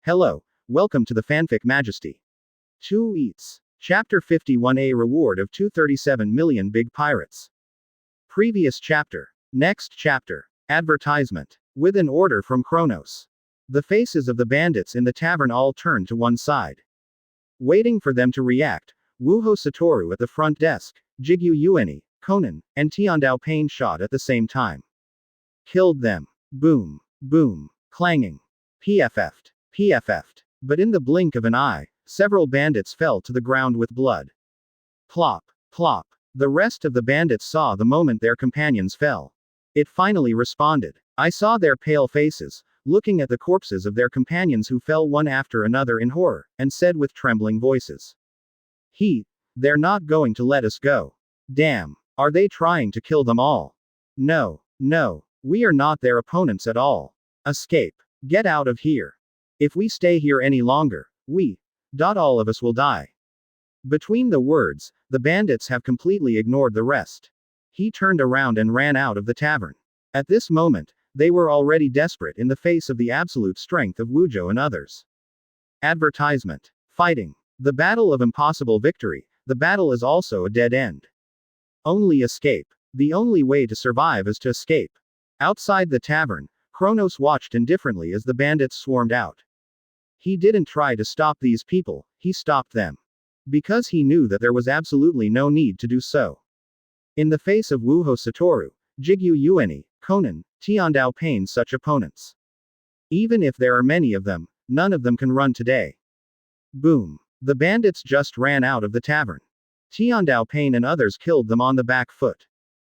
Hello, welcome to the Fanfic Majesty. 2 Eats. Chapter 51A Reward of 237 million Big Pirates. Previous chapter. Next chapter. Advertisement. With an order from Kronos. The faces of the bandits in the tavern all turned to one side. Waiting for them to react, Wuho Satoru at the front desk, Jigyu Ueni, Conan, and Tiandao Pain shot at the same time. Killed them. Boom. Boom. Clanging. PFF'd. PFF'd. But in the blink of an eye, several bandits fell to the ground with blood. Plop. Plop. The rest of the bandits saw the moment their companions fell. It finally responded. I saw their pale faces, looking at the corpses of their companions who fell one after another in horror, and said with trembling voices. They're not going to let us go. Damn. Are they trying to kill them all? No. No. We are not their opponents at all. Escape. Get out of here. If we stay here any longer, all of us will die. Between the words, the bandits have completely ignored the rest. He turned around and ran out of the tavern. At this moment, they were already desperate in the face of the absolute strength of Wuzhou and others. Advertisement. Fighting. The battle of impossible victory, the battle is also a dead end. Only escape. The only way to survive is to escape. Outside the tavern, Kronos watched indifferently as the bandits swarmed out. He didn't try to stop these people, he stopped them. Because he knew that there was absolutely no need to do so. In the face of Wuho Satoru, Jigyu Ueni, Conan, Tiandao Pain such opponents. Even if there are many of them, none of them can run today. Boom. The bandits just ran out of the tavern. Tiandao Pain and others killed them on the back foot.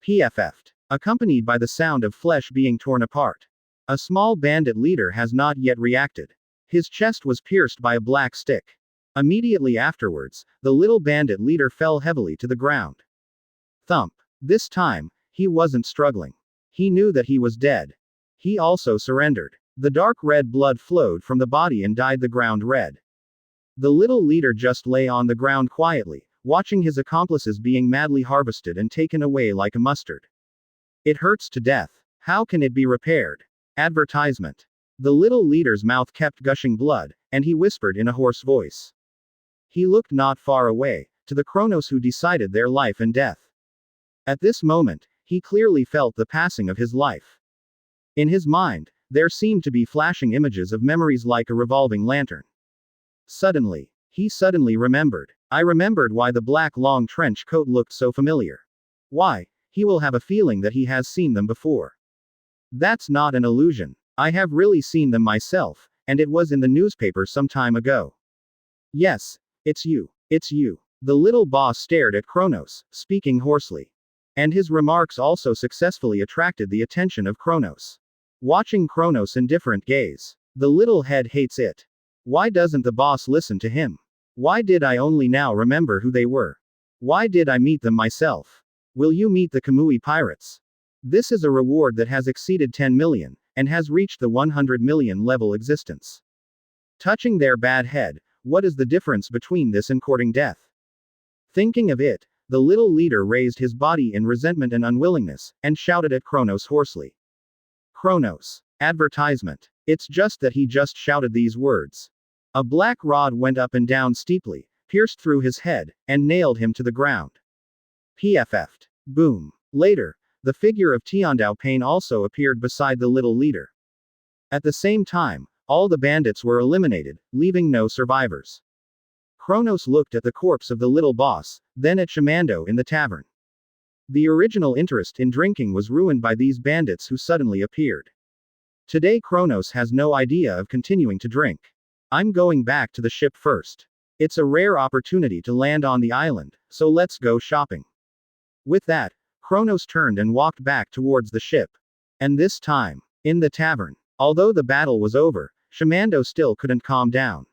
PFF'd. Accompanied by the sound of flesh being torn apart. A small bandit leader has not yet reacted. His chest was pierced by a black stick. Immediately afterwards, the little bandit leader fell heavily to the ground. Thump. This time, he wasn't struggling. He knew that he was dead. He also surrendered. The dark red blood flowed from the body and dyed the ground red. The little leader just lay on the ground quietly, watching his accomplices being madly harvested and taken away like a mustard. It hurts to death. How can it be repaired? Advertisement. The little leader's mouth kept gushing blood, and he whispered in a hoarse voice. He looked not far away, to the Kronos who decided their life and death. At this moment, he clearly felt the passing of his life. In his mind, there seemed to be flashing images of memories like a revolving lantern. Suddenly, he remembered. I remembered why the black long trench coat looked so familiar. Why, he will have a feeling that he has seen them before. That's not an illusion. I have really seen them myself, and it was in the newspaper some time ago. Yes, it's you. It's you. The little boss stared at Kronos, speaking hoarsely. And his remarks also successfully attracted the attention of Kronos. Watching Kronos' indifferent gaze. The little head hates it. Why doesn't the boss listen to him? Why did I only now remember who they were? Why did I meet them myself? Will you meet the Kamui pirates? This is a reward that has exceeded 10 million, and has reached the 100 million level existence. Touching their bad head, what is the difference between this and courting death? Thinking of it, the little leader raised his body in resentment and unwillingness, and shouted at Kronos hoarsely. Kronos. Advertisement. It's just that he just shouted these words. A black rod went up and down steeply, pierced through his head, and nailed him to the ground. PFF'd. Boom. Later, the figure of Tiandao Pain also appeared beside the little leader. At the same time, all the bandits were eliminated, leaving no survivors. Kronos looked at the corpse of the little boss, then at Shamando in the tavern. The original interest in drinking was ruined by these bandits who suddenly appeared. Today Kronos has no idea of continuing to drink. I'm going back to the ship first. It's a rare opportunity to land on the island, so let's go shopping. With that, Kronos turned and walked back towards the ship. And this time, in the tavern, although the battle was over, Shamando still couldn't calm down.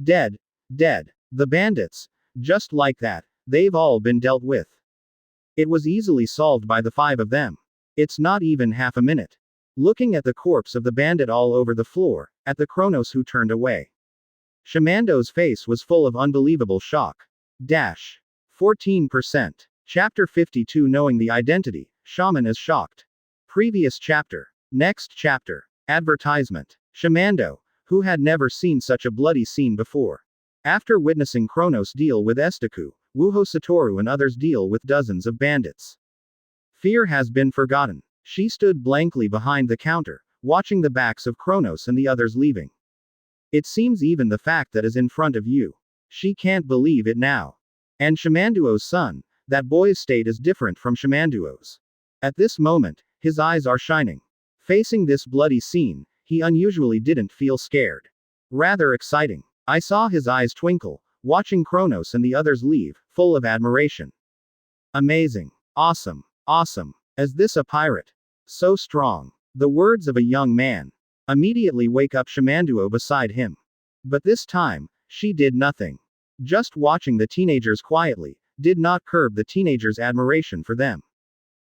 Dead. Dead. The bandits. Just like that, they've all been dealt with. It was easily solved by the 5 of them. It's not even half a minute. Looking at the corpse of the bandit all over the floor, at the Kronos who turned away. Shamando's face was full of unbelievable shock. 14%. Chapter 52 Knowing the Identity, Shaman is shocked. Previous chapter. Next chapter. Advertisement. Shamando, who had never seen such a bloody scene before. After witnessing Kronos deal with Estaku, Wuho Satoru and others deal with dozens of bandits, fear has been forgotten. She stood blankly behind the counter, watching the backs of Kronos and the others leaving. It seems even the fact that is in front of you. She can't believe it now. And Shamanduo's son, that boy's state is different from Shamanduo's. At this moment, his eyes are shining. Facing this bloody scene, he unusually didn't feel scared. Rather exciting. I saw his eyes twinkle, watching Kronos and the others leave, full of admiration. Amazing. Awesome. Awesome. Is this a pirate? So strong. The words of a young man immediately wake up Shamanduo beside him. But this time, she did nothing. Just watching the teenagers quietly, did not curb the teenagers' admiration for them.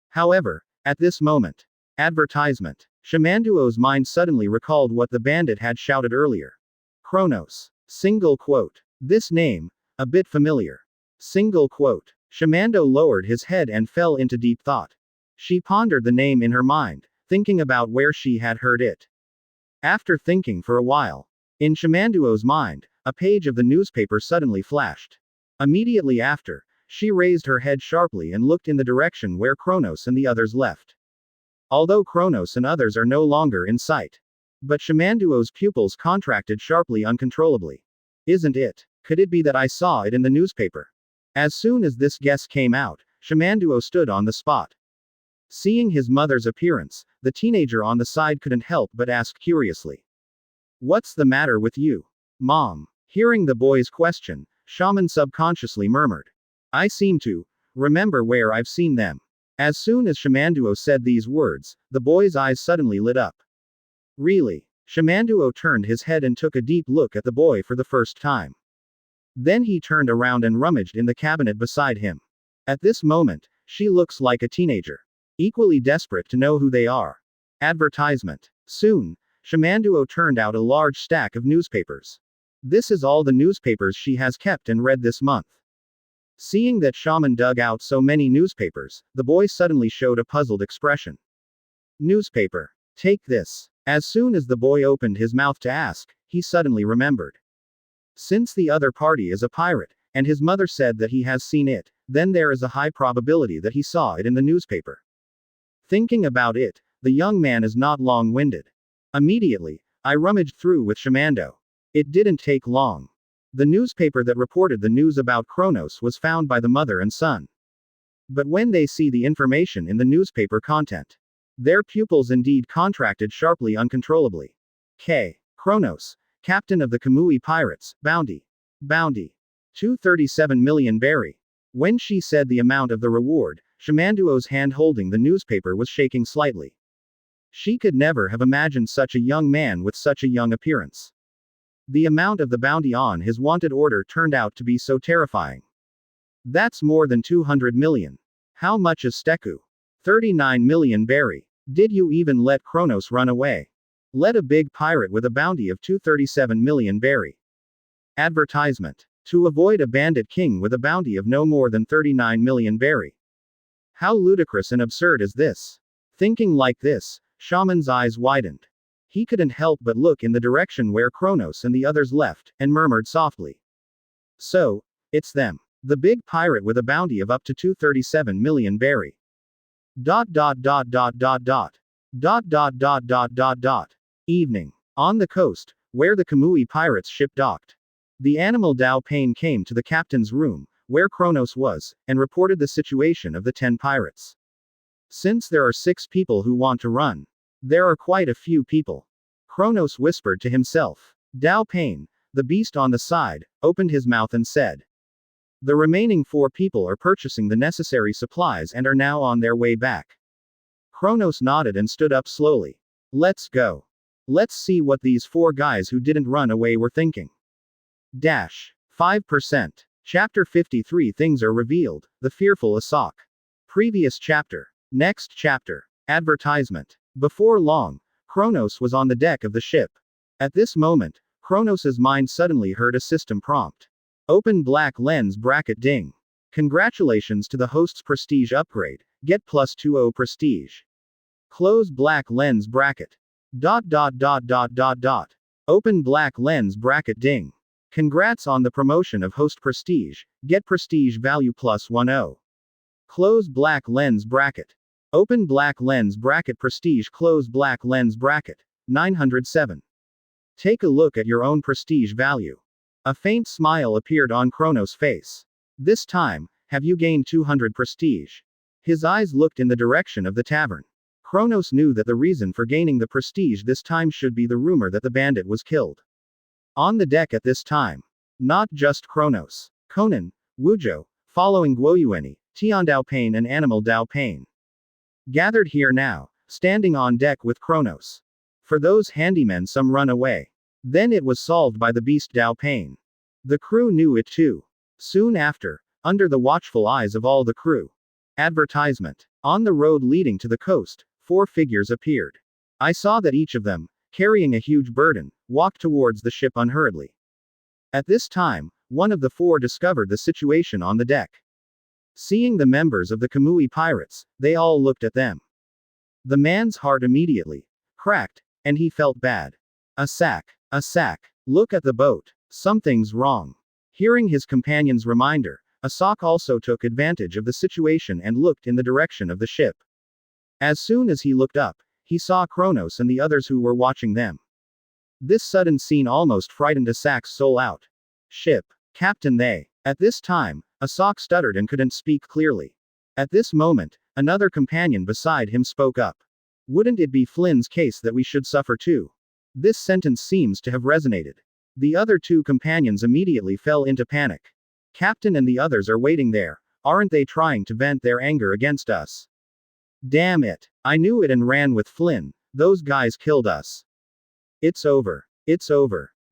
However, at this moment, advertisement. Shamanduo's mind suddenly recalled what the bandit had shouted earlier. Kronos. Single quote. This name, a bit familiar. Single quote. Shamando lowered his head and fell into deep thought. She pondered the name in her mind, thinking about where she had heard it. After thinking for a while, in Shamanduo's mind, a page of the newspaper suddenly flashed. Immediately after, she raised her head sharply and looked in the direction where Kronos and the others left. Although Kronos and others are no longer in sight. But Shamanduo's pupils contracted sharply uncontrollably. Isn't it? Could it be that I saw it in the newspaper? As soon as this guess came out, Shamanduo stood on the spot. Seeing his mother's appearance, the teenager on the side couldn't help but ask curiously. What's the matter with you, Mom? Hearing the boy's question, Shaman subconsciously murmured. I seem to remember where I've seen them. As soon as Shamanduo said these words, the boy's eyes suddenly lit up. Really? Shamanduo turned his head and took a deep look at the boy for the first time. Then he turned around and rummaged in the cabinet beside him. At this moment, she looks like a teenager. Equally desperate to know who they are. Advertisement. Soon, Shamanduo turned out a large stack of newspapers. This is all the newspapers she has kept and read this month. Seeing that Shaman dug out so many newspapers, the boy suddenly showed a puzzled expression. Newspaper. Take this. As soon as the boy opened his mouth to ask, he suddenly remembered. Since the other party is a pirate, and his mother said that he has seen it, then there is a high probability that he saw it in the newspaper. Thinking about it, the young man is not long-winded. Immediately, I rummaged through with Shamando. It didn't take long. The newspaper that reported the news about Kronos was found by the mother and son. But when they see the information in the newspaper content, their pupils indeed contracted sharply uncontrollably. Kronos, captain of the Kamui pirates, bounty. 237 million berry. When she said the amount of the reward, Shamanduo's hand holding the newspaper was shaking slightly. She could never have imagined such a young man with such a young appearance. The amount of the bounty on his wanted order turned out to be so terrifying. That's more than 200 million. How much is Steku? 39 million berry. Did you even let Kronos run away? Let a big pirate with a bounty of 237 million berry. Advertisement. To avoid a bandit king with a bounty of no more than 39 million berry. How ludicrous and absurd is this? Thinking like this, Shaman's eyes widened. He couldn't help but look in the direction where Kronos and the others left, and murmured softly. So, it's them. The big pirate with a bounty of up to 237 million berry. Evening. On the coast, where the Kamui pirates ship docked. The animal Dao Pain came to the captain's room, where Kronos was, and reported the situation of the 10 pirates. Since there are 6 people who want to run, there are quite a few people. Kronos whispered to himself. Dao Pain, the beast on the side, opened his mouth and said. The remaining 4 people are purchasing the necessary supplies and are now on their way back. Kronos nodded and stood up slowly. Let's go. Let's see what these 4 guys who didn't run away were thinking. 5%. Chapter 53 Things are revealed, the fearful Asok. Previous chapter. Next chapter. Advertisement. Before long, Kronos was on the deck of the ship. At this moment, Kronos's mind suddenly heard a system prompt. Open black lens bracket ding. Congratulations to the host's prestige upgrade, get +20 prestige. Close black lens bracket. Open black lens bracket ding. Congrats on the promotion of host prestige, get prestige value plus 10. Close black lens bracket. Open black lens bracket prestige close black lens bracket. 907. Take a look at your own prestige value. A faint smile appeared on Kronos' face. This time, have you gained 200 prestige? His eyes looked in the direction of the tavern. Kronos knew that the reason for gaining the prestige this time should be the rumor that the bandit was killed. On the deck at this time. Not just Kronos. Conan, Wuzhou, following Guoyueni, Tian Daopain and Animal Daopain. Gathered here now, standing on deck with Kronos. For those handymen some run away. Then it was solved by the beast Daopain. The crew knew it too. Soon after, under the watchful eyes of all the crew. Advertisement. On the road leading to the coast, 4 figures appeared. I saw that each of them, carrying a huge burden, walked towards the ship unhurriedly. At this time, one of the 4 discovered the situation on the deck. Seeing the members of the Kamui pirates, they all looked at them. The man's heart immediately cracked, and he felt bad. A sack. Look at the boat. Something's wrong. Hearing his companion's reminder, Asak also took advantage of the situation and looked in the direction of the ship. As soon as he looked up, he saw Kronos and the others who were watching them. This sudden scene almost frightened Asak's soul out. Ship. Captain they. At this time, Asak stuttered and couldn't speak clearly. At this moment, another companion beside him spoke up. Wouldn't it be Flynn's case that we should suffer too? This sentence seems to have resonated. The other 2 companions immediately fell into panic. Captain and the others are waiting there, aren't they trying to vent their anger against us? Damn it. I knew it and ran with Flynn, those guys killed us. It's over.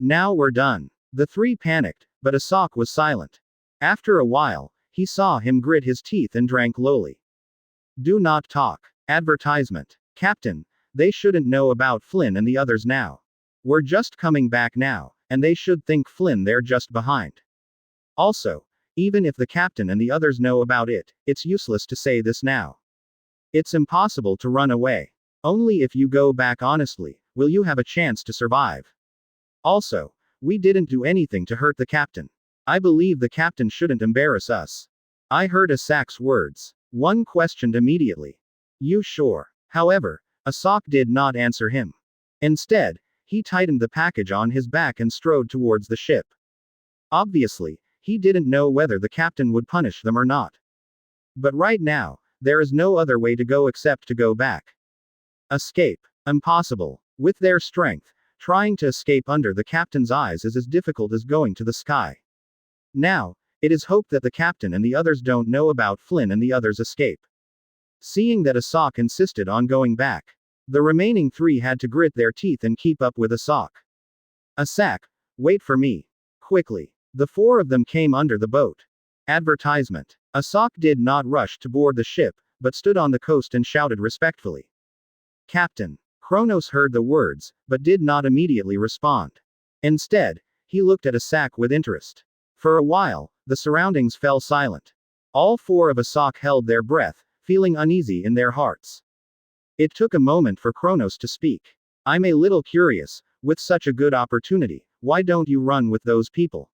Now we're done. The 3 panicked, but Asak was silent. After a while, he saw him grit his teeth and drank lowly. Do not talk. Advertisement. Captain, they shouldn't know about Flynn and the others now. We're just coming back now, and they should think Flynn they're just behind. Also, even if the captain and the others know about it, it's useless to say this now. It's impossible to run away. Only if you go back honestly, will you have a chance to survive. Also, we didn't do anything to hurt the captain. I believe the captain shouldn't embarrass us. I heard Asak's words. One questioned immediately. You sure? However, Asak did not answer him. Instead, he tightened the package on his back and strode towards the ship. Obviously, he didn't know whether the captain would punish them or not. But right now, there is no other way to go except to go back. Escape. Impossible. With their strength, trying to escape under the captain's eyes is as difficult as going to the sky. Now, it is hoped that the captain and the others don't know about Flynn and the others' escape. Seeing that Asak insisted on going back, the remaining 3 had to grit their teeth and keep up with Asak. Asak, wait for me. Quickly. The 4 of them came under the boat. Advertisement. Asak did not rush to board the ship, but stood on the coast and shouted respectfully. Captain. Kronos heard the words, but did not immediately respond. Instead, he looked at Asak with interest. For a while, the surroundings fell silent. All 4 of Asak held their breath, feeling uneasy in their hearts. It took a moment for Kronos to speak. I'm a little curious, with such a good opportunity, why don't you run with those people?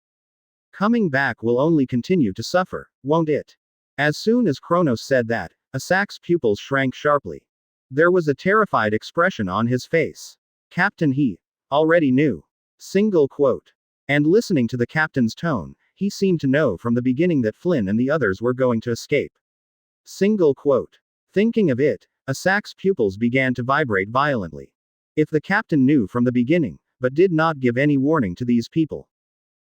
Coming back will only continue to suffer, won't it? As soon as Kronos said that, Asak's pupils shrank sharply. There was a terrified expression on his face. Captain he already knew. Single quote. And listening to the captain's tone, he seemed to know from the beginning that Flynn and the others were going to escape. Single quote. Thinking of it, Asak's pupils began to vibrate violently. If the captain knew from the beginning, but did not give any warning to these people,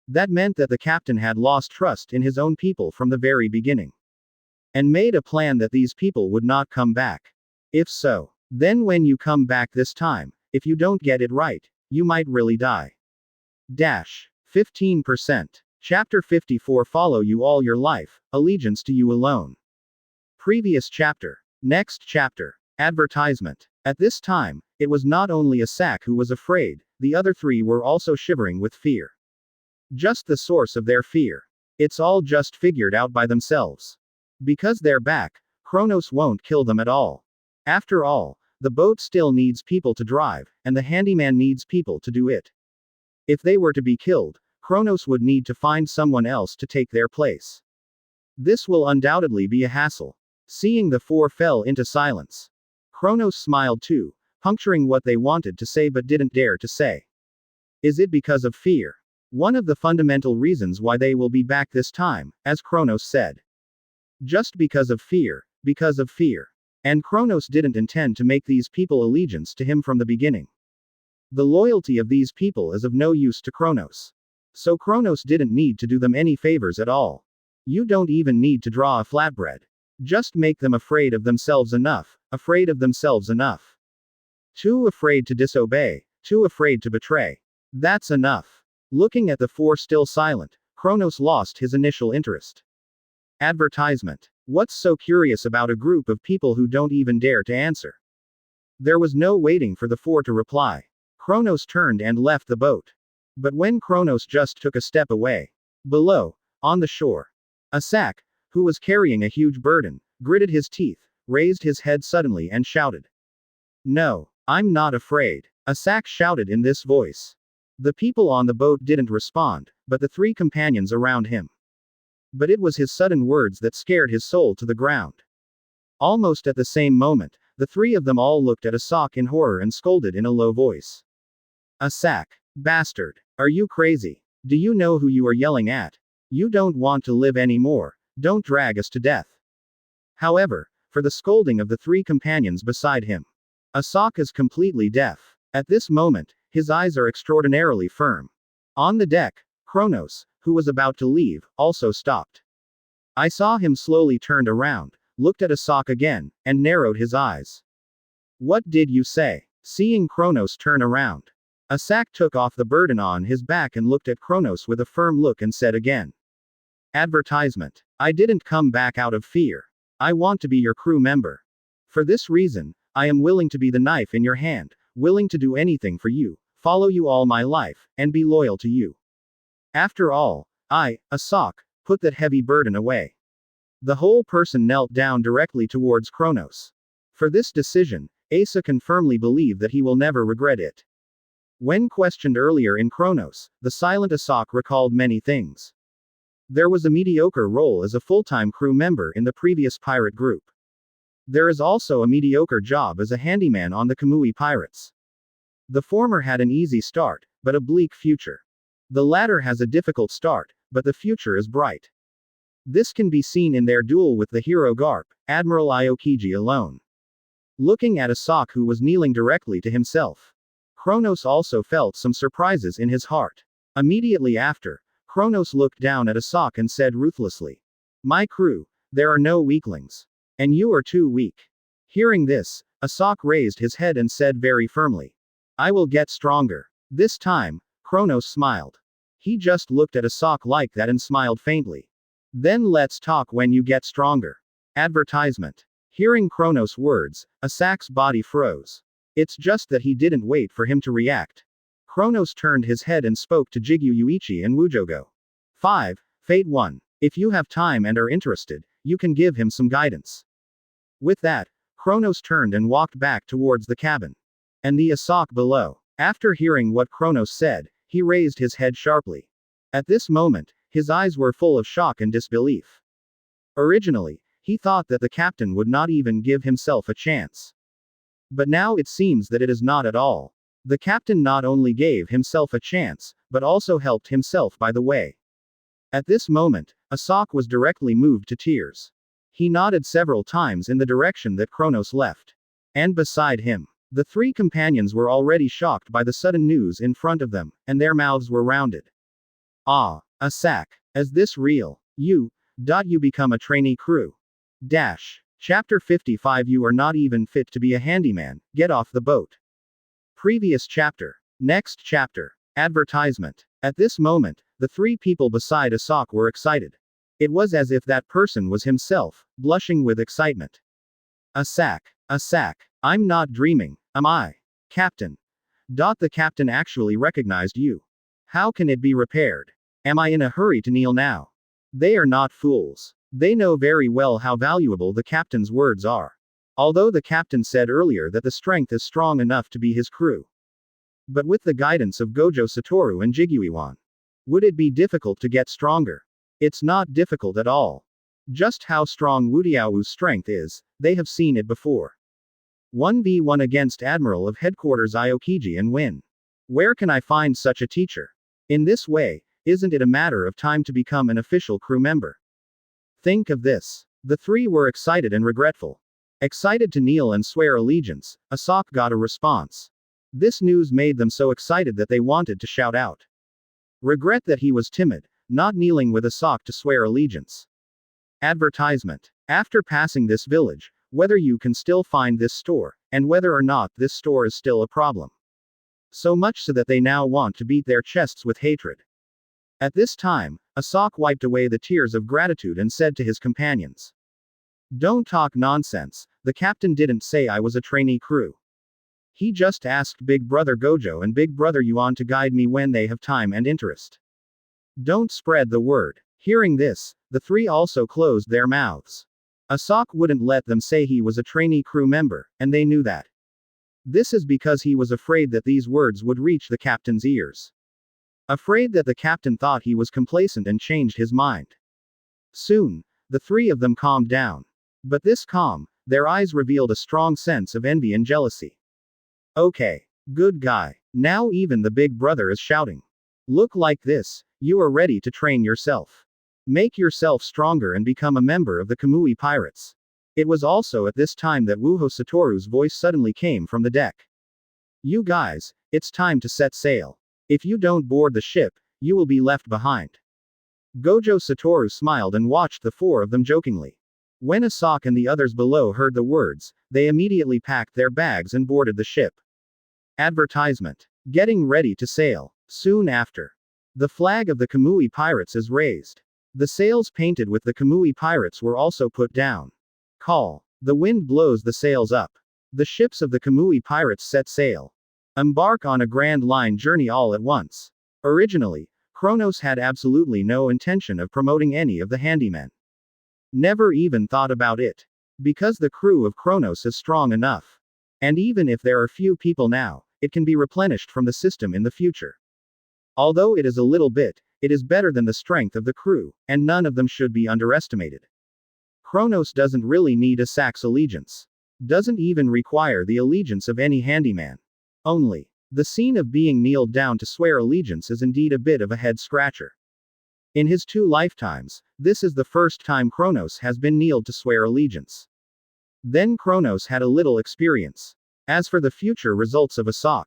that meant that the captain had lost trust in his own people from the very beginning. And made a plan that these people would not come back. If so, then when you come back this time, if you don't get it right, you might really die. 15%. Chapter 54 Follow you all your life, allegiance to you alone. Previous chapter. Next chapter. Advertisement. At this time, it was not only Asak who was afraid, the other 3 were also shivering with fear. Just the source of their fear. It's all just figured out by themselves. Because they're back, Kronos won't kill them at all. After all, the boat still needs people to drive, and the handyman needs people to do it. If they were to be killed, Kronos would need to find someone else to take their place. This will undoubtedly be a hassle. Seeing the four fell into silence. Kronos smiled too, puncturing what they wanted to say but didn't dare to say. Is it because of fear? One of the fundamental reasons why they will be back this time, as Kronos said. Just because of fear, because of fear. And Kronos didn't intend to make these people allegiance to him from the beginning. The loyalty of these people is of no use to Kronos. So Kronos didn't need to do them any favors at all. You don't even need to draw a flatbread. Just make them afraid of themselves enough, afraid of themselves enough. Too afraid to disobey, too afraid to betray. That's enough. Looking at the four still silent, Kronos lost his initial interest. Advertisement. What's so curious about a group of people who don't even dare to answer? There was no waiting for the four to reply. Kronos turned and left the boat. But when Kronos just took a step away, below, on the shore, Asak, who was carrying a huge burden, gritted his teeth, raised his head suddenly and shouted. No, I'm not afraid. Asak shouted in this voice. The people on the boat didn't respond, but the three companions around him. But it was his sudden words that scared his soul to the ground. Almost at the same moment, the three of them all looked at Asak in horror and scolded in a low voice. Asak, bastard, are you crazy? Do you know who you are yelling at? You don't want to live anymore, don't drag us to death. However, for the scolding of the three companions beside him, Asak is completely deaf. At this moment, his eyes are extraordinarily firm. On the deck, Kronos, who was about to leave, also stopped. I saw him slowly turned around, looked at Asak again, and narrowed his eyes. What did you say? Seeing Kronos turn around, Asak took off the burden on his back and looked at Kronos with a firm look and said again. Advertisement. I didn't come back out of fear. I want to be your crew member. For this reason, I am willing to be the knife in your hand, willing to do anything for you, follow you all my life, and be loyal to you. After all, I, Asak, put that heavy burden away. The whole person knelt down directly towards Kronos. For this decision, Asa can firmly believe that he will never regret it. When questioned earlier in Kronos, the silent Asak recalled many things. There was a mediocre role as a full-time crew member in the previous pirate group. There is also a mediocre job as a handyman on the Kamui pirates. The former had an easy start, but a bleak future. The latter has a difficult start, but the future is bright. This can be seen in their duel with the hero Garp, Admiral Aokiji alone. Looking at Asak who was kneeling directly to himself, Kronos also felt some surprises in his heart. Immediately after, Kronos looked down at Asak and said ruthlessly, "My crew, there are no weaklings. And you are too weak." Hearing this, Asak raised his head and said very firmly, "I will get stronger." This time, Kronos smiled. He just looked at Asak like that and smiled faintly. Then let's talk when you get stronger. Advertisement. Hearing Kronos' words, Asak's body froze. It's just that he didn't wait for him to react. Kronos turned his head and spoke to Jigyu Yuichi and Wujogo. 5. Fate 1. If you have time and are interested, you can give him some guidance. With that, Kronos turned and walked back towards the cabin. And the Asak below. After hearing what Kronos said, he raised his head sharply. At this moment, his eyes were full of shock and disbelief. Originally, he thought that the captain would not even give himself a chance. But now it seems that it is not at all. The captain not only gave himself a chance, but also helped himself by the way. At this moment, Asak was directly moved to tears. He nodded several times in the direction that Kronos left. And beside him, the three companions were already shocked by the sudden news in front of them, and their mouths were rounded. Ah, Asak, is this real? You become a trainee crew. Chapter 55. You are not even fit to be a handyman, get off the boat. Previous chapter. Next chapter. Advertisement. At this moment, the three people beside Asak were excited. It was as if that person was himself, blushing with excitement. Asak, I'm not dreaming, am I? Captain. The captain actually recognized you. How can it be repaired? Am I in a hurry to kneel now? They are not fools. They know very well how valuable the captain's words are. Although the captain said earlier that the strength is strong enough to be his crew. But with the guidance of Gojo Satoru and Jiguiwan, would it be difficult to get stronger? It's not difficult at all. Just how strong Wu Diao's strength is, they have seen it before. 1v1 against Admiral of Headquarters Aokiji and win. Where can I find such a teacher? In this way, isn't it a matter of time to become an official crew member? Think of this. The three were excited and regretful. Excited to kneel and swear allegiance, Asok got a response. This news made them so excited that they wanted to shout out. Regret that he was timid, not kneeling with Asok to swear allegiance. Advertisement. After passing this village, whether you can still find this store, and whether or not this store is still a problem. So much so that they now want to beat their chests with hatred. At this time, Asok wiped away the tears of gratitude and said to his companions, "Don't talk nonsense, the captain didn't say I was a trainee crew. He just asked Big Brother Gojo and Big Brother Yuan to guide me when they have time and interest. Don't spread the word." Hearing this, the three also closed their mouths. Asok wouldn't let them say he was a trainee crew member, and they knew that. This is because he was afraid that these words would reach the captain's ears. Afraid that the captain thought he was complacent and changed his mind. Soon, the three of them calmed down. But this calm, their eyes revealed a strong sense of envy and jealousy. Okay. Good guy. Now even the big brother is shouting. Look like this, you are ready to train yourself. Make yourself stronger and become a member of the Kamui Pirates. It was also at this time that Wuho Satoru's voice suddenly came from the deck. You guys, it's time to set sail. If you don't board the ship, you will be left behind. Gojo Satoru smiled and watched the four of them jokingly. When Asok and the others below heard the words, they immediately packed their bags and boarded the ship. Advertisement. Getting ready to sail. Soon after. The flag of the Kamui Pirates is raised. The sails painted with the Kamui Pirates were also put down. Call. The wind blows the sails up. The ships of the Kamui Pirates set sail. Embark on a grand line journey all at once. Originally, Kronos had absolutely no intention of promoting any of the handymen. Never even thought about it. Because the crew of Kronos is strong enough. And even if there are few people now, it can be replenished from the system in the future. Although it is a little bit, it is better than the strength of the crew, and none of them should be underestimated. Kronos doesn't really need Asak's allegiance. Doesn't even require the allegiance of any handyman. Only. The scene of being kneeled down to swear allegiance is indeed a bit of a head-scratcher. In his 2 lifetimes, this is the first time Kronos has been kneeled to swear allegiance. Then Kronos had a little experience. As for the future results of Asok,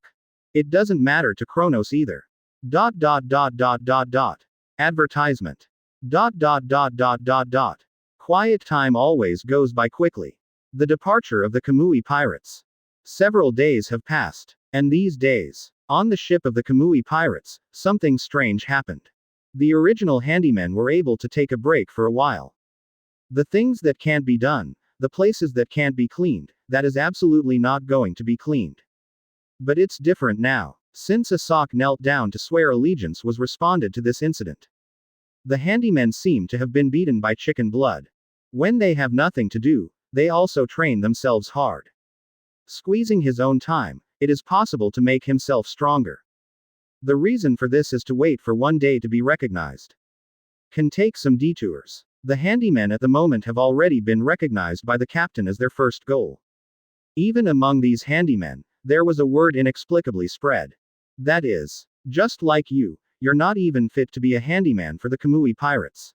it doesn't matter to Kronos either. Advertisement. Quiet time always goes by quickly. The departure of the Kamui Pirates. Several days have passed. And these days, on the ship of the Kamui Pirates, something strange happened. The original handymen were able to take a break for a while. The things that can't be done, the places that can't be cleaned, that is absolutely not going to be cleaned. But it's different now. Since Asok knelt down to swear allegiance was responded to this incident. The handymen seem to have been beaten by chicken blood. When they have nothing to do, they also train themselves hard. Squeezing his own time, it is possible to make himself stronger. The reason for this is to wait for one day to be recognized. Can take some detours. The handymen at the moment have already been recognized by the captain as their first goal. Even among these handymen, there was a word inexplicably spread. That is, just like you, you're not even fit to be a handyman for the Kamui Pirates.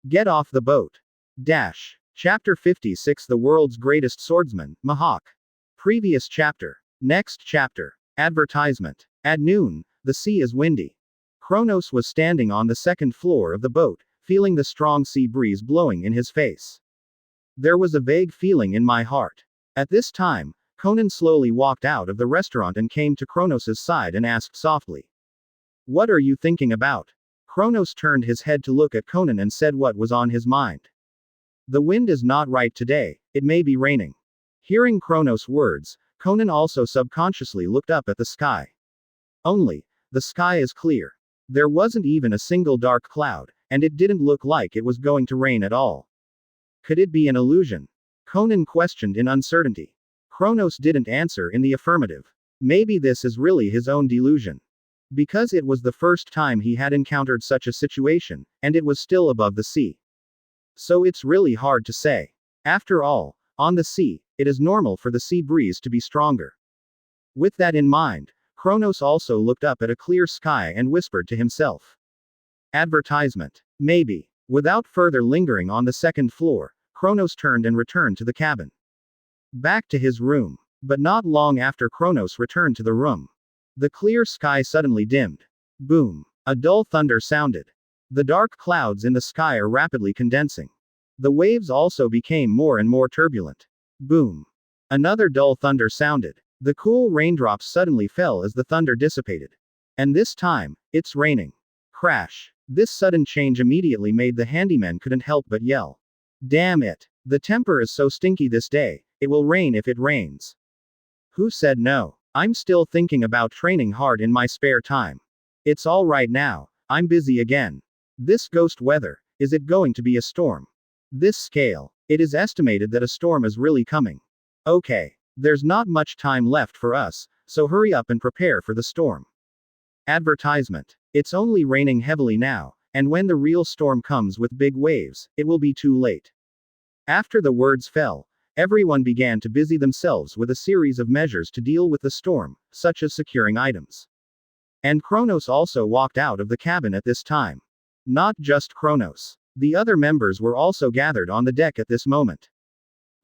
Get off the boat. Dash. Chapter 56 The World's Greatest Swordsman, Mihawk. Previous chapter. Next chapter. Advertisement. At noon, the sea is windy. Kronos was standing on the second floor of the boat, feeling the strong sea breeze blowing in his face. There was a vague feeling in my heart. At this time, Conan slowly walked out of the restaurant and came to Kronos' side and asked softly. What are you thinking about? Kronos turned his head to look at Conan and said what was on his mind. The wind is not right today, it may be raining. Hearing Kronos' words, Conan also subconsciously looked up at the sky. Only, the sky is clear. There wasn't even a single dark cloud, and it didn't look like it was going to rain at all. Could it be an illusion? Conan questioned in uncertainty. Kronos didn't answer in the affirmative. Maybe this is really his own delusion. Because it was the first time he had encountered such a situation, and it was still above the sea. So it's really hard to say. After all, on the sea, it is normal for the sea breeze to be stronger. With that in mind, Kronos also looked up at a clear sky and whispered to himself. Advertisement. Maybe. Without further lingering on the second floor, Kronos turned and returned to the cabin. Back to his room. But not long after Kronos returned to the room, the clear sky suddenly dimmed. Boom. A dull thunder sounded. The dark clouds in the sky are rapidly condensing. The waves also became more and more turbulent. Boom. Another dull thunder sounded. The cool raindrops suddenly fell as the thunder dissipated. And this time, it's raining. Crash. This sudden change immediately made the handyman couldn't help but yell. Damn it. The temper is so stinky this day, it will rain if it rains. Who said no? I'm still thinking about training hard in my spare time. It's all right now, I'm busy again. This ghost weather, is it going to be a storm? This scale, it is estimated that a storm is really coming. Okay, there's not much time left for us, so hurry up and prepare for the storm. Advertisement. It's only raining heavily now, and when the real storm comes with big waves, it will be too late. After the words fell, everyone began to busy themselves with a series of measures to deal with the storm, such as securing items. And Kronos also walked out of the cabin at this time. Not just Kronos. The other members were also gathered on the deck at this moment.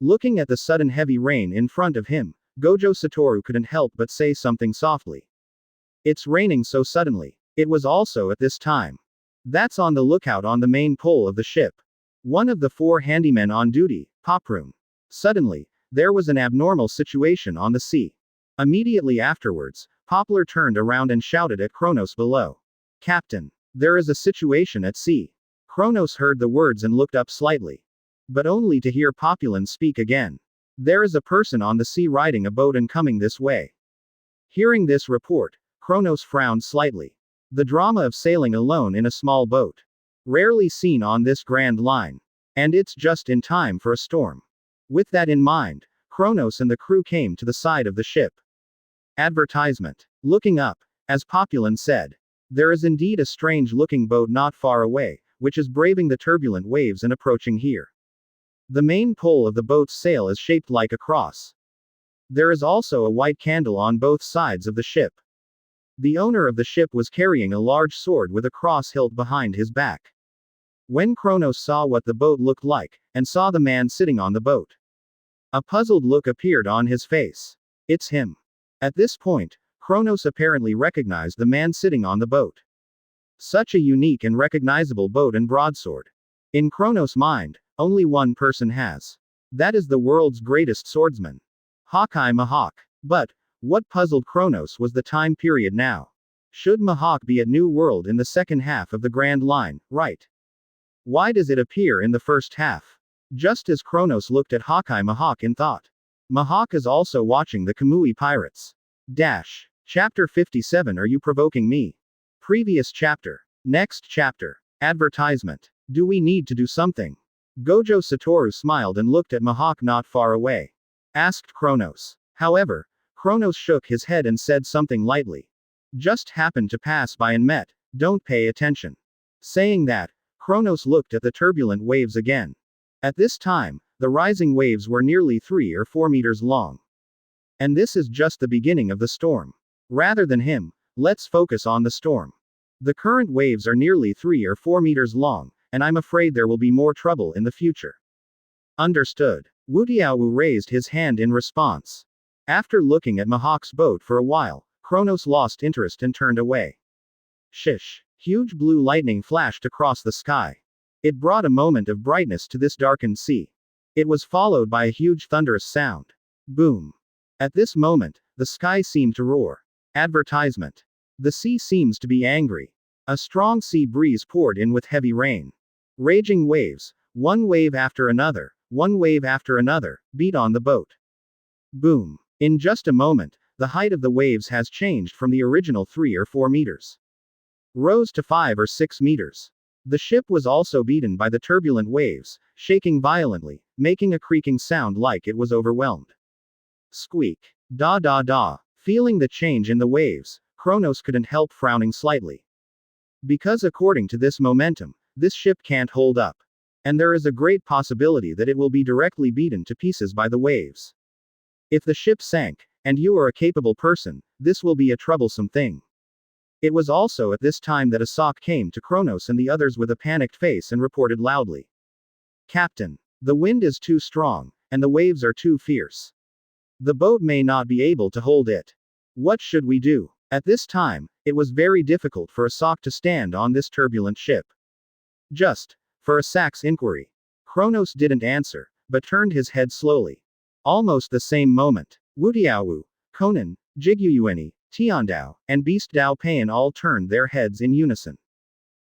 Looking at the sudden heavy rain in front of him, Gojo Satoru couldn't help but say something softly. It's raining so suddenly. It was also at this time. That's on the lookout on the main pole of the ship. One of the 4 handymen on duty, Poprun. Suddenly, there was an abnormal situation on the sea. Immediately afterwards, Poplar turned around and shouted at Kronos below. Captain, there is a situation at sea. Kronos heard the words and looked up slightly. But only to hear Populin speak again. There is a person on the sea riding a boat and coming this way. Hearing this report, Kronos frowned slightly. The drama of sailing alone in a small boat. Rarely seen on this grand line. And it's just in time for a storm. With that in mind, Kronos and the crew came to the side of the ship. Advertisement. Looking up, as Populin said, there is indeed a strange-looking boat not far away, which is braving the turbulent waves and approaching here. The main pole of the boat's sail is shaped like a cross. There is also a white candle on both sides of the ship. The owner of the ship was carrying a large sword with a cross hilt behind his back. When Kronos saw what the boat looked like, and saw the man sitting on the boat, a puzzled look appeared on his face. It's him. At this point, Kronos apparently recognized the man sitting on the boat. Such a unique and recognizable boat and broadsword. In Kronos' mind, only one person has. That is the world's greatest swordsman. Hawkeye Mihawk. But, what puzzled Kronos was the time period now. Should Mihawk be at New World in the second half of the Grand Line, right? Why does it appear in the first half? Just as Kronos looked at Hawkeye Mihawk in thought. Mihawk is also watching the Kamui pirates. Chapter 57. Are you provoking me? Previous chapter. Next chapter. Advertisement. Do we need to do something? Gojo Satoru smiled and looked at Mihawk not far away. Asked Kronos. However, Kronos shook his head and said something lightly. Just happened to pass by and met, don't pay attention. Saying that, Kronos looked at the turbulent waves again. At this time, the rising waves were nearly 3 or 4 meters long. And this is just the beginning of the storm. Rather than him, let's focus on the storm. The current waves are nearly 3 or 4 meters long, and I'm afraid there will be more trouble in the future. Understood. Wutiaowu raised his hand in response. After looking at Mihawk's boat for a while, Kronos lost interest and turned away. Shish. Huge blue lightning flashed across the sky. It brought a moment of brightness to this darkened sea. It was followed by a huge thunderous sound. Boom. At this moment, the sky seemed to roar. Advertisement. The sea seems to be angry. A strong sea breeze poured in with heavy rain. Raging waves, one wave after another, beat on the boat. Boom. In just a moment, the height of the waves has changed from the original 3 or 4 meters. Rose to 5 or 6 meters. The ship was also beaten by the turbulent waves, shaking violently, making a creaking sound like it was overwhelmed. Squeak. Da da da. Feeling the change in the waves, Kronos couldn't help frowning slightly. Because according to this momentum, this ship can't hold up. And there is a great possibility that it will be directly beaten to pieces by the waves. If the ship sank, and you are a capable person, this will be a troublesome thing. It was also at this time that Asak came to Kronos and the others with a panicked face and reported loudly. Captain, the wind is too strong, and the waves are too fierce. The boat may not be able to hold it. What should we do? At this time, it was very difficult for Asak to stand on this turbulent ship. Just, for Asak's inquiry. Kronos didn't answer, but turned his head slowly. Almost the same moment, Wutiawu, Conan, Jigyuyueni, Tiandao, and Beast Dao Payan all turned their heads in unison.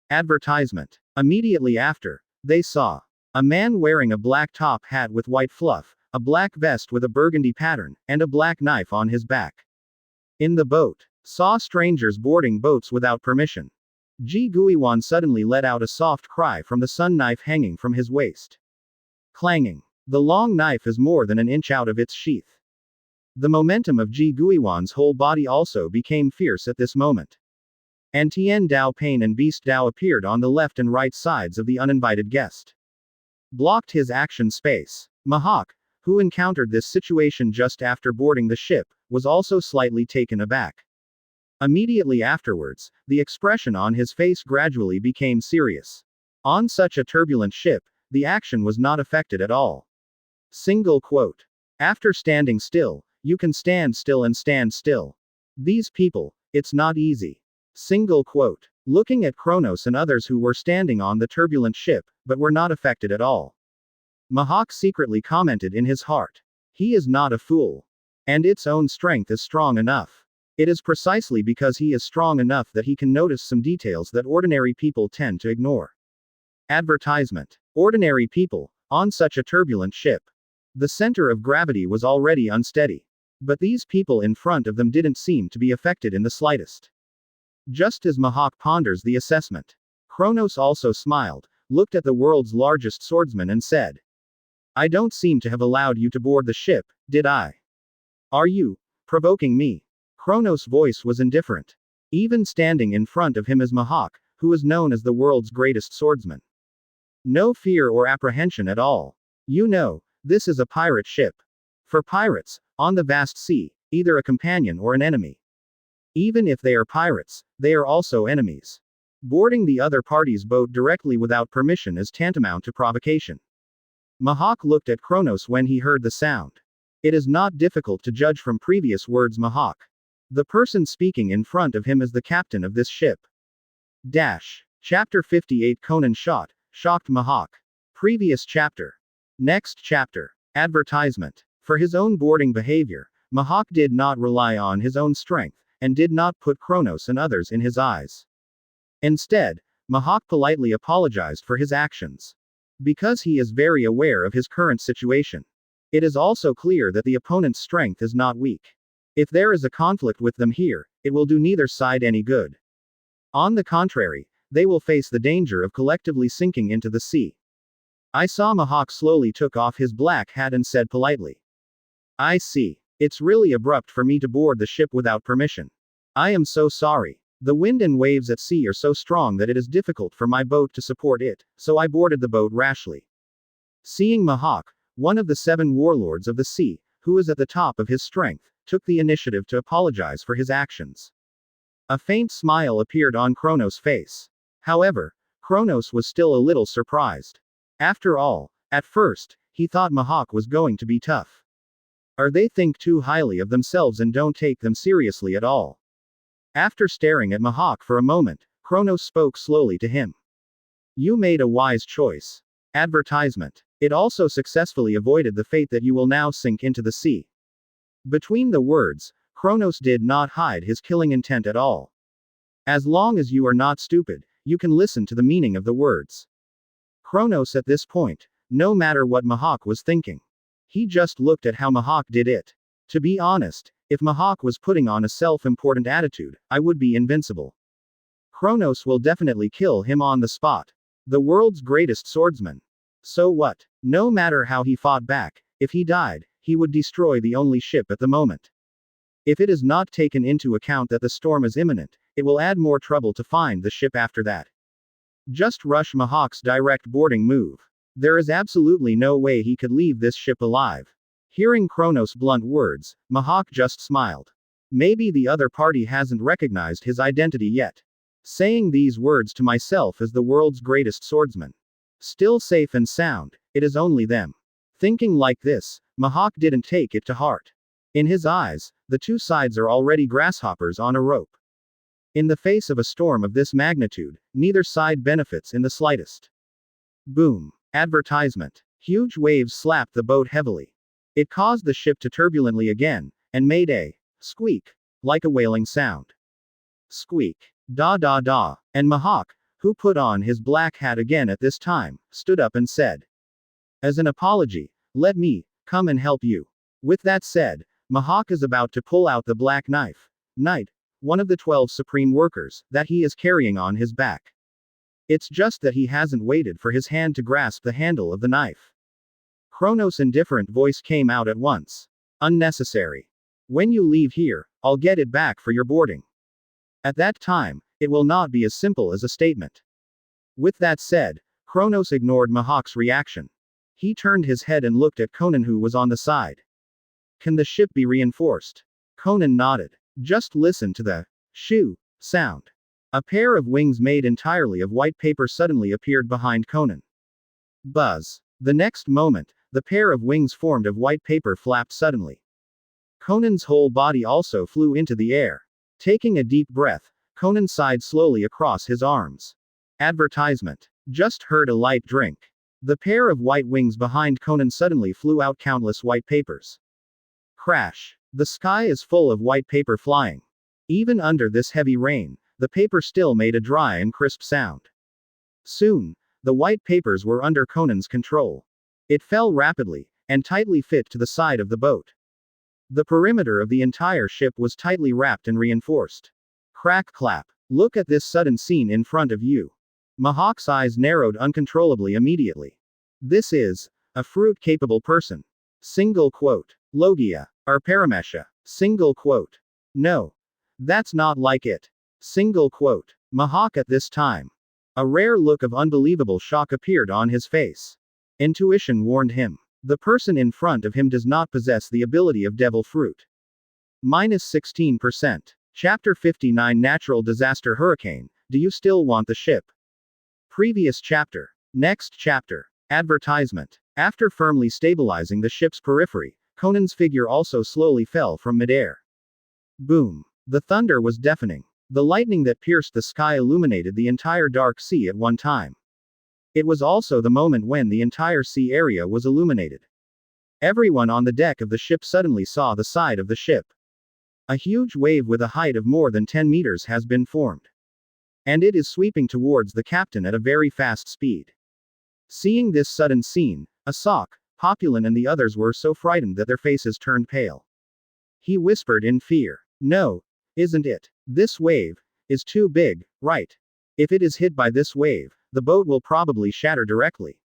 Advertisement. Immediately after, they saw a man wearing a black top hat with white fluff, a black vest with a burgundy pattern, and a black knife on his back. In the boat, saw strangers boarding boats without permission. Ji Guiwan suddenly let out a soft cry from the sun knife hanging from his waist. Clanging. The long knife is more than an inch out of its sheath. The momentum of Ji Guiwan's whole body also became fierce at this moment. And Tien Dao Pain and Beast Dao appeared on the left and right sides of the uninvited guest. Blocked his action space. Mahak, who encountered this situation just after boarding the ship, was also slightly taken aback. Immediately afterwards, the expression on his face gradually became serious. On such a turbulent ship, the action was not affected at all. Single quote. After standing still, you can stand still and stand still. These people, it's not easy. Single quote. Looking at Kronos and others who were standing on the turbulent ship, but were not affected at all. Mahak secretly commented in his heart. He is not a fool. And its own strength is strong enough. It is precisely because he is strong enough that he can notice some details that ordinary people tend to ignore. Advertisement. Ordinary people, on such a turbulent ship. The center of gravity was already unsteady. But these people in front of them didn't seem to be affected in the slightest. Just as Mahak ponders the assessment, Kronos also smiled, looked at the world's largest swordsman and said, I don't seem to have allowed you to board the ship, did I? Are you provoking me? Kronos' voice was indifferent. Even standing in front of him is Mahak, who is known as the world's greatest swordsman. No fear or apprehension at all. You know, this is a pirate ship. For pirates, on the vast sea, either a companion or an enemy. Even if they are pirates, they are also enemies. Boarding the other party's boat directly without permission is tantamount to provocation. Mahak looked at Kronos when he heard the sound. It is not difficult to judge from previous words Mahak. The person speaking in front of him is the captain of this ship. Chapter 58 Conan shocked Mahak. Previous chapter. Next chapter. Advertisement. For his own boarding behavior, Mahak did not rely on his own strength, and did not put Kronos and others in his eyes. Instead, Mahak politely apologized for his actions. Because he is very aware of his current situation. It is also clear that the opponent's strength is not weak. If there is a conflict with them here, it will do neither side any good. On the contrary, they will face the danger of collectively sinking into the sea. I saw Mahak slowly took off his black hat and said politely. I see. It's really abrupt for me to board the ship without permission. I am so sorry. The wind and waves at sea are so strong that it is difficult for my boat to support it, so I boarded the boat rashly. Seeing Mahak, one of the 7 warlords of the sea, who is at the top of his strength, took the initiative to apologize for his actions. A faint smile appeared on Kronos' face. However, Kronos was still a little surprised. After all, at first, he thought Mahak was going to be tough. Or they think too highly of themselves and don't take them seriously at all. After staring at Mahak for a moment, Kronos spoke slowly to him. You made a wise choice. Advertisement. It also successfully avoided the fate that you will now sink into the sea. Between the words, Kronos did not hide his killing intent at all. As long as you are not stupid, you can listen to the meaning of the words. Kronos at this point, no matter what Mahak was thinking. He just looked at how Mahak did it. To be honest, if Mahak was putting on a self-important attitude, I would be invincible. Kronos will definitely kill him on the spot. The world's greatest swordsman. So what? No matter how he fought back, if he died, he would destroy the only ship at the moment. If it is not taken into account that the storm is imminent, it will add more trouble to find the ship after that. Just rush Mahawk's direct boarding move. There is absolutely no way he could leave this ship alive. Hearing Kronos' blunt words, Mahawk just smiled. Maybe the other party hasn't recognized his identity yet. Saying these words to myself as the world's greatest swordsman. Still safe and sound, it is only them. Thinking like this, Mahawk didn't take it to heart. In his eyes, the two sides are already grasshoppers on a rope. In the face of a storm of this magnitude, neither side benefits in the slightest. Boom. Advertisement. Huge waves slapped the boat heavily. It caused the ship to turbulently again, and made a squeak, like a wailing sound. Squeak. Da da da. And Mahawk, who put on his black hat again at this time, stood up and said, "As an apology, let me come and help you." With that said, Mahawk is about to pull out the black knife. Knight, one of the 12 supreme workers, that he is carrying on his back. It's just that he hasn't waited for his hand to grasp the handle of the knife. Kronos' indifferent voice came out at once. "Unnecessary. When you leave here, I'll get it back for your boarding." At that time, it will not be as simple as a statement. With that said, Kronos ignored Mahawk's reaction. He turned his head and looked at Conan, who was on the side. "Can the ship be reinforced?" Conan nodded. Just listen to the shoo sound. A pair of wings made entirely of white paper suddenly appeared behind Conan. Buzz. The next moment, the pair of wings formed of white paper flapped suddenly. Conan's whole body also flew into the air. Taking a deep breath, Conan sighed slowly across his arms. Advertisement. Just heard a light drink. The pair of white wings behind Conan suddenly flew out countless white papers. Crash. The sky is full of white paper flying. Even under this heavy rain, the paper still made a dry and crisp sound. Soon, the white papers were under Conan's control. It fell rapidly, and tightly fit to the side of the boat. The perimeter of the entire ship was tightly wrapped and reinforced. Crack clap. Look at this sudden scene in front of you. Mahawk's eyes narrowed uncontrollably immediately. This is a fruit-capable person. Single quote. Logia. Or Paramesha. Single quote. No. That's not like it. Single quote. Mahawk at this time. A rare look of unbelievable shock appeared on his face. Intuition warned him. The person in front of him does not possess the ability of devil fruit. -16%. Chapter 59 Natural Disaster Hurricane. Do you still want the ship? Previous chapter. Next chapter. Advertisement. After firmly stabilizing the ship's periphery, Conan's figure also slowly fell from midair. Boom. The thunder was deafening. The lightning that pierced the sky illuminated the entire dark sea at one time. It was also the moment when the entire sea area was illuminated. Everyone on the deck of the ship suddenly saw the side of the ship. A huge wave with a height of more than 10 meters has been formed. And it is sweeping towards the captain at a very fast speed. Seeing this sudden scene, Asak, Populin and the others were so frightened that their faces turned pale. He whispered in fear. "No, isn't it? This wave is too big, right? If it is hit by this wave, the boat will probably shatter directly."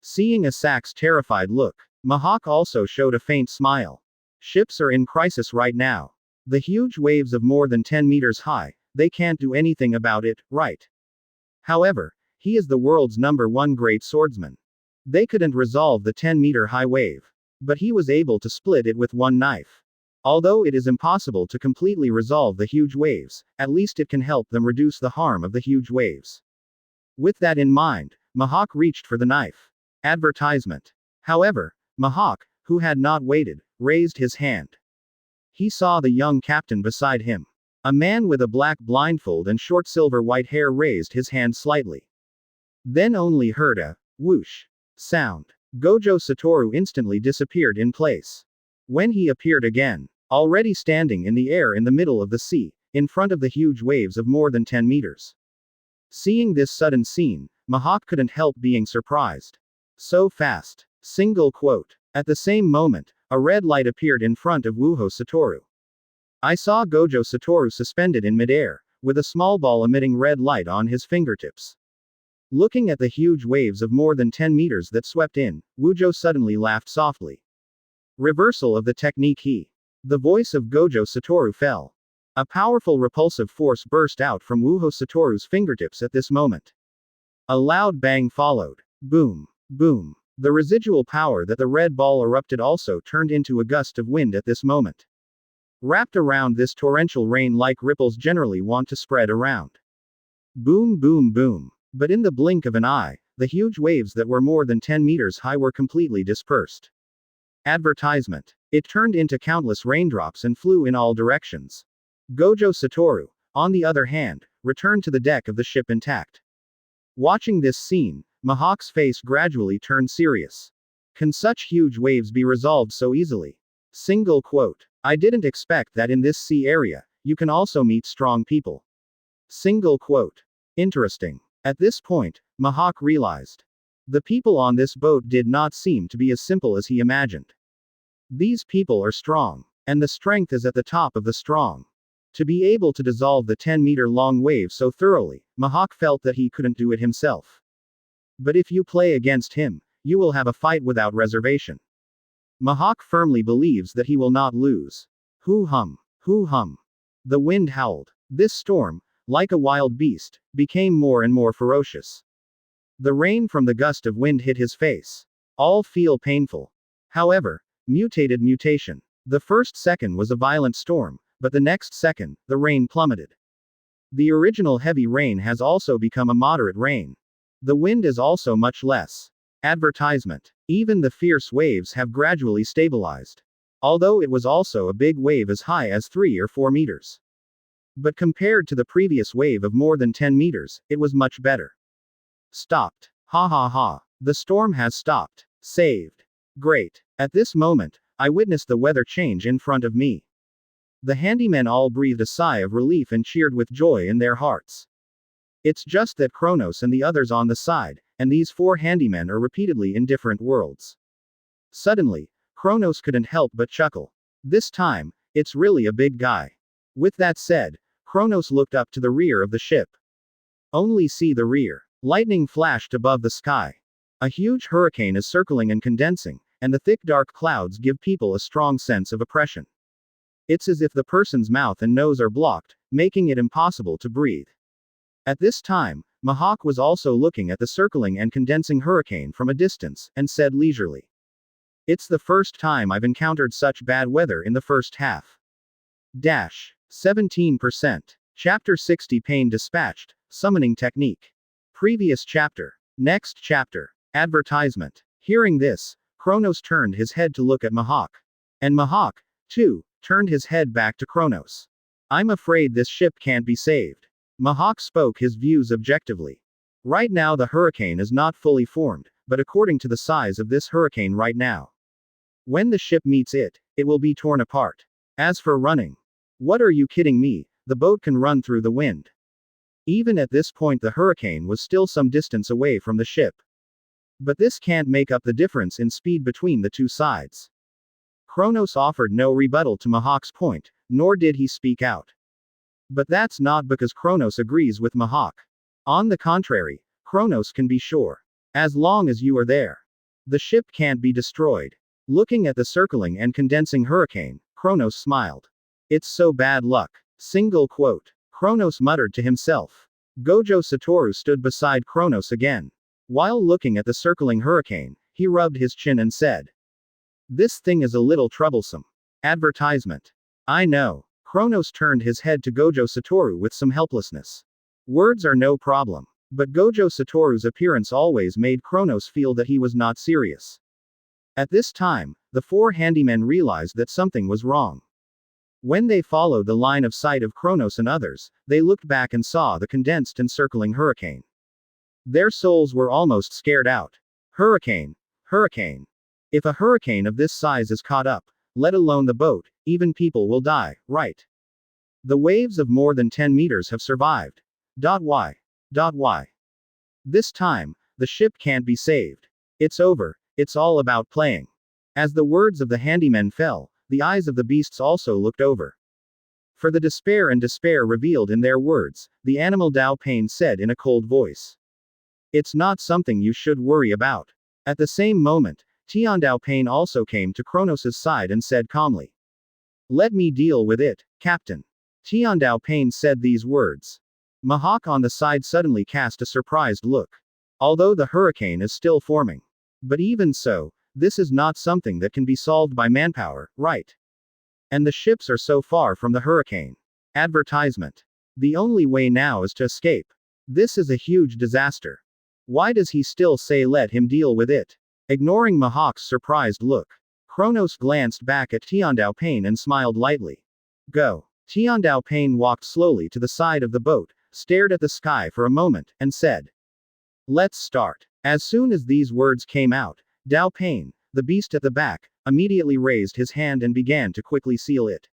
Seeing Asak's terrified look, Mahawk also showed a faint smile. Ships are in crisis right now. The huge waves of more than 10 meters high, they can't do anything about it, right? However, he is the world's #1 great swordsman. They couldn't resolve the 10-meter high wave. But he was able to split it with one knife. Although it is impossible to completely resolve the huge waves, at least it can help them reduce the harm of the huge waves. With that in mind, Mahawk reached for the knife. Advertisement. However, Mahawk, who had not waited, raised his hand. He saw the young captain beside him. A man with a black blindfold and short silver-white hair raised his hand slightly. Then only heard a whoosh sound. Gojo Satoru instantly disappeared in place. When he appeared again, already standing in the air in the middle of the sea, in front of the huge waves of more than 10 meters. Seeing this sudden scene, Mahawk couldn't help being surprised. So fast. Single quote. At the same moment, a red light appeared in front of Wuho Satoru. I saw Gojo Satoru suspended in midair, with a small ball emitting red light on his fingertips. Looking at the huge waves of more than 10 meters that swept in, Wujo suddenly laughed softly. Reversal of the technique he The voice of Gojo Satoru fell. A powerful repulsive force burst out from Wuho Satoru's fingertips at this moment. A loud bang followed. Boom. Boom. The residual power that the red ball erupted also turned into a gust of wind at this moment. Wrapped around this torrential rain like ripples generally want to spread around. Boom boom boom. But in the blink of an eye, the huge waves that were more than 10 meters high were completely dispersed. Advertisement. It turned into countless raindrops and flew in all directions. Gojo Satoru, on the other hand, returned to the deck of the ship intact. Watching this scene, Mihawk's face gradually turned serious. Can such huge waves be resolved so easily? Single quote. I didn't expect that in this sea area, you can also meet strong people. Single quote. Interesting. At this point, Mihawk realized. The people on this boat did not seem to be as simple as he imagined. These people are strong. And the strength is at the top of the strong. To be able to dissolve the 10-meter-long wave so thoroughly, Mihawk felt that he couldn't do it himself. But if you play against him, you will have a fight without reservation. Mihawk firmly believes that he will not lose. Hoo hum. Hoo hum. The wind howled. This storm, like a wild beast, became more and more ferocious. The rain from the gust of wind hit his face. All feel painful. However, mutation. The first second was a violent storm, but the next second, the rain plummeted. The original heavy rain has also become a moderate rain. The wind is also much less. Advertisement. Even the fierce waves have gradually stabilized. Although it was also a big wave as high as 3 or 4 meters. But compared to the previous wave of more than 10 meters, it was much better. Stopped. Ha ha ha. The storm has stopped. Saved. Great. At this moment, I witnessed the weather change in front of me. The handymen all breathed a sigh of relief and cheered with joy in their hearts. It's just that Kronos and the others on the side, and these 4 handymen are repeatedly in different worlds. Suddenly, Kronos couldn't help but chuckle. This time, it's really a big guy. With that said, Kronos looked up to the rear of the ship. Only see the rear. Lightning flashed above the sky. A huge hurricane is circling and condensing, and the thick dark clouds give people a strong sense of oppression. It's as if the person's mouth and nose are blocked, making it impossible to breathe. At this time, Mihawk was also looking at the circling and condensing hurricane from a distance, and said leisurely. It's the first time I've encountered such bad weather in the first half. 17%. Chapter 60 Pain Dispatched, Summoning Technique. Previous chapter. Next chapter. Advertisement. Hearing this, Kronos turned his head to look at Mihawk. And Mihawk, too, turned his head back to Kronos. I'm afraid this ship can't be saved. Mihawk spoke his views objectively. Right now the hurricane is not fully formed, but according to the size of this hurricane right now. When the ship meets it, it will be torn apart. As for running. What are you kidding me? The boat can run through the wind. Even at this point the hurricane was still some distance away from the ship. But this can't make up the difference in speed between the two sides. Kronos offered no rebuttal to Mihawk's point, nor did he speak out. But that's not because Kronos agrees with Mihawk. On the contrary, Kronos can be sure. As long as you are there, the ship can't be destroyed. Looking at the circling and condensing hurricane, Kronos smiled. It's so bad luck. Single quote. Kronos muttered to himself. Gojo Satoru stood beside Kronos again. While looking at the circling hurricane, he rubbed his chin and said. This thing is a little troublesome. Advertisement. I know. Kronos turned his head to Gojo Satoru with some helplessness. Words are no problem. But Gojo Satoru's appearance always made Kronos feel that he was not serious. At this time, the 4 handymen realized that something was wrong. When they followed the line of sight of Kronos and others, they looked back and saw the condensed and circling hurricane. Their souls were almost scared out. Hurricane. Hurricane. If a hurricane of this size is caught up, let alone the boat, even people will die, right? The waves of more than 10 meters have survived. Why? This time, the ship can't be saved. It's over, it's all about playing. As the words of the handymen fell, the eyes of the beasts also looked over. For the despair revealed in their words, the animal Dao Pain said in a cold voice. It's not something you should worry about. At the same moment, Tiandao Pain also came to Kronos' side and said calmly. Let me deal with it, Captain. Tiandao Pain said these words. Mahawk on the side suddenly cast a surprised look. Although the hurricane is still forming. But even so, this is not something that can be solved by manpower, right? And the ships are so far from the hurricane. Advertisement. The only way now is to escape. This is a huge disaster. Why does he still say let him deal with it? Ignoring Mahawk's surprised look, Kronos glanced back at Tiandao Pain and smiled lightly. Go. Tiandao Pain walked slowly to the side of the boat, stared at the sky for a moment, and said, let's start. As soon as these words came out, Dao Pain, the beast at the back, immediately raised his hand and began to quickly seal it.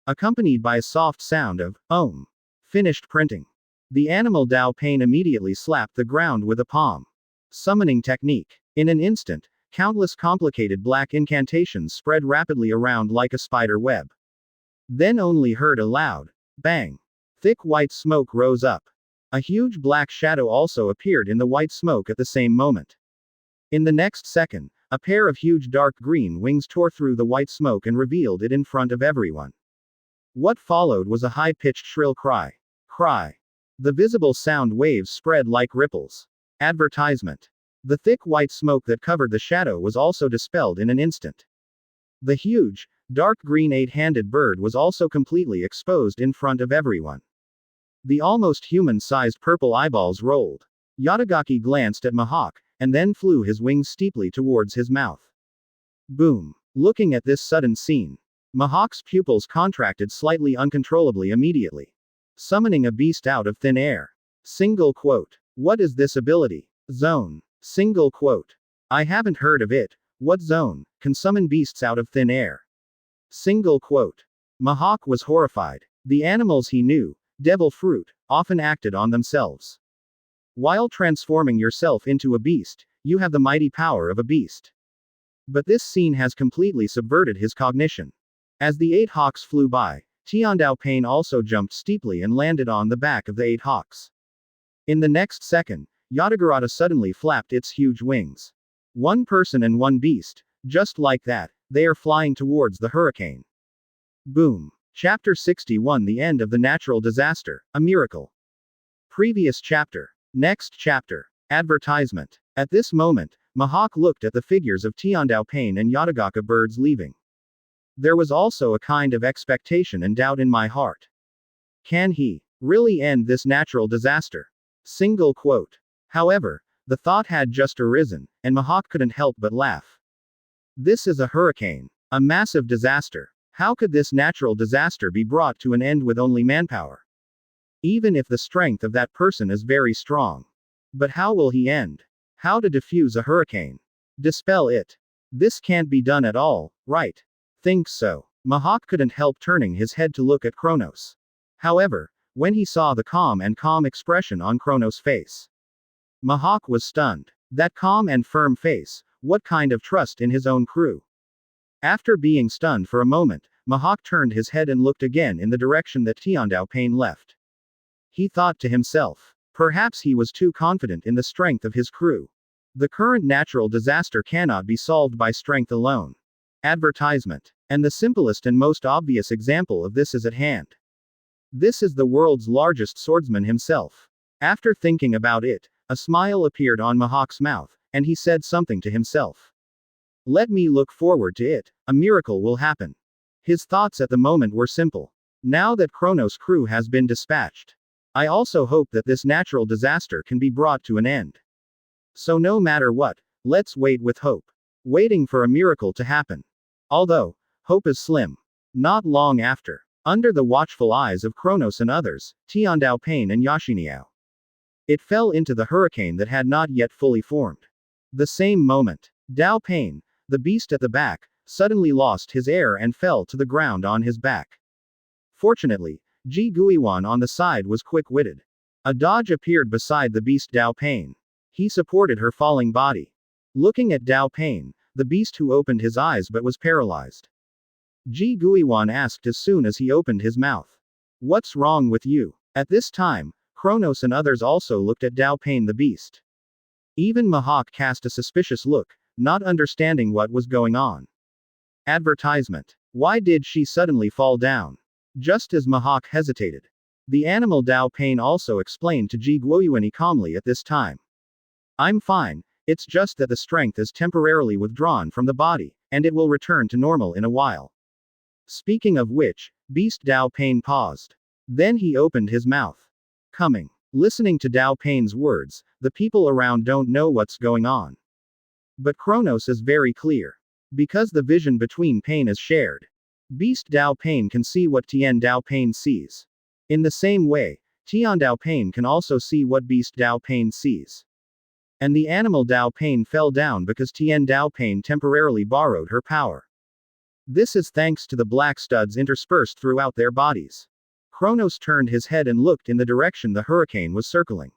Accompanied by a soft sound of, Om. Finished printing. The animal Dao Pain immediately slapped the ground with a palm. Summoning technique. In an instant, countless complicated black incantations spread rapidly around like a spider web. Then only heard a loud bang. Thick white smoke rose up. A huge black shadow also appeared in the white smoke at the same moment. In the next second, a pair of huge dark green wings tore through the white smoke and revealed it in front of everyone. What followed was a high-pitched shrill cry. Cry. The visible sound waves spread like ripples. Advertisement. The thick white smoke that covered the shadow was also dispelled in an instant. The huge, dark green eight-handed bird was also completely exposed in front of everyone. The almost human-sized purple eyeballs rolled. Yatagaki glanced at Mahawk, and then flew his wings steeply towards his mouth. Boom. Looking at this sudden scene, Mahawk's pupils contracted slightly uncontrollably immediately. Summoning a beast out of thin air. Single quote. What is this ability? Zone. Single quote. I haven't heard of it. What zone can summon beasts out of thin air? Single quote. Mahawk was horrified. The animals he knew, devil fruit, often acted on themselves. While transforming yourself into a beast, you have the mighty power of a beast. But this scene has completely subverted his cognition. As the 8 hawks flew by, Tiandao Pain also jumped steeply and landed on the back of the 8 hawks. In the next second, Yatagaratta suddenly flapped its huge wings. One person and one beast, just like that, they are flying towards the hurricane. Boom. Chapter 61 The End of the Natural Disaster, a Miracle. Previous chapter. Next chapter. Advertisement. At this moment, Mahawk looked at the figures of Tiandao Pain and Yatagaka birds leaving. There was also a kind of expectation and doubt in my heart. Can he really end this natural disaster? Single quote. However, the thought had just arisen, and Mahawk couldn't help but laugh. This is a hurricane. A massive disaster. How could this natural disaster be brought to an end with only manpower? Even if the strength of that person is very strong. But how will he end? How to defuse a hurricane? Dispel it. This can't be done at all, right? Think so. Mahawk couldn't help turning his head to look at Kronos. However, when he saw the calm expression on Kronos' face, Mahawk was stunned. That calm and firm face, what kind of trust in his own crew? After being stunned for a moment, Mahawk turned his head and looked again in the direction that Tiandao Pain left. He thought to himself, perhaps he was too confident in the strength of his crew. The current natural disaster cannot be solved by strength alone. Advertisement. And the simplest and most obvious example of this is at hand. This is the world's largest swordsman himself. After thinking about it, a smile appeared on Mahawk's mouth, and he said something to himself. Let me look forward to it, a miracle will happen. His thoughts at the moment were simple. Now that Kronos' crew has been dispatched, I also hope that this natural disaster can be brought to an end. So no matter what, let's wait with hope. Waiting for a miracle to happen. Although, hope is slim. Not long after, under the watchful eyes of Kronos and others, Tiandao Pain and Yashiniao, it fell into the hurricane that had not yet fully formed. The same moment, Dao Pain, the beast at the back, suddenly lost his air and fell to the ground on his back. Fortunately, Ji Guiwan on the side was quick-witted. A dodge appeared beside the beast Dao Pain. He supported her falling body. Looking at Dao Pain, the beast who opened his eyes but was paralyzed. Ji Guiwan asked as soon as he opened his mouth. What's wrong with you? At this time, Kronos and others also looked at Dao Pain the beast. Even Mahawk cast a suspicious look, not understanding what was going on. Advertisement. Why did she suddenly fall down? Just as Mahawk hesitated. The animal Dao Pain also explained to Ji Guoyuani calmly at this time. I'm fine, it's just that the strength is temporarily withdrawn from the body, and it will return to normal in a while. Speaking of which, Beast Dao Pain paused. Then he opened his mouth. Coming. Listening to Dao Pain's words, the people around don't know what's going on. But Kronos is very clear. Because the vision between Pain is shared. Beast Dao Pain can see what Tian Dao Pain sees. In the same way, Tian Dao Pain can also see what Beast Dao Pain sees. And the animal Dao Pain fell down because Tian Dao Pain temporarily borrowed her power. This is thanks to the black studs interspersed throughout their bodies. Kronos turned his head and looked in the direction the hurricane was circling.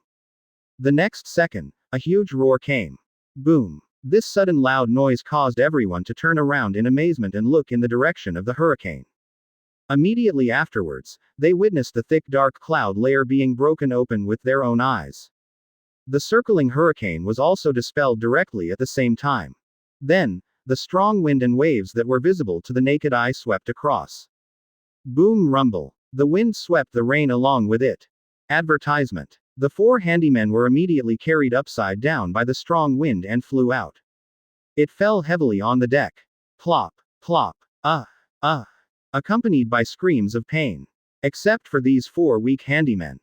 The next second, a huge roar came. Boom. This sudden loud noise caused everyone to turn around in amazement and look in the direction of the hurricane. Immediately afterwards, they witnessed the thick dark cloud layer being broken open with their own eyes. The circling hurricane was also dispelled directly at the same time. Then, the strong wind and waves that were visible to the naked eye swept across. Boom rumble. The wind swept the rain along with it. Advertisement. The 4 handymen were immediately carried upside down by the strong wind and flew out. It fell heavily on the deck. Plop, plop, accompanied by screams of pain. Except for these 4 weak handymen.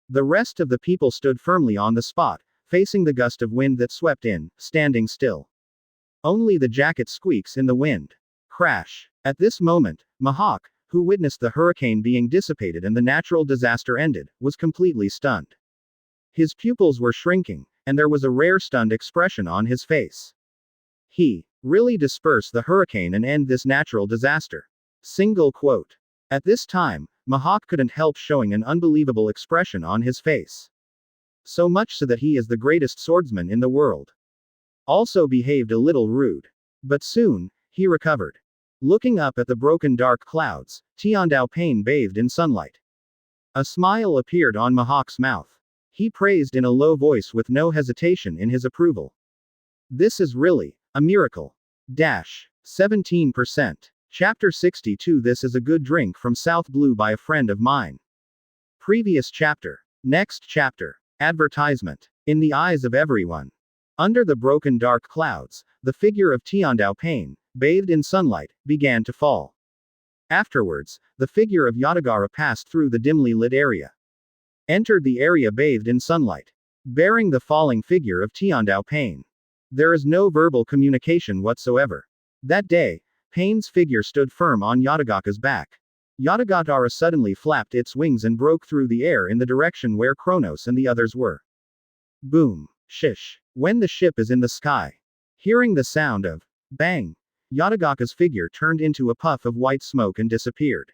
The rest of the people stood firmly on the spot, facing the gust of wind that swept in, standing still. Only the jacket squeaks in the wind. Crash. At this moment, Mahawk, who witnessed the hurricane being dissipated and the natural disaster ended, was completely stunned. His pupils were shrinking, and there was a rare stunned expression on his face. He really disperse the hurricane and end this natural disaster. Single quote. At this time, Mahawk couldn't help showing an unbelievable expression on his face. So much so that he is the greatest swordsman in the world. Also behaved a little rude. But soon, he recovered. Looking up at the broken dark clouds, Tian Dao Pain bathed in sunlight. A smile appeared on Mahawk's mouth. He praised in a low voice with no hesitation in his approval. This is really a miracle. 17%. Chapter 62. This is a good drink from South Blue by a friend of mine. Previous chapter. Next chapter. Advertisement. In the eyes of everyone. Under the broken dark clouds, the figure of Tian Dao Pain, bathed in sunlight, began to fall. Afterwards, the figure of Yatagara passed through the dimly lit area. Entered the area bathed in sunlight. Bearing the falling figure of Tian Dao Pain. There is no verbal communication whatsoever. That day, Pain's figure stood firm on Yatagata's back. Yatagata suddenly flapped its wings and broke through the air in the direction where Kronos and the others were. Boom. Shish. When the ship is in the sky. Hearing the sound of bang, Yatagata's figure turned into a puff of white smoke and disappeared.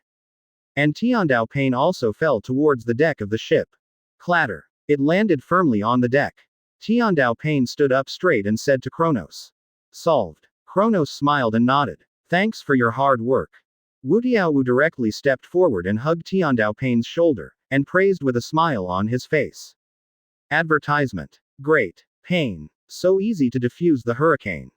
And Tian Dao Pain also fell towards the deck of the ship. Clatter. It landed firmly on the deck. Tian Dao Pain stood up straight and said to Kronos. Solved. Kronos smiled and nodded. Thanks for your hard work. Wu Tiaowu directly stepped forward and hugged Tian Dao Pain's shoulder, and praised with a smile on his face. Advertisement. Great. Pain. So easy to defuse the hurricane.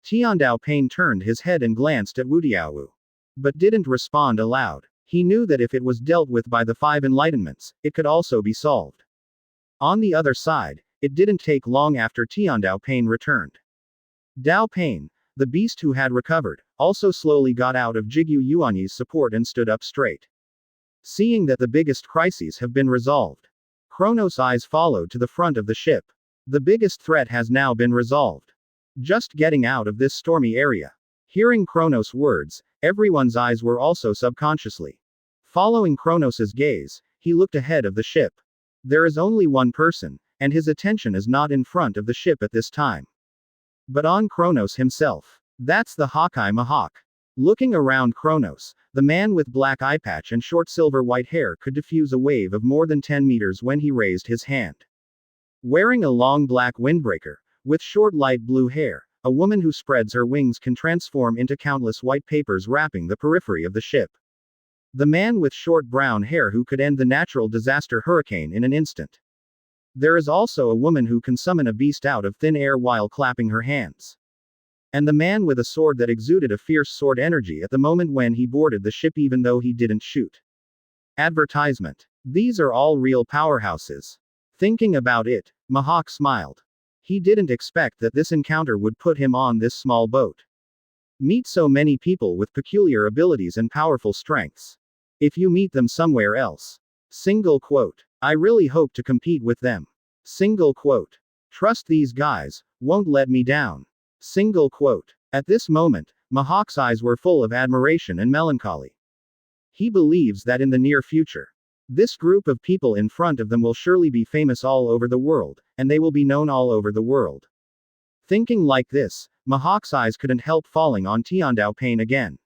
Tian Dao Pain turned his head and glanced at Wu Tiaowu. But didn't respond aloud. He knew that if it was dealt with by the 5 enlightenments, it could also be solved. On the other side, it didn't take long after Tian Dao Pain returned. Dao Pain, the beast who had recovered, also slowly got out of Jigyu Yuanyi's support and stood up straight. Seeing that the biggest crises have been resolved, Kronos' eyes followed to the front of the ship. The biggest threat has now been resolved. Just getting out of this stormy area. Hearing Kronos' words, everyone's eyes were also subconsciously following Kronos' gaze. He looked ahead of the ship. There is only one person, and his attention is not in front of the ship at this time, but on Kronos himself. That's the Hawkeye Mahawk. Looking around Kronos, the man with black eye patch and short silver white hair could diffuse a wave of more than 10 meters when he raised his hand. Wearing a long black windbreaker, with short light blue hair, a woman who spreads her wings can transform into countless white papers wrapping the periphery of the ship. The man with short brown hair who could end the natural disaster hurricane in an instant. There is also a woman who can summon a beast out of thin air while clapping her hands. And the man with a sword that exuded a fierce sword energy at the moment when he boarded the ship even though he didn't shoot. Advertisement. These are all real powerhouses. Thinking about it, Mahawk smiled. He didn't expect that this encounter would put him on this small boat. Meet so many people with peculiar abilities and powerful strengths. If you meet them somewhere else. Single quote. I really hope to compete with them. Single quote. Trust these guys, won't let me down. Single quote. At this moment, Mahawk's eyes were full of admiration and melancholy. He believes that in the near future, this group of people in front of them will surely be famous all over the world, and they will be known all over the world. Thinking like this, Mahawk's eyes couldn't help falling on Tiandao Pain again.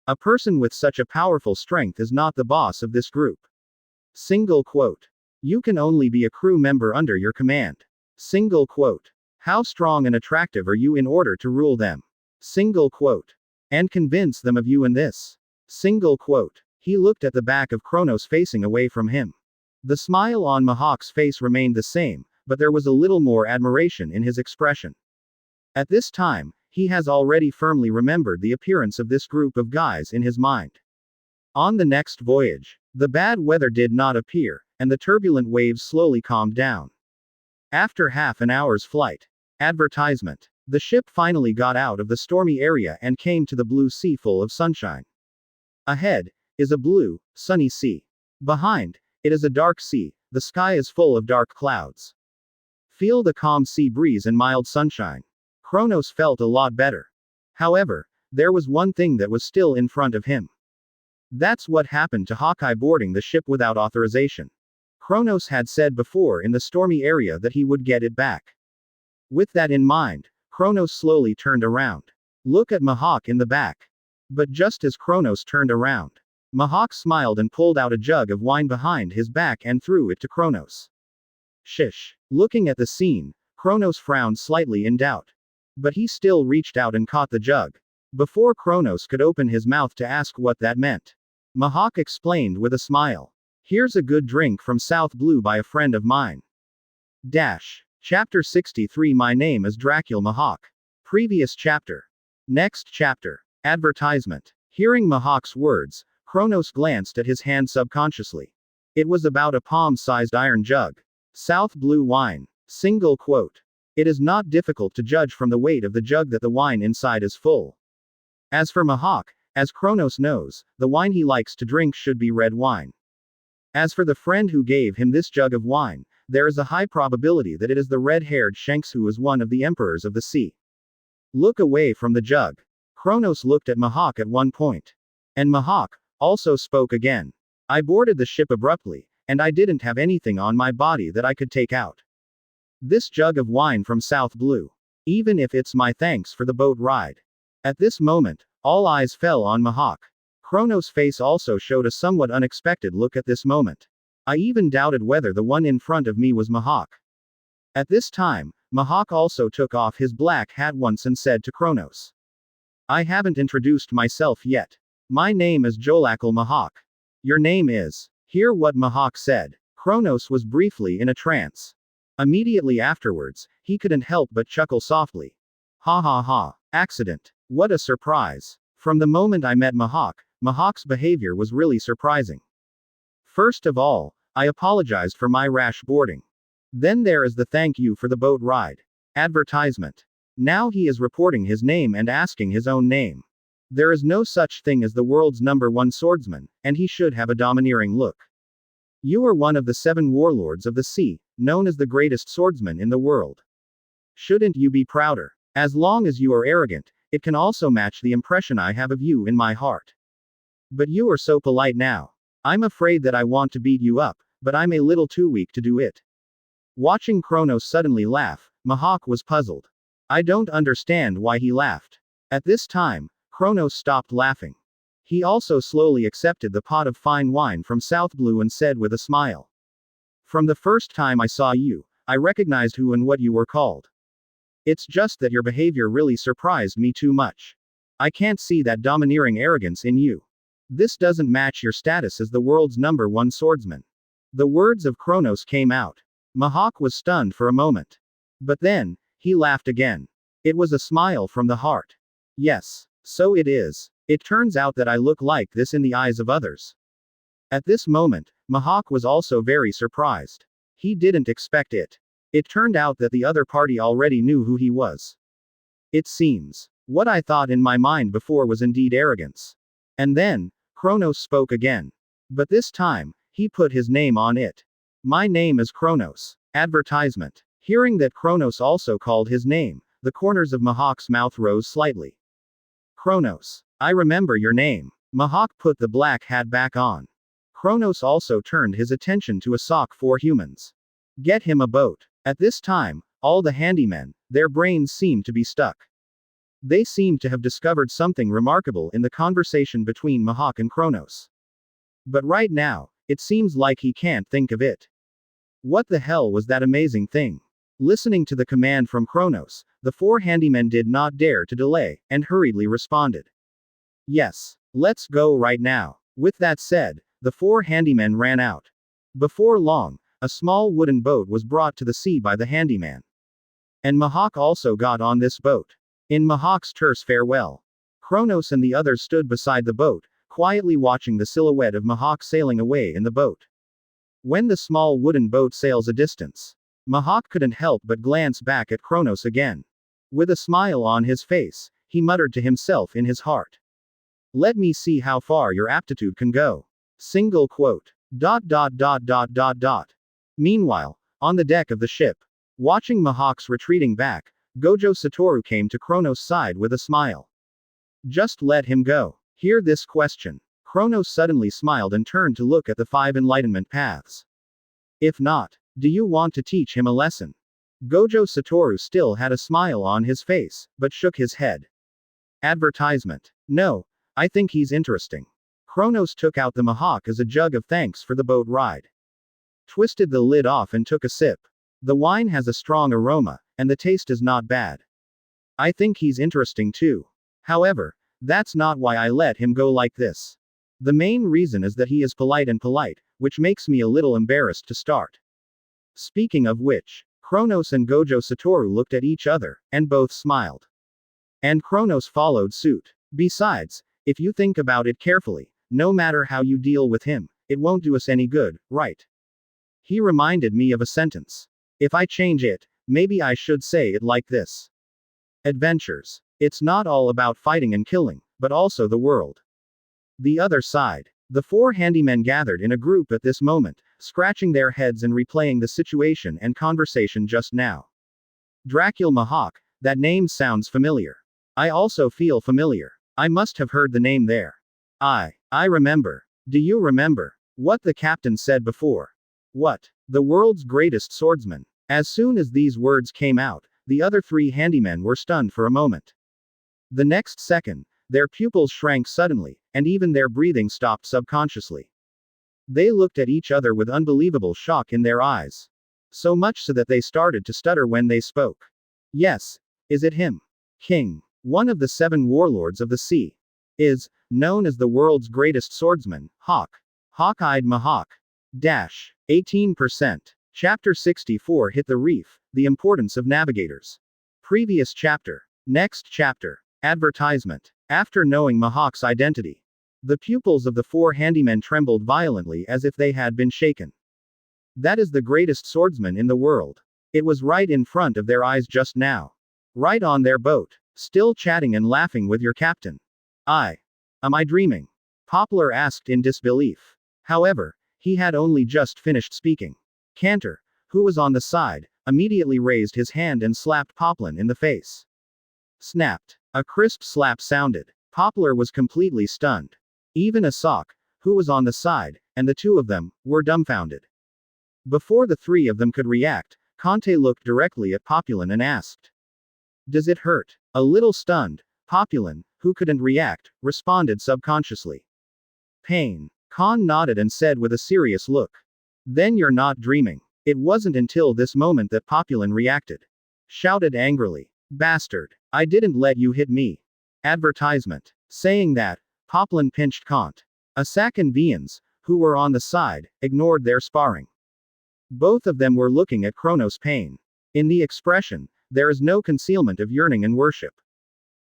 A person with such a powerful strength is not the boss of this group. Single quote. You can only be a crew member under your command. Single quote. How strong and attractive are you in order to rule them? Single quote. And convince them of you in this. Single quote. He looked at the back of Kronos facing away from him. The smile on Mahawk's face remained the same, but there was a little more admiration in his expression. At this time, he has already firmly remembered the appearance of this group of guys in his mind. On the next voyage, the bad weather did not appear, and the turbulent waves slowly calmed down. After half an hour's flight. Advertisement. The ship finally got out of the stormy area and came to the blue sea full of sunshine. Ahead is a blue, sunny sea. Behind it is a dark sea, the sky is full of dark clouds. Feel the calm sea breeze and mild sunshine. Kronos felt a lot better. However, there was one thing that was still in front of him. That's what happened to Hawkeye boarding the ship without authorization. Kronos had said before in the stormy area that he would get it back. With that in mind, Kronos slowly turned around. Look at Mahawk in the back. But just as Kronos turned around, Mahawk smiled and pulled out a jug of wine behind his back and threw it to Kronos. Shish. Looking at the scene, Kronos frowned slightly in doubt. But he still reached out and caught the jug. Before Kronos could open his mouth to ask what that meant, Mahawk explained with a smile. Here's a good drink from South Blue by a friend of mine. Chapter 63. My name is Dracula Mahawk. Previous chapter. Next chapter. Advertisement. Hearing Mahawk's words, Kronos glanced at his hand subconsciously. It was about a palm-sized iron jug. South Blue wine. Single quote. It is not difficult to judge from the weight of the jug that the wine inside is full. As for Mahawk, as Kronos knows, the wine he likes to drink should be red wine. As for the friend who gave him this jug of wine, there is a high probability that it is the red-haired Shanks who is one of the emperors of the sea. Look away from the jug. Kronos looked at Mahawk at one point. And Mahawk also spoke again. I boarded the ship abruptly, and I didn't have anything on my body that I could take out. This jug of wine from South Blue. Even if it's my thanks for the boat ride. At this moment, all eyes fell on Mahawk. Kronos' face also showed a somewhat unexpected look at this moment. I even doubted whether the one in front of me was Mahawk. At this time, Mahawk also took off his black hat once and said to Kronos. I haven't introduced myself yet. My name is Jolakal Mahawk. Your name is. Hear what Mahawk said. Kronos was briefly in a trance. Immediately afterwards, he couldn't help but chuckle softly. Ha ha ha. Accident. What a surprise. From the moment I met Mahawk, Mahawk's behavior was really surprising. First of all, I apologized for my rash boarding. Then there is the thank you for the boat ride. Advertisement. Now he is reporting his name and asking his own name. There is no such thing as the world's #1 swordsman, and he should have a domineering look. You are one of the 7 warlords of the sea, known as the greatest swordsman in the world. Shouldn't you be prouder? As long as you are arrogant, it can also match the impression I have of you in my heart. But you are so polite now. I'm afraid that I want to beat you up, but I'm a little too weak to do it. Watching Kronos suddenly laugh, Mahawk was puzzled. I don't understand why he laughed. At this time, Kronos stopped laughing. He also slowly accepted the pot of fine wine from South Blue and said with a smile. From the first time I saw you, I recognized who and what you were called. It's just that your behavior really surprised me too much. I can't see that domineering arrogance in you. This doesn't match your status as the world's #1 swordsman. The words of Kronos came out. Mahawk was stunned for a moment. But then, he laughed again. It was a smile from the heart. Yes, so it is. It turns out that I look like this in the eyes of others. At this moment, Mahawk was also very surprised. He didn't expect it. It turned out that the other party already knew who he was. It seems. What I thought in my mind before was indeed arrogance. And then, Kronos spoke again. But this time, he put his name on it. My name is Kronos. Advertisement. Hearing that Kronos also called his name, the corners of Mahawk's mouth rose slightly. Kronos. I remember your name. Mahawk put the black hat back on. Kronos also turned his attention to a sock for humans. Get him a boat. At this time, all the handymen, their brains seemed to be stuck. They seemed to have discovered something remarkable in the conversation between Mahawk and Kronos. But right now, it seems like he can't think of it. What the hell was that amazing thing? Listening to the command from Kronos, the four handymen did not dare to delay, and hurriedly responded. Yes, let's go right now. With that said, the four handymen ran out. Before long, a small wooden boat was brought to the sea by the handyman. And Mahawk also got on this boat. In Mahawk's terse farewell, Kronos and the others stood beside the boat, quietly watching the silhouette of Mahawk sailing away in the boat. When the small wooden boat sails a distance, Mahawk couldn't help but glance back at Kronos again. With a smile on his face, he muttered to himself in his heart. Let me see how far your aptitude can go. Single quote. ... Meanwhile, on the deck of the ship, watching Mahawk's retreating back, Gojo Satoru came to Kronos' side with a smile. Just let him go. Hear this question. Kronos suddenly smiled and turned to look at the 5 enlightenment paths. If not, do you want to teach him a lesson? Gojo Satoru still had a smile on his face, but shook his head. Advertisement. No, I think he's interesting. Kronos took out the Mahawk as a jug of thanks for the boat ride. Twisted the lid off and took a sip. The wine has a strong aroma, and the taste is not bad. I think he's interesting too. However, that's not why I let him go like this. The main reason is that he is polite, which makes me a little embarrassed to start. Speaking of which, Kronos and Gojo Satoru looked at each other, and both smiled. And Kronos followed suit. Besides, if you think about it carefully, no matter how you deal with him, it won't do us any good, right? He reminded me of a sentence. If I change it, maybe I should say it like this. Adventures. It's not all about fighting and killing, but also the world. The other side. The 4 handymen gathered in a group at this moment, scratching their heads and replaying the situation and conversation just now. Dracul Mahawk, that name sounds familiar. I also feel familiar. I must have heard the name there. I remember. Do you remember what the captain said before? What? The world's greatest swordsman. As soon as these words came out, the other 3 handymen were stunned for a moment. The next second, their pupils shrank suddenly, and even their breathing stopped subconsciously. They looked at each other with unbelievable shock in their eyes. So much so that they started to stutter when they spoke. Yes, is it him? King, one of the 7 warlords of the sea, is known as the world's greatest swordsman, Hawk. Hawk-eyed Mahawk. 18%. Chapter 64 Hit the Reef, the importance of navigators. Previous chapter. Next chapter. Advertisement. After knowing Mahawk's identity, the pupils of the 4 handymen trembled violently as if they had been shaken. That is the greatest swordsman in the world. It was right in front of their eyes just now. Right on their boat. Still chatting and laughing with your captain. Am I dreaming? Poplar asked in disbelief. However, he had only just finished speaking. Cantor, who was on the side, immediately raised his hand and slapped Poplin in the face. Snapped. A crisp slap sounded. Poplar was completely stunned. Even Asok, who was on the side, and the 2 of them, were dumbfounded. Before the 3 of them could react, Conte looked directly at Populin and asked. Does it hurt? A little stunned, Populin, who couldn't react, responded subconsciously. Pain. Khan nodded and said with a serious look. Then you're not dreaming. It wasn't until this moment that Populin reacted. Shouted angrily. Bastard. I didn't let you hit me. Advertisement. Saying that, Poplin pinched Kant. Asak and Vians, who were on the side, ignored their sparring. Both of them were looking at Kronos' pain. In the expression, There is no concealment of yearning and worship.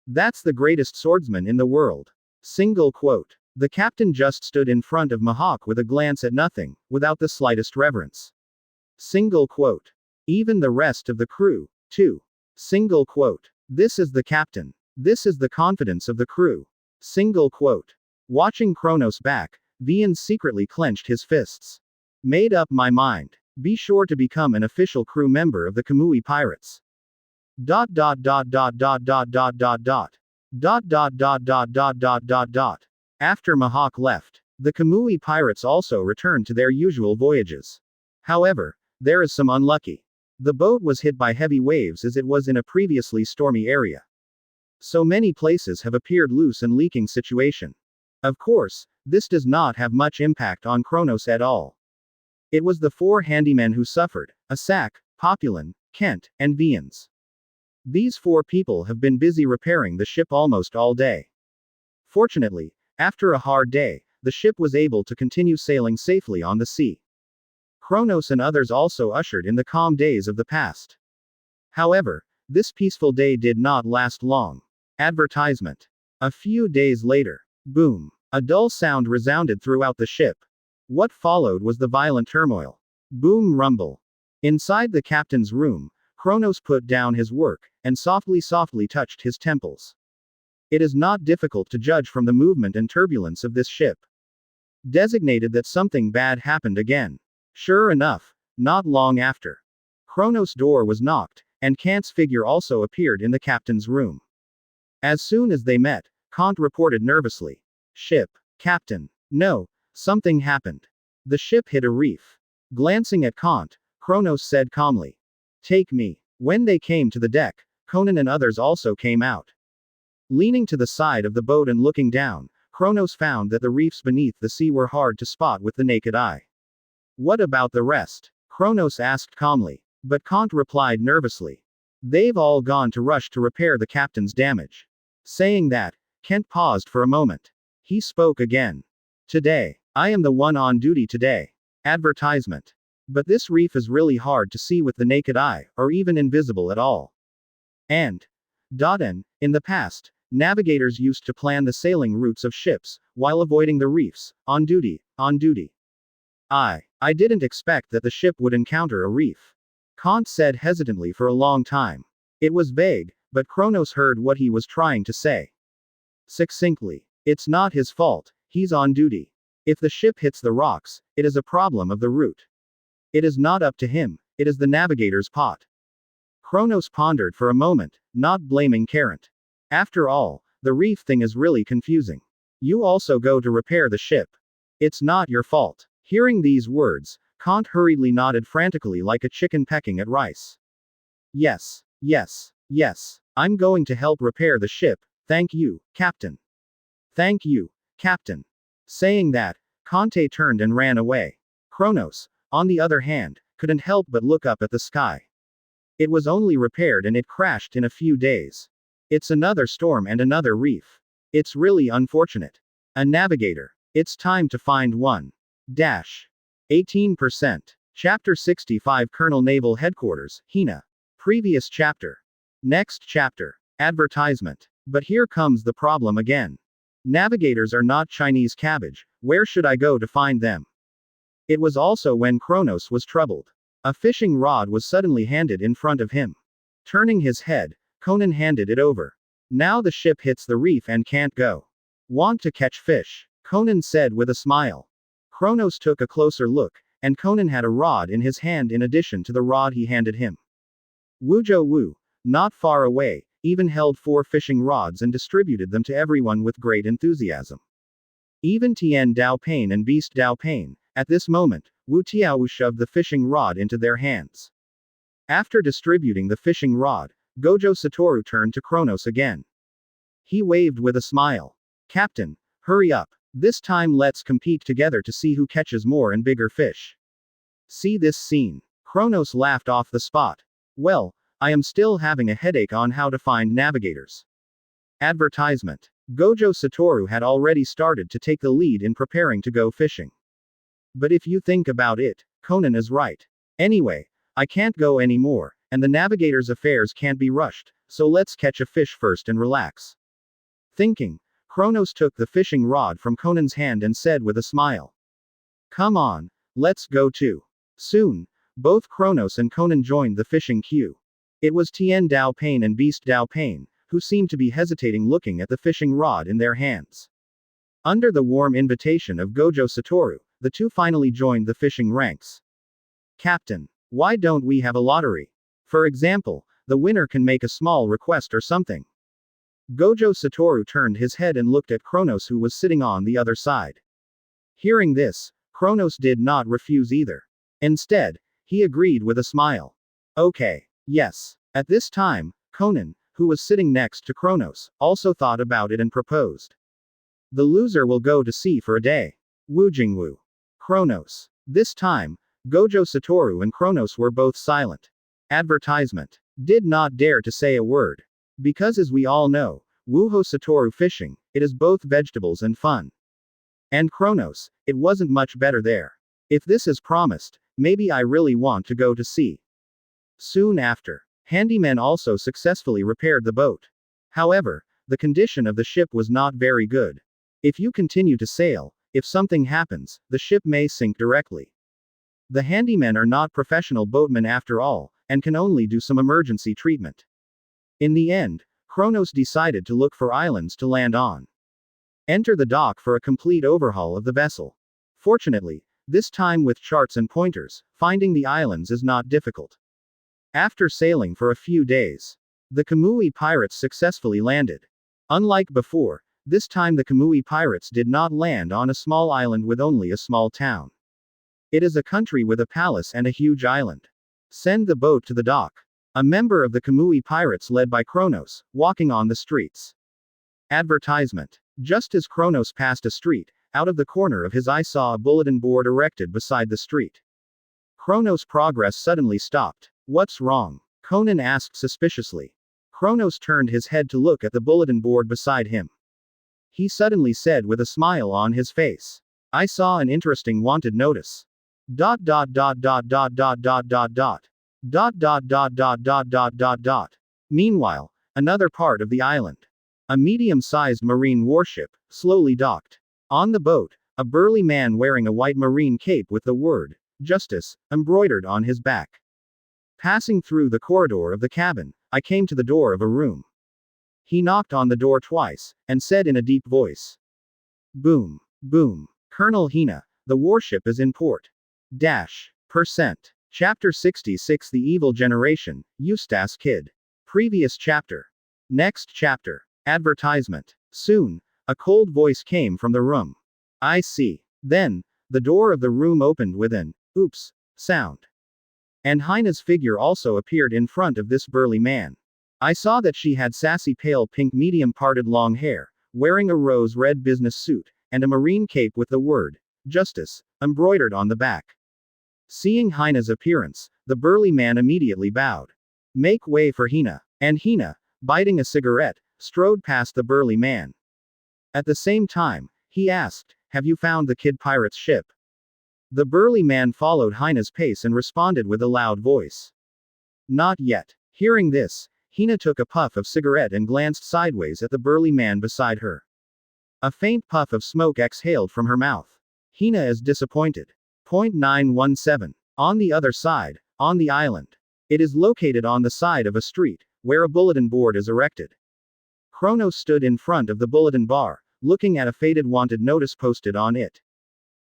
That's the greatest swordsman in the world. Single quote. The captain just stood in front of Mahawk with a glance at nothing, without the slightest reverence. Single quote. Even the rest of the crew, too. Single quote. This is the captain. This is the confidence of the crew. Single quote. Watching Kronos back, Vian secretly clenched his fists. Made up my mind. Be sure to become an official crew member of the Kamui Pirates. Dot dot dot dot dot dot dot dot dot. Dot dot dot dot dot dot dot dot. After Mahawk left, the Kamui Pirates also returned to their usual voyages. However, there is some unlucky. The boat was hit by heavy waves as it was in a previously stormy area. So many places have appeared loose and leaking situation. Of course, this does not have much impact on Kronos at all. It was the 4 handymen who suffered, Asak, Populin, Kent, and Vians. These 4 people have been busy repairing the ship almost all day. Fortunately, after a hard day, the ship was able to continue sailing safely on the sea. Kronos and others also ushered in the calm days of the past. However, this peaceful day did not last long. Advertisement. A few days later. Boom. A dull sound resounded throughout the ship. What followed was the violent turmoil. Boom rumble. Inside the captain's room, Kronos put down his work, and softly touched his temples. It is not difficult to judge from the movement and turbulence of this ship. Designated that something bad happened again. Sure enough, not long after. Kronos' door was knocked, and Kant's figure also appeared in the captain's room. As soon as they met, Kant reported nervously. Ship. Captain. No, something happened. The ship hit a reef. Glancing at Kant, Kronos said calmly. Take me. When they came to the deck, Conan and others also came out. Leaning to the side of the boat and looking down, Kronos found that the reefs beneath the sea were hard to spot with the naked eye. What about the rest? Kronos asked calmly. But Kant replied nervously. They've all gone to rush to repair the captain's damage. Saying that, Kent paused for a moment. He spoke again. Today. I am the one on duty today. Advertisement. But this reef is really hard to see with the naked eye, or even invisible at all. And. In the past, navigators used to plan the sailing routes of ships, while avoiding the reefs, on duty. I didn't expect that the ship would encounter a reef. Kant said hesitantly for a long time. It was vague, but Kronos heard what he was trying to say. Succinctly. It's not his fault, he's on duty. If the ship hits the rocks, it is a problem of the route. It is not up to him, it is the navigator's pot. Kronos pondered for a moment, not blaming Carant. After all, the reef thing is really confusing. You also go to repair the ship. It's not your fault. Hearing these words, Kant hurriedly nodded frantically like a chicken pecking at rice. Yes. I'm going to help repair the ship, thank you, Captain. Thank you, Captain. Saying that, Kante turned and ran away. Kronos, on the other hand, couldn't help but look up at the sky. It was only repaired and it crashed in a few days. It's another storm and another reef. It's really unfortunate. A navigator. It's time to find one. 18%. Chapter 65 Colonel Naval Headquarters, Hina. Previous chapter. Next chapter. Advertisement. But here comes the problem again. Navigators are not Chinese cabbage, where should I go to find them? It was also when Kronos was troubled. A fishing rod was suddenly handed in front of him. Turning his head, Conan handed it over. Now the ship hits the reef and can't go. Want to catch fish? Conan said with a smile. Kronos took a closer look, and Conan had a rod in his hand in addition to the rod he handed him. Wuzhou Wu, not far away, even held 4 fishing rods and distributed them to everyone with great enthusiasm. Even Tian Daopain and Beast Daopain, at this moment, Wu Tiaowu shoved the fishing rod into their hands. After distributing the fishing rod, Gojo Satoru turned to Kronos again. He waved with a smile. Captain, hurry up. This time let's compete together to see who catches more and bigger fish. See this scene. Kronos laughed off the spot. Well, I am still having a headache on how to find navigators. Advertisement. Gojo Satoru had already started to take the lead in preparing to go fishing. But if you think about it, Conan is right. Anyway, I can't go anymore, and the navigator's affairs can't be rushed, so let's catch a fish first and relax. Thinking, Kronos took the fishing rod from Conan's hand and said with a smile, "Come on, let's go too." Soon, both Kronos and Conan joined the fishing queue. It was Tien Dao Pain and Beast Dao Pain, who seemed to be hesitating looking at the fishing rod in their hands. Under the warm invitation of Gojo Satoru, the two finally joined the fishing ranks. "Captain, why don't we have a lottery? For example, the winner can make a small request or something." Gojo Satoru turned his head and looked at Kronos, who was sitting on the other side. Hearing this, Kronos did not refuse either. Instead, he agreed with a smile. "Okay, yes." At this time, Conan, who was sitting next to Kronos, also thought about it and proposed. "The loser will go to sea for a day." Wu Jingwu. Kronos. This time, Gojo Satoru and Kronos were both silent. Advertisement. Did not dare to say a word. Because as we all know, Wuho Satoru fishing, it is both vegetables and fun. And Kronos, it wasn't much better there. If this is promised, maybe I really want to go to sea. Soon after, handymen also successfully repaired the boat. However, the condition of the ship was not very good. If you continue to sail, if something happens, the ship may sink directly. The handymen are not professional boatmen after all, and can only do some emergency treatment. In the end, Kronos decided to look for islands to land on. Enter the dock for a complete overhaul of the vessel. Fortunately, this time with charts and pointers, finding the islands is not difficult. After sailing for a few days, the Kamui pirates successfully landed. Unlike before, this time the Kamui pirates did not land on a small island with only a small town. It is a country with a palace and a huge island. Send the boat to the dock. A member of the Kamui pirates led by Kronos, walking on the streets. Advertisement. Just as Kronos passed a street, out of the corner of his eye saw a bulletin board erected beside the street. Kronos' progress suddenly stopped. "What's wrong?" Conan asked suspiciously. Kronos turned his head to look at the bulletin board beside him. He suddenly said with a smile on his face, "I saw an interesting wanted notice. Dot dot dot dot dot dot dot dot dot. Dot dot dot dot dot dot dot dot." Meanwhile, another part of the island. A medium-sized marine warship, slowly docked. On the boat, a burly man wearing a white marine cape with the word, "Justice," embroidered on his back. Passing through the corridor of the cabin, I came to the door of a room. He knocked on the door twice, and said in a deep voice. Boom. Boom. Colonel Hina, the warship is in port. %. Chapter 66 The Evil Generation, Eustace Kid. Previous chapter. Next chapter. Advertisement. Soon, a cold voice came from the room. "I see." Then, the door of the room opened with an, "Oops," sound. And Hina's figure also appeared in front of this burly man. I saw that she had sassy pale pink medium parted long hair, wearing a rose red business suit, and a marine cape with the word, "Justice," embroidered on the back. Seeing Hina's appearance, the burly man immediately bowed. "Make way for Hina." And Hina, biting a cigarette, strode past the burly man. At the same time, he asked, "Have you found the Kid Pirate's ship?" The burly man followed Hina's pace and responded with a loud voice. "Not yet." Hearing this, Hina took a puff of cigarette and glanced sideways at the burly man beside her. A faint puff of smoke exhaled from her mouth. Hina is disappointed. 917. On the other side, on the island. It is located on the side of a street, where a bulletin board is erected. Kronos stood in front of the bulletin bar, looking at a faded wanted notice posted on it.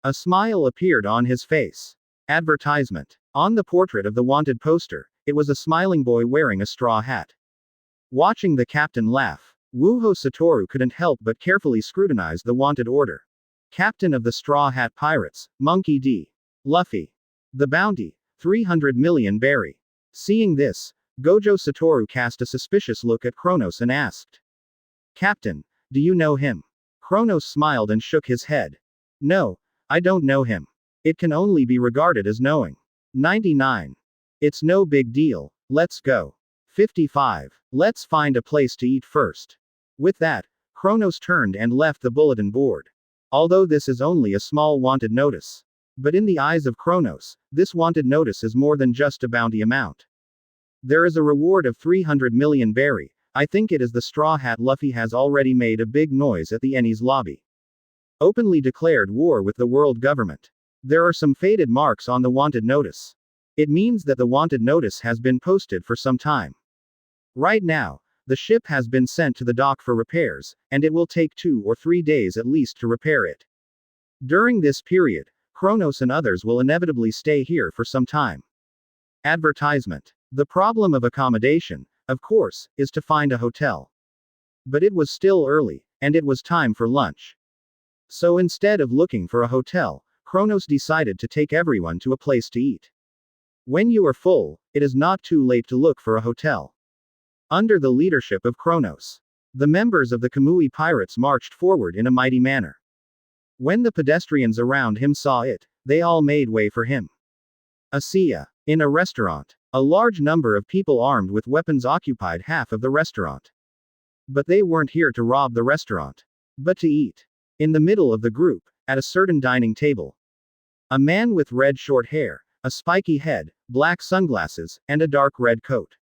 A smile appeared on his face. Advertisement. On the portrait of the wanted poster, it was a smiling boy wearing a straw hat. Watching the captain laugh, Wuho Satoru couldn't help but carefully scrutinize the wanted order. Captain of the Straw Hat Pirates, Monkey D. Luffy. The bounty, 300 million berry. Seeing this, Gojo Satoru cast a suspicious look at Kronos and asked, "Captain, do you know him?" Kronos smiled and shook his head. "No, I don't know him. It can only be regarded as knowing." 99. It's no big deal, let's go. 55. Let's find a place to eat first. With that, Kronos turned and left the bulletin board. Although this is only a small wanted notice. But in the eyes of Kronos, this wanted notice is more than just a bounty amount. There is a reward of 300 million berry. I think it is the Straw Hat Luffy has already made a big noise at the Ennie's lobby. Openly declared war with the world government. There are some faded marks on the wanted notice. It means that the wanted notice has been posted for some time. Right now, the ship has been sent to the dock for repairs, and it will take 2 or 3 days at least to repair it. During this period, Kronos and others will inevitably stay here for some time. Advertisement. The problem of accommodation, of course, is to find a hotel. But it was still early, and it was time for lunch. So instead of looking for a hotel, Kronos decided to take everyone to a place to eat. When you are full, it is not too late to look for a hotel. Under the leadership of Kronos, the members of the Kamui pirates marched forward in a mighty manner. When the pedestrians around him saw it, they all made way for him. Asiya. In a restaurant, a large number of people armed with weapons occupied half of the restaurant. But they weren't here to rob the restaurant, but to eat. In the middle of the group, at a certain dining table, a man with red short hair, a spiky head, black sunglasses, and a dark red coat.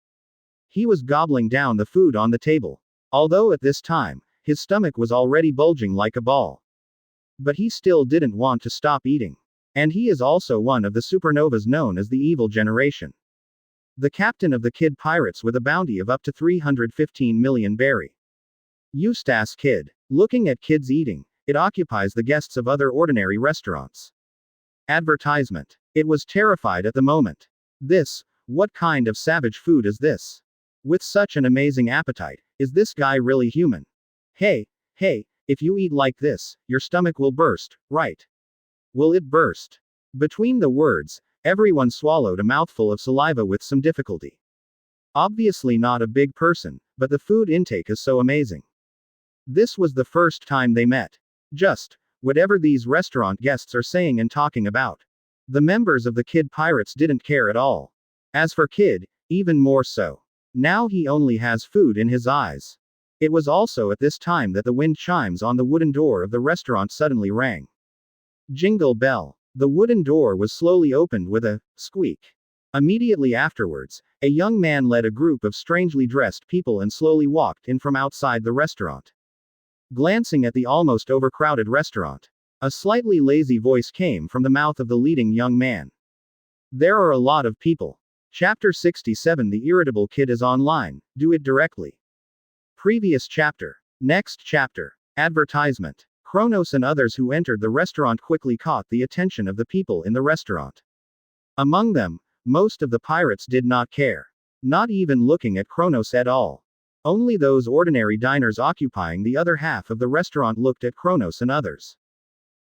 He was gobbling down the food on the table. Although at this time, his stomach was already bulging like a ball. But he still didn't want to stop eating. And he is also one of the supernovas known as the Evil Generation. The captain of the Kid Pirates with a bounty of up to 315 million berry. Eustace Kid. Looking at kids eating, it occupies the guests of other ordinary restaurants. Advertisement. It was terrified at the moment. What kind of savage food is this? With such an amazing appetite, is this guy really human? Hey, if you eat like this, your stomach will burst, right? Will it burst? Between the words, everyone swallowed a mouthful of saliva with some difficulty. Obviously not a big person, but the food intake is so amazing. This was the first time they met. Just, whatever these restaurant guests are saying and talking about. The members of the Kid Pirates didn't care at all. As for Kid, even more so. Now he only has food in his eyes. It was also at this time that the wind chimes on the wooden door of the restaurant suddenly rang. Jingle bell. The wooden door was slowly opened with a squeak. Immediately afterwards, a young man led a group of strangely dressed people and slowly walked in from outside the restaurant. Glancing at the almost overcrowded restaurant, a slightly lazy voice came from the mouth of the leading young man. There are a lot of people. Chapter 67. The Irritable Kid is online. Do it directly. Previous chapter. Next chapter. Advertisement. Kronos and others who entered the restaurant quickly caught the attention of the people in the restaurant. Among them, most of the pirates did not care. Not even looking at Kronos at all. Only those ordinary diners occupying the other half of the restaurant looked at Kronos and others.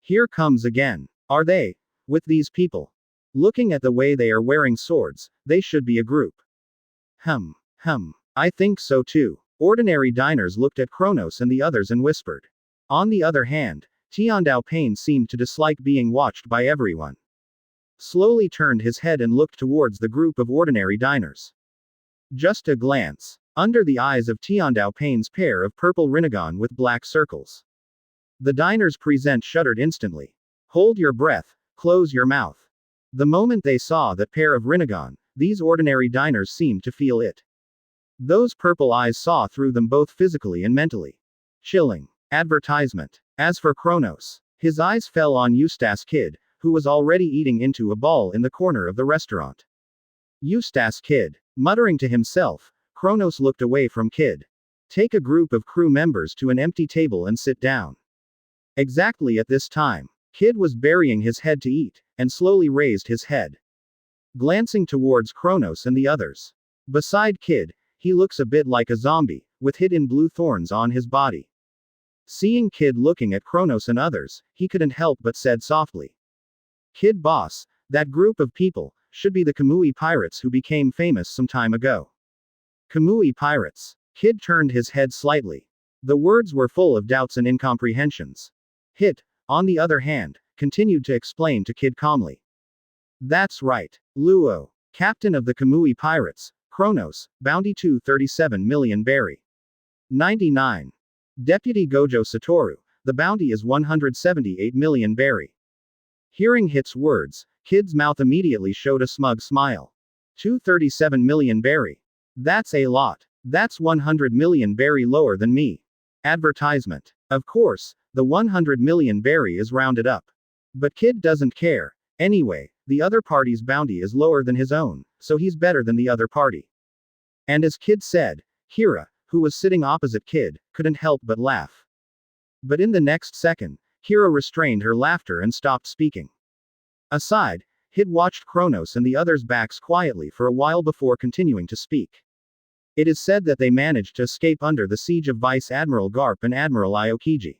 Here comes again. Are they, with these people? Looking at the way they are wearing swords, they should be a group. I think so too. Ordinary diners looked at Kronos and the others and whispered. On the other hand, Tiandao Pain seemed to dislike being watched by everyone. Slowly turned his head and looked towards the group of ordinary diners. Just a glance. Under the eyes of Tiandao Pain's pair of purple Rinnegan with black circles. The diners present shuddered instantly. Hold your breath, close your mouth. The moment they saw that pair of Rinnegan, these ordinary diners seemed to feel it. Those purple eyes saw through them both physically and mentally. Chilling. Advertisement. As for Kronos, his eyes fell on Eustace Kid, who was already eating into a ball in the corner of the restaurant. Eustace Kid. Muttering to himself, Kronos looked away from Kid. Take a group of crew members to an empty table and sit down. Exactly at this time, Kid was burying his head to eat, and slowly raised his head. Glancing towards Kronos and the others. Beside Kid, he looks a bit like a zombie, with hidden blue thorns on his body. Seeing Kid looking at Kronos and others, he couldn't help but said softly. Kid boss, that group of people, should be the Kamui pirates who became famous some time ago. Kamui pirates. Kid turned his head slightly. The words were full of doubts and incomprehensions. Hit, on the other hand, continued to explain to Kid calmly. That's right. Luo, captain of the Kamui pirates, Kronos, bounty 237 million berry. 99. Deputy Gojo Satoru, the bounty is 178 million berry. Hearing Hit's words, Kid's mouth immediately showed a smug smile. 237 million berry. That's a lot. That's 100 million berry lower than me. Advertisement. Of course, the 100 million berry is rounded up. But kid doesn't care. Anyway, the other party's bounty is lower than his own, so he's better than the other party. And as kid said, Kira, who was sitting opposite kid, couldn't help but laugh. But in the next second, Kira restrained her laughter and stopped speaking. Aside, Kid watched Kronos and the others' backs quietly for a while before continuing to speak. It is said that they managed to escape under the siege of Vice Admiral Garp and Admiral Aokiji.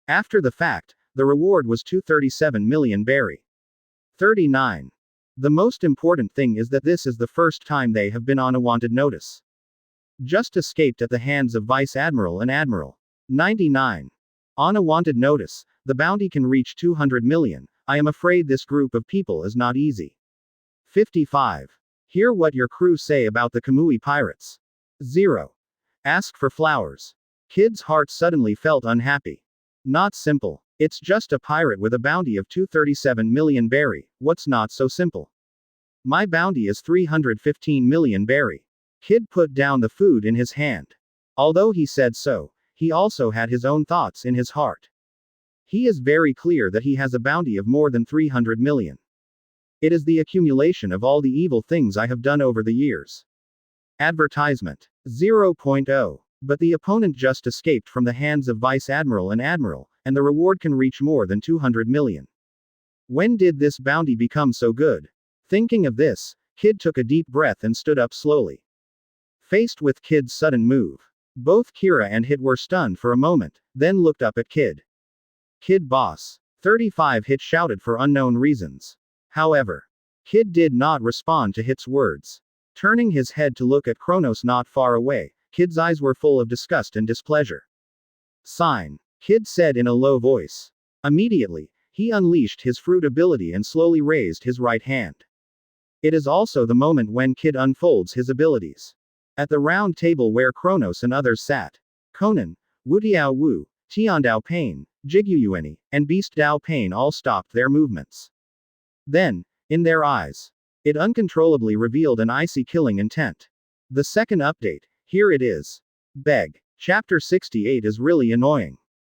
After the fact, the reward was 237 million berry. 39. The most important thing is that this is the first time they have been on a wanted notice. Just escaped at the hands of Vice Admiral and Admiral. 99. On a wanted notice, the bounty can reach 200 million. I am afraid this group of people is not easy. 55. Hear what your crew say about the Kamui pirates. 0. Ask for flowers. Kid's heart suddenly felt unhappy. Not simple. It's just a pirate with a bounty of 237 million berry, what's not so simple? My bounty is 315 million berry. Kid put down the food in his hand. Although he said so, he also had his own thoughts in his heart. He is very clear that he has a bounty of more than 300 million. It is the accumulation of all the evil things I have done over the years. Advertisement. 0.0. But the opponent just escaped from the hands of Vice Admiral and Admiral, and the reward can reach more than 200 million. When did this bounty become so good? Thinking of this, Kid took a deep breath and stood up slowly. Faced with Kid's sudden move, both Kira and Hit were stunned for a moment, then looked up at Kid. Kid boss. 35 Hit shouted for unknown reasons. However, Kid did not respond to Hit's words. Turning his head to look at Kronos not far away, Kid's eyes were full of disgust and displeasure. Sign. Kid said in a low voice. Immediately, he unleashed his fruit ability and slowly raised his right hand. It is also the moment when Kid unfolds his abilities. At the round table where Kronos and others sat, Conan, Wutiao Wu, Tiandao Pain, Jigyuyueni, and Beast Dao Pain all stopped their movements. Then, in their eyes, it uncontrollably revealed an icy killing intent. The second update, here it is. Beg. Chapter 68 is really annoying.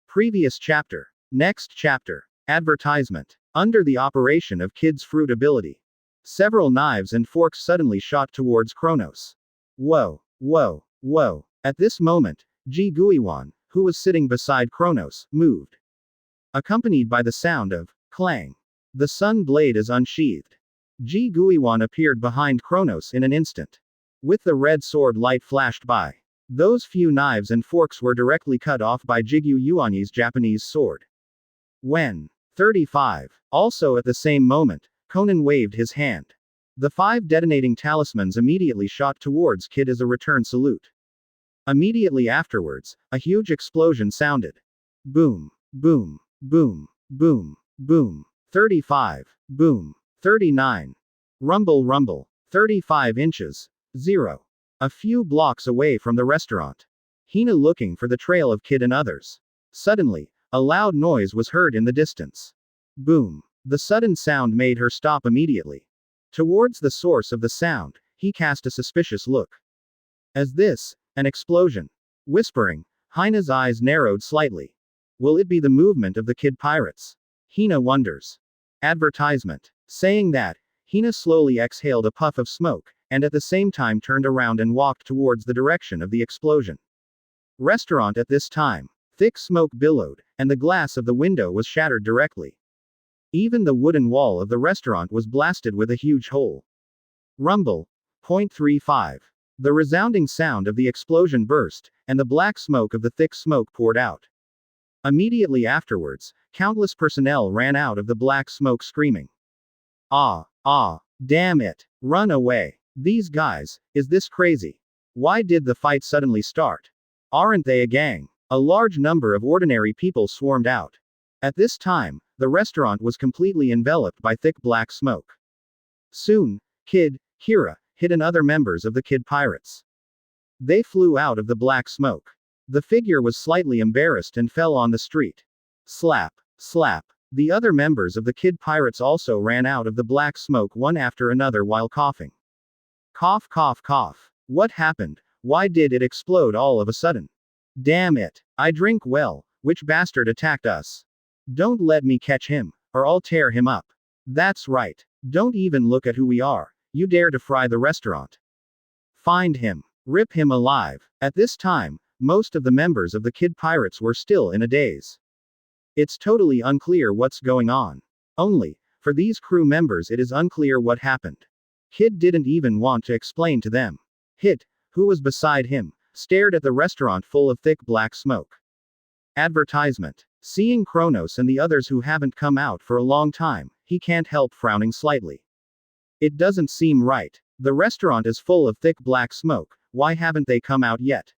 Previous chapter. Next chapter. Advertisement. Under the operation of Kid's fruit ability, several knives and forks suddenly shot towards Kronos. Whoa, whoa, whoa. At this moment, Ji Guiwan, who was sitting beside Kronos, moved. Accompanied by the sound of clang. The sun blade is unsheathed. Ji Guiwan appeared behind Kronos in an instant. With the red sword light flashed by. Those few knives and forks were directly cut off by Jigyu Yuanyi's Japanese sword. When 35. Also at the same moment, Conan waved his hand. The 5 detonating talismans immediately shot towards Kid as a return salute. Immediately afterwards, a huge explosion sounded. Boom, boom, boom, boom, boom. 35. Boom. 39. Rumble, rumble. 35 inches. 0. A few blocks away from the restaurant. Hina looking for the trail of Kid and others. Suddenly, a loud noise was heard in the distance. Boom. The sudden sound made her stop immediately. Towards the source of the sound, he cast a suspicious look. As this, an explosion. Whispering, Hina's eyes narrowed slightly. Will it be the movement of the Kid pirates? Hina wonders. Advertisement. Saying that, Hina slowly exhaled a puff of smoke, and at the same time turned around and walked towards the direction of the explosion. Restaurant at this time. Thick smoke billowed, and the glass of the window was shattered directly. Even the wooden wall of the restaurant was blasted with a huge hole. Rumble. 0.35. The resounding sound of the explosion burst, and the black smoke of the thick smoke poured out. Immediately afterwards, countless personnel ran out of the black smoke screaming. Ah, damn it. Run away. These guys, is this crazy? Why did the fight suddenly start? Aren't they a gang? A large number of ordinary people swarmed out. At this time, the restaurant was completely enveloped by thick black smoke. Soon, Kid, Kira, Hit and other members of the Kid pirates. They flew out of the black smoke. The figure was slightly embarrassed and fell on the street. Slap, slap. The other members of the Kid pirates also ran out of the black smoke one after another while coughing. Cough, cough, cough. What happened? Why did it explode all of a sudden? Damn it. I drink well. Which bastard attacked us? Don't let me catch him, or I'll tear him up. That's right. Don't even look at who we are. You dare to fry the restaurant. Find him. Rip him alive. At this time, most of the members of the Kid Pirates were still in a daze. It's totally unclear what's going on. Only, for these crew members it is unclear what happened. Kid didn't even want to explain to them. Hit, who was beside him, stared at the restaurant full of thick black smoke. Advertisement. Seeing Kronos and the others who haven't come out for a long time, he can't help frowning slightly. It doesn't seem right. The restaurant is full of thick black smoke, why haven't they come out yet?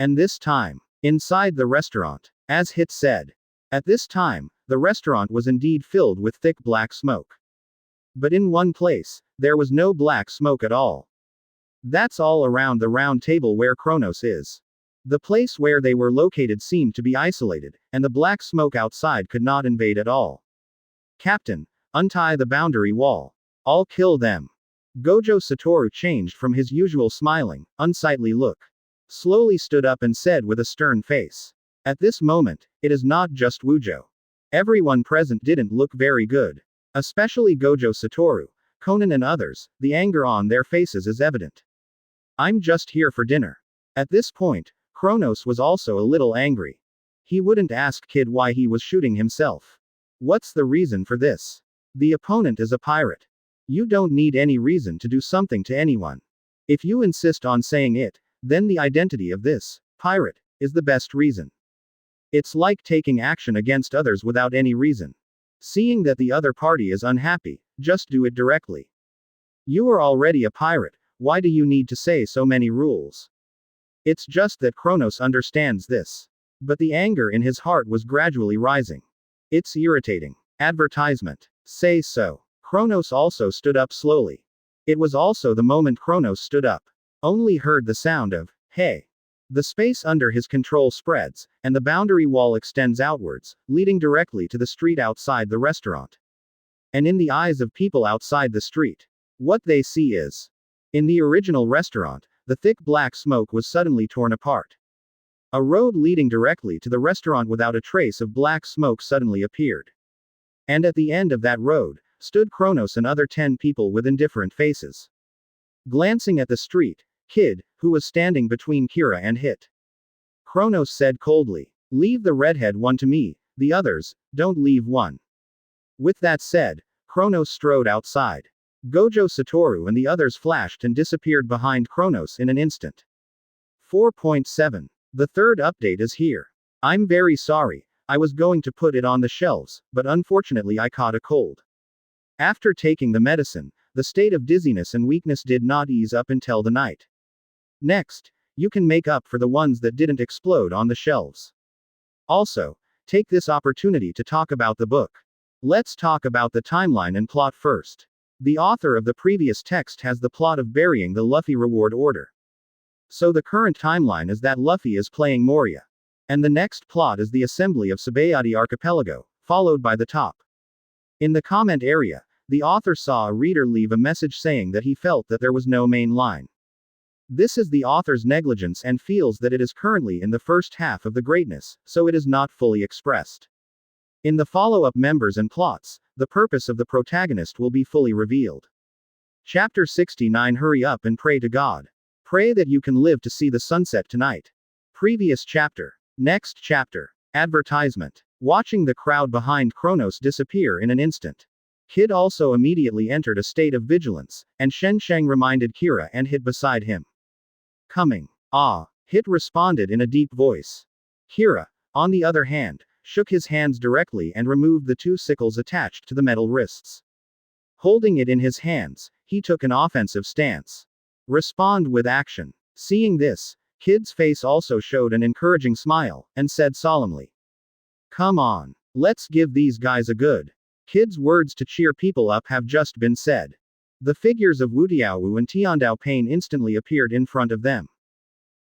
And this time, inside the restaurant, as Hit said. At this time, the restaurant was indeed filled with thick black smoke. But in one place, there was no black smoke at all. That's all around the round table where Kronos is. The place where they were located seemed to be isolated, and the black smoke outside could not invade at all. Captain, untie the boundary wall. I'll kill them. Gojo Satoru changed from his usual smiling, unsightly look. Slowly stood up and said with a stern face. At this moment, it is not just Wujo. Everyone present didn't look very good. Especially Gojo Satoru, Conan and others, the anger on their faces is evident. I'm just here for dinner. At this point, Kronos was also a little angry. He wouldn't ask Kid why he was shooting himself. What's the reason for this? The opponent is a pirate. You don't need any reason to do something to anyone. If you insist on saying it, then the identity of this pirate is the best reason. It's like taking action against others without any reason. Seeing that the other party is unhappy, just do it directly. You are already a pirate, why do you need to say so many rules? It's just that Kronos understands this. But the anger in his heart was gradually rising. It's irritating. Advertisement. Say so. Kronos also stood up slowly. It was also the moment Kronos stood up. Only heard the sound of, hey. The space under his control spreads, and the boundary wall extends outwards, leading directly to the street outside the restaurant. And in the eyes of people outside the street, what they see is. In the original restaurant, the thick black smoke was suddenly torn apart. A road leading directly to the restaurant without a trace of black smoke suddenly appeared. And at the end of that road, stood Kronos and other 10 people with indifferent faces. Glancing at the street, Kid, who was standing between Kira and Hit. Kronos said coldly, leave the redhead one to me, the others, don't leave one. With that said, Kronos strode outside. Gojo Satoru and the others flashed and disappeared behind Kronos in an instant. 4.7. The third update is here. I'm very sorry, I was going to put it on the shelves, but unfortunately I caught a cold. After taking the medicine, the state of dizziness and weakness did not ease up until the night. Next, you can make up for the ones that didn't explode on the shelves. Also, take this opportunity to talk about the book. Let's talk about the timeline and plot first. The author of the previous text has the plot of burying the Luffy reward order. So the current timeline is that Luffy is playing Moria. And the next plot is the assembly of Sabayati Archipelago, followed by the top. In the comment area, the author saw a reader leave a message saying that he felt that there was no main line. This is the author's negligence and feels that it is currently in the first half of the greatness, so it is not fully expressed. In the follow-up members and plots, the purpose of the protagonist will be fully revealed. Chapter 69. Hurry up and pray to God. Pray that you can live to see the sunset tonight. Previous chapter. Next chapter. Advertisement. Watching the crowd behind Kronos disappear in an instant. Kid also immediately entered a state of vigilance, and Shen Sheng reminded Kira and Hit beside him. Coming. Ah, Hit responded in a deep voice. Kira, on the other hand, shook his hands directly and removed the 2 sickles attached to the metal wrists. Holding it in his hands, he took an offensive stance. Respond with action. Seeing this, Kid's face also showed an encouraging smile, and said solemnly. Come on. Let's give these guys a good. Kid's words to cheer people up have just been said. The figures of Wu Tiaowu and Tiandao Pain instantly appeared in front of them.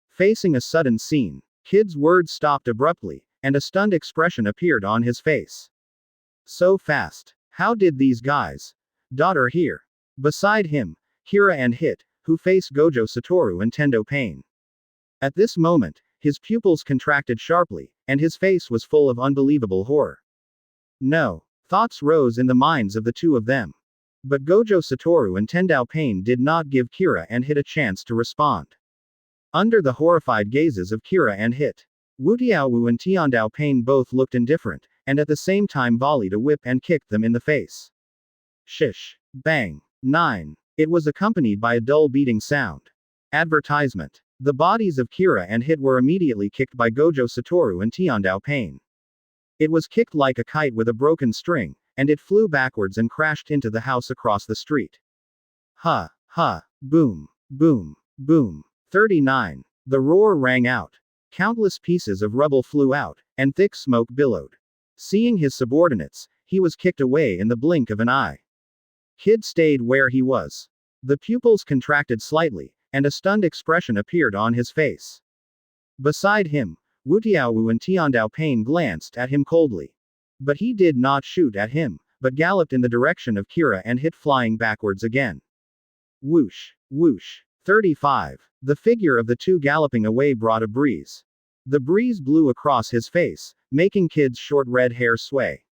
Facing a sudden scene, Kid's words stopped abruptly, and a stunned expression appeared on his face. So fast. How did these guys? Daughter here. Beside him, Kira and Hit, who faced Gojo Satoru and Tendo Pain. At this moment, his pupils contracted sharply, and his face was full of unbelievable horror. No. Thoughts rose in the minds of the two of them. But Gojo Satoru and Tendao Pain did not give Kira and Hit a chance to respond. Under the horrified gazes of Kira and Hit, Wu Tiaowu and Tiandao Pain both looked indifferent, and at the same time volleyed a whip and kicked them in the face. Shish. Bang. 9. It was accompanied by a dull beating sound. Advertisement. The bodies of Kira and Hit were immediately kicked by Gojo Satoru and Tiandao Pain. It was kicked like a kite with a broken string, and it flew backwards and crashed into the house across the street. Ha, ha, boom, boom, boom. 39. The roar rang out. Countless pieces of rubble flew out, and thick smoke billowed. Seeing his subordinates, he was kicked away in the blink of an eye. Kid stayed where he was. The pupils contracted slightly, and a stunned expression appeared on his face. Beside him, Wu Tiaowu and Tiandao Pain glanced at him coldly. But he did not shoot at him, but galloped in the direction of Kira and Hit, flying backwards again. Whoosh, whoosh. 35. The figure of the two galloping away brought a breeze. The breeze blew across his face, making Kid's short red hair sway.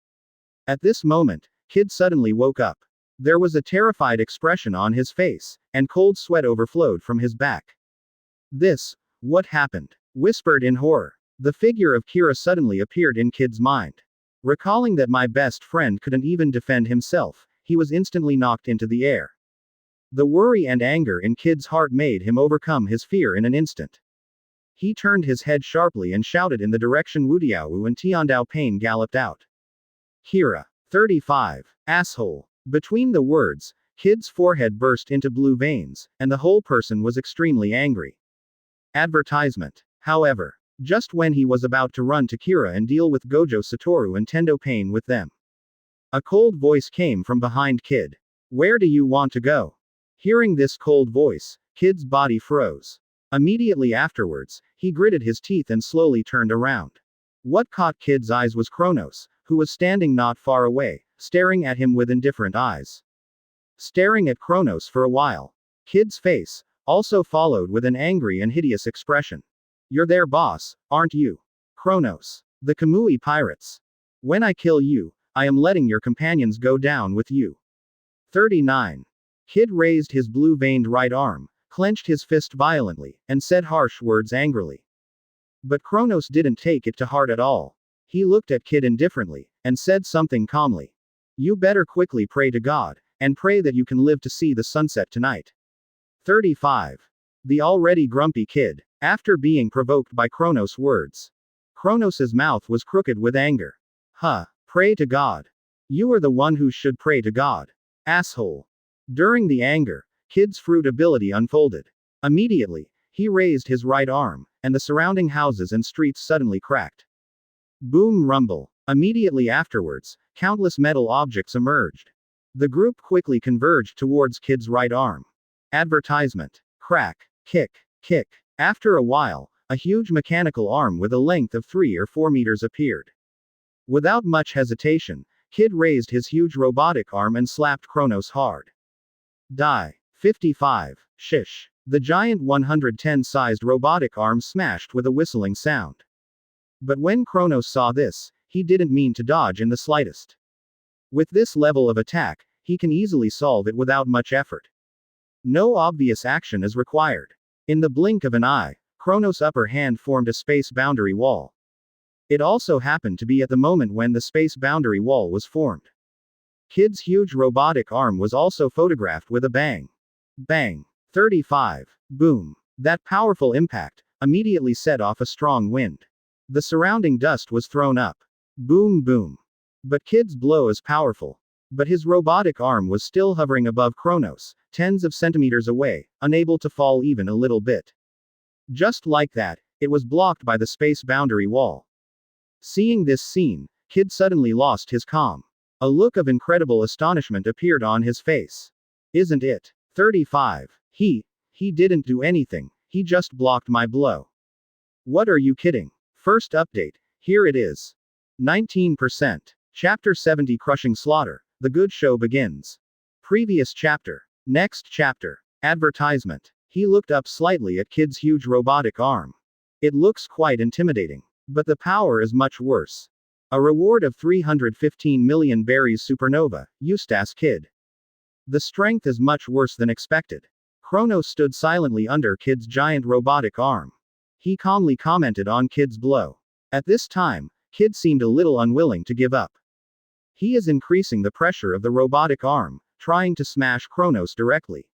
At this moment, Kid suddenly woke up. There was a terrified expression on his face, and cold sweat overflowed from his back. What happened? Whispered in horror. The figure of Kira suddenly appeared in Kid's mind. Recalling that my best friend couldn't even defend himself, he was instantly knocked into the air. The worry and anger in Kid's heart made him overcome his fear in an instant. He turned his head sharply and shouted in the direction Wu Tiaowu and Tiandao Pain galloped out. Kira. 35. Asshole. Between the words, Kid's forehead burst into blue veins, and the whole person was extremely angry. Advertisement. However, just when he was about to run to Kira and deal with Gojo Satoru and Tendo Pain with them, a cold voice came from behind Kid. Where do you want to go? Hearing this cold voice, Kid's body froze. Immediately afterwards, he gritted his teeth and slowly turned around. What caught Kid's eyes was Kronos, who was standing not far away, staring at him with indifferent eyes. Staring at Kronos for a while, Kid's face also followed with an angry and hideous expression. You're their boss, aren't you? Kronos. The Kamui pirates. When I kill you, I am letting your companions go down with you. 39. Kid raised his blue-veined right arm, clenched his fist violently, and said harsh words angrily. But Kronos didn't take it to heart at all. He looked at Kid indifferently, and said something calmly. You better quickly pray to God, and pray that you can live to see the sunset tonight. 35. The already grumpy Kid, after being provoked by Kronos' words. Kronos' mouth was crooked with anger. Pray to God. You are the one who should pray to God. Asshole. During the anger, Kid's fruit ability unfolded. Immediately, he raised his right arm, and the surrounding houses and streets suddenly cracked. Boom rumble. Immediately afterwards, countless metal objects emerged. The group quickly converged towards Kid's right arm. Advertisement. Crack. Kick. Kick. After a while, a huge mechanical arm with a length of 3 or 4 meters appeared. Without much hesitation, Kid raised his huge robotic arm and slapped Kronos hard. Die. 55. Shish. The giant 110-sized robotic arm smashed with a whistling sound. But when Kronos saw this, he didn't mean to dodge in the slightest. With this level of attack, he can easily solve it without much effort. No obvious action is required. In the blink of an eye, Kronos' upper hand formed a space boundary wall. It also happened to be at the moment when the space boundary wall was formed. Kid's huge robotic arm was also photographed with a bang. Bang. 35. Boom. That powerful impact immediately set off a strong wind. The surrounding dust was thrown up. Boom boom. But Kid's blow is powerful. But his robotic arm was still hovering above Kronos, tens of centimeters away, unable to fall even a little bit. Just like that, it was blocked by the space boundary wall. Seeing this scene, Kid suddenly lost his calm. A look of incredible astonishment appeared on his face. Isn't it? 35. He didn't do anything, he just blocked my blow. What are you kidding? First update, here it is. 19%. Chapter 70 Crushing Slaughter, the good show begins. Previous chapter. Next chapter. Advertisement. He looked up slightly at Kid's huge robotic arm. It looks quite intimidating. But the power is much worse. A reward of 315 million berries supernova, Eustace Kid. The strength is much worse than expected. Kronos stood silently under Kid's giant robotic arm. He calmly commented on Kid's blow. At this time, Kid seemed a little unwilling to give up. He is increasing the pressure of the robotic arm, trying to smash Kronos directly.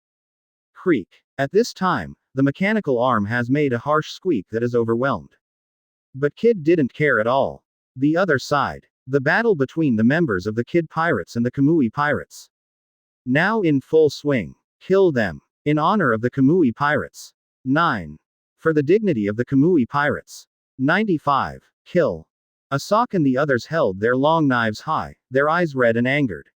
Creak. At this time, the mechanical arm has made a harsh squeak that is overwhelmed. But Kid didn't care at all. The other side. The battle between the members of the Kid Pirates and the Kamui Pirates. Now in full swing. Kill them. In honor of the Kamui Pirates. 9. For the dignity of the Kamui Pirates. 95. Kill. Asak and the others held their long knives high, their eyes red and angered.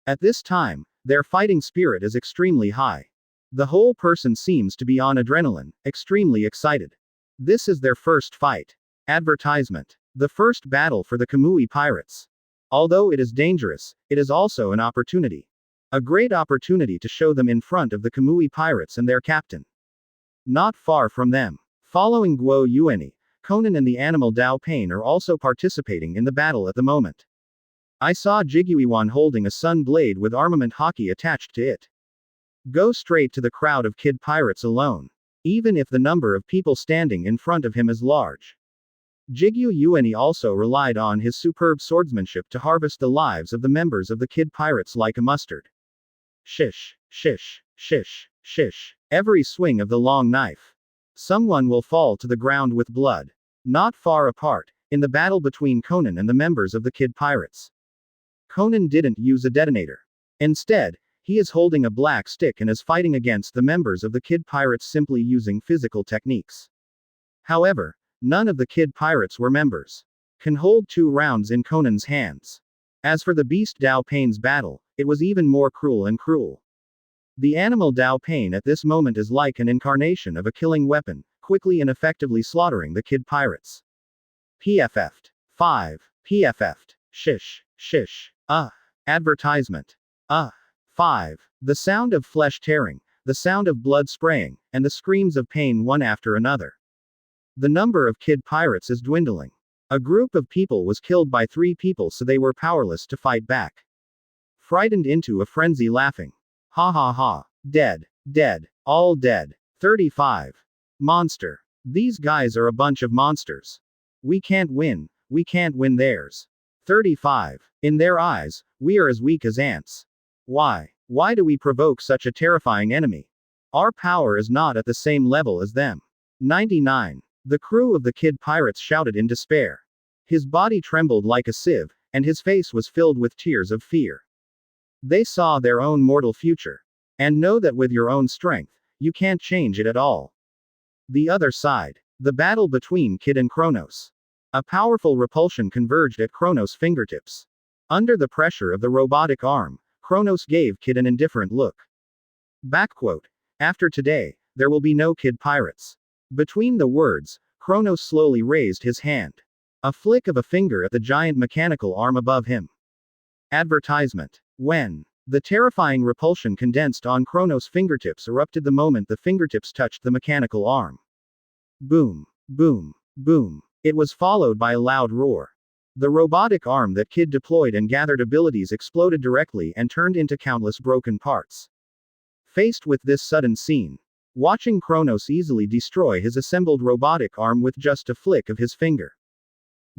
At this time, their fighting spirit is extremely high. The whole person seems to be on adrenaline, extremely excited. This is their first fight. Advertisement. The first battle for the Kamui Pirates. Although it is dangerous, it is also an opportunity. A great opportunity to show them in front of the Kamui Pirates and their captain. Not far from them. Following Guo Yuani, Conan and the animal Dao Pain are also participating in the battle at the moment. I saw Jiguiwan holding a sun blade with armament hockey attached to it. Go straight to the crowd of Kid Pirates alone. Even if the number of people standing in front of him is large. Jigyu Yuani also relied on his superb swordsmanship to harvest the lives of the members of the Kid Pirates like a mustard. Shish, shish, shish, shish. Every swing of the long knife. Someone will fall to the ground with blood. Not far apart, in the battle between Conan and the members of the Kid Pirates. Conan didn't use a detonator. Instead, he is holding a black stick and is fighting against the members of the Kid Pirates simply using physical techniques. However, none of the Kid Pirates were members. Can hold 2 rounds in Conan's hands. As for the beast Dao Pain's battle, it was even more cruel and cruel. The animal Dao Pain at this moment is like an incarnation of a killing weapon, quickly and effectively slaughtering the Kid Pirates. PFF'd. 5. PFF'd. Shish. Shish. Advertisement. 5. The sound of flesh tearing, the sound of blood spraying, and the screams of pain one after another. The number of Kid Pirates is dwindling. A group of people was killed by 3 people, so they were powerless to fight back. Frightened into a frenzy laughing. Ha ha ha. Dead. Dead. All dead. 35. Monster. These guys are a bunch of monsters. We can't win theirs. 35. In their eyes, we are as weak as ants. Why? Why do we provoke such a terrifying enemy? Our power is not at the same level as them. 99. The crew of the Kid Pirates shouted in despair. His body trembled like a sieve, and his face was filled with tears of fear. They saw their own mortal future. And know that with your own strength, you can't change it at all. The other side. The battle between Kid and Kronos. A powerful repulsion converged at Kronos' fingertips. Under the pressure of the robotic arm, Kronos gave Kid an indifferent look. Backquote. After today, there will be no Kid Pirates. Between the words, Kronos slowly raised his hand. A flick of a finger at the giant mechanical arm above him. Advertisement. When the terrifying repulsion condensed on Kronos' fingertips erupted the moment the fingertips touched the mechanical arm. Boom. Boom. Boom. It was followed by a loud roar. The robotic arm that Kid deployed and gathered abilities exploded directly and turned into countless broken parts. Faced with this sudden scene, watching Kronos easily destroy his assembled robotic arm with just a flick of his finger.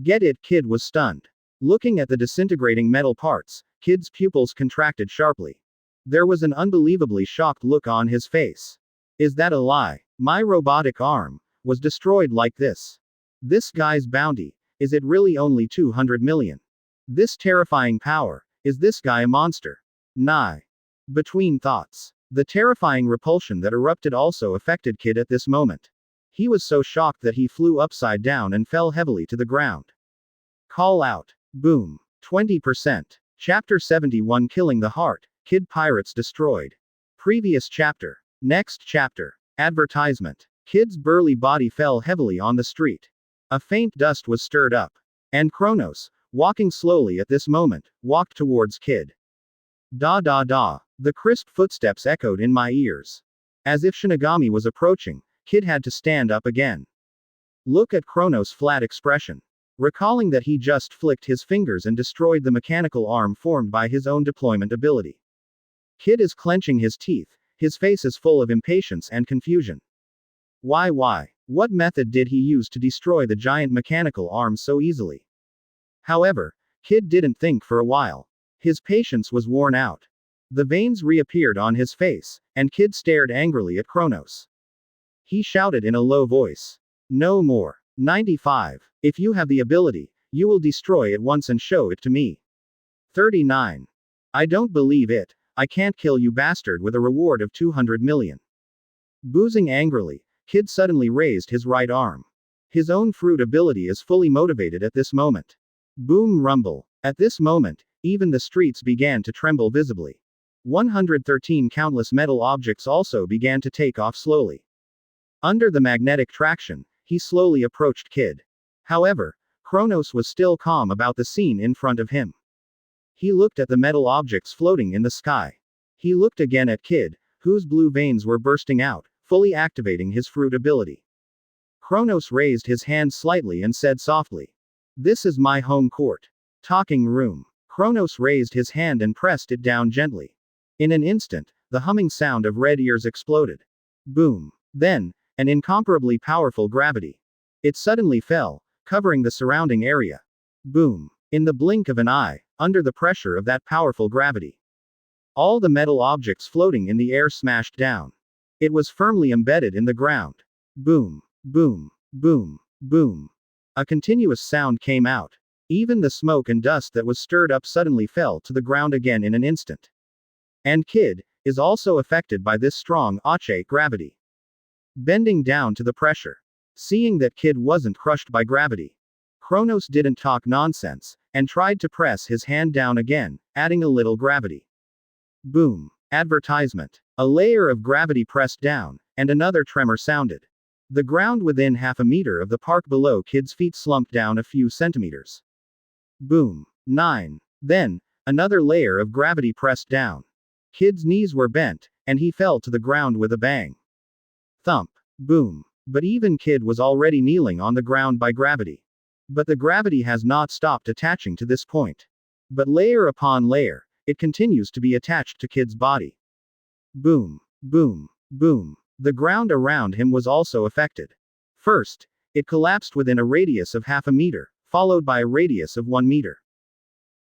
Get it? Kid was stunned. Looking at the disintegrating metal parts, Kid's pupils contracted sharply. There was an unbelievably shocked look on his face. Is that a lie? My robotic arm was destroyed like this. This guy's bounty. Is it really only 200 million? This terrifying power. Is this guy a monster? Nah. Between thoughts. The terrifying repulsion that erupted also affected Kid at this moment. He was so shocked that he flew upside down and fell heavily to the ground. Call out. Boom. 20%. Chapter 71 Killing the Heart. Kid Pirates destroyed. Previous chapter. Next chapter. Advertisement. Kid's burly body fell heavily on the street. A faint dust was stirred up. And Kronos, walking slowly at this moment, walked towards Kid. Da da da. The crisp footsteps echoed in my ears. As if Shinigami was approaching, Kid had to stand up again. Look at Kronos' flat expression. Recalling that he just flicked his fingers and destroyed the mechanical arm formed by his own deployment ability. Kid is clenching his teeth, his face is full of impatience and confusion. Why? What method did he use to destroy the giant mechanical arm so easily? However, Kid didn't think for a while. His patience was worn out. The veins reappeared on his face, and Kid stared angrily at Kronos. He shouted in a low voice. No more. 95. If you have the ability, you will destroy it once and show it to me. 39. I don't believe it. I can't kill you bastard with a reward of 200 million. Boozing angrily, Kid suddenly raised his right arm. His own fruit ability is fully motivated at this moment. Boom rumble. At this moment, even the streets began to tremble visibly. 113 countless metal objects also began to take off slowly. Under the magnetic traction, he slowly approached Kid. However, Kronos was still calm about the scene in front of him. He looked at the metal objects floating in the sky. He looked again at Kid, whose blue veins were bursting out, fully activating his fruit ability. Kronos raised his hand slightly and said softly, "This is my home court. Talking room." Kronos raised his hand and pressed it down gently. In an instant, the humming sound of red ears exploded. Boom. Then, an incomparably powerful gravity. It suddenly fell, covering the surrounding area. Boom. In the blink of an eye, under the pressure of that powerful gravity, all the metal objects floating in the air smashed down. It was firmly embedded in the ground. Boom. Boom. Boom. Boom. A continuous sound came out. Even the smoke and dust that was stirred up suddenly fell to the ground again in an instant. And Kid is also affected by this strong Ache gravity. Bending down to the pressure. Seeing that Kid wasn't crushed by gravity, Kronos didn't talk nonsense, and tried to press his hand down again, adding a little gravity. Boom. Advertisement. A layer of gravity pressed down, and another tremor sounded. The ground within half a meter of the park below Kid's feet slumped down a few centimeters. Boom. 9. Then, another layer of gravity pressed down. Kid's knees were bent, and he fell to the ground with a bang. Thump. Boom. But even Kid was already kneeling on the ground by gravity. But the gravity has not stopped attaching to this point. But layer upon layer, it continues to be attached to Kid's body. Boom. Boom. Boom. The ground around him was also affected. First, it collapsed within a radius of half a meter, followed by a radius of 1 meter.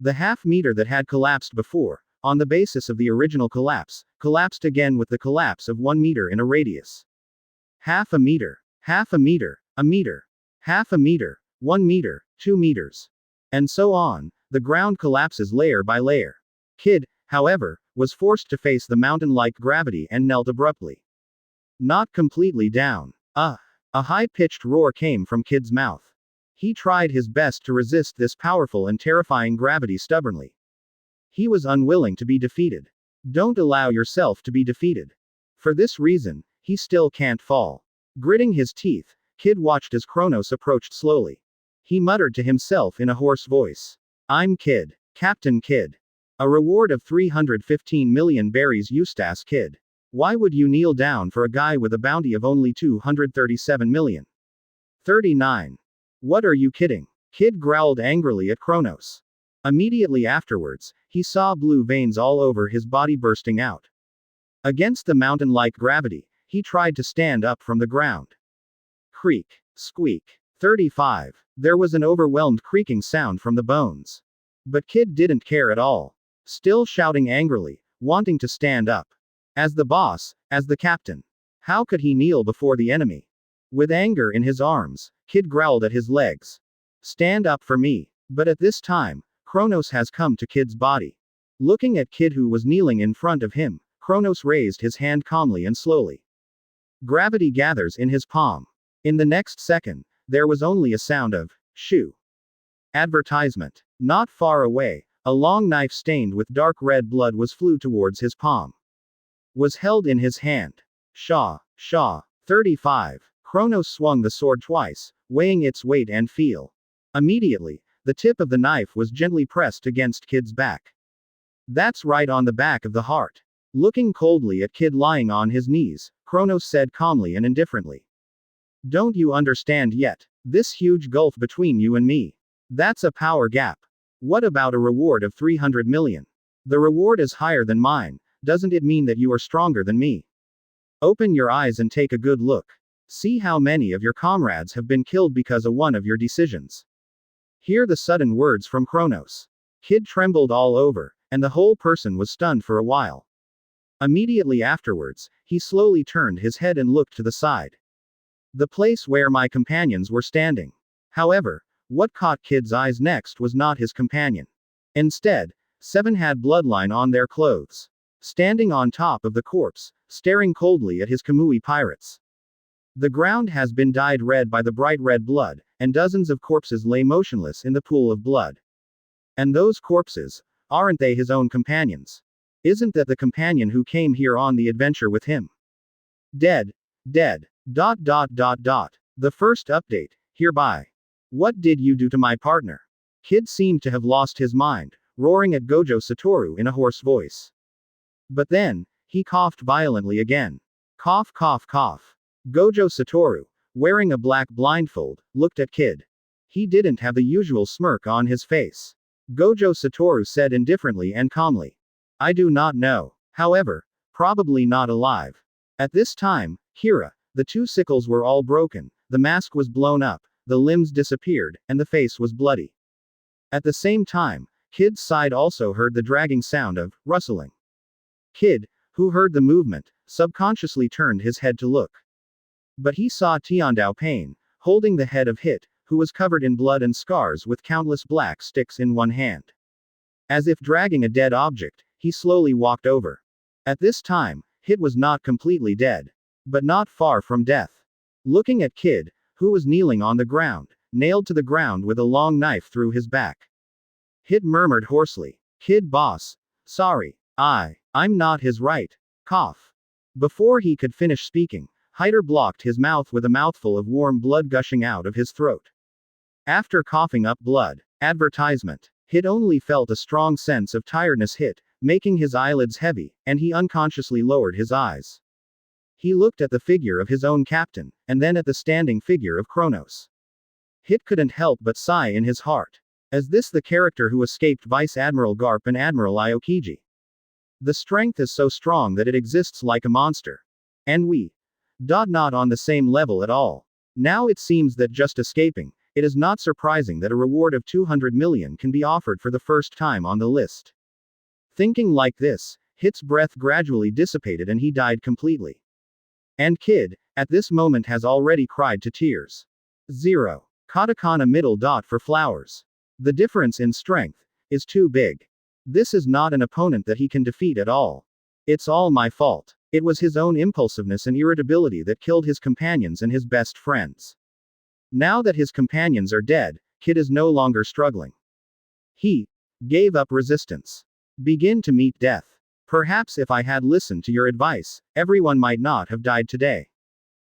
The half meter that had collapsed before, on the basis of the original collapse, collapsed again with the collapse of 1 meter in a radius. Half a meter, half a meter, a meter, half a meter, 1 meter, 2 meters. And so on, the ground collapses layer by layer. Kid, however, was forced to face the mountain-like gravity and knelt abruptly. Not completely down. A high-pitched roar came from Kid's mouth. He tried his best to resist this powerful and terrifying gravity stubbornly. He was unwilling to be defeated. Don't allow yourself to be defeated. For this reason, he still can't fall. Gritting his teeth, Kid watched as Kronos approached slowly. He muttered to himself in a hoarse voice. I'm Kid. Captain Kid. A reward of 315 million berries. Eustace Kid. Why would you kneel down for a guy with a bounty of only 237 million? 39. What are you kidding? Kid growled angrily at Kronos. Immediately afterwards, he saw blue veins all over his body bursting out. Against the mountain-like gravity, he tried to stand up from the ground. Creak. Squeak. 35. There was an overwhelmed creaking sound from the bones. But Kid didn't care at all. Still shouting angrily, wanting to stand up. As the boss, as the captain. How could he kneel before the enemy? With anger in his arms, Kid growled at his legs. Stand up for me. But at this time, Kronos has come to Kid's body. Looking at Kid who was kneeling in front of him, Kronos raised his hand calmly and slowly. Gravity gathers in his palm. In the next second, there was only a sound of shoo. Advertisement. Not far away, a long knife stained with dark red blood flew towards his palm. Was held in his hand. Shaw. 35. Kronos swung the sword twice, weighing its weight and feel. Immediately, the tip of the knife was gently pressed against Kid's back. That's right on the back of the heart. Looking coldly at Kid lying on his knees, Kronos said calmly and indifferently. Don't you understand yet? This huge gulf between you and me. That's a power gap. What about a reward of 300 million? The reward is higher than mine. Doesn't it mean that you are stronger than me? Open your eyes and take a good look. See how many of your comrades have been killed because of one of your decisions. Hear the sudden words from Kronos. Kid trembled all over, and the whole person was stunned for a while. Immediately afterwards, he slowly turned his head and looked to the side. The place where my companions were standing. However, what caught Kid's eyes next was not his companion. Instead, 7 had bloodline on their clothes. Standing on top of the corpse, staring coldly at his Kamui pirates. The ground has been dyed red by the bright red blood, and dozens of corpses lay motionless in the pool of blood. And those corpses, aren't they his own companions? Isn't that the companion who came here on the adventure with him? Dead. Dead. ... The first update, hereby. What did you do to my partner? Kid seemed to have lost his mind, roaring at Gojo Satoru in a hoarse voice. But then, he coughed violently again. Cough, cough, cough. Gojo Satoru, wearing a black blindfold, looked at Kid. He didn't have the usual smirk on his face. Gojo Satoru said indifferently and calmly. I do not know. However, probably not alive. At this time, Hira, the 2 sickles were all broken, the mask was blown up, the limbs disappeared, and the face was bloody. At the same time, Kid's side also heard the dragging sound of rustling. Kid, who heard the movement, subconsciously turned his head to look. But he saw Tiandao Pain, holding the head of Hit, who was covered in blood and scars with countless black sticks in one hand. As if dragging a dead object, he slowly walked over. At this time, Hit was not completely dead. But not far from death. Looking at Kid, who was kneeling on the ground, nailed to the ground with a long knife through his back. Hit murmured hoarsely. Kid boss. Sorry. I'm not his right. Cough. Before he could finish speaking, Hyder blocked his mouth with a mouthful of warm blood gushing out of his throat. After coughing up blood, advertisement, Hit only felt a strong sense of tiredness hit, making his eyelids heavy, and he unconsciously lowered his eyes. He looked at the figure of his own captain, and then at the standing figure of Kronos. Hit couldn't help but sigh in his heart. Is this the character who escaped Vice Admiral Garp and Admiral Aokiji? The strength is so strong that it exists like a monster. And we. Not on the same level at all. Now it seems that just escaping, it is not surprising that a reward of 200 million can be offered for the first time on the list. Thinking like this, Hit's breath gradually dissipated and he died completely. And Kid, at this moment has already cried to tears. 0. Katakana middle dot for flowers. The difference in strength is too big. This is not an opponent that he can defeat at all. It's all my fault. It was his own impulsiveness and irritability that killed his companions and his best friends. Now that his companions are dead, Kid is no longer struggling. He gave up resistance. Begin to meet death. Perhaps if I had listened to your advice, everyone might not have died today.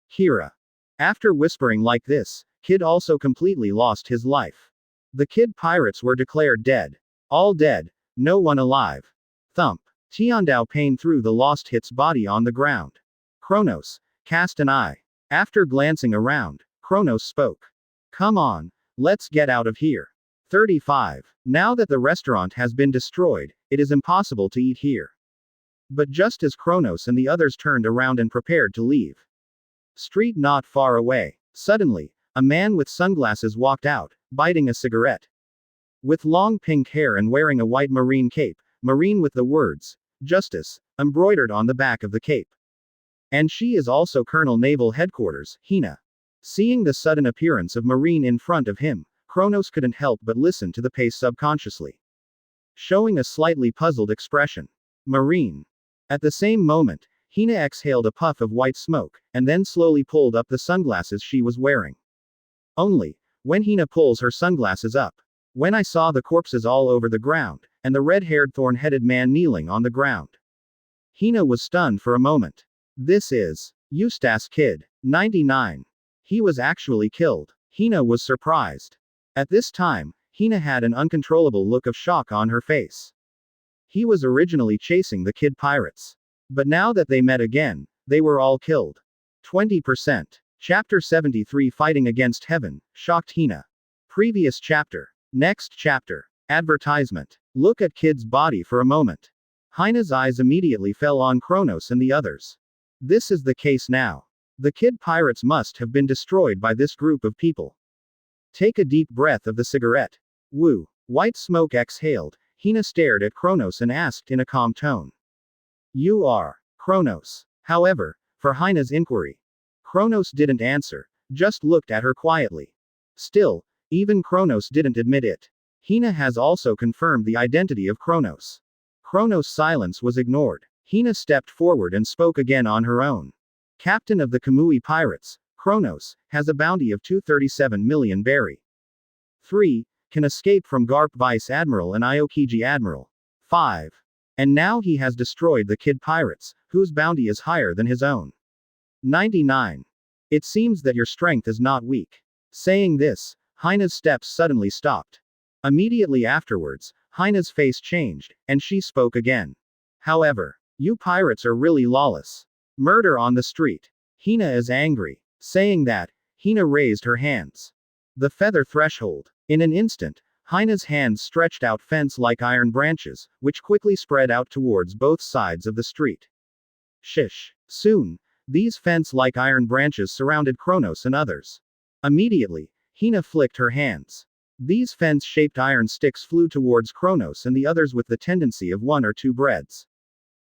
Hira. After whispering like this, Kid also completely lost his life. The Kid pirates were declared dead. All dead, no one alive. Thump. Tiandao Pain threw the lost Hit's body on the ground. Kronos, cast an eye. After glancing around, Kronos spoke. Come on, let's get out of here. 35. Now that the restaurant has been destroyed, it is impossible to eat here. But just as Kronos and the others turned around and prepared to leave. Street not far away. Suddenly, a man with sunglasses walked out, biting a cigarette. With long pink hair and wearing a white marine cape, marine with the words, Justice, embroidered on the back of the cape. And she is also Colonel Naval Headquarters, Hina. Seeing the sudden appearance of Marine in front of him, Kronos couldn't help but listen to the pace subconsciously. Showing a slightly puzzled expression. Marine. At the same moment, Hina exhaled a puff of white smoke, and then slowly pulled up the sunglasses she was wearing. Only, when Hina pulls her sunglasses up. When I saw the corpses all over the ground, and the red-haired thorn-headed man kneeling on the ground. Hina was stunned for a moment. This is Eustace Kid, 99. He was actually killed. Hina was surprised. At this time, Hina had an uncontrollable look of shock on her face. He was originally chasing the Kid pirates. But now that they met again, They were all killed. 20%. Chapter 73 Fighting Against Heaven, shocked Hina. Previous chapter. Next chapter. Advertisement. Look at Kid's body for a moment. Hina's eyes immediately fell on Kronos and the others. This is the case now. The Kid pirates must have been destroyed by this group of people. Take a deep breath of the cigarette. Woo. White smoke exhaled. Hina stared at Kronos and asked in a calm tone. You are Kronos. However, for Hina's inquiry, Kronos didn't answer, just looked at her quietly. Still, even Kronos didn't admit it. Hina has also confirmed the identity of Kronos. Kronos' silence was ignored. Hina stepped forward and spoke again on her own. Captain of the Kamui pirates, Kronos, has a bounty of 237 million berry. 3. Can escape from Garp Vice Admiral and Aokiji Admiral. 5. And now he has destroyed the Kid pirates, whose bounty is higher than his own. 99. It seems that your strength is not weak. Saying this, Hina's steps suddenly stopped. Immediately afterwards, Hina's face changed, and she spoke again. However, you pirates are really lawless. Murder on the street. Hina is angry. Saying that, Hina raised her hands. The feather threshold. In an instant, Hina's hands stretched out fence-like iron branches, which quickly spread out towards both sides of the street. Shish. Soon, these fence-like iron branches surrounded Kronos and others. Immediately, Hina flicked her hands. These fence-shaped iron sticks flew towards Kronos and the others with the tendency of 1 or 2 breads.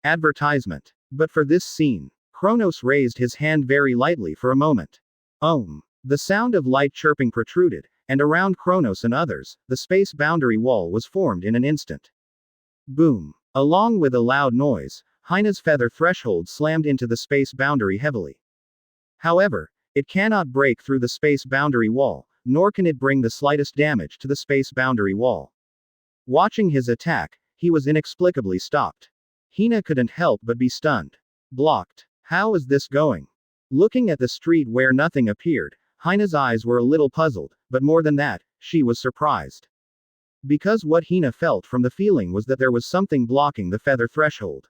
Advertisement. But for this scene, Kronos raised his hand very lightly for a moment. The sound of light chirping protruded, and around Kronos and others, the space boundary wall was formed in an instant. Boom. Along with a loud noise, Hina's feather threshold slammed into the space boundary heavily. However, it cannot break through the space boundary wall, nor can it bring the slightest damage to the space boundary wall. Watching his attack, he was inexplicably stopped. Hina couldn't help but be stunned. Blocked. How is this going? Looking at the street where nothing appeared, Hina's eyes were a little puzzled, but more than that, she was surprised. Because what Hina felt from the feeling was that there was something blocking the feather threshold.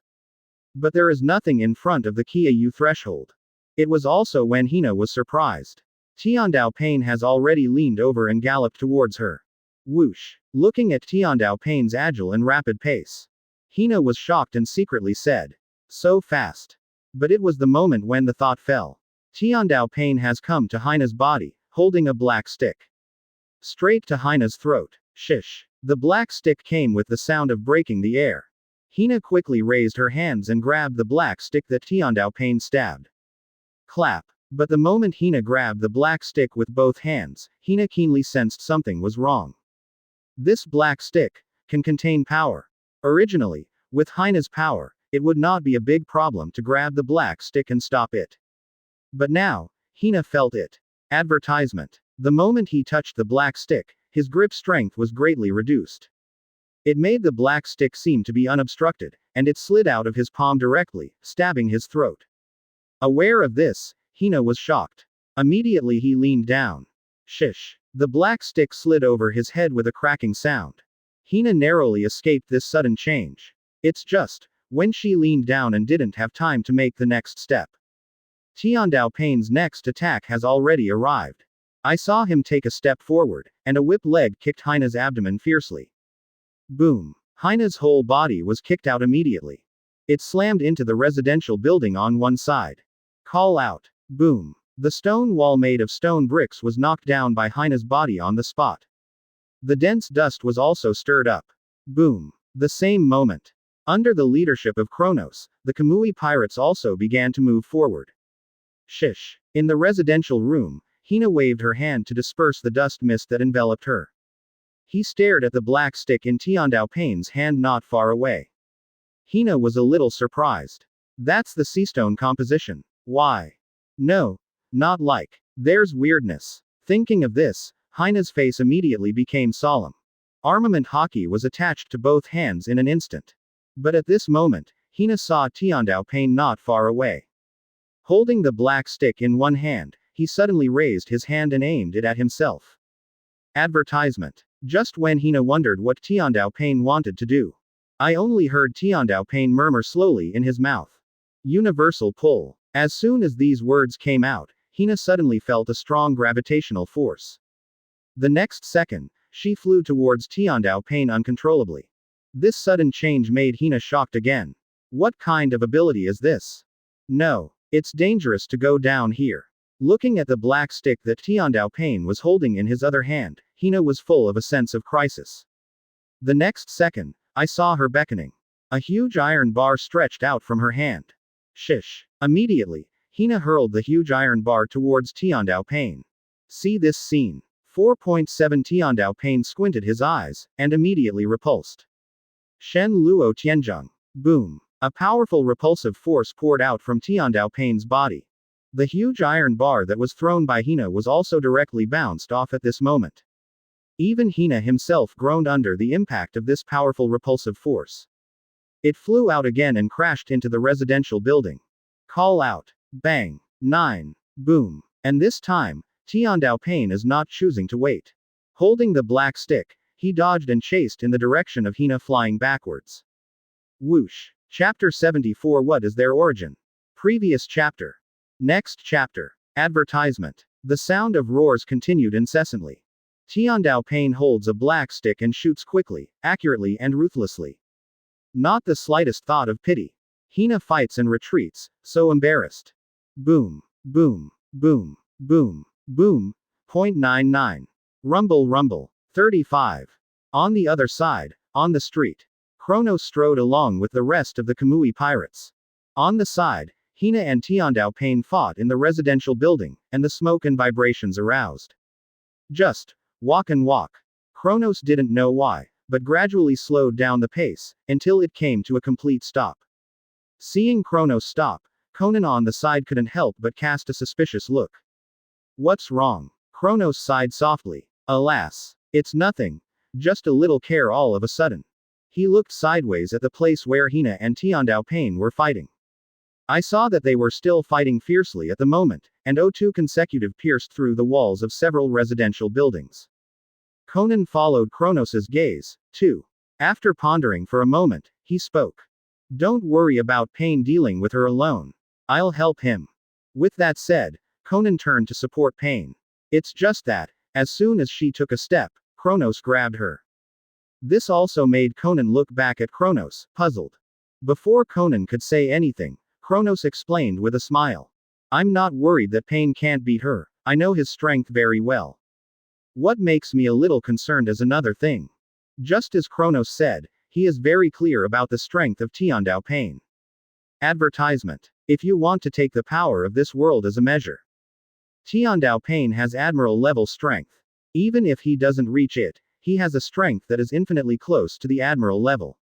But there is nothing in front of the Kyu threshold. It was also when Hina was surprised. Tiandao Pain has already leaned over and galloped towards her. Whoosh. Looking at Tiandao Pain's agile and rapid pace, Hina was shocked and secretly said, so fast. But it was the moment when the thought fell. Tiandao Pain has come to Hina's body, holding a black stick. Straight to Hina's throat. Shish. The black stick came with the sound of breaking the air. Hina quickly raised her hands and grabbed the black stick that Tiandao Pain stabbed. Clap. But the moment Hina grabbed the black stick with both hands, Hina keenly sensed something was wrong. This black stick can contain power. Originally, with Hina's power, it would not be a big problem to grab the black stick and stop it. But now, Hina felt it. Advertisement. The moment he touched the black stick, his grip strength was greatly reduced. It made the black stick seem to be unobstructed, and it slid out of his palm directly, stabbing his throat. Aware of this, Hina was shocked. Immediately he leaned down. Shish. The black stick slid over his head with a cracking sound. Hina narrowly escaped this sudden change. It's just, when she leaned down and didn't have time to make the next step. Tiandao Pain's next attack has already arrived. I saw him take a step forward, and a whip leg kicked Hina's abdomen fiercely. Boom. Hina's whole body was kicked out immediately. It slammed into the residential building on one side. Call out. Boom. The stone wall made of stone bricks was knocked down by Hina's body on the spot. The dense dust was also stirred up. Boom. The same moment. Under the leadership of Kronos, the Kamui pirates also began to move forward. Shish. In the residential room, Hina waved her hand to disperse the dust mist that enveloped her. He stared at the black stick in Tiandao Pain's hand not far away. Hina was a little surprised. That's the seastone composition. Why? No. Not like. There's weirdness. Thinking of this, Hina's face immediately became solemn. Armament hockey was attached to both hands in an instant. But at this moment, Hina saw Tiandao Pain not far away. Holding the black stick in one hand, he suddenly raised his hand and aimed it at himself. Advertisement. Just when Hina wondered what Tiandao Pain wanted to do, I only heard Tiandao Pain murmur slowly in his mouth. Universal pull. As soon as these words came out, Hina suddenly felt a strong gravitational force. The next second, she flew towards Tiandao Pain uncontrollably. This sudden change made Hina shocked again. What kind of ability is this? No. It's dangerous to go down here. Looking at the black stick that Tiandao Pain was holding in his other hand, Hina was full of a sense of crisis. The next second, I saw her beckoning. A huge iron bar stretched out from her hand. Shish. Immediately, Hina hurled the huge iron bar towards Tiandao Pain. See this scene. 4.7 Tiandao Pain squinted his eyes, and immediately repulsed. Shen Luo Tianzheng. Boom. A powerful repulsive force poured out from Tiandao Pain's body. The huge iron bar that was thrown by Hina was also directly bounced off at this moment. Even Hina himself groaned under the impact of this powerful repulsive force. It flew out again and crashed into the residential building. Call out. Bang. 9. Boom. And this time, Tiandao Pain is not choosing to wait. Holding the black stick, he dodged and chased in the direction of Hina flying backwards. Whoosh. Chapter 74. What is their origin? Previous chapter. Next chapter. Advertisement. The sound of roars continued incessantly. Tiandao Pain holds a black stick and shoots quickly, accurately and ruthlessly. Not the slightest thought of pity. Hina fights and retreats, so embarrassed. Boom. Boom. Boom. Boom. Boom. .99. Rumble rumble. 35. On the other side, on the street, Kronos strode along with the rest of the Kamui pirates. On the side, Hina and Tiandao Pain fought in the residential building, and the smoke and vibrations aroused. Just walk and walk. Kronos didn't know why, but gradually slowed down the pace, until it came to a complete stop. Seeing Kronos stop, Conan on the side couldn't help but cast a suspicious look. What's wrong? Kronos sighed softly. Alas, it's nothing. Just a little care all of a sudden. He looked sideways at the place where Hina and Tiandao Pain were fighting. I saw that they were still fighting fiercely at the moment, and O2 consecutive pierced through the walls of several residential buildings. Conan followed Kronos's gaze, too. After pondering for a moment, he spoke. Don't worry about Pain dealing with her alone. I'll help him. With that said, Conan turned to support Pain. It's just that, as soon as she took a step, Kronos grabbed her. This also made Conan look back at Kronos, puzzled. Before Conan could say anything, Kronos explained with a smile. I'm not worried that Pain can't beat her. I know his strength very well. What makes me a little concerned is another thing. Just as Kronos said, he is very clear about the strength of Tiandao Pain. Advertisement. If you want to take the power of this world as a measure. Tiandao Pain has admiral-level strength. Even if he doesn't reach it, he has a strength that is infinitely close to the admiral level.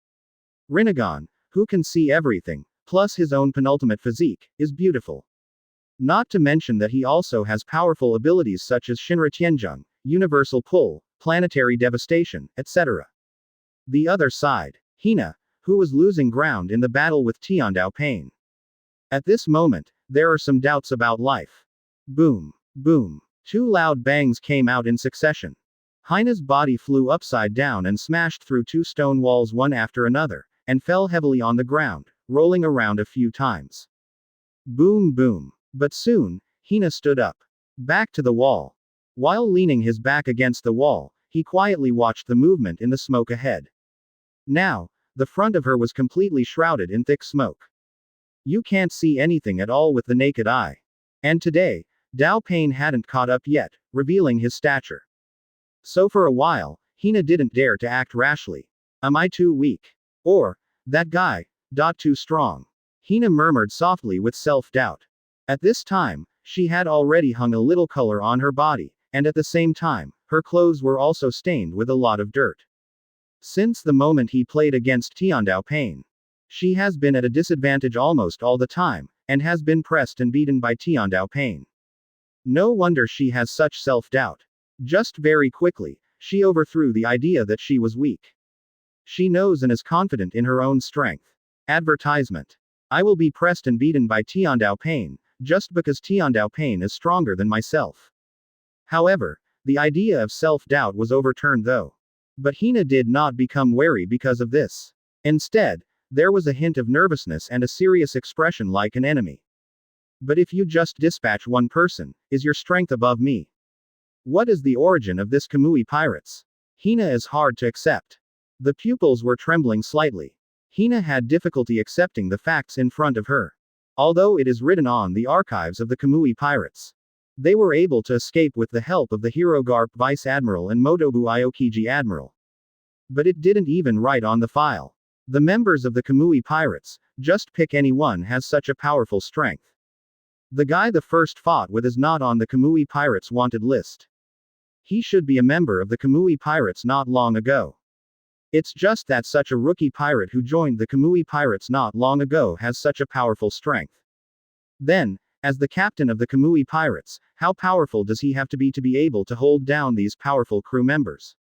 Rinnegan, who can see everything, plus his own penultimate physique, is beautiful. Not to mention that he also has powerful abilities such as Shinra Tianzheng, Universal Pull, Planetary Devastation, etc. The other side, Hina, who was losing ground in the battle with Tiandao Pain. At this moment, there are some doubts about life. Boom. Boom. 2 loud bangs came out in succession. Hina's body flew upside down and smashed through 2 stone walls one after another, and fell heavily on the ground, rolling around a few times. Boom boom. But soon, Hina stood up. Back to the wall. While leaning his back against the wall, he quietly watched the movement in the smoke ahead. Now, the front of her was completely shrouded in thick smoke. You can't see anything at all with the naked eye. And today, Dao Pain hadn't caught up yet, revealing his stature. So for a while, Hina didn't dare to act rashly. Am I too weak? Or, that guy, too strong? Hina murmured softly with self-doubt. At this time, she had already hung a little color on her body, and at the same time, her clothes were also stained with a lot of dirt. Since the moment he played against Tiandao Pain, she has been at a disadvantage almost all the time, and has been pressed and beaten by Tiandao Pain. No wonder she has such self-doubt. Just very quickly, she overthrew the idea that she was weak. She knows and is confident in her own strength. Advertisement. I will be pressed and beaten by Tiandao Pain, just because Tiandao Pain is stronger than myself. However, the idea of self-doubt was overturned though. But Hina did not become wary because of this. Instead, there was a hint of nervousness and a serious expression like an enemy. But if you just dispatch one person, is your strength above me? What is the origin of this Kamui pirates? Hina is hard to accept. The pupils were trembling slightly. Hina had difficulty accepting the facts in front of her. Although it is written on the archives of the Kamui pirates. They were able to escape with the help of the Hirogarp Vice Admiral and Motobu Iokiji Admiral. But it didn't even write on the file. The members of the Kamui pirates, just pick anyone has such a powerful strength. The guy the first fought with is not on the Kamui pirates wanted list. He should be a member of the Kamui pirates not long ago. It's just that such a rookie pirate who joined the Kamui pirates not long ago has such a powerful strength. Then, as the captain of the Kamui pirates, how powerful does he have to be able to hold down these powerful crew members?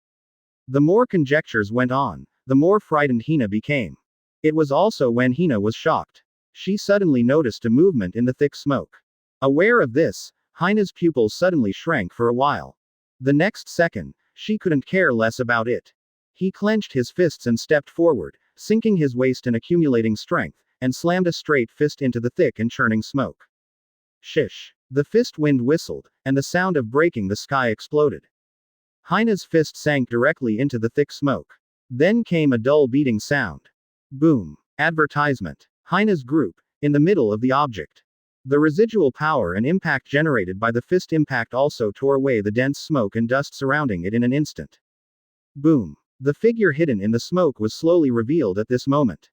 The more conjectures went on, the more frightened Hina became. It was also when Hina was shocked. She suddenly noticed a movement in the thick smoke. Aware of this, Hina's pupils suddenly shrank for a while. The next second, she couldn't care less about it. He clenched his fists and stepped forward, sinking his waist and accumulating strength, and slammed a straight fist into the thick and churning smoke. Shish. The fist wind whistled, and the sound of breaking the sky exploded. Hina's fist sank directly into the thick smoke. Then came a dull beating sound. Boom. Advertisement. Hina's group, in the middle of the object. The residual power and impact generated by the fist impact also tore away the dense smoke and dust surrounding it in an instant. Boom. The figure hidden in the smoke was slowly revealed at this moment.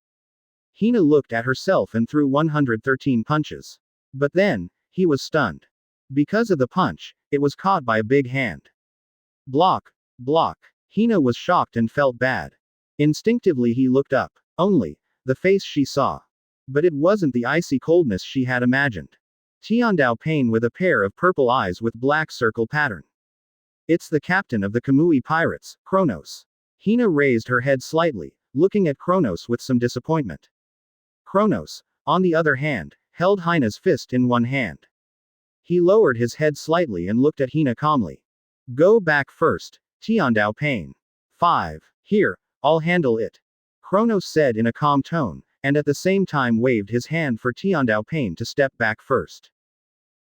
Hina looked at herself and threw 113 punches. But then, he was stunned. Because of the punch, it was caught by a big hand. Block. Block. Hina was shocked and felt bad. Instinctively he looked up. Only, the face she saw. But it wasn't the icy coldness she had imagined. Tiandao Pain with a pair of purple eyes with black circle pattern. It's the captain of the Kamui pirates, Kronos. Hina raised her head slightly, looking at Kronos with some disappointment. Kronos, on the other hand, held Hina's fist in one hand. He lowered his head slightly and looked at Hina calmly. Go back first, Tiandao Pain. 5. Here, I'll handle it. Kronos said in a calm tone, and at the same time waved his hand for Tiandao Pain to step back first.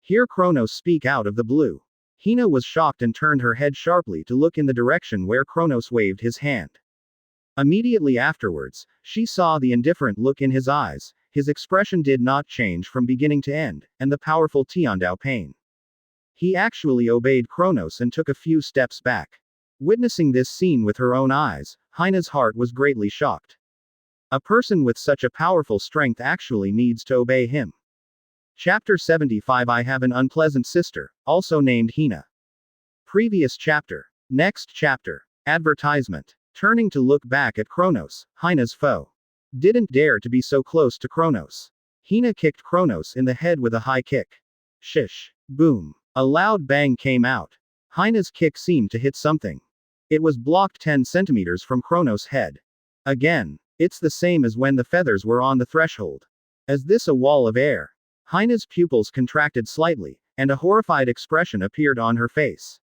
Hear Kronos speak out of the blue. Hina was shocked and turned her head sharply to look in the direction where Kronos waved his hand. Immediately afterwards, she saw the indifferent look in his eyes, his expression did not change from beginning to end, and the powerful Tiandao Pain. He actually obeyed Kronos and took a few steps back. Witnessing this scene with her own eyes, Hina's heart was greatly shocked. A person with such a powerful strength actually needs to obey him. Chapter 75 I have an unpleasant sister, also named Hina. Previous chapter. Next chapter. Advertisement. Turning to look back at Kronos, Hina's foe. Didn't dare to be so close to Kronos. Hina kicked Kronos in the head with a high kick. Shish. Boom. A loud bang came out. Hina's kick seemed to hit something. It was blocked 10 centimeters from Kronos' head. Again. It's the same as when the feathers were on the threshold. Is this a wall of air? Hina's pupils contracted slightly, and a horrified expression appeared on her face.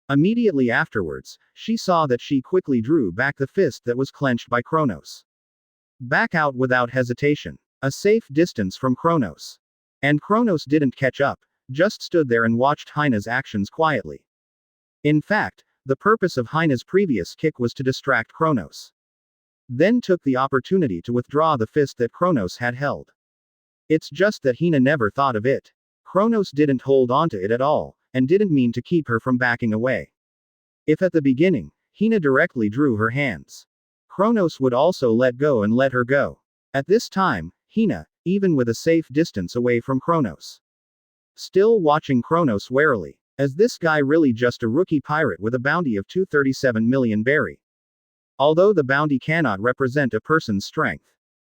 Immediately afterwards, she saw that she quickly drew back the fist that was clenched by Kronos. Back out without hesitation. A safe distance from Kronos. And Kronos didn't catch up, just stood there and watched Hina's actions quietly. In fact, the purpose of Hina's previous kick was to distract Kronos. Then took the opportunity to withdraw the fist that Kronos had held. It's just that Hina never thought of it. Kronos didn't hold onto it at all, and didn't mean to keep her from backing away. If at the beginning, Hina directly drew her hands, Kronos would also let go and let her go. At this time, Hina, even with a safe distance away from Kronos, still watching Kronos warily. Is this guy really just a rookie pirate with a bounty of 237 million berry? Although the bounty cannot represent a person's strength.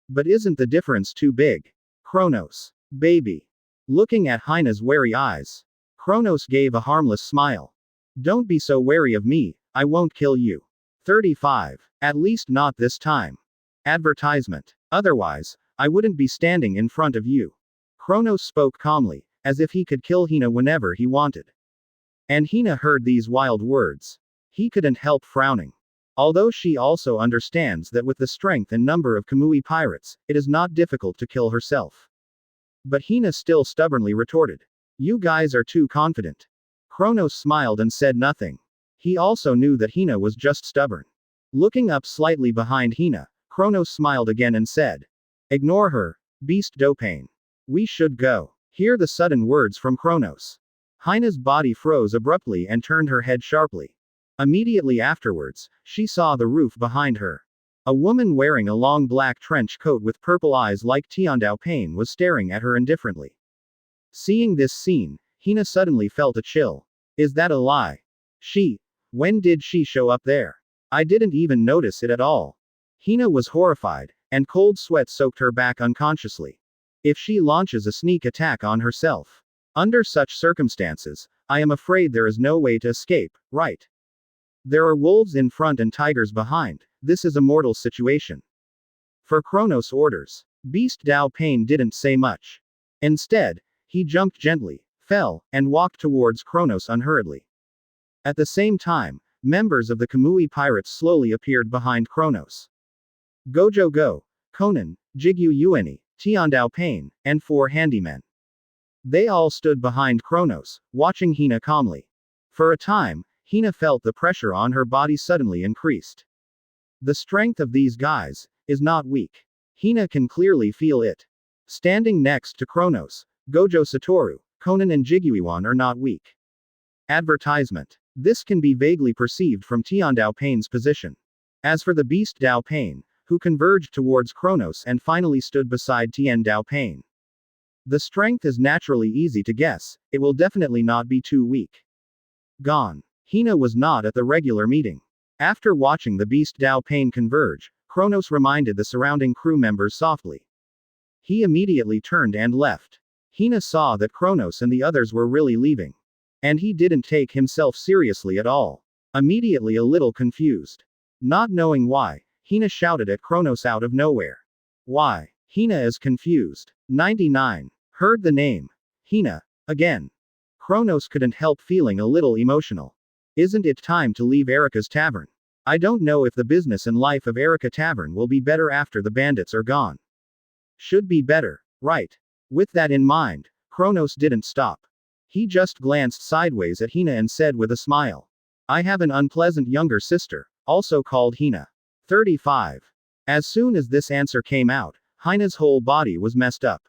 But isn't the difference too big? Kronos. Baby. Looking at Hina's wary eyes, Kronos gave a harmless smile. Don't be so wary of me, I won't kill you. 35. At least not this time. Advertisement. Otherwise, I wouldn't be standing in front of you. Kronos spoke calmly, as if he could kill Hina whenever he wanted. And Hina heard these wild words. He couldn't help frowning. Although she also understands that with the strength and number of Kamui pirates, it is not difficult to kill herself. But Hina still stubbornly retorted. You guys are too confident. Kronos smiled and said nothing. He also knew that Hina was just stubborn. Looking up slightly behind Hina, Kronos smiled again and said, ignore her, Beast Dopane. We should go. Hear the sudden words from Kronos. Hina's body froze abruptly and turned her head sharply. Immediately afterwards, she saw the roof behind her. A woman wearing a long black trench coat with purple eyes like Tiandao Pain was staring at her indifferently. Seeing this scene, Hina suddenly felt a chill. Is that a lie? When did she show up there? I didn't even notice it at all. Hina was horrified, and cold sweat soaked her back unconsciously. If she launches a sneak attack on herself. Under such circumstances, I am afraid there is no way to escape, right? There are wolves in front and tigers behind. This is a mortal situation. For Kronos' orders, Beast Dao Pain didn't say much. Instead, he jumped gently, fell, and walked towards Kronos unhurriedly. At the same time, members of the Kamui pirates slowly appeared behind Kronos. Gojo Go, Conan, Jigyu Yueni, Tiandao Pain, and 4 handymen. They all stood behind Kronos, watching Hina calmly. For a time, Hina felt the pressure on her body suddenly increased. The strength of these guys is not weak. Hina can clearly feel it. Standing next to Kronos, Gojo Satoru, Conan and Jiguiwan are not weak. Advertisement. This can be vaguely perceived from Tiandao Pain's position. As for the Beast Dao Pain, who converged towards Kronos and finally stood beside Tien Dao Pain. The strength is naturally easy to guess, it will definitely not be too weak. Gone. Hina was not at the regular meeting. After watching the Beast Dao Pain converge, Kronos reminded the surrounding crew members softly. He immediately turned and left. Hina saw that Kronos and the others were really leaving. And he didn't take himself seriously at all. Immediately a little confused. Not knowing why, Hina shouted at Kronos out of nowhere. Why? Hina is confused. 99. Heard the name. Hina. Again. Kronos couldn't help feeling a little emotional. Isn't it time to leave Erika's tavern? I don't know if the business and life of Erika Tavern will be better after the bandits are gone. Should be better, right? With that in mind, Kronos didn't stop. He just glanced sideways at Hina and said with a smile. I have an unpleasant younger sister, also called Hina. 35. As soon as this answer came out, Hina's whole body was messed up.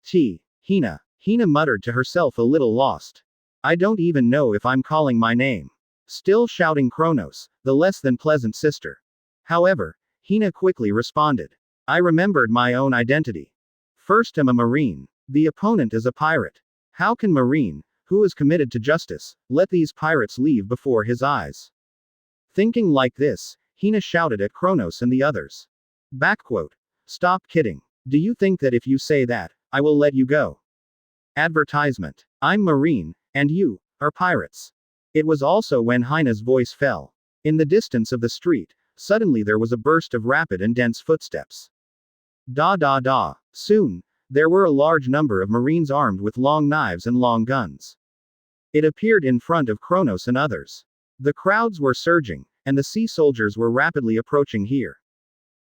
Hina. Hina muttered to herself a little lost. I don't even know if I'm calling my name. Still shouting Kronos, the less than pleasant sister. However, Hina quickly responded. I remembered my own identity. First I'm a marine. The opponent is a pirate. How can Marine, who is committed to justice, let these pirates leave before his eyes? Thinking like this, Hina shouted at Kronos and the others. Backquote. Stop kidding. Do you think that if you say that, I will let you go? Advertisement. I'm Marine, and you are pirates. It was also when Hina's voice fell. In the distance of the street, suddenly there was a burst of rapid and dense footsteps. Da da da. Soon, there were a large number of Marines armed with long knives and long guns. It appeared in front of Kronos and others. The crowds were surging, and the sea soldiers were rapidly approaching here.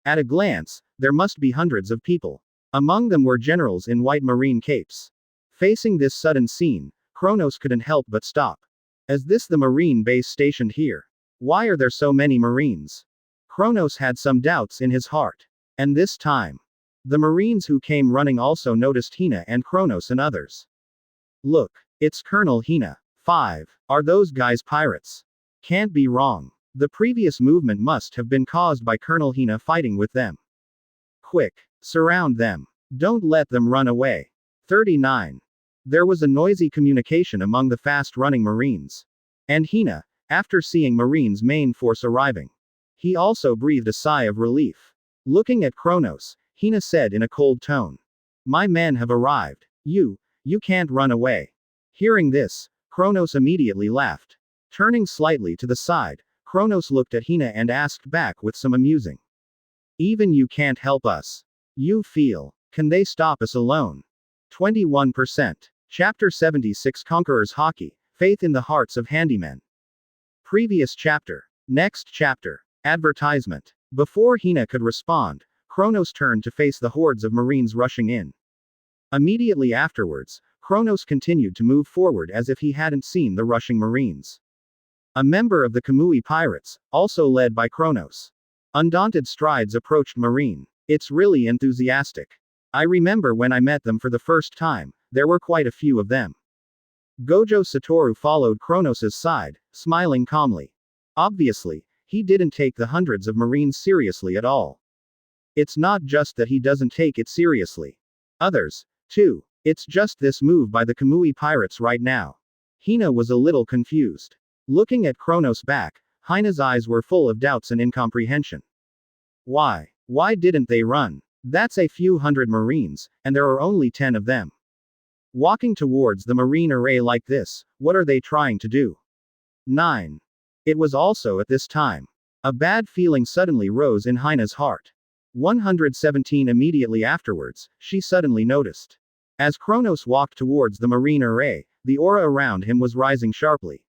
At a glance, there must be hundreds of people. Among them were generals in white marine capes. Facing this sudden scene, Kronos couldn't help but stop. Is this the marine base stationed here? Why are there so many marines? Kronos had some doubts in his heart. And this time, the marines who came running also noticed Hina and Kronos and others. Look, it's Colonel Hina. 5. Are those guys pirates? Can't be wrong. The previous movement must have been caused by Colonel Hina fighting with them. Quick, surround them. Don't let them run away. 39. There was a noisy communication among the fast-running marines. And Hina, after seeing Marines' main force arriving, he also breathed a sigh of relief. Looking at Kronos, Hina said in a cold tone. My men have arrived. You can't run away. Hearing this, Kronos immediately laughed. Turning slightly to the side, Kronos looked at Hina and asked back with some amusing. Even you can't help us. You feel. Can they stop us alone? 21%. Chapter 76 Conqueror's Hockey, Faith in the Hearts of Handymen. Previous chapter. Next chapter. Advertisement. Before Hina could respond, Kronos turned to face the hordes of Marines rushing in. Immediately afterwards, Kronos continued to move forward as if he hadn't seen the rushing marines. A member of the Kamui pirates, also led by Kronos. Undaunted strides approached Marine. It's really enthusiastic. I remember when I met them for the first time, there were quite a few of them. Gojo Satoru followed Kronos' side, smiling calmly. Obviously, he didn't take the hundreds of Marines seriously at all. It's not just that he doesn't take it seriously. Others, too. It's just this move by the Kamui pirates right now. Hina was a little confused. Looking at Kronos' back, Hina's eyes were full of doubts and incomprehension. Why? Why didn't they run? That's a few hundred Marines, and there are only 10 of them. Walking towards the Marine array like this, what are they trying to do? 9. It was also at this time. A bad feeling suddenly rose in Hina's heart. 117 Immediately afterwards, she suddenly noticed. As Kronos walked towards the Marine array, the aura around him was rising sharply.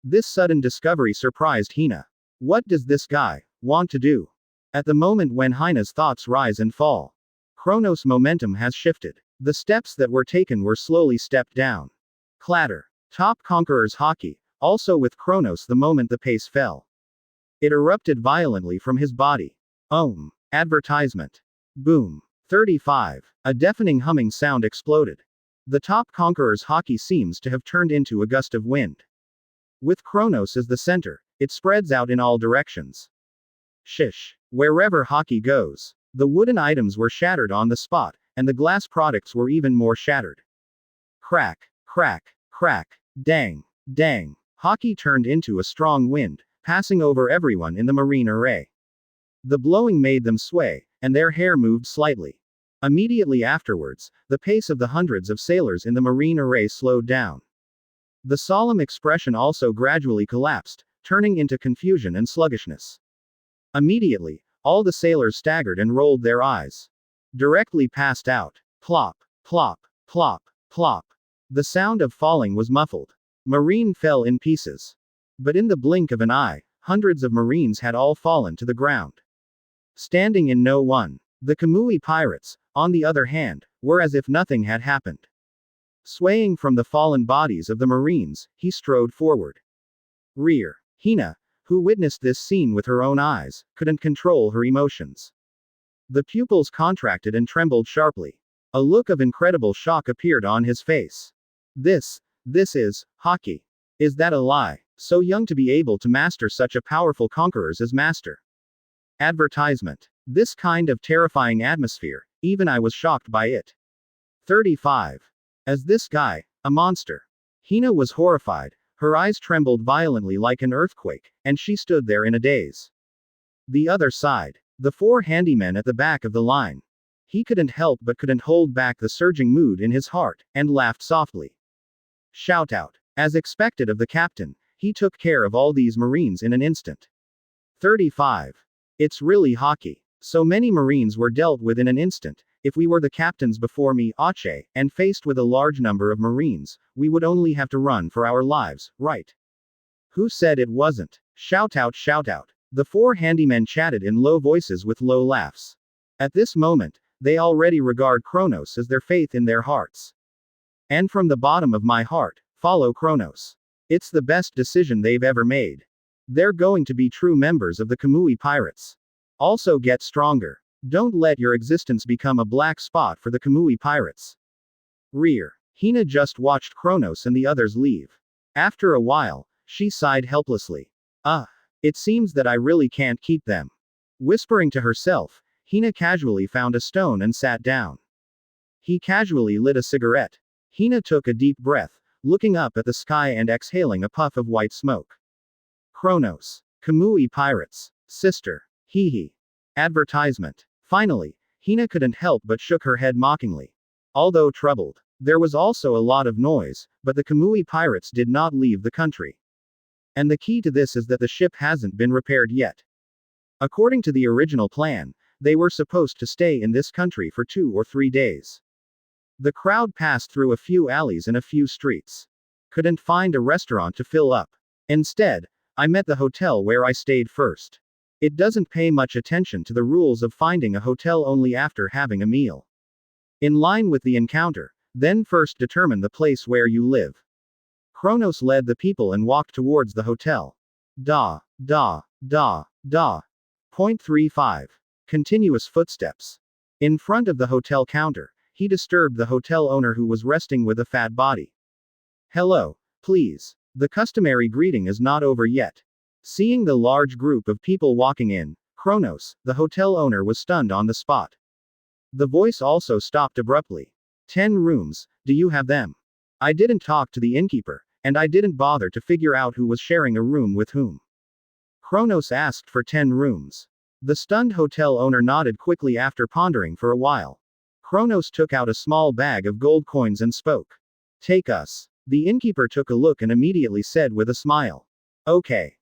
This sudden discovery surprised Hina. What does this guy want to do? At the moment when Hina's thoughts rise and fall, Kronos' momentum has shifted. The steps that were taken were slowly stepped down. Clatter. Top Conqueror's Haki, also with Kronos the moment the pace fell. It erupted violently from his body. Ohm. Advertisement. Boom. 35. A deafening humming sound exploded. The Top Conqueror's Haki seems to have turned into a gust of wind. With Kronos as the center, it spreads out in all directions. Shish. Wherever Haki goes, the wooden items were shattered on the spot, and the glass products were even more shattered. Crack, crack, crack, dang, dang. Haki turned into a strong wind, passing over everyone in the Marine array. The blowing made them sway, and their hair moved slightly. Immediately afterwards, the pace of the hundreds of sailors in the Marine array slowed down. The solemn expression also gradually collapsed, turning into confusion and sluggishness. Immediately, all the sailors staggered and rolled their eyes. Directly passed out. Plop, plop, plop, plop. The sound of falling was muffled. Marine fell in pieces. But in the blink of an eye, hundreds of Marines had all fallen to the ground. Standing in no one. The Kamui pirates, on the other hand, were as if nothing had happened. Swaying from the fallen bodies of the Marines, he strode forward. Rear. Hina, who witnessed this scene with her own eyes, couldn't control her emotions. The pupils contracted and trembled sharply. A look of incredible shock appeared on his face. This is Haki. Is that a lie? So young to be able to master such a powerful conquerors as master. Advertisement. This kind of terrifying atmosphere, even I was shocked by it. 35. As this guy, a monster. Hina was horrified, her eyes trembled violently like an earthquake, and she stood there in a daze. The other side. The 4 handymen at the back of the line. He couldn't help but couldn't hold back the surging mood in his heart, and laughed softly. Shout out. As expected of the captain, he took care of all these Marines in an instant. 35. It's really Haki. So many Marines were dealt with in an instant. If we were the captains before me, Ache, and faced with a large number of Marines, we would only have to run for our lives, right? Who said it wasn't? Shout out, shout out. The 4 handymen chatted in low voices with low laughs. At this moment, they already regard Kronos as their faith in their hearts. And from the bottom of my heart, follow Kronos. It's the best decision they've ever made. They're going to be true members of the Kamui pirates. Also get stronger. Don't let your existence become a black spot for the Kamui pirates. Rear. Hina just watched Kronos and the others leave. After a while, she sighed helplessly. It seems that I really can't keep them. Whispering to herself, Hina casually found a stone and sat down. He casually lit a cigarette. Hina took a deep breath, looking up at the sky and exhaling a puff of white smoke. Kronos. Kamui pirates. Sister. Hee hee. Advertisement. Finally, Hina couldn't help but shook her head mockingly. Although troubled. There was also a lot of noise, but the Kamui pirates did not leave the country. And the key to this is that the ship hasn't been repaired yet. According to the original plan, they were supposed to stay in this country for 2 or 3 days. The crowd passed through a few alleys and a few streets. Couldn't find a restaurant to fill up. Instead, I met the hotel where I stayed first. It doesn't pay much attention to the rules of finding a hotel only after having a meal. In line with the encounter, then first determine the place where you live. Kronos led the people and walked towards the hotel. Da, da, da, da. Point 35. Continuous footsteps. In front of the hotel counter, he disturbed the hotel owner who was resting with a fat body. Hello, please. The customary greeting is not over yet. Seeing the large group of people walking in, Kronos, the hotel owner, was stunned on the spot. The voice also stopped abruptly. 10 rooms, do you have them? I didn't talk to the innkeeper, and I didn't bother to figure out who was sharing a room with whom. Kronos asked for 10 rooms. The stunned hotel owner nodded quickly after pondering for a while. Kronos took out a small bag of gold coins and spoke. Take us. The innkeeper took a look and immediately said with a smile. Okay.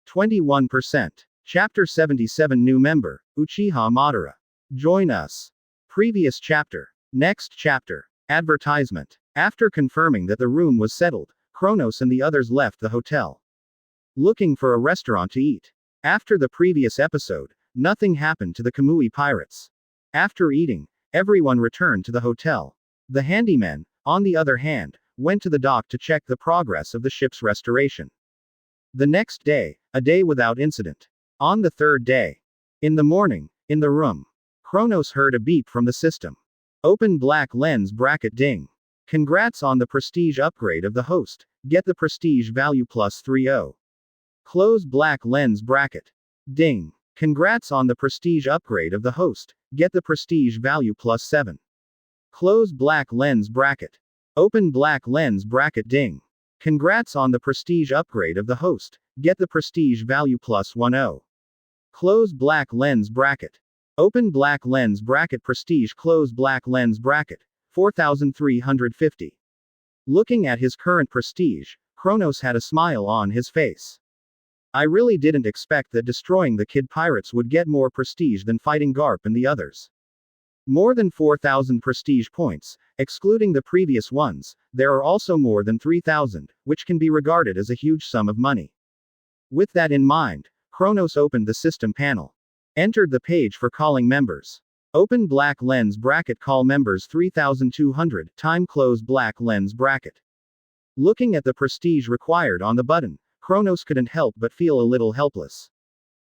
21%. Chapter 77. New member, Uchiha Madara. Join us. Previous chapter. Next chapter. Advertisement. After confirming that the room was settled, Kronos and the others left the hotel, looking for a restaurant to eat. After the previous episode, nothing happened to the Kamui pirates. After eating, everyone returned to the hotel. The handyman, on the other hand, went to the dock to check the progress of the ship's restoration. The next day, a day without incident. On the third day, in the morning, in the room, Kronos heard a beep from the system. Open black lens bracket ding. Congrats on the prestige upgrade of the host. Get the prestige value plus 30. Close black lens bracket. Ding. Congrats on the prestige upgrade of the host. Get the prestige value plus 7. Close black lens bracket. Open black lens bracket ding. Congrats on the prestige upgrade of the host. Get the prestige value plus 10. Close black lens bracket. Open black lens bracket prestige close black lens bracket. 4,350. Looking at his current prestige, Kronos had a smile on his face. I really didn't expect that destroying the kid pirates would get more prestige than fighting Garp and the others. More than 4,000 prestige points, excluding the previous ones. There are also more than 3,000, which can be regarded as a huge sum of money. With that in mind, Kronos opened the system panel. Entered the page for calling members. Open black lens bracket call members 3,200, time close black lens bracket. Looking at the prestige required on the button, Kronos couldn't help but feel a little helpless.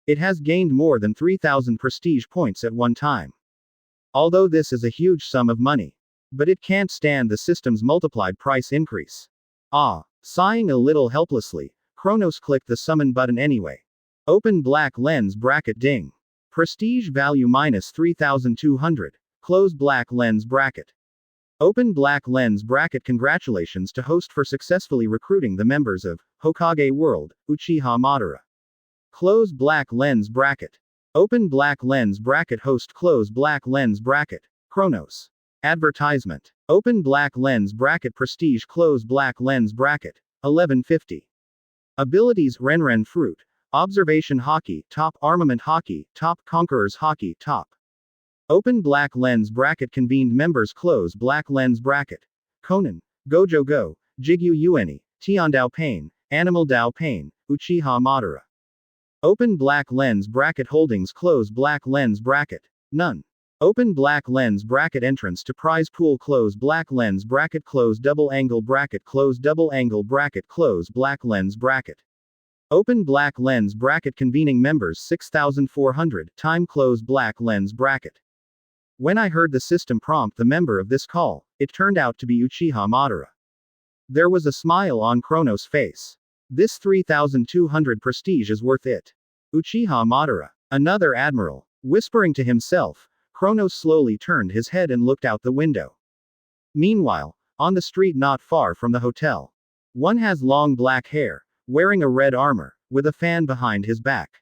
It has gained more than 3,000 prestige points at one time. Although this is a huge sum of money. But it can't stand the system's multiplied price increase. Sighing a little helplessly, Kronos clicked the summon button anyway. Open black lens bracket ding. Prestige value minus 3,200. Close black lens bracket. Open black lens bracket. Congratulations to host for successfully recruiting the members of Hokage World, Uchiha Madara. Close black lens bracket. Open black lens bracket host close black lens bracket. Kronos. Advertisement. Open black lens bracket prestige close black lens bracket. 1150. Abilities Renren Fruit. Observation Hockey, top Armament Hockey, top Conquerors Hockey, top. Open black lens bracket convened members close black lens bracket. Conan, Gojo Go, Jigyu Ueni, Tiandao Pain, Animal Dao Pain, Uchiha Madara. Open black lens bracket holdings close black lens bracket. None. Open black lens bracket entrance to prize pool close black lens bracket close double angle bracket close double angle bracket close black lens bracket. Open black lens bracket convening members 6,400, time close black lens bracket. When I heard the system prompt the member of this call, it turned out to be Uchiha Madara. There was a smile on Kronos' face. This 3,200 prestige is worth it. Uchiha Madara. Another admiral. Whispering to himself, Kronos slowly turned his head and looked out the window. Meanwhile, on the street not far from the hotel, one has long black hair, wearing a red armor, with a fan behind his back.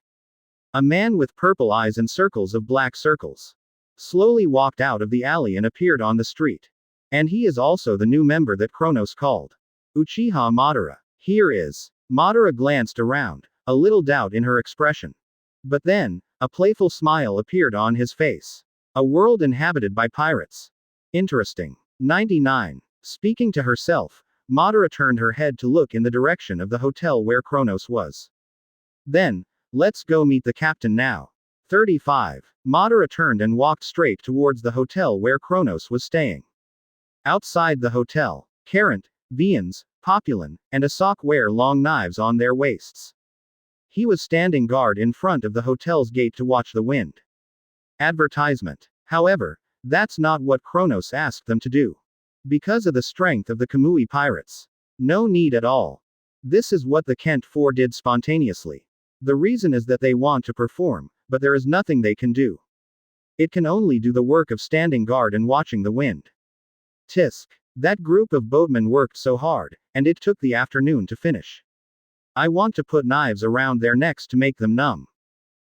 A man with purple eyes and circles of black circles slowly walked out of the alley and appeared on the street. And he is also the new member that Kronos called Uchiha Madara. Here is. Madara glanced around, a little doubt in her expression. But then, a playful smile appeared on his face. A world inhabited by pirates. Interesting. 99. Speaking to herself, Madara turned her head to look in the direction of the hotel where Kronos was. Then, let's go meet the captain now. 35. Madara turned and walked straight towards the hotel where Kronos was staying. Outside the hotel, Karant, Eudemons, Populin, and Asak wear long knives on their waists. He was standing guard in front of the hotel's gate to watch the wind. Advertisement. However, that's not what Kronos asked them to do. Because of the strength of the Kamui pirates. No need at all. This is what the Kent Four did spontaneously. The reason is that they want to perform, but there is nothing they can do. It can only do the work of standing guard and watching the wind. Tisk. That group of boatmen worked so hard, and it took the afternoon to finish. I want to put knives around their necks to make them numb.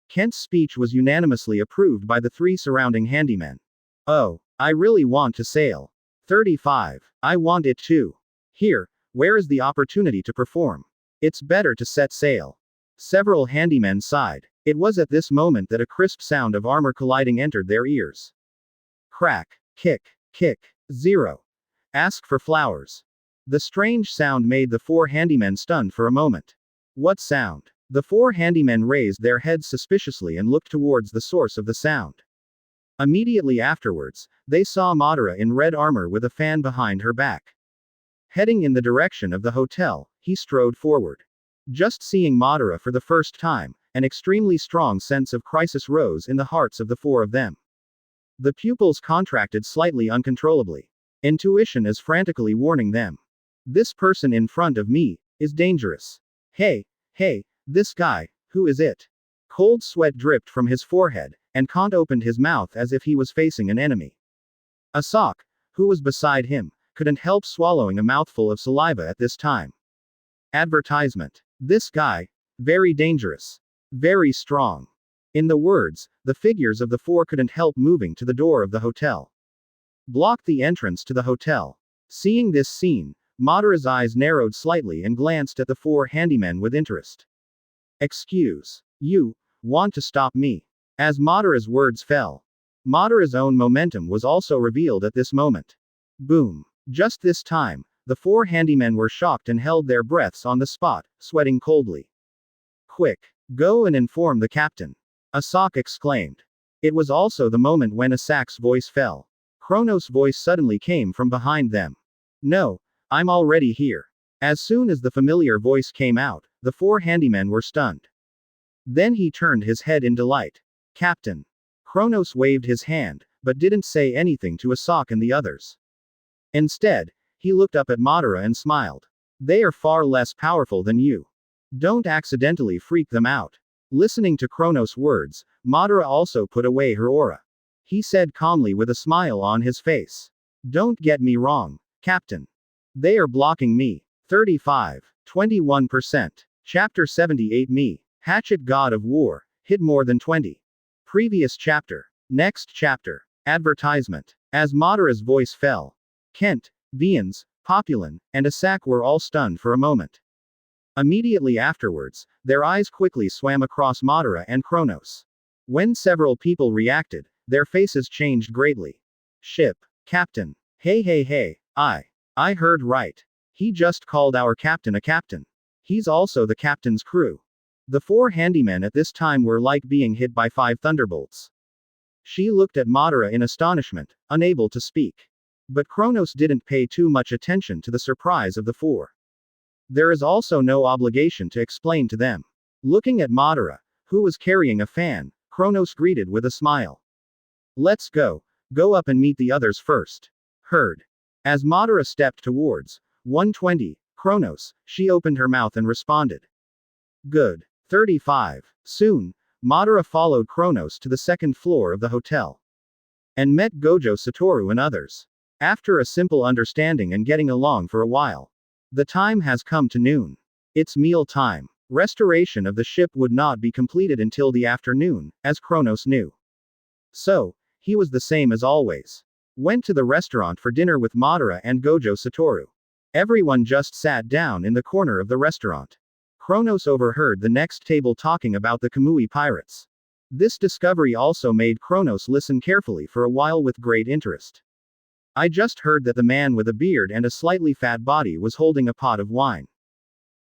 Kent's speech was unanimously approved by the three surrounding handymen. Oh, I really want to sail. 35. I want it too. Here, where is the opportunity to perform? It's better to set sail. Several handymen sighed. It was at this moment that a crisp sound of armor colliding entered their ears. Crack, kick, kick, 0. Ask for flowers. The strange sound made the four handymen stunned for a moment. What sound? The four handymen raised their heads suspiciously and looked towards the source of the sound. Immediately afterwards, they saw Madara in red armor with a fan behind her back. Heading in the direction of the hotel, he strode forward. Just seeing Madara for the first time, an extremely strong sense of crisis rose in the hearts of the four of them. The pupils contracted slightly uncontrollably. Intuition is frantically warning them. This person in front of me is dangerous. Hey, this guy, who is it? Cold sweat dripped from his forehead, and Kant opened his mouth as if he was facing an enemy. Asak, who was beside him, couldn't help swallowing a mouthful of saliva at this time. Advertisement. This guy, very dangerous. Very strong. In the words, the figures of the four couldn't help moving to the door of the hotel. Blocked the entrance to the hotel. Seeing this scene, Madara's eyes narrowed slightly and glanced at the four handymen with interest. Excuse. You want to stop me? As Madara's words fell. Madara's own momentum was also revealed at this moment. Boom. Just this time, the four handymen were shocked and held their breaths on the spot, sweating coldly. Quick. Go and inform the captain. Asak exclaimed. It was also the moment when Asak's voice fell. Kronos' voice suddenly came from behind them. No, I'm already here. As soon as the familiar voice came out, the four handymen were stunned. Then he turned his head in delight. Captain. Kronos waved his hand, but didn't say anything to Asak and the others. Instead, he looked up at Madara and smiled. They are far less powerful than you. Don't accidentally freak them out. Listening to Kronos' words, Madara also put away her aura. He said calmly with a smile on his face. Don't get me wrong, Captain. They are blocking me. 35. 21%. Chapter 78 Me, Hatchet God of War, hit more than 20. Previous chapter. Next chapter. Advertisement. As Madara's voice fell. Kent, Eudemons, Populin, and Asak were all stunned for a moment. Immediately afterwards, their eyes quickly swam across Madara and Kronos. When several people reacted, their faces changed greatly. Ship. Captain. Hey, I heard right. He just called our captain a captain. He's also the captain's crew. The four handymen at this time were like being hit by 5 thunderbolts. She looked at Madara in astonishment, unable to speak. But Kronos didn't pay too much attention to the surprise of the four. There is also no obligation to explain to them. Looking at Madara, who was carrying a fan, Kronos greeted with a smile. Let's go. Go up and meet the others first. Heard. As Madara stepped towards 120, Kronos, she opened her mouth and responded. Good. 35. Soon, Madara followed Kronos to the second floor of the hotel. And met Gojo Satoru and others. After a simple understanding and getting along for a while. The time has come to noon. It's meal time. Restoration of the ship would not be completed until the afternoon, as Kronos knew. So, he was the same as always. Went to the restaurant for dinner with Madara and Gojo Satoru. Everyone just sat down in the corner of the restaurant. Kronos overheard the next table talking about the Kamui pirates. This discovery also made Kronos listen carefully for a while with great interest. I just heard that the man with a beard and a slightly fat body was holding a pot of wine.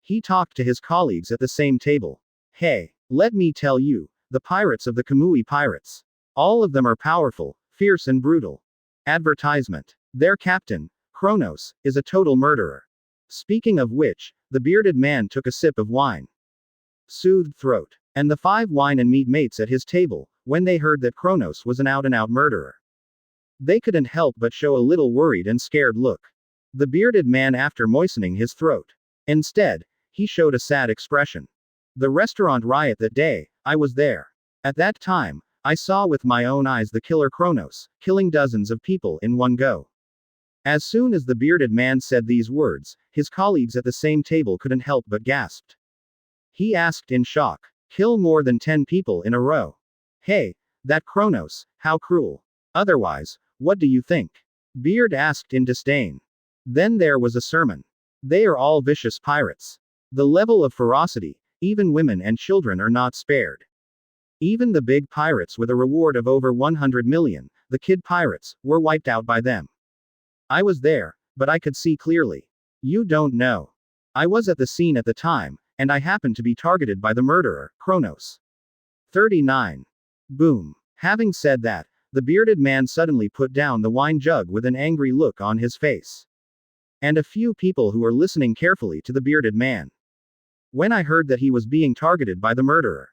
He talked to his colleagues at the same table. Hey, let me tell you, the pirates of the Kamui Pirates. All of them are powerful, fierce and brutal. Advertisement. Their captain, Kronos, is a total murderer. Speaking of which, the bearded man took a sip of wine. Soothed throat. And the 5 wine and meat mates at his table, when they heard that Kronos was an out-and-out murderer. They couldn't help but show a little worried and scared look. The bearded man after moistening his throat. Instead, he showed a sad expression. The restaurant riot that day, I was there. At that time, I saw with my own eyes the killer Kronos, killing dozens of people in one go. As soon as the bearded man said these words, his colleagues at the same table couldn't help but gasped. He asked in shock, kill more than 10 people in a row. Hey, that Kronos, how cruel. Otherwise, what do you think? Beard asked in disdain. Then there was a sermon. They are all vicious pirates. The level of ferocity, even women and children are not spared. Even the big pirates with a reward of over 100 million, the kid pirates, were wiped out by them. I was there, but I could see clearly. You don't know. I was at the scene at the time, and I happened to be targeted by the murderer, Kronos. 39. Boom. Having said that, the bearded man suddenly put down the wine jug with an angry look on his face. And a few people who were listening carefully to the bearded man. When I heard that he was being targeted by the murderer,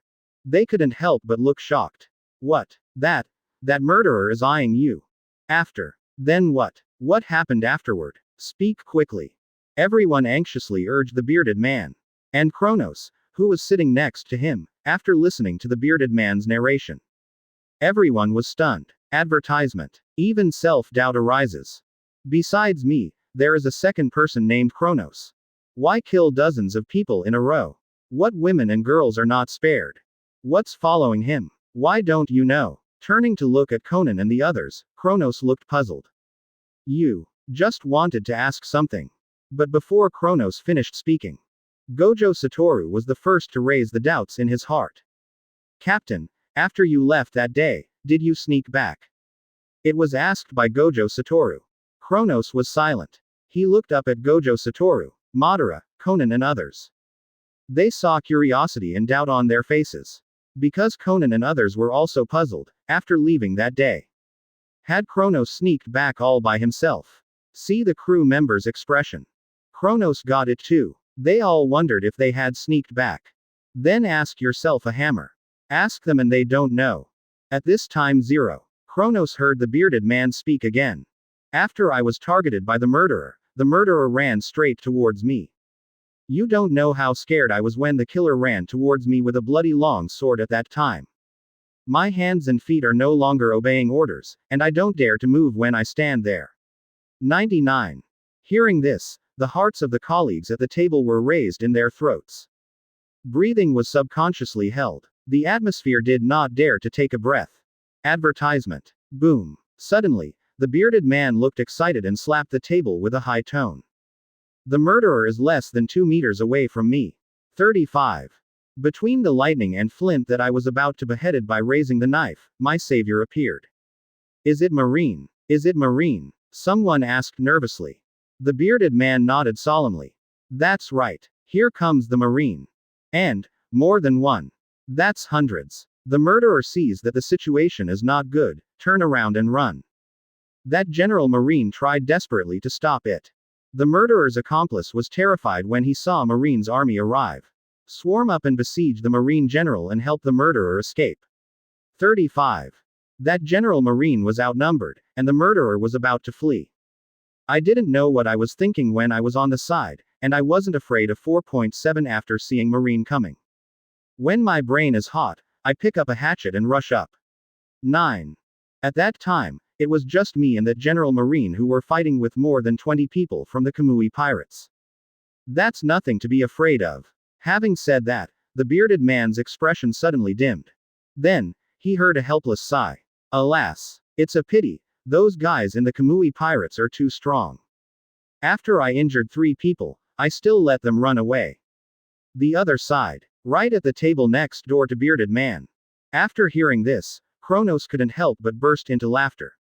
they couldn't help but look shocked. What? That murderer is eyeing you. After. Then what? What happened afterward? Speak quickly. Everyone anxiously urged the bearded man. And Kronos, who was sitting next to him, after listening to the bearded man's narration. Everyone was stunned. Advertisement. Even self-doubt arises. Besides me, there is a second person named Kronos. Why kill dozens of people in a row? What women and girls are not spared? What's following him? Why don't you know? Turning to look at Conan and the others, Kronos looked puzzled. You just wanted to ask something. But before Kronos finished speaking, Gojo Satoru was the first to raise the doubts in his heart. Captain, after you left that day, did you sneak back? It was asked by Gojo Satoru. Kronos was silent. He looked up at Gojo Satoru, Madara, Conan and others. They saw curiosity and doubt on their faces. Because Conan and others were also puzzled, after leaving that day. Had Kronos sneaked back all by himself? See the crew members' expression. Kronos got it too. They all wondered if they had sneaked back. Then ask yourself a hammer. Ask them and they don't know. At this time 0. Kronos heard the bearded man speak again. After I was targeted by the murderer ran straight towards me. You don't know how scared I was when the killer ran towards me with a bloody long sword at that time. My hands and feet are no longer obeying orders, and I don't dare to move when I stand there. 99. Hearing this, the hearts of the colleagues at the table were raised in their throats. Breathing was subconsciously held. The atmosphere did not dare to take a breath. Advertisement. Boom. Suddenly, the bearded man looked excited and slapped the table with a high tone. The murderer is less than 2 meters away from me. 35. Between the lightning and flint that I was about to beheaded by raising the knife, my savior appeared. Is it Marine? Is it Marine? Someone asked nervously. The bearded man nodded solemnly. That's right. Here comes the Marine. And, more than one. That's hundreds. The murderer sees that the situation is not good, turn around and run. That General Marine tried desperately to stop it. The murderer's accomplice was terrified when he saw Marine's army arrive. Swarm up and besiege the Marine general and help the murderer escape. 35. That General Marine was outnumbered, and the murderer was about to flee. I didn't know what I was thinking when I was on the side, and I wasn't afraid of 4.7 after seeing Marine coming. When my brain is hot, I pick up a hatchet and rush up. 9. At that time, it was just me and that General Marine who were fighting with more than 20 people from the Kamui Pirates. That's nothing to be afraid of. Having said that, the bearded man's expression suddenly dimmed. Then, he heard a helpless sigh. Alas, it's a pity, those guys in the Kamui Pirates are too strong. After I injured 3 people, I still let them run away. The other side. Right at the table next door to bearded man. After hearing this, Kronos couldn't help but burst into laughter.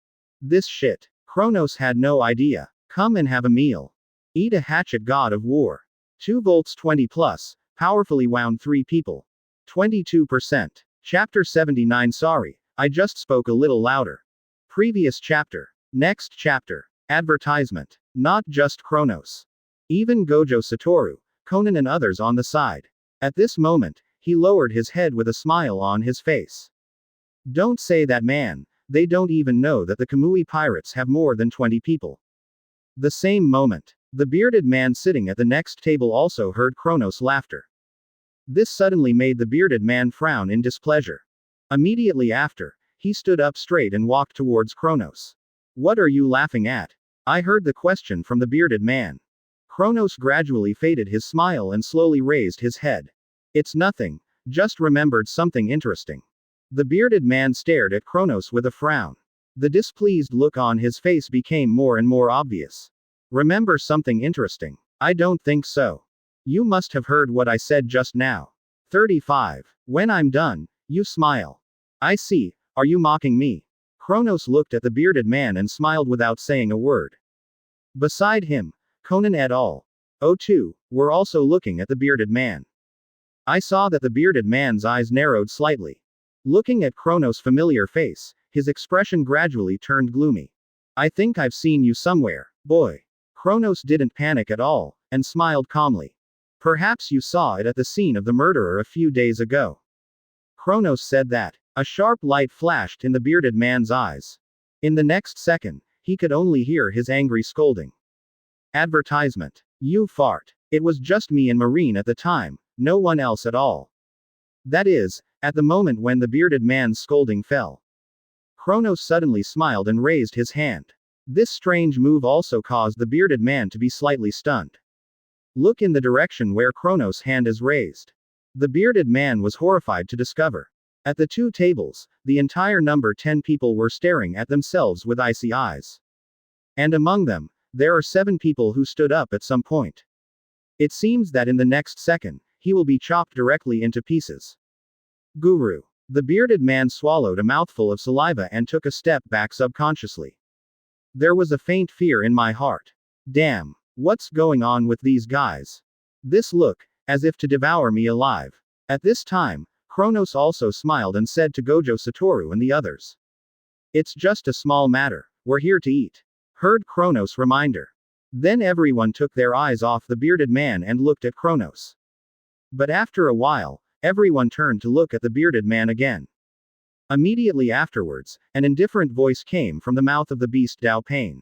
This shit. Kronos had no idea. Come and have a meal. Eat a hatchet, god of war. 2 volts 20 plus, powerfully wound 3 people. 22%. Chapter 79. Sorry, I just spoke a little louder. Previous chapter. Next chapter. Advertisement. Not just Kronos. Even Gojo Satoru, Conan and others on the side. At this moment, he lowered his head with a smile on his face. Don't say that, man. They don't even know that the Kamui pirates have more than 20 people. The same moment, the bearded man sitting at the next table also heard Kronos' laughter. This suddenly made the bearded man frown in displeasure. Immediately after, he stood up straight and walked towards Kronos. What are you laughing at? I heard the question from the bearded man. Kronos gradually faded his smile and slowly raised his head. It's nothing, just remembered something interesting. The bearded man stared at Kronos with a frown. The displeased look on his face became more and more obvious. Remember something interesting? I don't think so. You must have heard what I said just now. 35. When I'm done, you smile. I see, are you mocking me? Kronos looked at the bearded man and smiled without saying a word. Beside him, Conan et al. O2 were also looking at the bearded man. I saw that the bearded man's eyes narrowed slightly. Looking at Kronos' familiar face, his expression gradually turned gloomy. I think I've seen you somewhere, boy. Kronos didn't panic at all, and smiled calmly. Perhaps you saw it at the scene of the murderer a few days ago. Kronos said that. A sharp light flashed in the bearded man's eyes. In the next second, he could only hear his angry scolding. Advertisement. You fart. It was just me and Marine at the time, no one else at all. That is, at the moment when the bearded man's scolding fell. Kronos suddenly smiled and raised his hand. This strange move also caused the bearded man to be slightly stunned. Look in the direction where Kronos' hand is raised. The bearded man was horrified to discover. At the two tables, the entire number 10 people were staring at themselves with icy eyes. And among them, there are 7 people who stood up at some point. It seems that in the next second, he will be chopped directly into pieces. Guru. The bearded man swallowed a mouthful of saliva and took a step back subconsciously. There was a faint fear in my heart. Damn, what's going on with these guys? This look, as if to devour me alive. At this time, Kronos also smiled and said to Gojo Satoru and the others. It's just a small matter, we're here to eat. Heard Kronos' reminder. Then everyone took their eyes off the bearded man and looked at Kronos. But after a while, everyone turned to look at the bearded man again. Immediately afterwards, an indifferent voice came from the mouth of the beast Dao Pain.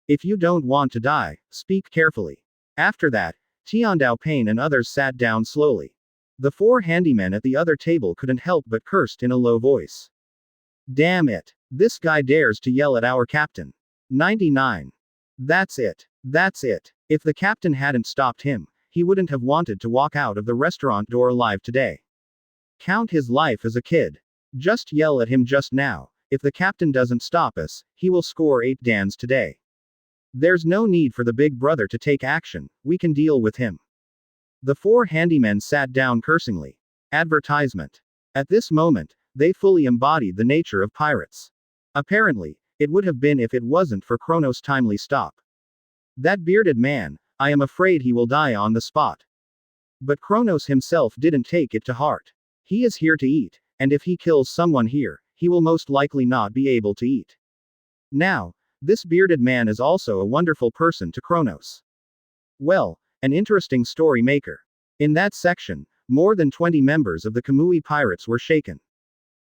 If you don't want to die, speak carefully. After that, Tian Dao Pain and others sat down slowly. The 4 handymen at the other table couldn't help but cursed in a low voice. Damn it. This guy dares to yell at our captain. 99. That's it. That's it. If the captain hadn't stopped him, he wouldn't have wanted to walk out of the restaurant door alive today. Count his life as a kid. Just yell at him just now. If the captain doesn't stop us, he will score 8 dans today. There's no need for the big brother to take action, we can deal with him. The 4 handymen sat down cursingly. Advertisement. At this moment, they fully embodied the nature of pirates. Apparently, it would have been if it wasn't for Kronos' timely stop. That bearded man, I am afraid he will die on the spot. But Kronos himself didn't take it to heart. He is here to eat, and if he kills someone here, he will most likely not be able to eat. Now, this bearded man is also a wonderful person to Kronos. Well, an interesting story maker. In that section, more than 20 members of the Kamui pirates were shaken.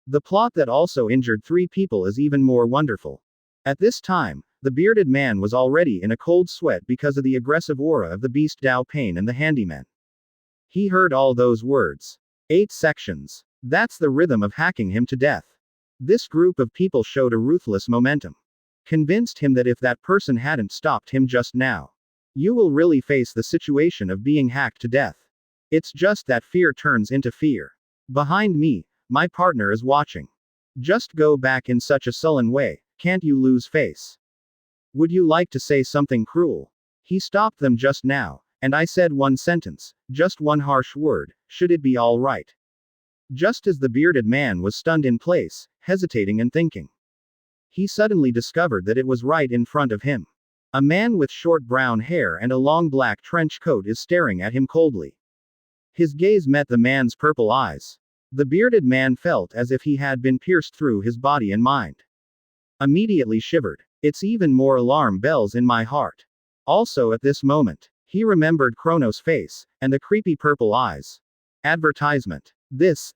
The plot that also injured 3 people is even more wonderful. At this time, the bearded man was already in a cold sweat because of the aggressive aura of the beast Dao Pain and the handyman. He heard all those words. 8 sections. That's the rhythm of hacking him to death. This group of people showed a ruthless momentum. Convinced him that if that person hadn't stopped him just now, you will really face the situation of being hacked to death. It's just that fear turns into fear. Behind me, my partner is watching. Just go back in such a sullen way, can't you lose face? Would you like to say something cruel? He stopped them just now, and I said one sentence, just one harsh word, should it be all right? Just as the bearded man was stunned in place, hesitating and thinking. He suddenly discovered that it was right in front of him. A man with short brown hair and a long black trench coat is staring at him coldly. His gaze met the man's purple eyes. The bearded man felt as if he had been pierced through his body and mind. Immediately shivered. It's even more alarm bells in my heart. Also at this moment, he remembered Kronos' face, and the creepy purple eyes. Advertisement. These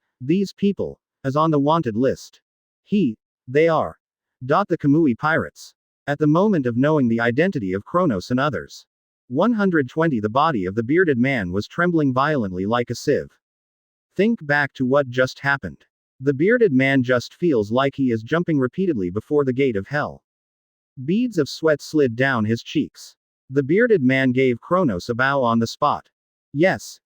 people, is on the wanted list. They are. The Kamui pirates. At the moment of knowing the identity of Kronos and others. 120 The body of the bearded man was trembling violently like a sieve. Think back to what just happened. The bearded man just feels like he is jumping repeatedly before the gate of hell. Beads of sweat slid down his cheeks. The bearded man gave Kronos a bow on the spot. Yes.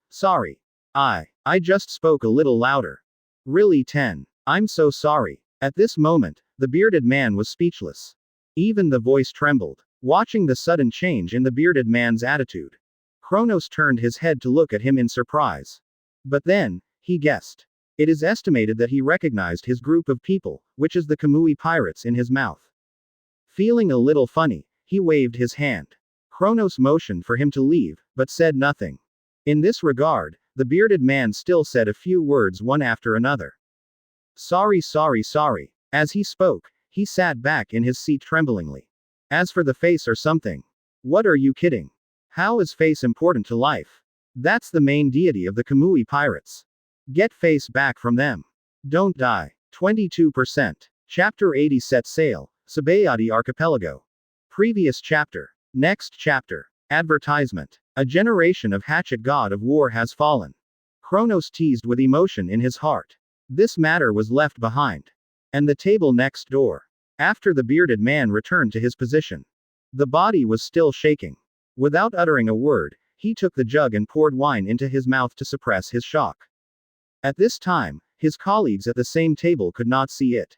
Sorry. I just spoke a little louder. Really 10. I'm so sorry. At this moment, the bearded man was speechless. Even the voice trembled. Watching the sudden change in the bearded man's attitude. Kronos turned his head to look at him in surprise. But then, he guessed. It is estimated that he recognized his group of people, which is the Kamui pirates in his mouth. Feeling a little funny, he waved his hand. Kronos motioned for him to leave, but said nothing. In this regard, the bearded man still said a few words one after another. Sorry. As he spoke, he sat back in his seat tremblingly. As for the face or something. What are you kidding? How is face important to life? That's the main deity of the Kamui pirates. Get face back from them. Don't die. 22%. Chapter 80 Set Sail, Sabayati Archipelago. Previous chapter. Next chapter. Advertisement. A generation of hatchet god of war has fallen. Kronos teased with emotion in his heart. This matter was left behind. And the table next door. After the bearded man returned to his position. The body was still shaking. Without uttering a word, he took the jug and poured wine into his mouth to suppress his shock. At this time, his colleagues at the same table could not see it.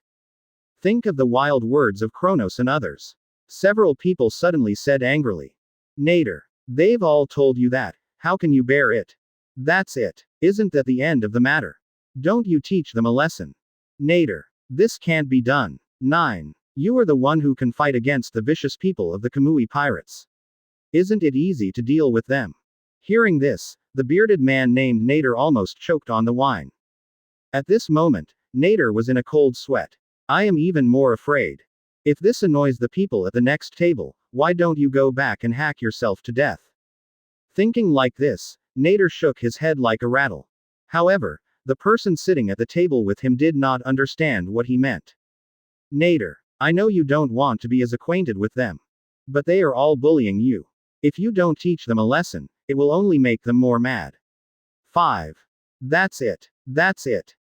Think of the wild words of Kronos and others. Several people suddenly said angrily. Nader. They've all told you that. How can you bear it? That's it. Isn't that the end of the matter? Don't you teach them a lesson? Nader. This can't be done. 9. You are the one who can fight against the vicious people of the Kamui pirates. Isn't it easy to deal with them? Hearing this, the bearded man named Nader almost choked on the wine. At this moment, Nader was in a cold sweat. I am even more afraid. If this annoys the people at the next table, why don't you go back and hack yourself to death? Thinking like this, Nader shook his head like a rattle. However, the person sitting at the table with him did not understand what he meant. Nader, I know you don't want to be as acquainted with them. But they are all bullying you. If you don't teach them a lesson, it will only make them more mad. 5. That's it.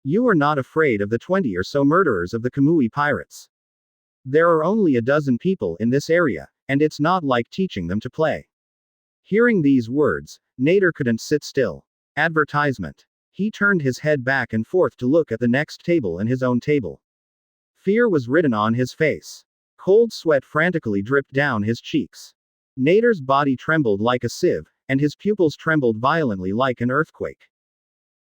You are not afraid of the 20 or so murderers of the Kamui pirates. There are only a dozen people in this area, and it's not like teaching them to play. Hearing these words, Nader couldn't sit still. Advertisement. He turned his head back and forth to look at the next table and his own table. Fear was written on his face. Cold sweat frantically dripped down his cheeks. Nader's body trembled like a sieve, and his pupils trembled violently like an earthquake.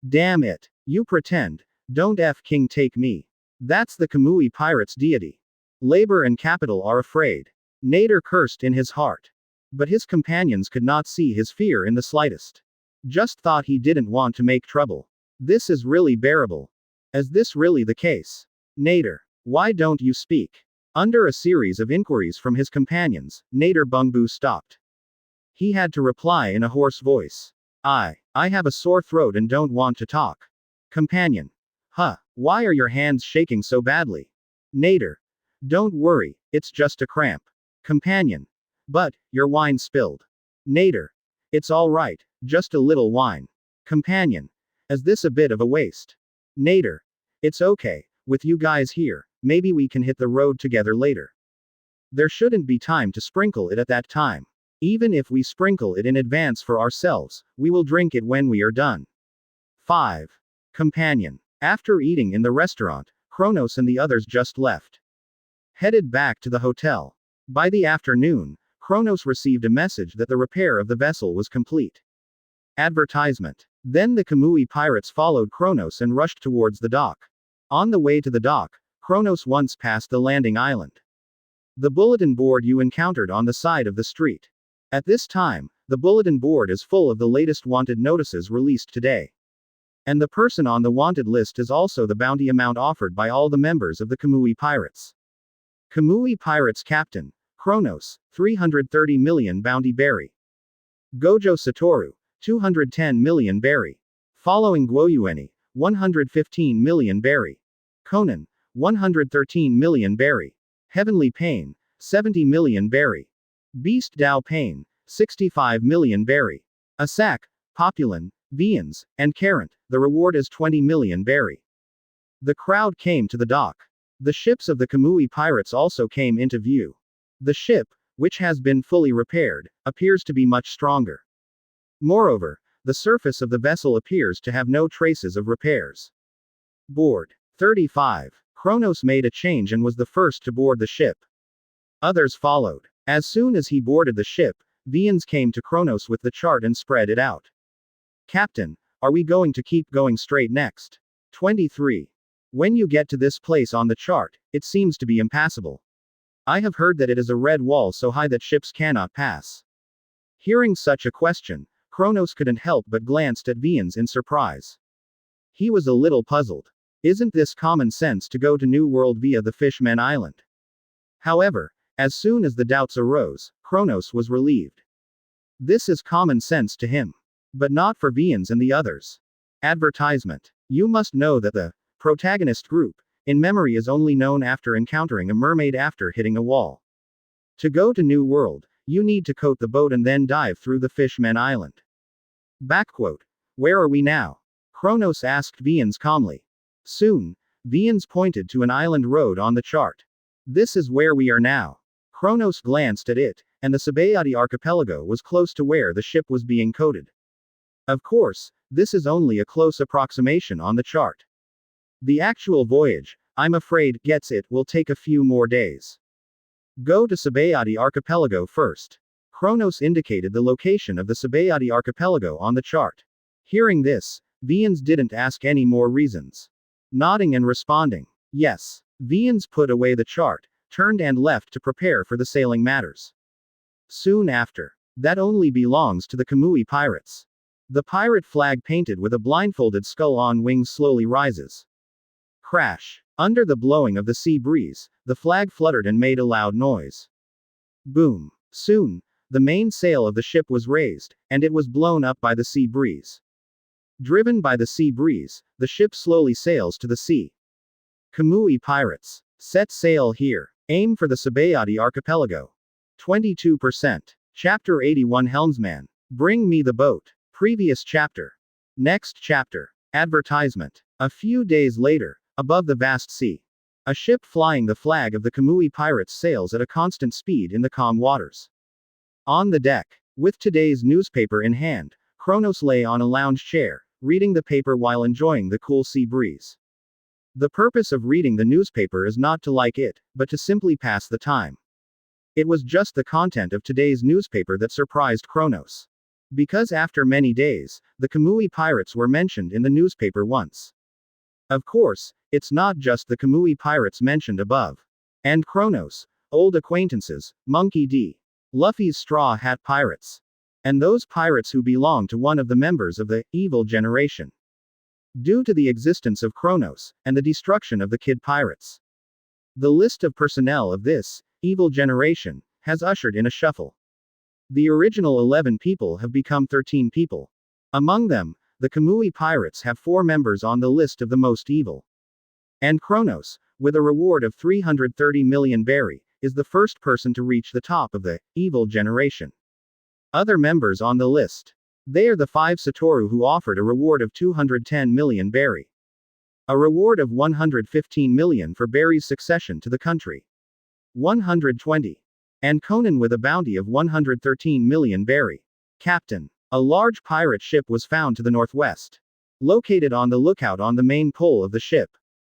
Damn it. You pretend. Don't King take me. That's the Kamui pirates' deity. Labor and capital are afraid. Nader cursed in his heart. But his companions could not see his fear in the slightest. Just thought he didn't want to make trouble. This is really bearable. Is this really the case? Nader, why don't you speak? Under a series of inquiries from his companions, Nader Bungbu stopped. He had to reply in a hoarse voice. I have a sore throat and don't want to talk. Companion. Why are your hands shaking so badly? Nader. Don't worry, it's just a cramp. Companion. But, your wine spilled. Nader. It's all right, just a little wine. Companion. Is this a bit of a waste? Nader. It's okay, with you guys here, maybe we can hit the road together later. There shouldn't be time to sprinkle it at that time. Even if we sprinkle it in advance for ourselves, we will drink it when we are done. 5. Companion. After eating in the restaurant, Kronos and the others just left. Headed back to the hotel. By the afternoon, Kronos received a message that the repair of the vessel was complete. Advertisement. Then the Kamui pirates followed Kronos and rushed towards the dock. On the way to the dock, Kronos once passed the landing island. The bulletin board you encountered on the side of the street. At this time, the bulletin board is full of the latest wanted notices released today. And the person on the wanted list is also the bounty amount offered by all the members of the Kamui Pirates. Kamui Pirates Captain, Kronos, 330 million bounty berry. Gojo Satoru, 210 million berry. Following Guoyueni, 115 million berry. Conan, 113 million berry. Heavenly Pain, 70 million berry. Beast Dao Pain, 65 million berry. Asak, Populin, Vians, and Carant, the reward is 20 million berry. The crowd came to the dock. The ships of the Kamui Pirates also came into view. The ship, which has been fully repaired, appears to be much stronger. Moreover, the surface of the vessel appears to have no traces of repairs. Board 35. Kronos made a change and was the first to board the ship. Others followed. As soon as he boarded the ship, Vians came to Kronos with the chart and spread it out. Captain, are we going to keep going straight next? 23. When you get to this place on the chart, it seems to be impassable. I have heard that it is a red wall so high that ships cannot pass. Hearing such a question, Kronos couldn't help but glanced at Vians in surprise. He was a little puzzled. Isn't this common sense to go to New World via the Fishman Island? However, as soon as the doubts arose, Kronos was relieved. This is common sense to him. But not for Vians and the others. Advertisement. You must know that the protagonist group, in memory, is only known after encountering a mermaid after hitting a wall. To go to New World, you need to coat the boat and then dive through the Fishman Island. Backquote. Where are we now? Kronos asked Vians calmly. Soon, Vians pointed to an island road on the chart. This is where we are now. Kronos glanced at it, and the Subvert archipelago was close to where the ship was being coated. Of course, this is only a close approximation on the chart. The actual voyage, I'm afraid, will take a few more days. Go to Subvert archipelago first. Kronos indicated the location of the Subvert archipelago on the chart. Hearing this, Vians didn't ask any more reasons. Nodding and responding, yes. Vians put away the chart, turned and left to prepare for the sailing matters. Soon after, that only belongs to the Kamui Pirates. The pirate flag painted with a blindfolded skull on wings slowly rises. Crash. Under the blowing of the sea breeze, the flag fluttered and made a loud noise. Boom. Soon, the main sail of the ship was raised, and it was blown up by the sea breeze. Driven by the sea breeze, the ship slowly sails to the sea. Kamui Pirates. Set sail here. Aim for the Subvert archipelago. 22%. Chapter 81 Helmsman. Bring me the boat. Previous chapter. Next chapter. Advertisement. A few days later, above the vast sea, a ship flying the flag of the Kamui Pirates sails at a constant speed in the calm waters. On the deck, with today's newspaper in hand, Kronos lay on a lounge chair, reading the paper while enjoying the cool sea breeze. The purpose of reading the newspaper is not to like it, but to simply pass the time. It was just the content of today's newspaper that surprised Kronos. Because after many days, the Kamui Pirates were mentioned in the newspaper once. Of course, it's not just the Kamui Pirates mentioned above. And Kronos, old acquaintances, Monkey D. Luffy's Straw Hat Pirates. And those pirates who belong to one of the members of the evil generation. Due to the existence of Kronos, and the destruction of the Kid Pirates. The list of personnel of this evil generation has ushered in a shuffle. The original 11 people have become 13 people. Among them, the Kamui Pirates have 4 members on the list of the most evil. And Kronos, with a reward of 330 million berry, is the first person to reach the top of the evil generation. Other members on the list. They are the 5 Satoru who offered a reward of 210 million berry. A reward of 115 million for Berry's succession to the country. 120. And Conan with a bounty of 113 million berry. Captain. A large pirate ship was found to the northwest. Located on the lookout on the main pole of the ship.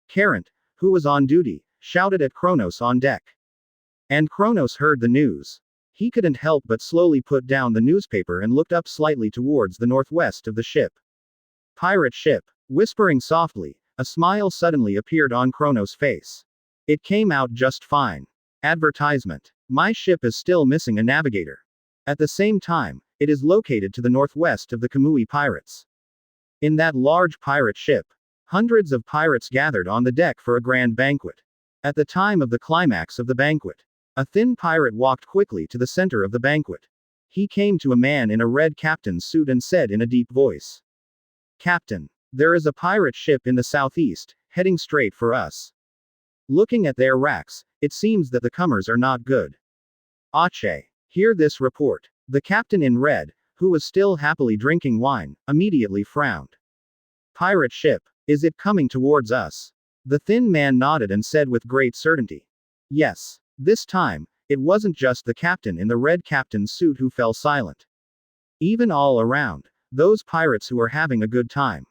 Carant, who was on duty, shouted at Kronos on deck. And Kronos heard the news. He couldn't help but slowly put down the newspaper and looked up slightly towards the northwest of the ship. Pirate ship. Whispering softly, a smile suddenly appeared on Kronos' face. It came out just fine. Advertisement. My ship is still missing a navigator. At the same time, it is located to the northwest of the Kamui Pirates. In that large pirate ship, hundreds of pirates gathered on the deck for a grand banquet. At the time of the climax of the banquet, a thin pirate walked quickly to the center of the banquet. He came to a man in a red captain's suit and said in a deep voice, "Captain, there is a pirate ship in the southeast, heading straight for us. Looking at their racks, it seems that the comers are not good. Ache. Hear this report." The captain in red, who was still happily drinking wine, immediately frowned. "Pirate ship, is it coming towards us?" The thin man nodded and said with great certainty, "Yes." This time, it wasn't just the captain in the red captain's suit who fell silent. Even all around, those pirates who were having a good time.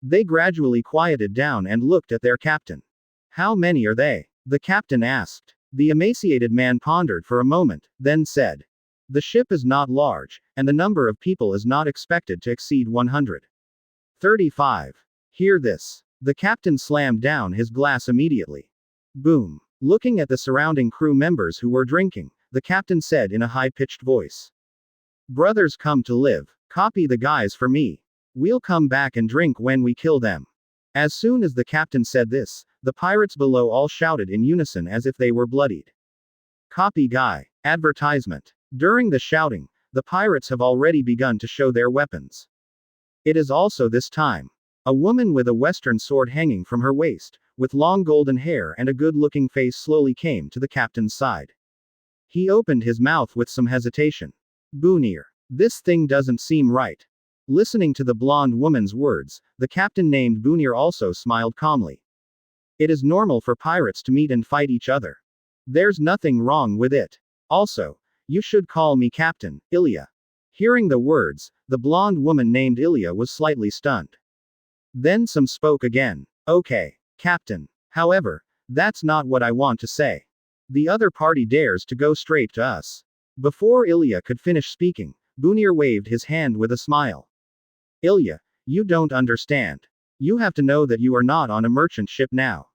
They gradually quieted down and looked at their captain. "How many are they?" the captain asked. The emaciated man pondered for a moment, then said, "The ship is not large, and the number of people is not expected to exceed 135. Hear this." The captain slammed down his glass immediately. Boom. Looking at the surrounding crew members who were drinking, the captain said in a high-pitched voice, "Brothers come to live. Copy the guys for me. We'll come back and drink when we kill them." As soon as the captain said this, the pirates below all shouted in unison as if they were bloodied. "Copy guy." Advertisement. During the shouting, the pirates have already begun to show their weapons. It is also this time. A woman with a western sword hanging from her waist, with long golden hair and a good-looking face slowly came to the captain's side. He opened his mouth with some hesitation. "Bunir. This thing doesn't seem right." Listening to the blonde woman's words, the captain named Bunir also smiled calmly. "It is normal for pirates to meet and fight each other. There's nothing wrong with it. Also, you should call me Captain, Ilya." Hearing the words, the blonde woman named Ilya was slightly stunned. Then some spoke again. "Okay, Captain. However, that's not what I want to say. The other party dares to go straight to us." Before Ilya could finish speaking, Bunir waved his hand with a smile. "Ilya, you don't understand. You have to know that you are not on a merchant ship now.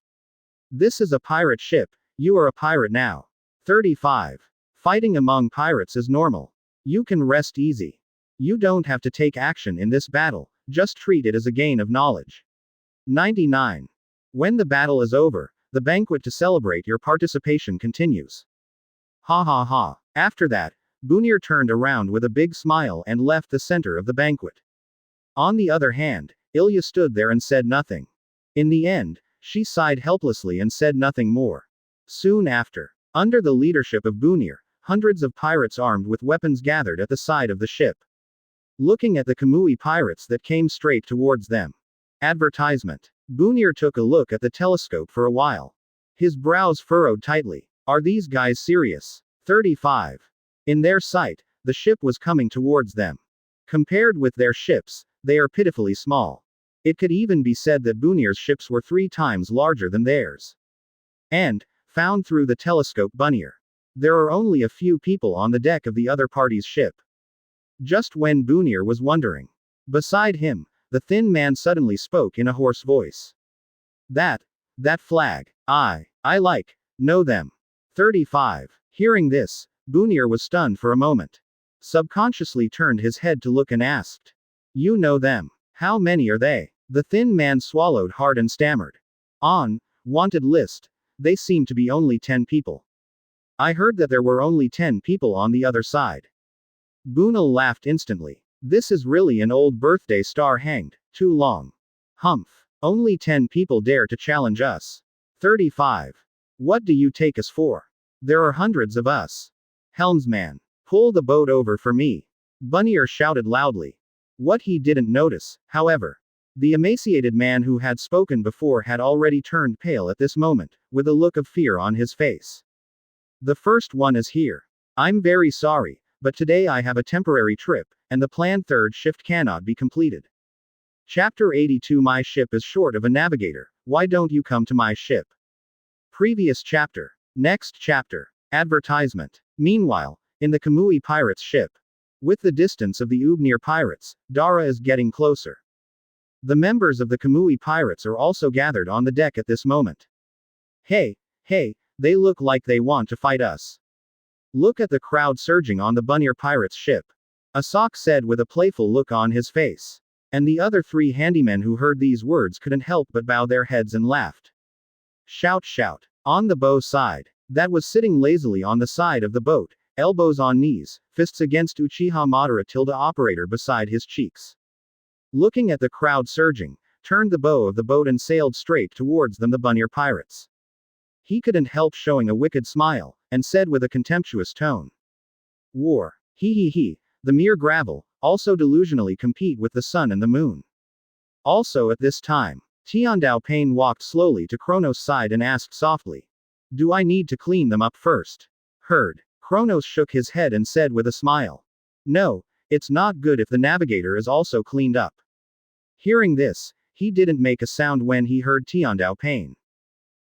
This is a pirate ship, you are a pirate now. 35. Fighting among pirates is normal. You can rest easy. You don't have to take action in this battle, just treat it as a gain of knowledge. 99. When the battle is over, the banquet to celebrate your participation continues." Ha ha ha. After that, Bunir turned around with a big smile and left the center of the banquet. On the other hand, Ilya stood there and said nothing. In the end, she sighed helplessly and said nothing more. Soon after, under the leadership of Bunir, hundreds of pirates armed with weapons gathered at the side of the ship. Looking at the Kamui pirates that came straight towards them. Advertisement. Bunir took a look at the telescope for a while. His brows furrowed tightly. Are these guys serious? 35. In their sight, the ship was coming towards them. Compared with their ships, they are pitifully small. It could even be said that Bunir's ships were 3 times larger than theirs. And, found through the telescope Bunir. There are only a few people on the deck of the other party's ship. Just when Bunir was wondering. Beside him, the thin man suddenly spoke in a hoarse voice. That flag. I know them. 35. Hearing this, Bunir was stunned for a moment. Subconsciously turned his head to look and asked, "You know them? How many are they?" The thin man swallowed hard and stammered. "On wanted list, they seem to be only 10 people. I heard that there were only 10 people on the other side." Bunil laughed instantly. "This is really an old birthday star hanged, too long. Humph. Only 10 people dare to challenge us. 35. What do you take us for? There are hundreds of us. Helmsman, pull the boat over for me." Bunir shouted loudly. What he didn't notice, however, the emaciated man who had spoken before had already turned pale at this moment, with a look of fear on his face. "The first one is here. I'm very sorry, but today I have a temporary trip, and the planned third shift cannot be completed. Chapter 82. My ship is short of a navigator, why don't you come to my ship?" Previous chapter. Next chapter. Advertisement. Meanwhile, in the Kamui pirates' ship. With the distance of the Ubnir pirates, Dara is getting closer. The members of the Kamui pirates are also gathered on the deck at this moment. Hey, they look like they want to fight us. Look at the crowd surging on the Bunir pirates' ship. Asak said with a playful look on his face. And the other 3 handymen who heard these words couldn't help but bow their heads and laughed. Shout, shout. On the bow side, that was sitting lazily on the side of the boat, elbows on knees, fists against Uchiha Madara tilde operator beside his cheeks. Looking at the crowd surging, turned the bow of the boat and sailed straight towards them, the bunnier pirates. He couldn't help showing a wicked smile, and said with a contemptuous tone. War. He. The mere gravel, also delusionally compete with the sun and the moon. Also at this time, Tiandao Pain walked slowly to Kronos' side and asked softly. Do I need to clean them up first? Heard. Kronos shook his head and said with a smile. No, it's not good if the navigator is also cleaned up. Hearing this, he didn't make a sound when he heard Tiandao Pain.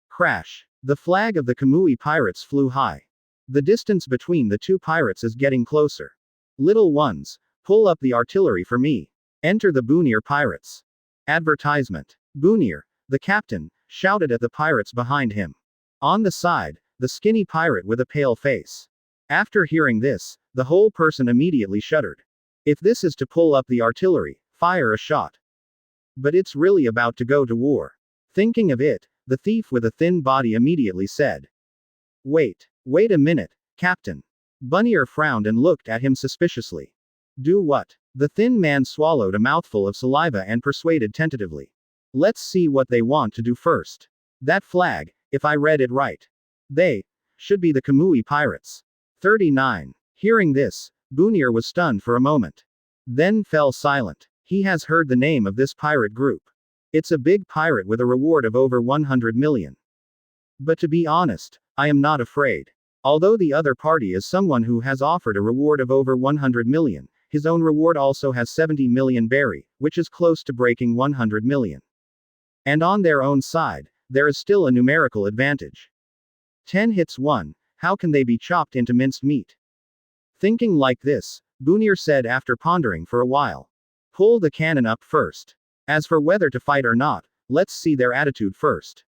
Crash. The flag of the Kamui pirates flew high. The distance between the 2 pirates is getting closer. Little ones, pull up the artillery for me. Enter the Bunir pirates. Advertisement. Bunir, the captain, shouted at the pirates behind him. On the side, the skinny pirate with a pale face. After hearing this, the whole person immediately shuddered. If this is to pull up the artillery, fire a shot. But it's really about to go to war. Thinking of it, the thief with a thin body immediately said. Wait a minute, Captain. Bunnier frowned and looked at him suspiciously. Do what? The thin man swallowed a mouthful of saliva and persuaded tentatively. Let's see what they want to do first. That flag, if I read it right. They should be the Kamui pirates. 39. Hearing this, Bunir was stunned for a moment. Then fell silent. He has heard the name of this pirate group. It's a big pirate with a reward of over 100 million. But to be honest, I am not afraid. Although the other party is someone who has offered a reward of over 100 million, his own reward also has 70 million berry, which is close to breaking 100 million. And on their own side, there is still a numerical advantage. 10 hits won, how can they be chopped into minced meat? Thinking like this, Bunir said after pondering for a while. Pull the cannon up first. As for whether to fight or not, let's see their attitude first.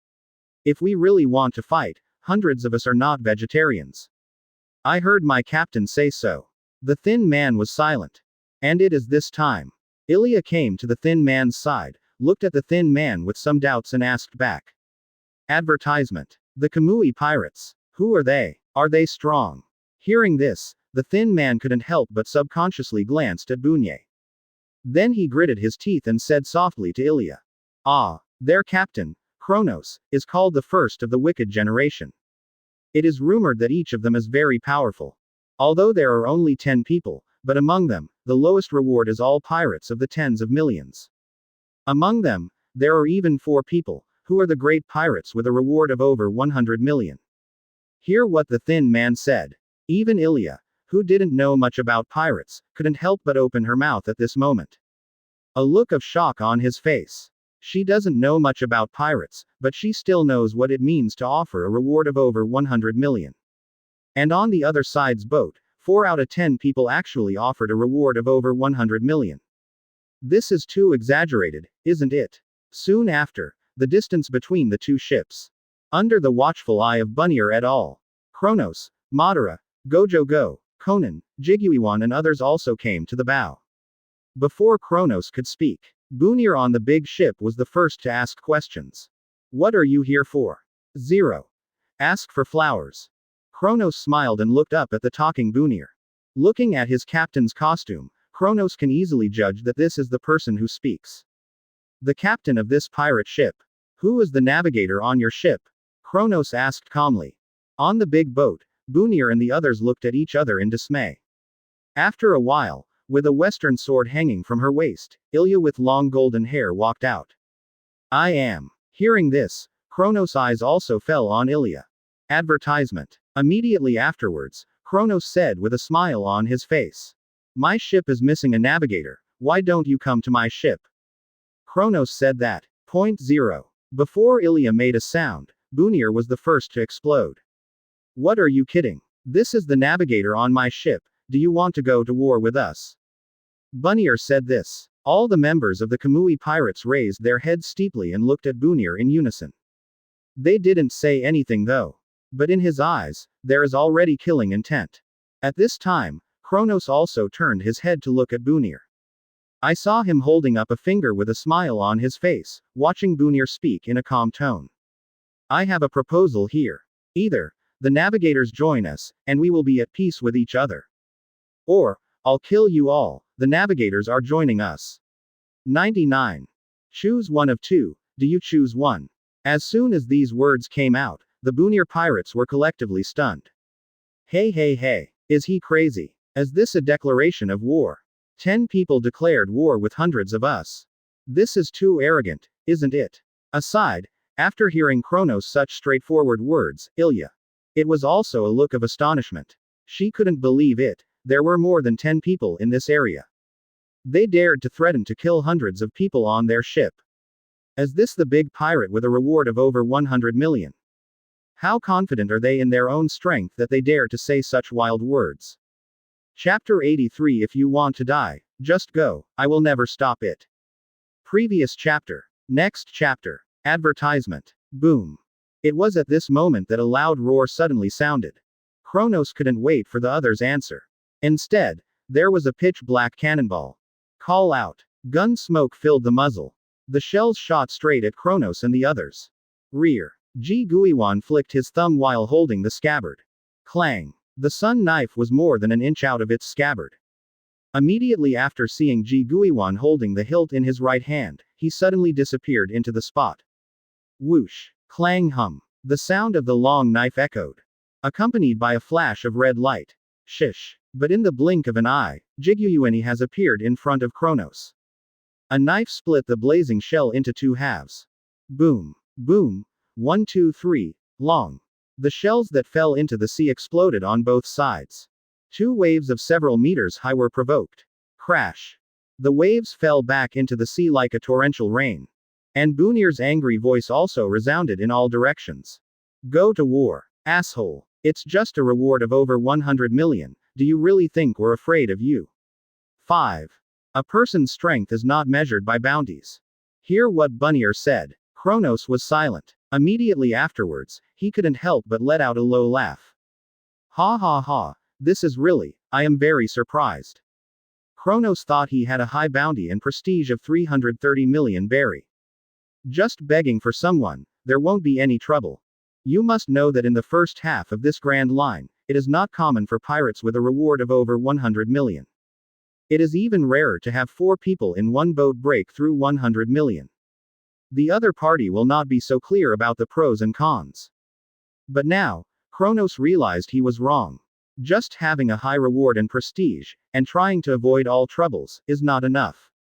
If we really want to fight, hundreds of us are not vegetarians. I heard my captain say so. The thin man was silent. And it is this time. Ilya came to the thin man's side, looked at the thin man with some doubts and asked back. Advertisement. The Kamui pirates. Who are they? Are they strong? Hearing this, the thin man couldn't help but subconsciously glanced at Bunye. Then he gritted his teeth and said softly to Ilya. Ah, their captain, Kronos, is called the first of the wicked generation. It is rumored that each of them is very powerful. Although there are only 10 people, but among them, the lowest reward is all pirates of the tens of millions. Among them, there are even 4 people, who are the great pirates with a reward of over 100 million. Hear what the thin man said. Even Ilya, who didn't know much about pirates, couldn't help but open her mouth at this moment. A look of shock on his face. She doesn't know much about pirates, but she still knows what it means to offer a reward of over 100 million. And on the other side's boat, 4 out of 10 people actually offered a reward of over 100 million. This is too exaggerated, isn't it? Soon after, the distance between the 2 ships. Under the watchful eye of Bunnier et al., Kronos, Madara, Gojo Go, Conan, Jiguiwan and others also came to the bow. Before Kronos could speak, Bunir on the big ship was the first to ask questions. What are you here for? 0. Ask for flowers. Kronos smiled and looked up at the talking Bunir. Looking at his captain's costume, Kronos can easily judge that this is the person who speaks. The captain of this pirate ship. Who is the navigator on your ship? Kronos asked calmly. On the big boat, Bunir and the others looked at each other in dismay. After a while, with a western sword hanging from her waist, Ilya with long golden hair walked out. I am. Hearing this, Kronos' eyes also fell on Ilya. Advertisement. Immediately afterwards, Kronos said with a smile on his face. My ship is missing a navigator, why don't you come to my ship? Kronos said that. Point 0. Before Ilya made a sound, Bunir was the first to explode. What are you kidding? This is the navigator on my ship, do you want to go to war with us? Bunir said this. All the members of the Kamui pirates raised their heads steeply and looked at Bunir in unison. They didn't say anything though. But in his eyes, there is already killing intent. At this time, Kronos also turned his head to look at Bunir. I saw him holding up a finger with a smile on his face, watching Bunir speak in a calm tone. I have a proposal here. Either the navigators join us, and we will be at peace with each other. Or, I'll kill you all, the navigators are joining us. 99. Choose one of two, do you choose one? As soon as these words came out, the Bunir pirates were collectively stunned. Hey, is he crazy? Is this a declaration of war? 10 people declared war with hundreds of us. This is too arrogant, isn't it? Aside, after hearing Kronos' such straightforward words, Ilya. It was also a look of astonishment. She couldn't believe it, there were more than 10 people in this area. They dared to threaten to kill hundreds of people on their ship. Is this the big pirate with a reward of over 100 million? How confident are they in their own strength that they dare to say such wild words? Chapter 83. If you want to die, just go, I will never stop it. Previous chapter. Next chapter. Advertisement. Boom. It was at this moment that a loud roar suddenly sounded. Kronos couldn't wait for the other's answer. Instead, there was a pitch-black cannonball. Call out. Gun smoke filled the muzzle. The shells shot straight at Kronos and the others. Rear. Ji Guiwan flicked his thumb while holding the scabbard. Clang. The sun knife was more than an inch out of its scabbard. Immediately after seeing Ji Guiwan holding the hilt in his right hand, he suddenly disappeared into the spot. Whoosh. Clang hum. The sound of the long knife echoed, accompanied by a flash of red light. Shish. But in the blink of an eye, Jiguiueni has appeared in front of Kronos. A knife split the blazing shell into two halves. Boom. Boom. 1, 2, 3. Long. The shells that fell into the sea exploded on both sides. Two waves of several meters high were provoked. Crash. The waves fell back into the sea like a torrential rain. And Bunir's angry voice also resounded in all directions. Go to war, asshole. It's just a reward of over 100 million, do you really think we're afraid of you? 5. A person's strength is not measured by bounties. Hear what Bunir said. Kronos was silent. Immediately afterwards, he couldn't help but let out a low laugh. Ha, this is really, I am very surprised. Kronos thought he had a high bounty and prestige of 330 million berry. Just begging for someone, there won't be any trouble. You must know that in the first half of this grand line, it is not common for pirates with a reward of over 100 million. It is even rarer to have 4 people in one boat break through 100 million. The other party will not be so clear about the pros and cons. But now, Kronos realized he was wrong. Just having a high reward and prestige, and trying to avoid all troubles, is not enough.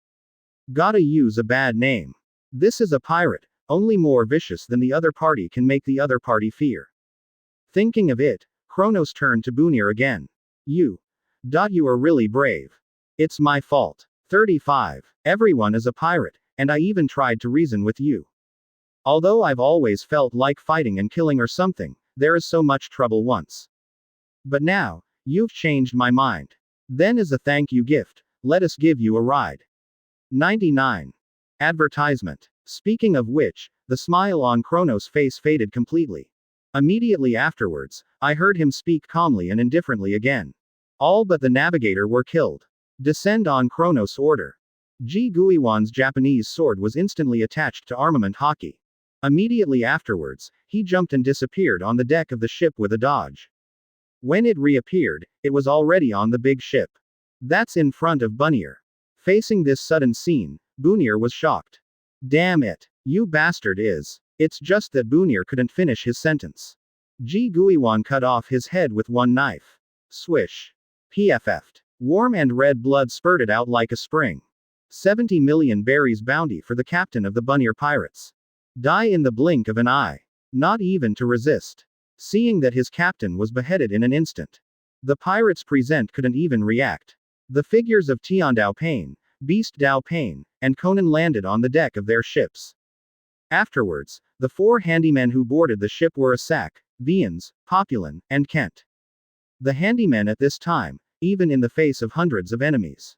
Gotta use a bad name. This is a pirate, only more vicious than the other party can make the other party fear. Thinking of it, Kronos turned to Bunir again. You are really brave. It's my fault. 35. Everyone is a pirate, and I even tried to reason with you. Although I've always felt like fighting and killing or something, there is so much trouble once. But now, you've changed my mind. Then as a thank you gift, let us give you a ride. 99. Advertisement. Speaking of which, the smile on Kronos' face faded completely. Immediately afterwards, I heard him speak calmly and indifferently again. All but the navigator were killed. Descend on Kronos' order. Ji Guiwan's Japanese sword was instantly attached to armament hockey. Immediately afterwards, he jumped and disappeared on the deck of the ship with a dodge. When it reappeared, it was already on the big ship. That's in front of Bunir. Facing this sudden scene, Bunir was shocked. Damn it, you bastard is. It's just that Bunir couldn't finish his sentence. Ji Guiwan cut off his head with one knife. Swish. PFF'd. Warm and red blood spurted out like a spring. 70 million berries bounty for the captain of the Bunir pirates. Die in the blink of an eye. Not even to resist. Seeing that his captain was beheaded in an instant. The pirates present couldn't even react. The figures of Tian Dao Pain, Beast Dao Pain, and Conan landed on the deck of their ships. Afterwards, the 4 handymen who boarded the ship were Asak, Vians, Populan, and Kent. The handymen at this time, even in the face of hundreds of enemies.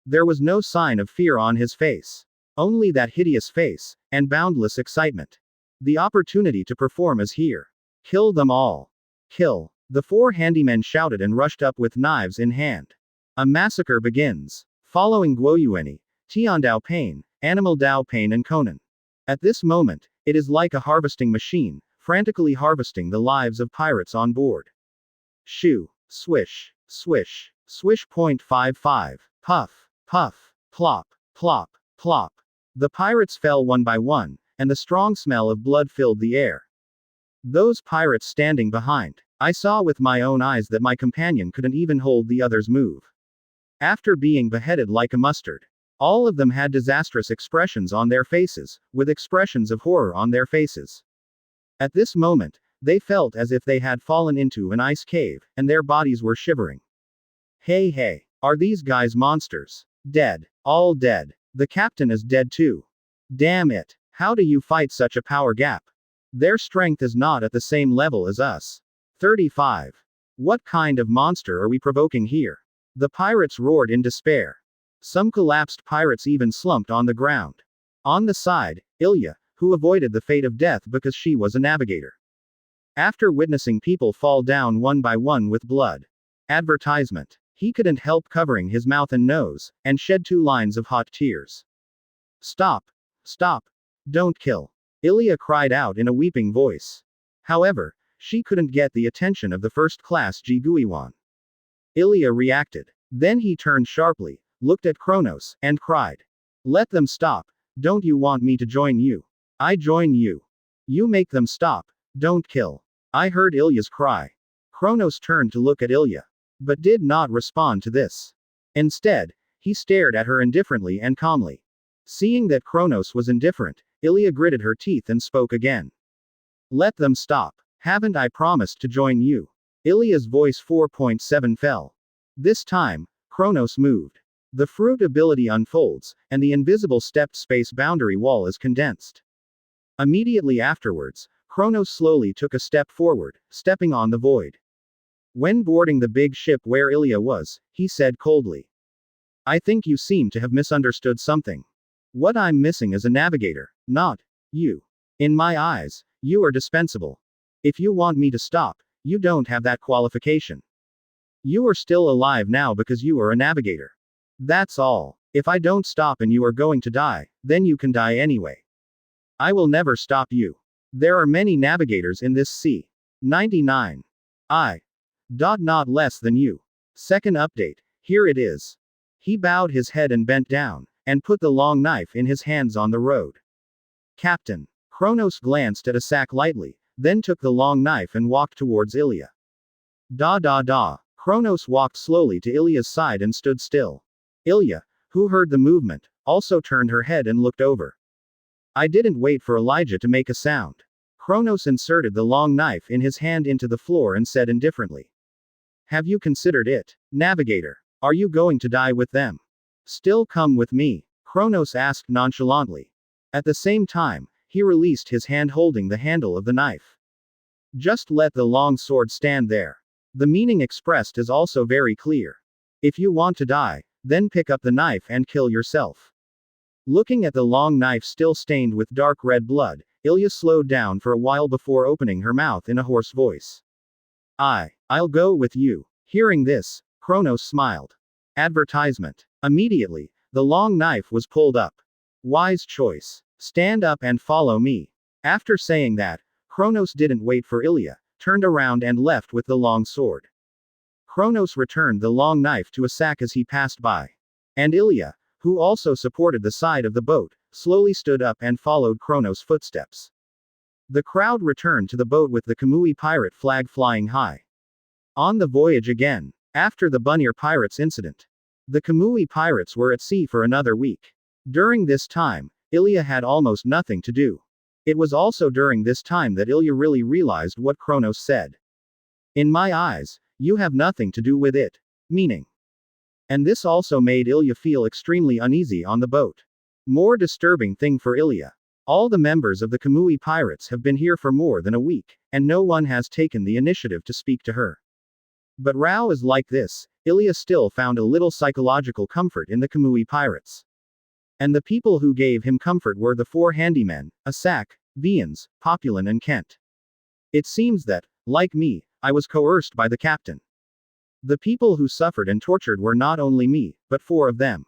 There was no sign of fear on his face. Only that hideous face, and boundless excitement. The opportunity to perform is here. Kill them all. Kill. The 4 handymen shouted and rushed up with knives in hand. A massacre begins. Following Guoyueni, Tiandao Pain, Animal Dao Pain and Conan. At this moment, it is like a harvesting machine, frantically harvesting the lives of pirates on board. Shoo, swish, swish, swish. .55, puff, puff, plop, plop, plop. The pirates fell one by one, and the strong smell of blood filled the air. Those pirates standing behind. I saw with my own eyes that my companion couldn't even hold the others move. After being beheaded like a mustard. All of them had disastrous expressions on their faces, with expressions of horror on their faces. At this moment, they felt as if they had fallen into an ice cave, and their bodies were shivering. Hey hey, are these guys monsters? Dead. All dead. The captain is dead too. Damn it. How do you fight such a power gap? Their strength is not at the same level as us. 35. What kind of monster are we provoking here? The pirates roared in despair. Some collapsed pirates even slumped on the ground. On the side, Ilya, who avoided the fate of death because she was a navigator. After witnessing people fall down one by one with blood. Advertisement. He couldn't help covering his mouth and nose, and shed 2 lines of hot tears. Stop. Stop. Don't kill. Ilya cried out in a weeping voice. However, she couldn't get the attention of the first-class Jiguiwan. Ilya reacted. Then he turned sharply, looked at Kronos, and cried. Let them stop. Don't you want me to join you? I join you. You make them stop. Don't kill. I heard Ilya's cry. Kronos turned to look at Ilya, but did not respond to this. Instead, he stared at her indifferently and calmly. Seeing that Kronos was indifferent, Ilya gritted her teeth and spoke again. Let them stop. Haven't I promised to join you? Ilya's voice 4.7 fell. This time, Kronos moved. The fruit ability unfolds, and the invisible stepped space boundary wall is condensed. Immediately afterwards, Kronos slowly took a step forward, stepping on the void. When boarding the big ship where Ilya was, he said coldly. I think you seem to have misunderstood something. What I'm missing is a navigator, not you. In my eyes, you are dispensable. If you want me to stop, you don't have that qualification. You are still alive now because you are a navigator. That's all. If I don't stop and you are going to die, then you can die anyway. I will never stop you. There are many navigators in this sea. 99. Not less than you. Second update, here it is. He bowed his head and bent down, and put the long knife in his hands on the road. Captain. Kronos glanced at a sack lightly, then took the long knife and walked towards Ilya. Da. Kronos walked slowly to Ilya's side and stood still. Ilya, who heard the movement, also turned her head and looked over. I didn't wait for Elijah to make a sound. Kronos inserted the long knife in his hand into the floor and said indifferently. Have you considered it, navigator? Are you going to die with them? Still come with me? Kronos asked nonchalantly. At the same time, he released his hand holding the handle of the knife. Just let the long sword stand there. The meaning expressed is also very clear. If you want to die, then pick up the knife and kill yourself. Looking at the long knife still stained with dark red blood, Ilya slowed down for a while before opening her mouth in a hoarse voice. I'll go with you. Hearing this, Kronos smiled. Advertisement. Immediately, the long knife was pulled up. Wise choice. Stand up and follow me. After saying that, Kronos didn't wait for Ilya, turned around and left with the long sword. Kronos returned the long knife to a sack as he passed by. And Ilya, who also supported the side of the boat, slowly stood up and followed Kronos' footsteps. The crowd returned to the boat with the Kamui pirate flag flying high. On the voyage again. After the Bunyar pirates incident, the Kamui pirates were at sea for another week. During this time, Ilya had almost nothing to do. It was also during this time that Ilya really realized what Kronos said. In my eyes, you have nothing to do with it. Meaning. And this also made Ilya feel extremely uneasy on the boat. More disturbing thing for Ilya. All the members of the Kamui pirates have been here for more than a week, and no one has taken the initiative to speak to her. But Rao is like this, Ilya still found a little psychological comfort in the Kamui pirates. And the people who gave him comfort were the 4 handymen, Asak, Vians, Populan and Kent. It seems that, like me, I was coerced by the captain. The people who suffered and tortured were not only me, but 4 of them.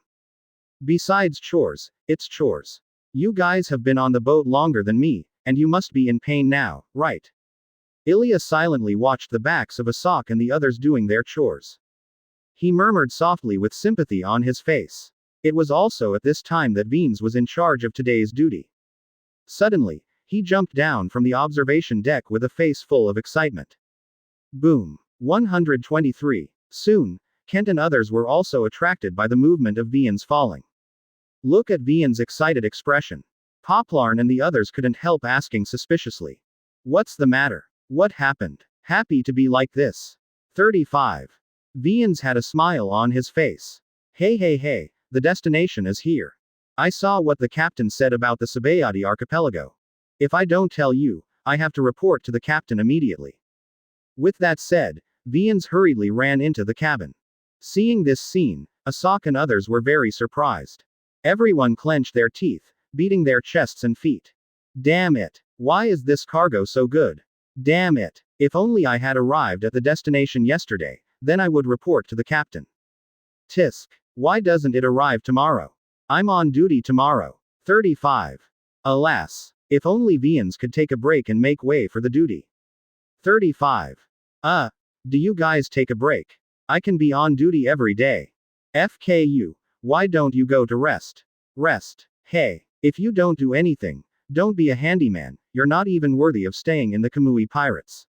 Besides chores, it's chores. You guys have been on the boat longer than me, and you must be in pain now, right? Ilya silently watched the backs of Asak and the others doing their chores. He murmured softly with sympathy on his face. It was also at this time that Veens was in charge of today's duty. Suddenly, he jumped down from the observation deck with a face full of excitement. Boom. 123. Soon, Kent and others were also attracted by the movement of Veens falling. Look at Veens' excited expression. Poplarn and the others couldn't help asking suspiciously. What's the matter? What happened? Happy to be like this. 35. Veens had a smile on his face. Hey, the destination is here. I saw what the captain said about the Subvert archipelago. If I don't tell you, I have to report to the captain immediately. With that said, Veens hurriedly ran into the cabin. Seeing this scene, Asak and others were very surprised. Everyone clenched their teeth, beating their chests and feet. Damn it! Why is this cargo so good? Damn it! If only I had arrived at the destination yesterday, then I would report to the captain. Tisk. Why doesn't it arrive tomorrow? I'm on duty tomorrow. 35. Alas, if only Veens could take a break and make way for the duty. 35. Do you guys take a break? I can be on duty every day. FKU, why don't you go to rest? Rest. Hey, if you don't do anything, don't be a handyman, you're not even worthy of staying in the Kamui Pirates.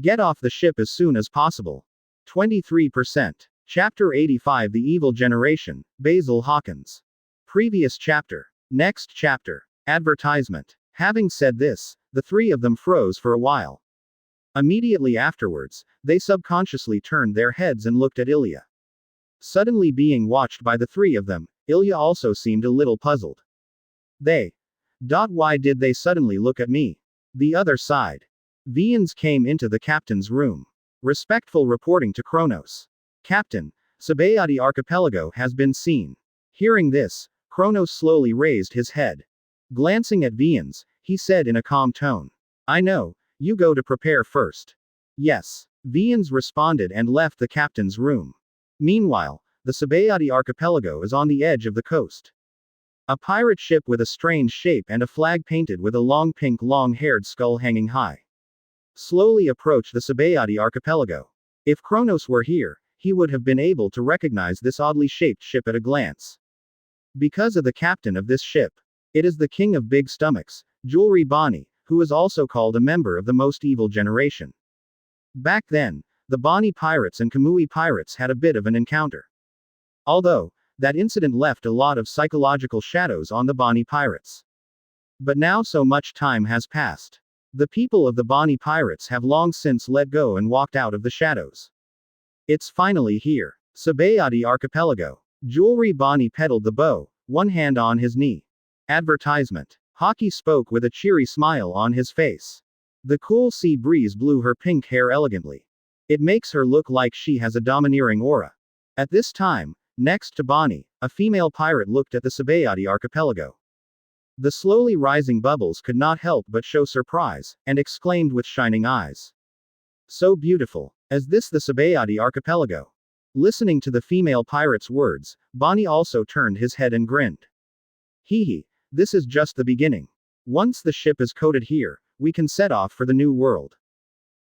Get off the ship as soon as possible. 23%. Chapter 85 The Evil Generation, Basil Hawkins. Previous chapter. Next chapter. Advertisement. Having said this, the three of them froze for a while. Immediately afterwards, they subconsciously turned their heads and looked at Ilya. Suddenly being watched by the three of them, Ilya also seemed a little puzzled. Why did they suddenly look at me? The other side. Veens came into the captain's room. Respectful reporting to Kronos. Captain, Subvert archipelago has been seen. Hearing this, Kronos slowly raised his head. Glancing at Veens, he said in a calm tone. I know, you go to prepare first. Yes. Veens responded and left the captain's room. Meanwhile, the Subvert archipelago is on the edge of the coast. A pirate ship with a strange shape and a flag painted with a long pink long-haired skull hanging high. Slowly approached the Subvert archipelago. If Kronos were here, he would have been able to recognize this oddly shaped ship at a glance. Because of the captain of this ship. It is the king of big stomachs, Jewelry Bonnie, who is also called a member of the most evil generation. Back then, the Bonnie pirates and Kamui pirates had a bit of an encounter. Although, that incident left a lot of psychological shadows on the Bonnie pirates. But now so much time has passed. The people of the Bonnie pirates have long since let go and walked out of the shadows. It's finally here. Subvert archipelago. Jewelry Bonnie pedaled the bow, one hand on his knee. Advertisement. Hockey spoke with a cheery smile on his face. The cool sea breeze blew her pink hair elegantly. It makes her look like she has a domineering aura. At this time, next to Bonnie, a female pirate looked at the Subvert archipelago. The slowly rising bubbles could not help but show surprise, and exclaimed with shining eyes. So beautiful. Is this the Subvert archipelago? Listening to the female pirate's words, Bonnie also turned his head and grinned. Hee, this is just the beginning. Once the ship is coated here, we can set off for the new world.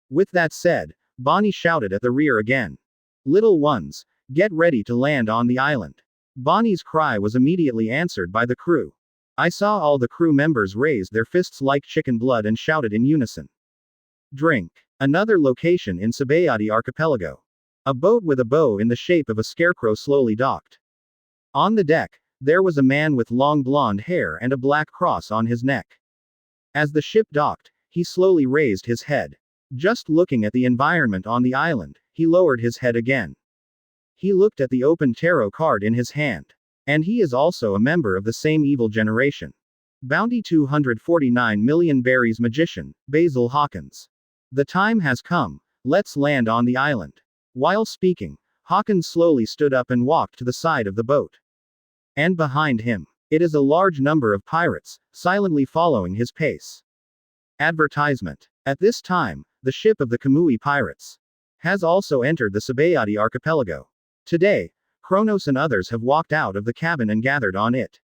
With that said, Bonnie shouted at the rear again. Little ones, get ready to land on the island. Bonnie's cry was immediately answered by the crew. I saw all the crew members raise their fists like chicken blood and shouted in unison. Drink. Another location in Subvert archipelago. A boat with a bow in the shape of a scarecrow slowly docked. On the deck, there was a man with long blonde hair and a black cross on his neck. As the ship docked, he slowly raised his head. Just looking at the environment on the island, he lowered his head again. He looked at the open tarot card in his hand. And he is also a member of the same evil generation. Bounty 249 million berries magician, Basil Hawkins. The time has come, let's land on the island. While speaking, Hawkins slowly stood up and walked to the side of the boat. And behind him, it is a large number of pirates, silently following his pace. Advertisement. At this time, the ship of the Kamui pirates has also entered the Subvert archipelago. Today, Kronos and others have walked out of the cabin and gathered on it.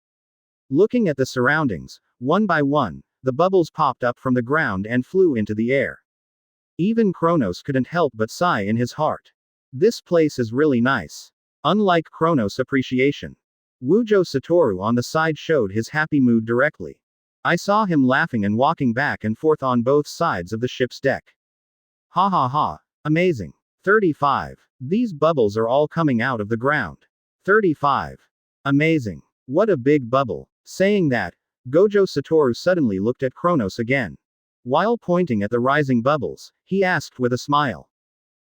Looking at the surroundings, one by one, the bubbles popped up from the ground and flew into the air. Even Kronos couldn't help but sigh in his heart. This place is really nice. Unlike Kronos' appreciation. Wujo Satoru on the side showed his happy mood directly. I saw him laughing and walking back and forth on both sides of the ship's deck. Ha ha ha. Amazing. 35. These bubbles are all coming out of the ground. 35. Amazing. What a big bubble. Saying that, Gojo Satoru suddenly looked at Kronos again. While pointing at the rising bubbles, he asked with a smile.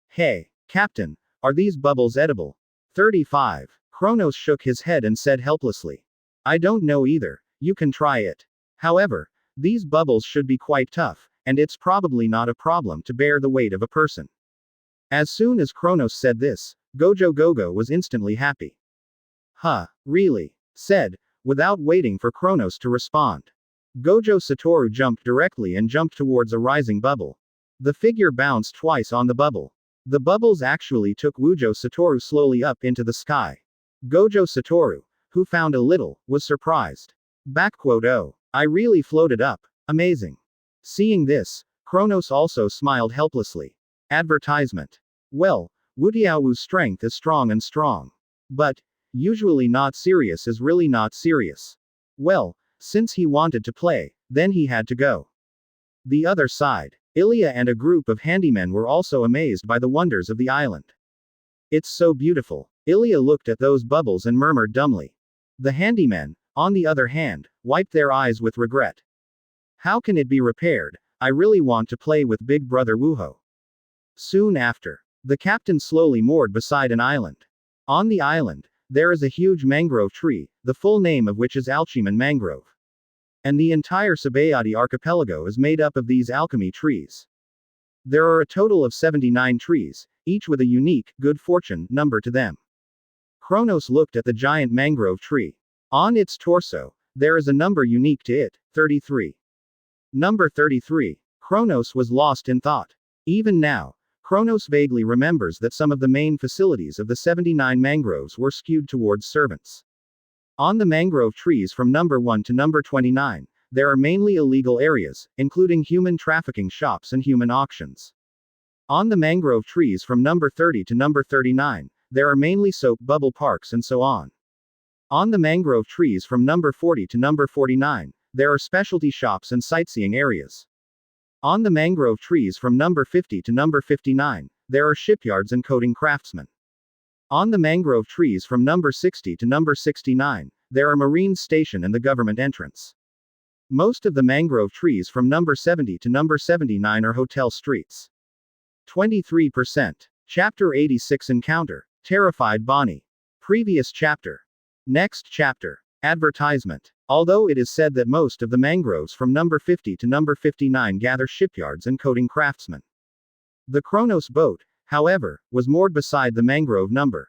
Hey, Captain, are these bubbles edible? 35. Kronos shook his head and said helplessly. I don't know either, you can try it. However, these bubbles should be quite tough, and it's probably not a problem to bear the weight of a person. As soon as Kronos said this, Gojo Gogo was instantly happy. Huh, really? Said, without waiting for Kronos to respond. Gojo Satoru jumped directly and jumped towards a rising bubble. The figure bounced twice on the bubble. The bubbles actually took Wujo Satoru slowly up into the sky. Gojo Satoru, who found a little, was surprised. Oh, I really floated up. Amazing. Seeing this, Kronos also smiled helplessly. Advertisement. Well, Wutiaowu's strength is strong and strong. But, usually not serious is really not serious. Well, since he wanted to play, then he had to go. The other side. Ilya and a group of handymen were also amazed by the wonders of the island. It's so beautiful. Ilya looked at those bubbles and murmured dumbly. The handymen, on the other hand, wiped their eyes with regret. How can it be repaired? I really want to play with Big Brother Wuho. Soon after, the captain slowly moored beside an island. On the island, there is a huge mangrove tree, the full name of which is Alchemon mangrove. And the entire Sabayati archipelago is made up of these alchemy trees. There are a total of 79 trees, each with a unique, good fortune number to them. Kronos looked at the giant mangrove tree. On its torso, there is a number unique to it, 33. Number 33. Kronos was lost in thought. Even now, Kronos vaguely remembers that some of the main facilities of the 79 mangroves were skewed towards servants. On the mangrove trees from number 1 to number 29, there are mainly illegal areas, including human trafficking shops and human auctions. On the mangrove trees from number 30 to number 39, there are mainly soap bubble parks and so on. On the mangrove trees from number 40 to number 49, there are specialty shops and sightseeing areas. On the mangrove trees from number 50 to number 59, there are shipyards and coating craftsmen. On the mangrove trees from number 60 to number 69, there are marine station and the government entrance. Most of the mangrove trees from number 70 to number 79 are hotel streets. 23%. Chapter 86 Encounter. Terrified Bonnie. Previous chapter. Next chapter. Advertisement. Although it is said that most of the mangroves from number 50 to number 59 gather shipyards and coating craftsmen. The Kronos boat, however, was moored beside the mangrove number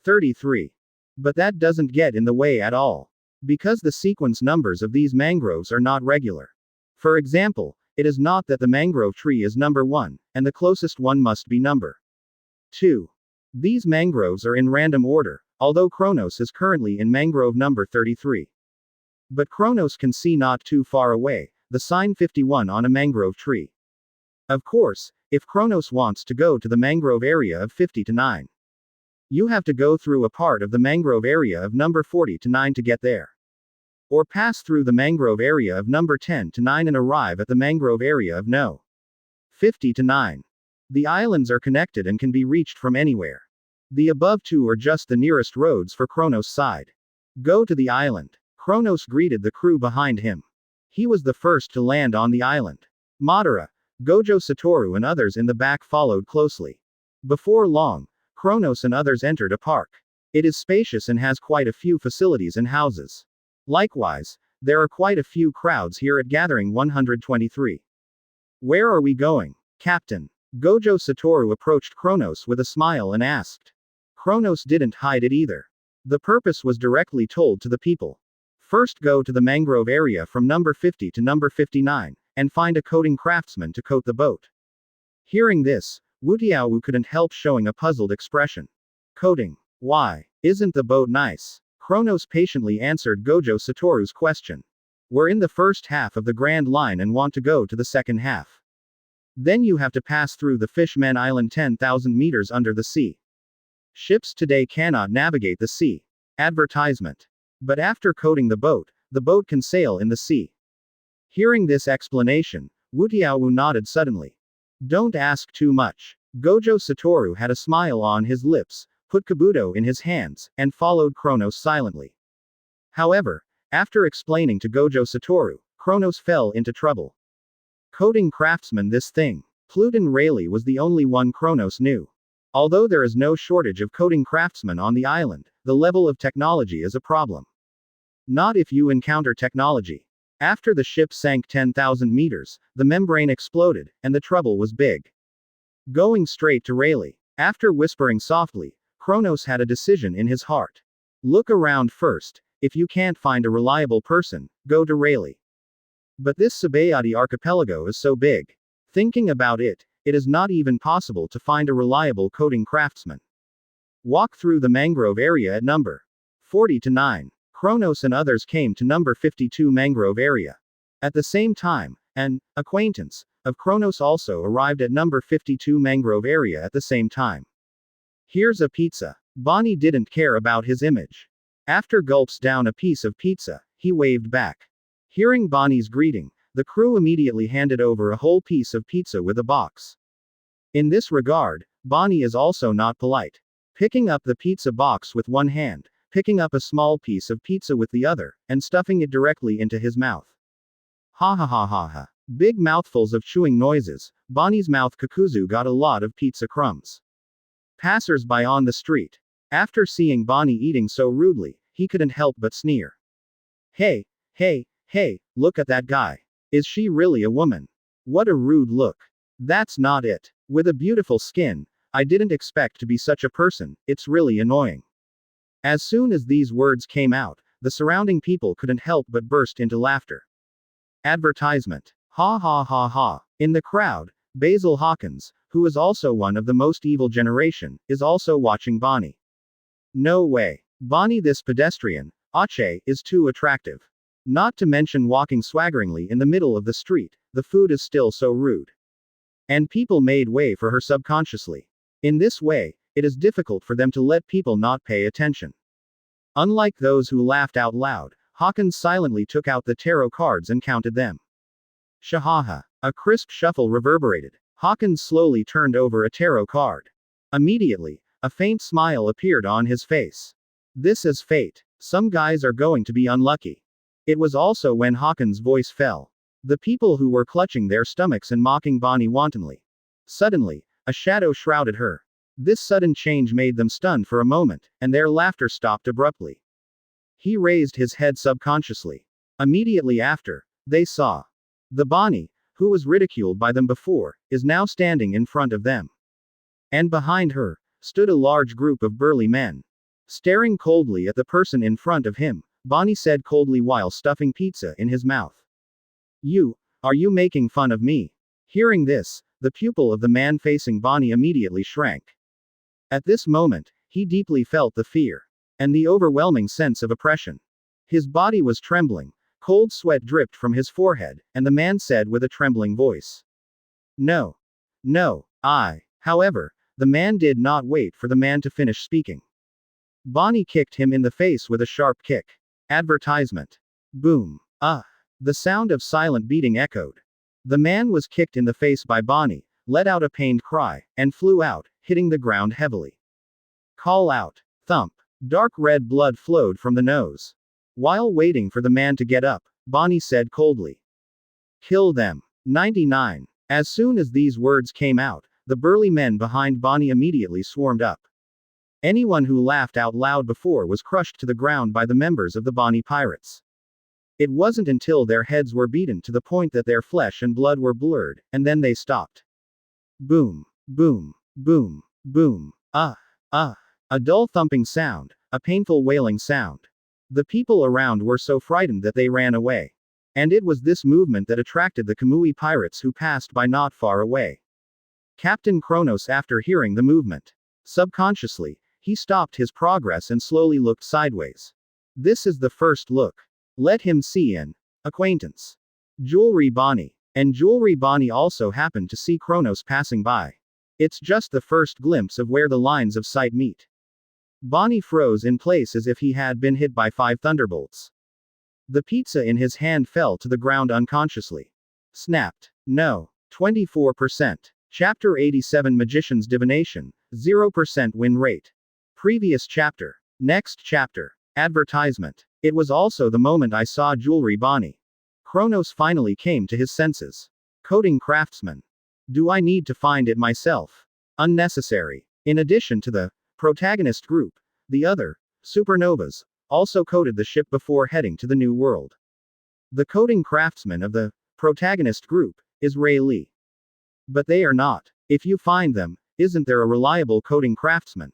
33. But that doesn't get in the way at all. Because the sequence numbers of these mangroves are not regular. For example, it is not that the mangrove tree is number 1, and the closest one must be number 2. These mangroves are in random order, although Kronos is currently in mangrove number 33. But Kronos can see not too far away, the sign 51 on a mangrove tree. Of course, if Kronos wants to go to the mangrove area of 50 to 9. You have to go through a part of the mangrove area of number 40 to 9 to get there. Or pass through the mangrove area of number 10 to 9 and arrive at the mangrove area of no. 50 to 9. The islands are connected and can be reached from anywhere. The above two are just the nearest roads for Kronos' side. Go to the island. Kronos greeted the crew behind him. He was the first to land on the island. Madara, Gojo Satoru and others in the back followed closely. Before long, Kronos and others entered a park. It is spacious and has quite a few facilities and houses. Likewise, there are quite a few crowds here at Gathering 123. Where are we going, Captain? Gojo Satoru approached Kronos with a smile and asked. Kronos didn't hide it either. The purpose was directly told to the people. First go to the mangrove area from number 50 to number 59, and find a coating craftsman to coat the boat. Hearing this, Wutiaowu couldn't help showing a puzzled expression. Coating. Why? Isn't the boat nice? Kronos patiently answered Gojo Satoru's question. We're in the first half of the Grand Line and want to go to the second half. Then you have to pass through the Fishmen Island 10,000 meters under the sea. Ships today cannot navigate the sea. Advertisement. But after coating the boat can sail in the sea. Hearing this explanation, Wu Tiaowu nodded suddenly. Don't ask too much. Gojo Satoru had a smile on his lips, put Kabuto in his hands, and followed Kronos silently. However, after explaining to Gojo Satoru, Kronos fell into trouble. Coding craftsman this thing. Pluton Rayleigh was the only one Kronos knew. Although there is no shortage of coding craftsmen on the island, the level of technology is a problem. Not if you encounter technology. After the ship sank 10,000 meters, the membrane exploded, and the trouble was big. Going straight to Rayleigh. After whispering softly, Kronos had a decision in his heart. Look around first. If you can't find a reliable person, go to Rayleigh. But this Sabayati archipelago is so big. Thinking about it, it is not even possible to find a reliable coding craftsman. Walk through the mangrove area at number 40-9. Kronos and others came to number 52 mangrove area. At the same time, an acquaintance of Kronos also arrived at number 52 mangrove area at the same time. Here's a pizza. Bonnie didn't care about his image. After gulps down a piece of pizza, he waved back. Hearing Bonnie's greeting, the crew immediately handed over a whole piece of pizza with a box. In this regard, Bonnie is also not polite. Picking up the pizza box with one hand, picking up a small piece of pizza with the other, and stuffing it directly into his mouth. Ha ha ha ha ha. Big mouthfuls of chewing noises, Bonnie's mouth Kakuzu got a lot of pizza crumbs. Passers-by on the street. After seeing Bonnie eating so rudely, he couldn't help but sneer. Hey, look at that guy. Is she really a woman? What a rude look. That's not it. With a beautiful skin, I didn't expect to be such a person, it's really annoying. As soon as these words came out, the surrounding people couldn't help but burst into laughter. Advertisement. Ha ha ha ha. In the crowd, Basil Hawkins, who is also one of the most evil generation, is also watching Bonnie. No way. Bonnie, this pedestrian, Ache, is too attractive. Not to mention walking swaggeringly in the middle of the street, the food is still so rude. And people made way for her subconsciously. In this way, it is difficult for them to let people not pay attention. Unlike those who laughed out loud, Hawkins silently took out the tarot cards and counted them. Shahaha. A crisp shuffle reverberated. Hawkins slowly turned over a tarot card. Immediately, a faint smile appeared on his face. This is fate. Some guys are going to be unlucky. It was also when Hawkins' voice fell. The people who were clutching their stomachs and mocking Bonnie wantonly. Suddenly, a shadow shrouded her. This sudden change made them stunned for a moment, and their laughter stopped abruptly. He raised his head subconsciously. Immediately after, they saw. The Bonnie, who was ridiculed by them before, is now standing in front of them. And behind her, stood a large group of burly men. Staring coldly at the person in front of him, Bonnie said coldly while stuffing pizza in his mouth. Are you making fun of me? Hearing this, the pupil of the man facing Bonnie immediately shrank. At this moment, he deeply felt the fear. And the overwhelming sense of oppression. His body was trembling, cold sweat dripped from his forehead, and the man said with a trembling voice. No. However, the man did not wait for the man to finish speaking. Bonnie kicked him in the face with a sharp kick. Advertisement. Boom. The sound of silent beating echoed. The man was kicked in the face by Bonnie, let out a pained cry, and flew out, hitting the ground heavily. Call out. Thump. Dark red blood flowed from the nose. While waiting for the man to get up, Bonnie said coldly. Kill them. 99. As soon as these words came out, the burly men behind Bonnie immediately swarmed up. Anyone who laughed out loud before was crushed to the ground by the members of the Bonnie Pirates. It wasn't until their heads were beaten to the point that their flesh and blood were blurred, and then they stopped. Boom. Boom. Boom. Boom. A dull thumping sound, a painful wailing sound. The people around were so frightened that they ran away. And it was this movement that attracted the Kamui pirates who passed by not far away. Captain Kronos, after hearing the movement, subconsciously, He stopped his progress and slowly looked sideways. This is the first look. Let him see an acquaintance. Jewelry Bonnie. And Jewelry Bonnie also happened to see Kronos passing by. It's just the first glimpse of where the lines of sight meet. Bonnie froze in place as if he had been hit by 5 thunderbolts. The pizza in his hand fell to the ground unconsciously. Snapped. No. 24%. Chapter 87 Magician's Divination. 0% win rate. Previous chapter. Next chapter. Advertisement. It was also the moment I saw Jewelry Bonnie. Kronos finally came to his senses. Coding craftsman. Do I need to find it myself? Unnecessary. In addition to the protagonist group, the other supernovas also coded the ship before heading to the New World. The coding craftsman of the protagonist group is Ray Lee. But they are not. If you find them, isn't there a reliable coding craftsman?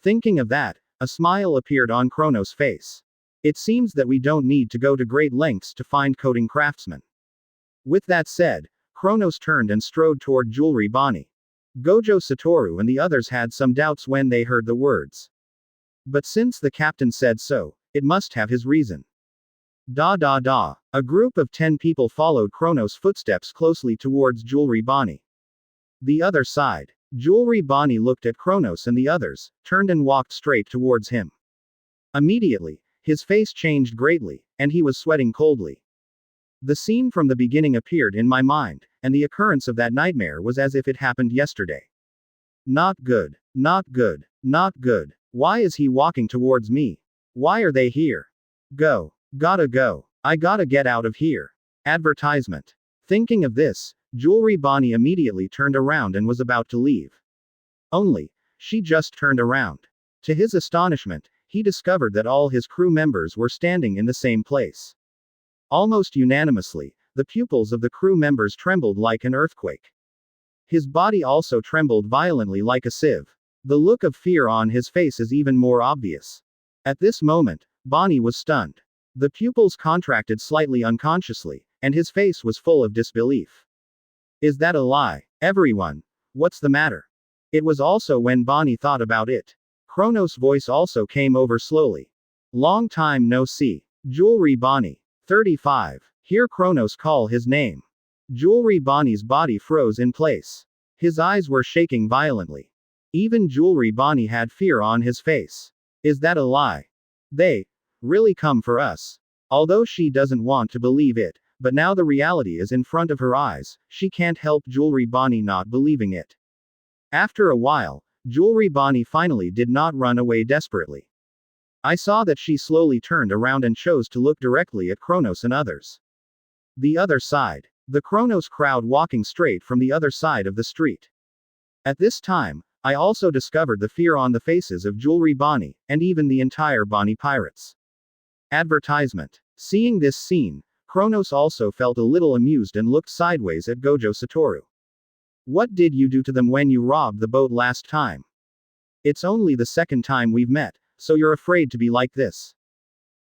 Thinking of that, a smile appeared on Kronos' face. It seems that we don't need to go to great lengths to find coding craftsmen. With that said, Kronos turned and strode toward Jewelry Bonnie. Gojo Satoru and the others had some doubts when they heard the words. But since the captain said so, it must have his reason. A group of 10 people followed Kronos' footsteps closely towards Jewelry Bonnie. The other side. Jewelry Bonnie looked at Kronos and the others, turned and walked straight towards him. Immediately, his face changed greatly, and he was sweating coldly. The scene from the beginning appeared in my mind, and the occurrence of that nightmare was as if it happened yesterday. Not good. Not good. Not good. Why is he walking towards me? Why are they here? Go. Gotta go. I gotta get out of here. Advertisement. Thinking of this, Jewelry Bonnie immediately turned around and was about to leave. Only, she just turned around. To his astonishment, he discovered that all his crew members were standing in the same place. Almost unanimously, the pupils of the crew members trembled like an earthquake. His body also trembled violently like a sieve. The look of fear on his face is even more obvious. At this moment, Bonnie was stunned. The pupils contracted slightly unconsciously, and his face was full of disbelief. Is that a lie? Everyone. What's the matter? It was also when Bonnie thought about it. Kronos' voice also came over slowly. Long time no see. Jewelry Bonnie. 35. Hear Kronos call his name. Jewelry Bonnie's body froze in place. His eyes were shaking violently. Even Jewelry Bonnie had fear on his face. Is that a lie? They really come for us. Although she doesn't want to believe it, but now the reality is in front of her eyes, she can't help Jewelry Bonnie not believing it. After a while, Jewelry Bonnie finally did not run away desperately. I saw that she slowly turned around and chose to look directly at Kronos and others. The other side. The Kronos crowd walking straight from the other side of the street. At this time, I also discovered the fear on the faces of Jewelry Bonnie, and even the entire Bonnie Pirates. Advertisement. Seeing this scene, Kronos also felt a little amused and looked sideways at Gojo Satoru. What did you do to them when you robbed the boat last time? It's only the second time we've met, so you're afraid to be like this.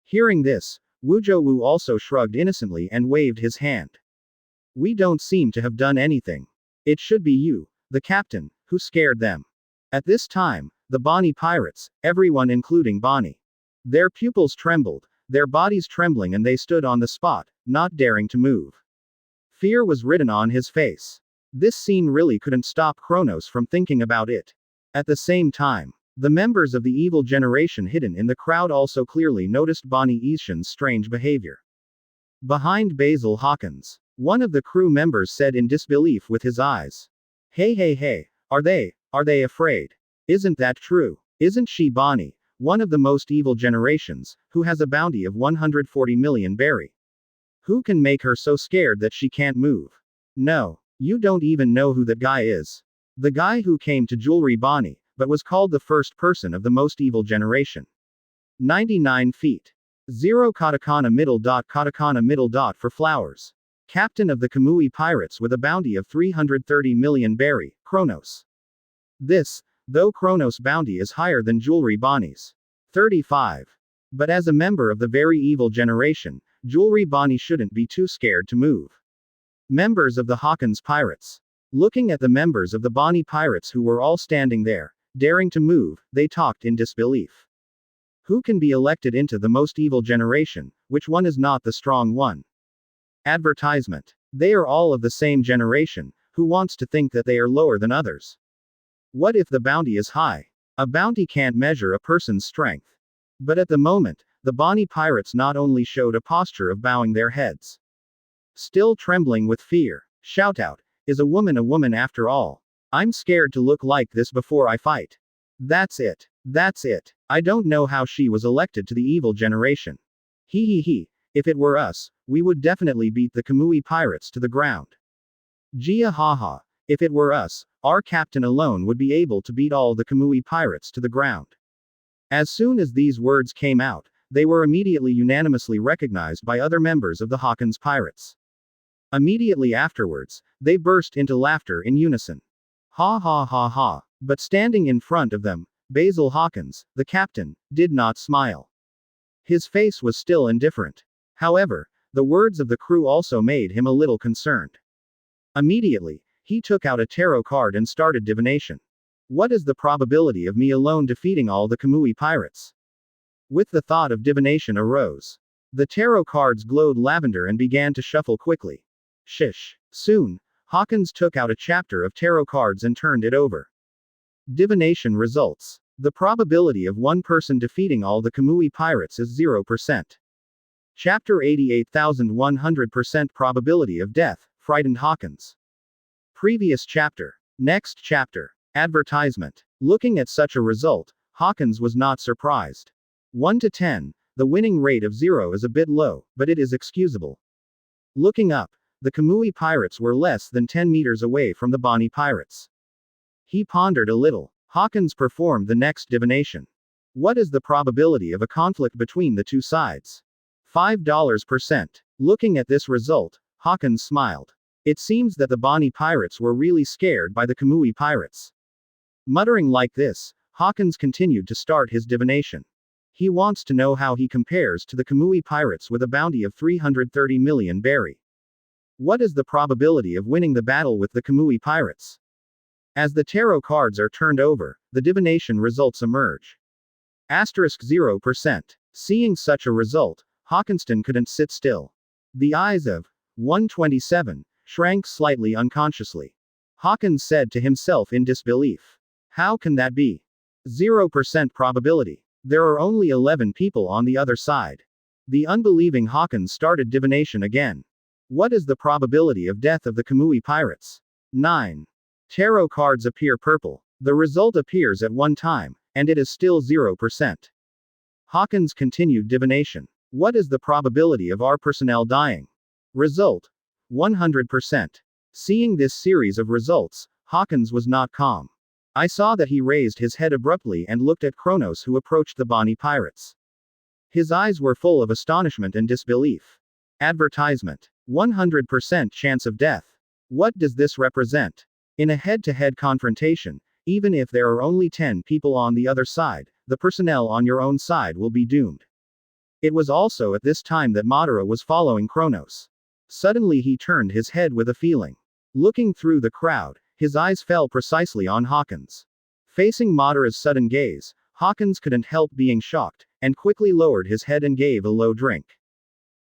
Hearing this, Woojo also shrugged innocently and waved his hand. We don't seem to have done anything. It should be you, the captain, who scared them. At this time, the Bonnie Pirates, everyone including Bonnie. Their pupils trembled, their bodies trembling, and they stood on the spot, not daring to move. Fear was written on his face. This scene really couldn't stop Kronos from thinking about it. At the same time, the members of the evil generation hidden in the crowd also clearly noticed Bonnie Ishin's strange behavior. Behind Basil Hawkins, one of the crew members said in disbelief with his eyes. Hey, are they afraid? Isn't that true? Isn't she Bonnie, one of the most evil generations, who has a bounty of 140 million berry? Who can make her so scared that she can't move? No. You don't even know who that guy is. The guy who came to Jewelry Bonnie, but was called the first person of the most evil generation. 99 feet. 0 katakana middle dot for flowers. Captain of the Kamui Pirates with a bounty of 330 million berry, Kronos. This, though Kronos' bounty is higher than Jewelry Bonnie's. 35. But as a member of the very evil generation, Jewelry Bonnie shouldn't be too scared to move. Members of the Hawkins Pirates. Looking at the members of the Bonnie Pirates who were all standing there, Daring to move, they talked in disbelief. Who can be elected into the most evil generation? Which one is not the strong one? Advertisement. They are all of the same generation. Who wants to think that they are lower than others? What if the bounty is high? A bounty can't measure a person's strength. But at the moment, the bonny pirates not only showed a posture of bowing their heads, still trembling with fear. Shout out, is a woman after all? I'm scared to look like this before I fight. That's it. That's it. I don't know how she was elected to the evil generation. He. If it were us, we would definitely beat the Kamui pirates to the ground. Gia haha. If it were us, our captain alone would be able to beat all the Kamui pirates to the ground. As soon as these words came out, they were immediately unanimously recognized by other members of the Hawkins pirates. Immediately afterwards, they burst into laughter in unison. Ha ha ha ha. But standing in front of them, Basil Hawkins, the captain, did not smile. His face was still indifferent. However, the words of the crew also made him a little concerned. Immediately, he took out a tarot card and started divination. What is the probability of me alone defeating all the Kamui pirates? With the thought of divination arose. The tarot cards glowed lavender and began to shuffle quickly. Shish. Soon, Hawkins took out a chapter of tarot cards and turned it over. Divination results. The probability of one person defeating all the Kamui pirates is 0%. Chapter 88,100% probability of death, frightened Hawkins. Previous chapter. Next chapter. Advertisement. Looking at such a result, Hawkins was not surprised. 1 to 10, the winning rate of 0 is a bit low, but it is excusable. Looking up, the Kamui pirates were less than 10 meters away from the bonny pirates. He pondered a little. Hawkins performed the next divination. What is the probability of a conflict between the two sides? $5%. Looking at this result, Hawkins smiled. It seems that the bonny pirates were really scared by the Kamui pirates. Muttering like this, Hawkins continued to start his divination. He wants to know how he compares to the Kamui pirates with a bounty of 330 million berry. What is the probability of winning the battle with the Kamui pirates? As the tarot cards are turned over, the divination results emerge. Asterisk 0%. Seeing such a result, Hawkinston couldn't sit still. The eyes of 127 shrank slightly unconsciously. Hawkins said to himself in disbelief. How can that be? 0% probability. There are only 11 people on the other side. The unbelieving Hawkins started divination again. What is the probability of death of the Kamui pirates? 9. Tarot cards appear purple. The result appears at one time, and it is still 0%. Hawkins continued divination. What is the probability of our personnel dying? Result. 100%. Seeing this series of results, Hawkins was not calm. I saw that he raised his head abruptly and looked at Kronos, who approached the bonny pirates. His eyes were full of astonishment and disbelief. Advertisement. 100% chance of death. What does this represent? In a head-to-head confrontation, even if there are only 10 people on the other side, the personnel on your own side will be doomed. It was also at this time that Madara was following Kronos. Suddenly he turned his head with a feeling. Looking through the crowd, his eyes fell precisely on Hawkins. Facing Madara's sudden gaze, Hawkins couldn't help being shocked, and quickly lowered his head and gave a low drink.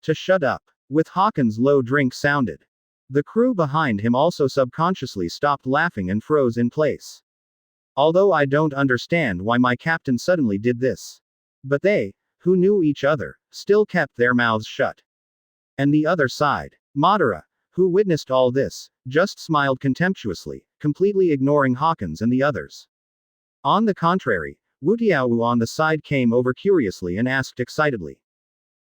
To shut up. With Hawkins' low drink sounded. The crew behind him also subconsciously stopped laughing and froze in place. Although I don't understand why my captain suddenly did this. But they, who knew each other, still kept their mouths shut. And the other side, Madara, who witnessed all this, just smiled contemptuously, completely ignoring Hawkins and the others. On the contrary, Wutiao on the side came over curiously and asked excitedly.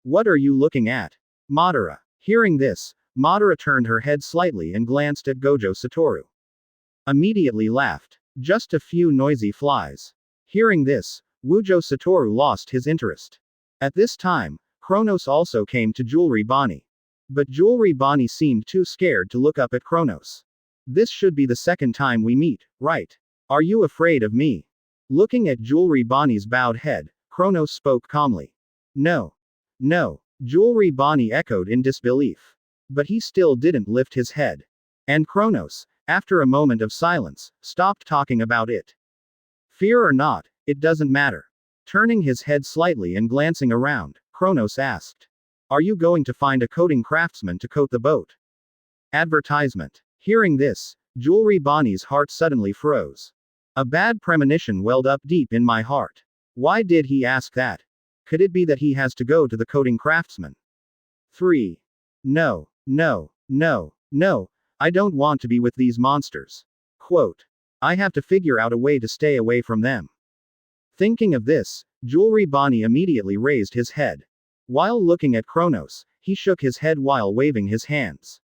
What are you looking at? Madara. Hearing this, Madara turned her head slightly and glanced at Gojo Satoru. Immediately laughed. Just a few noisy flies. Hearing this, Wujo Satoru lost his interest. At this time, Kronos also came to Jewelry Bonnie. But Jewelry Bonnie seemed too scared to look up at Kronos. This should be the second time we meet, right? Are you afraid of me? Looking at Jewelry Bonnie's bowed head, Kronos spoke calmly. No. No. Jewelry Bonnie echoed in disbelief. But he still didn't lift his head. And Kronos, after a moment of silence, stopped talking about it. Fear or not, it doesn't matter. Turning his head slightly and glancing around, Kronos asked. Are you going to find a coating craftsman to coat the boat? Advertisement. Hearing this, Jewelry Bonnie's heart suddenly froze. A bad premonition welled up deep in my heart. Why did he ask that? Could it be that he has to go to the coating craftsman? 3. No, no, no, no, I don't want to be with these monsters. Quote. I have to figure out a way to stay away from them. Thinking of this, Jewelry Bonnie immediately raised his head. While looking at Kronos, he shook his head while waving his hands.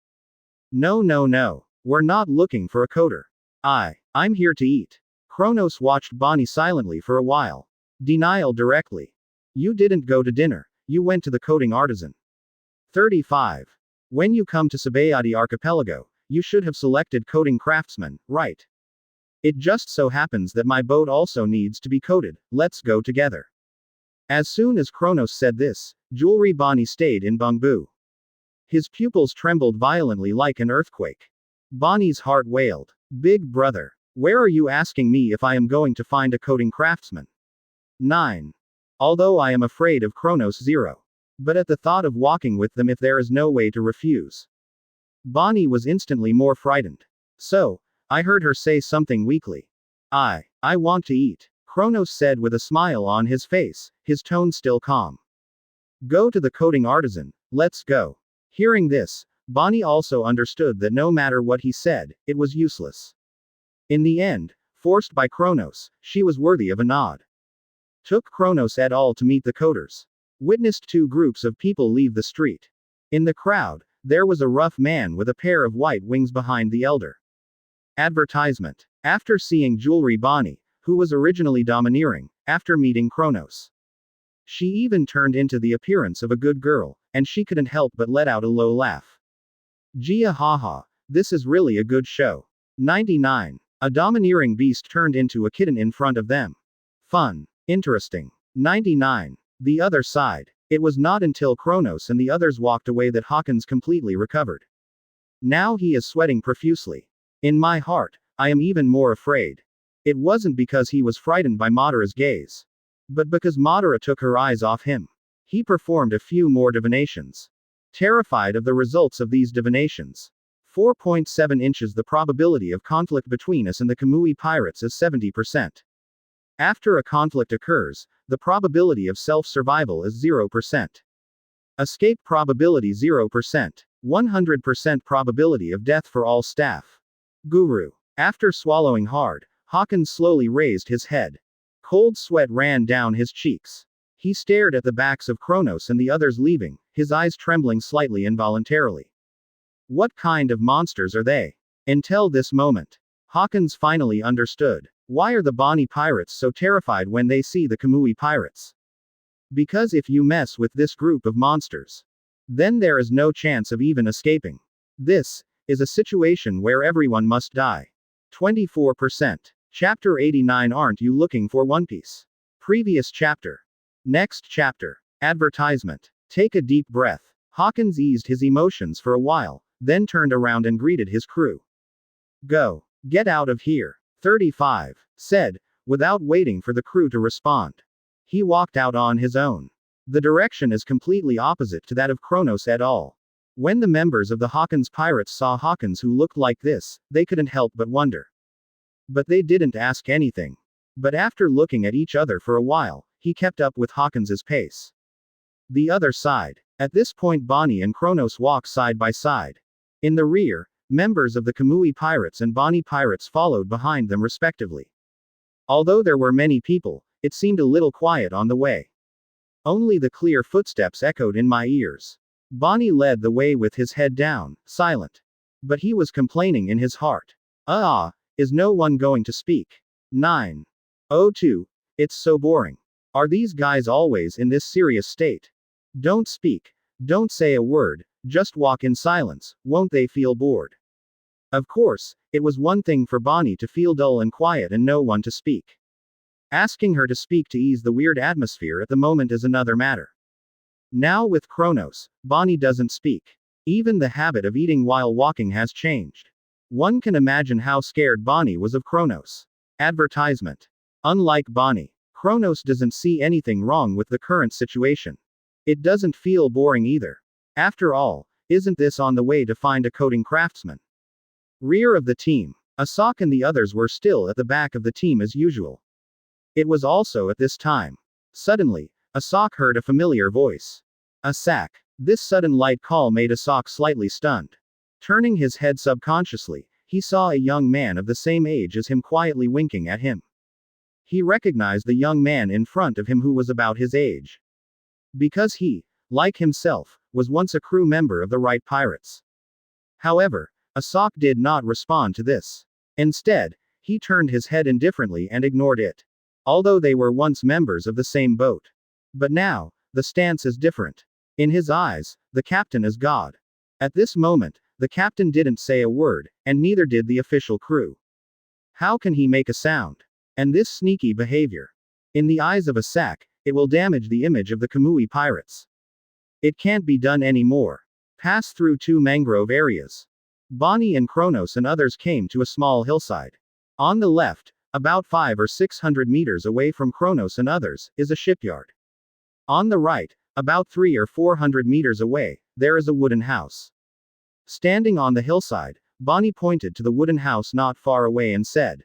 No, no, no. We're not looking for a coder. I'm here to eat. Kronos watched Bonnie silently for a while. Denial directly. You didn't go to dinner, you went to the coating artisan. 35. When you come to Subvert Archipelago, you should have selected coating craftsman, right? It just so happens that my boat also needs to be coated, let's go together. As soon as Kronos said this, Jewelry Bonnie stayed in Bangbu. His pupils trembled violently like an earthquake. Bonnie's heart wailed. Big brother, where are you asking me if I am going to find a coating craftsman? 9. Although I am afraid of Kronos 0. But at the thought of walking with them if there is no way to refuse. Bonnie was instantly more frightened. So, I heard her say something weakly. I want to eat, Kronos said with a smile on his face, his tone still calm. Go to the coating artisan, let's go. Hearing this, Bonnie also understood that no matter what he said, it was useless. In the end, forced by Kronos, she was worthy of a nod. Took Kronos et al. To meet the coders. Witnessed 2 groups of people leave the street. In the crowd, there was a rough man with a pair of white wings behind the elder. Advertisement. After seeing Jewelry Bonnie, who was originally domineering, after meeting Kronos. She even turned into the appearance of a good girl, and she couldn't help but let out a low laugh. Gia haha, this is really a good show. 99. A domineering beast turned into a kitten in front of them. Fun. Interesting. 99. The other side. It was not until Kronos and the others walked away that Hawkins completely recovered. Now he is sweating profusely. In my heart, I am even more afraid. It wasn't because he was frightened by Madara's gaze. But because Madara took her eyes off him. He performed a few more divinations. Terrified of the results of these divinations. 4.7 inches. The probability of conflict between us and the Kamui pirates is 70%. After a conflict occurs, the probability of self-survival is 0%. Escape probability 0%. 100% probability of death for all staff. Guru. After swallowing hard, Hawkins slowly raised his head. Cold sweat ran down his cheeks. He stared at the backs of Kronos and the others leaving, his eyes trembling slightly involuntarily. What kind of monsters are they? Until this moment, Hawkins finally understood. Why are the Bonnie pirates so terrified when they see the Kamui pirates? Because if you mess with this group of monsters, then there is no chance of even escaping. This is a situation where everyone must die. 24%. Chapter 89. Aren't you looking for One Piece? Previous chapter. Next chapter. Advertisement. Take a deep breath. Hawkins eased his emotions for a while, then turned around and greeted his crew. Go. Get out of here. 35. Said, without waiting for the crew to respond. He walked out on his own. The direction is completely opposite to that of Kronos et al. When the members of the Hawkins pirates saw Hawkins who looked like this, they couldn't help but wonder. But they didn't ask anything. But after looking at each other for a while, he kept up with Hawkins's pace. The other side. At this point Bonnie and Kronos walk side by side. In the rear, members of the Kamui pirates and Bonnie pirates followed behind them respectively. Although there were many people, it seemed a little quiet on the way. Only the clear footsteps echoed in my ears. Bonnie led the way with his head down, silent. But he was complaining in his heart. Is no one going to speak? 9:02. It's so boring. Are these guys always in this serious state? Don't speak. Don't say a word, just walk in silence, won't they feel bored? Of course, it was one thing for Bonnie to feel dull and quiet and no one to speak. Asking her to speak to ease the weird atmosphere at the moment is another matter. Now with Kronos, Bonnie doesn't speak. Even the habit of eating while walking has changed. One can imagine how scared Bonnie was of Kronos. Advertisement. Unlike Bonnie, Kronos doesn't see anything wrong with the current situation. It doesn't feel boring either. After all, isn't this on the way to find a coding craftsman? Rear of the team. Asak and the others were still at the back of the team as usual. It was also at this time. Suddenly, Asak heard a familiar voice. Asak. This sudden light call made Asak slightly stunned. Turning his head subconsciously, he saw a young man of the same age as him quietly winking at him. He recognized the young man in front of him who was about his age. Because he, like himself, was once a crew member of the Right Pirates. However, Asak did not respond to this. Instead, he turned his head indifferently and ignored it. Although they were once members of the same boat. But now, the stance is different. In his eyes, the captain is God. At this moment, the captain didn't say a word, and neither did the official crew. How can he make a sound? And this sneaky behavior. In the eyes of Asak, it will damage the image of the Kamui pirates. It can't be done anymore. Pass through 2 mangrove areas. Bonnie and Kronos and others came to a small hillside. On the left, about 500 or 600 meters away from Kronos and others, is a shipyard. On the right, about 300 or 400 meters away, there is a wooden house. Standing on the hillside, Bonnie pointed to the wooden house not far away and said,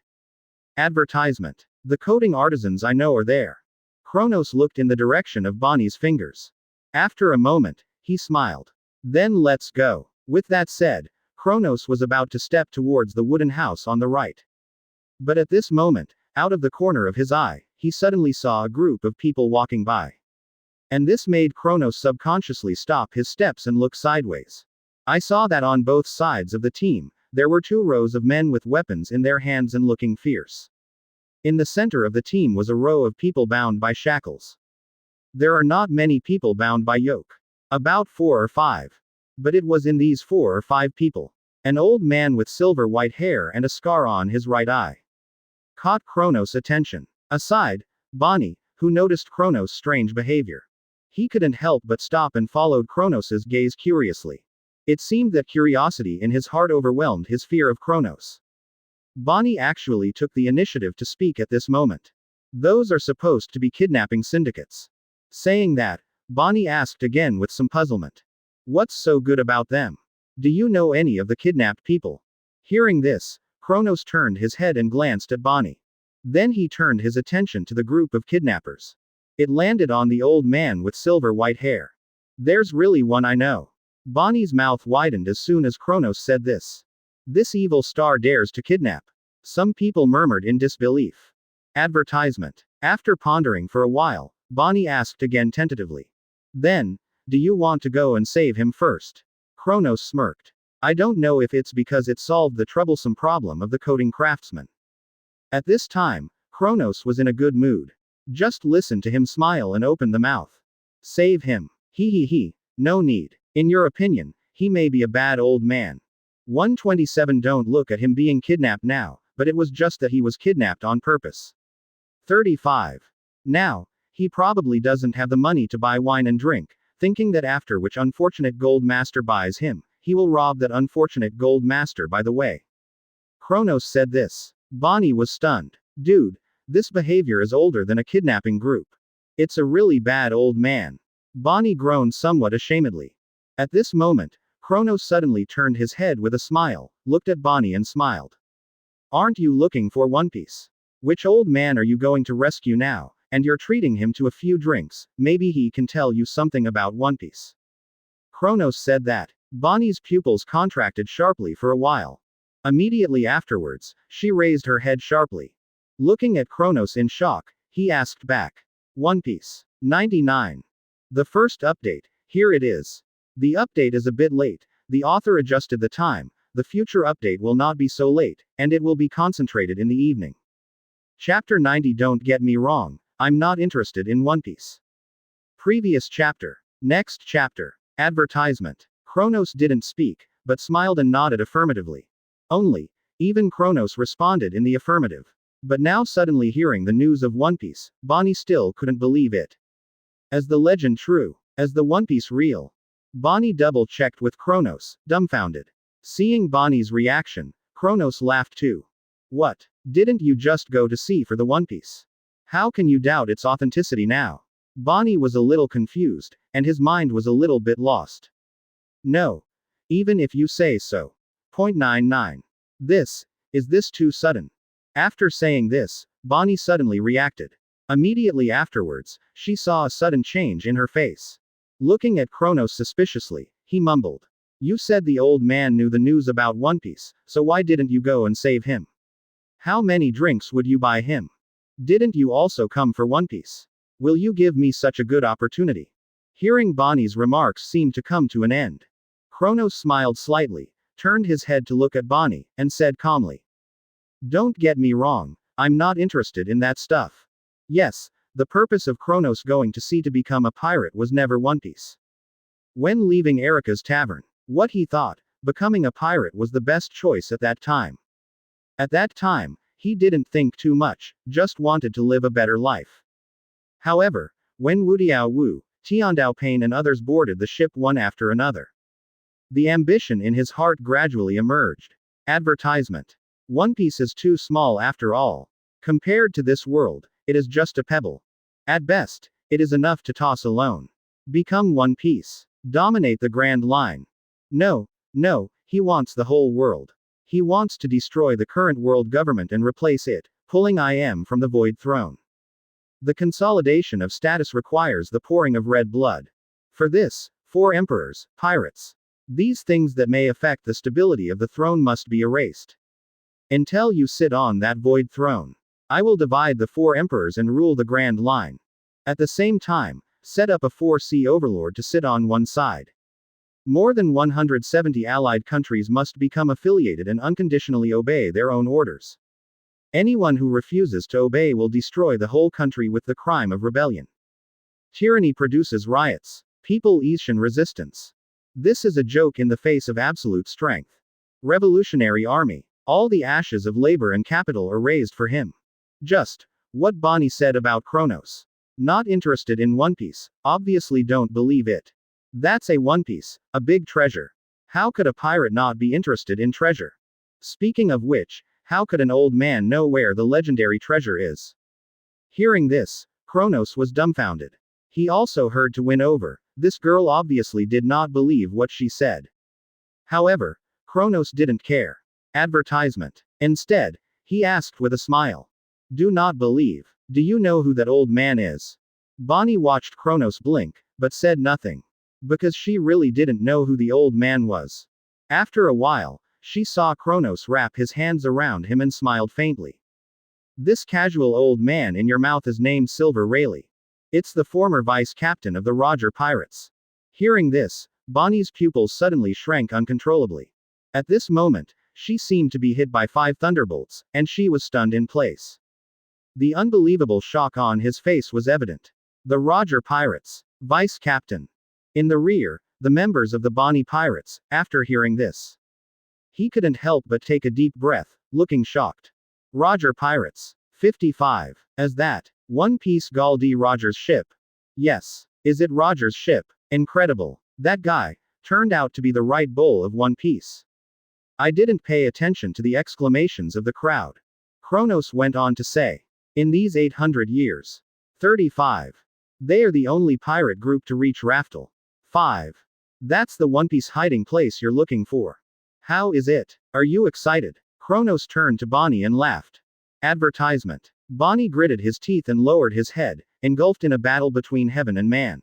"Advertisement. The coding artisans I know are there." Kronos looked in the direction of Bonnie's fingers. After a moment, he smiled. "Then let's go." With that said, Kronos was about to step towards the wooden house on the right. But at this moment, out of the corner of his eye, he suddenly saw a group of people walking by. And this made Kronos subconsciously stop his steps and look sideways. I saw that on both sides of the team, there were 2 rows of men with weapons in their hands and looking fierce. In the center of the team was a row of people bound by shackles. There are not many people bound by yoke. About 4 or 5. But it was in these 4 or 5 people. An old man with silver white hair and a scar on his right eye caught Kronos' attention. Aside, Bonnie, who noticed Kronos' strange behavior. He couldn't help but stop and followed Kronos' gaze curiously. It seemed that curiosity in his heart overwhelmed his fear of Kronos. Bonnie actually took the initiative to speak at this moment. "Those are supposed to be kidnapping syndicates." Saying that, Bonnie asked again with some puzzlement. "What's so good about them? Do you know any of the kidnapped people?" Hearing this, Kronos turned his head and glanced at Bonnie. Then he turned his attention to the group of kidnappers. It landed on the old man with silver white hair. "There's really one I know." Bonnie's mouth widened as soon as Kronos said this. "This evil star dares to kidnap." Some people murmured in disbelief. Advertisement. After pondering for a while, Bonnie asked again tentatively. "Then, do you want to go and save him first?" Kronos smirked. "I don't know if it's because it solved the troublesome problem of the coding craftsman." At this time, Kronos was in a good mood. Just listen to him smile and open the mouth. "Save him. He. No need. In your opinion, he may be a bad old man. 127 Don't look at him being kidnapped now, but it was just that he was kidnapped on purpose. 35. Now, he probably doesn't have the money to buy wine and drink, thinking that after which unfortunate gold master buys him, he will rob that unfortunate gold master by the way." Kronos said this. Bonnie was stunned. "Dude, this behavior is older than a kidnapping group. It's a really bad old man." Bonnie groaned somewhat ashamedly. At this moment, Kronos suddenly turned his head with a smile, looked at Bonnie and smiled. "Aren't you looking for One Piece? Which old man are you going to rescue now? And you're treating him to a few drinks, maybe he can tell you something about One Piece." Kronos said that. Bonnie's pupils contracted sharply for a while. Immediately afterwards, she raised her head sharply. Looking at Kronos in shock, he asked back. "One Piece. 99. The first update, here it is. The update is a bit late, the author adjusted the time, the future update will not be so late, and it will be concentrated in the evening. Chapter 90. Don't get me wrong, I'm not interested in One Piece." Previous chapter. Next chapter. Advertisement. Kronos didn't speak, but smiled and nodded affirmatively. Even Kronos responded in the affirmative. But now suddenly hearing the news of One Piece, Bonnie still couldn't believe it. As the legend true? As the One Piece real? Bonnie double-checked with Kronos, dumbfounded. Seeing Bonnie's reaction, Kronos laughed too. What? Didn't you just go to sea for the One Piece? How can you doubt its authenticity now? Bonnie was a little confused, and his mind was a little bit lost. No. Even if you say so. Point 99. Is this too sudden? After saying this, Bonnie suddenly reacted. Immediately afterwards, she saw a sudden change in her face. Looking at Kronos suspiciously, he mumbled. You said the old man knew the news about One Piece, so why didn't you go and save him? How many drinks would you buy him? Didn't you also come for One Piece? Will you give me such a good opportunity? Hearing Bonnie's remarks seemed to come to an end. Kronos smiled slightly, turned his head to look at Bonnie, and said calmly. Don't get me wrong, I'm not interested in that stuff. Yes, the purpose of Kronos going to sea to become a pirate was never One Piece. When leaving Erika's tavern, what he thought, becoming a pirate was the best choice at that time. At that time, he didn't think too much, just wanted to live a better life. However, when Wu Diao Wu, Tiandao Pain and others boarded the ship one after another, the ambition in his heart gradually emerged. Advertisement. One Piece is too small after all. Compared to this world, it is just a pebble. At best, it is enough to toss alone. Become One Piece. Dominate the Grand Line. No, he wants the whole world. He wants to destroy the current world government and replace it, pulling IM from the Void Throne. The consolidation of status requires the pouring of red blood. For this, 4 emperors, pirates. These things that may affect the stability of the throne must be erased. Until you sit on that Void Throne, I will divide the 4 emperors and rule the Grand Line. At the same time, set up a 4-sea overlord to sit on one side. More than 170 allied countries must become affiliated and unconditionally obey their own orders. Anyone who refuses to obey will destroy the whole country with the crime of rebellion. Tyranny produces riots. People Asian resistance. This is a joke in the face of absolute strength. Revolutionary army. All the ashes of labor and capital are raised for him. Just what Bonnie said about Kronos. Not interested in One Piece, obviously don't believe it. That's a One Piece, a big treasure. How could a pirate not be interested in treasure? Speaking of which, how could an old man know where the legendary treasure is? Hearing this, Kronos was dumbfounded. He also heard to win over. This girl obviously did not believe what she said. However, Kronos didn't care. Advertisement. Instead, he asked with a smile. Do not believe. Do you know who that old man is? Bonnie watched Kronos blink, but said nothing. Because she really didn't know who the old man was. After a while, she saw Kronos wrap his hands around him and smiled faintly. This casual old man in your mouth is named Silver Rayleigh. It's the former vice captain of the Roger Pirates. Hearing this, Bonnie's pupils suddenly shrank uncontrollably. At this moment, she seemed to be hit by 5 thunderbolts, and she was stunned in place. The unbelievable shock on his face was evident. The Roger Pirates. Vice captain. In the rear, the members of the Bonnie Pirates, after hearing this. He couldn't help but take a deep breath, looking shocked. Roger Pirates. 55. As that. One Piece Gall D. Rogers' ship. Yes. Is it Rogers' ship? Incredible. That guy turned out to be the right bull of One Piece. I didn't pay attention to the exclamations of the crowd. Kronos went on to say. In these 800 years. 35. They are the only pirate group to reach Raftel. 5. That's the One Piece hiding place you're looking for. How is it? Are you excited? Kronos turned to Bonnie and laughed. Advertisement. Bonnie gritted his teeth and lowered his head, engulfed in a battle between heaven and man.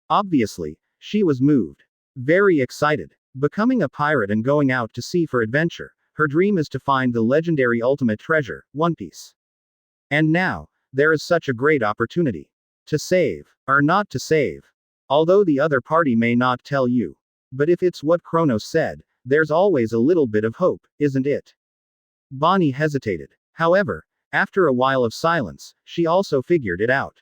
Obviously, she was moved. Very excited. Becoming a pirate and going out to sea for adventure, her dream is to find the legendary ultimate treasure, One Piece. And now, there is such a great opportunity. To save, or not to save. Although the other party may not tell you. But if it's what Kronos said, there's always a little bit of hope, isn't it? Bonnie hesitated. However, after a while of silence, she also figured it out.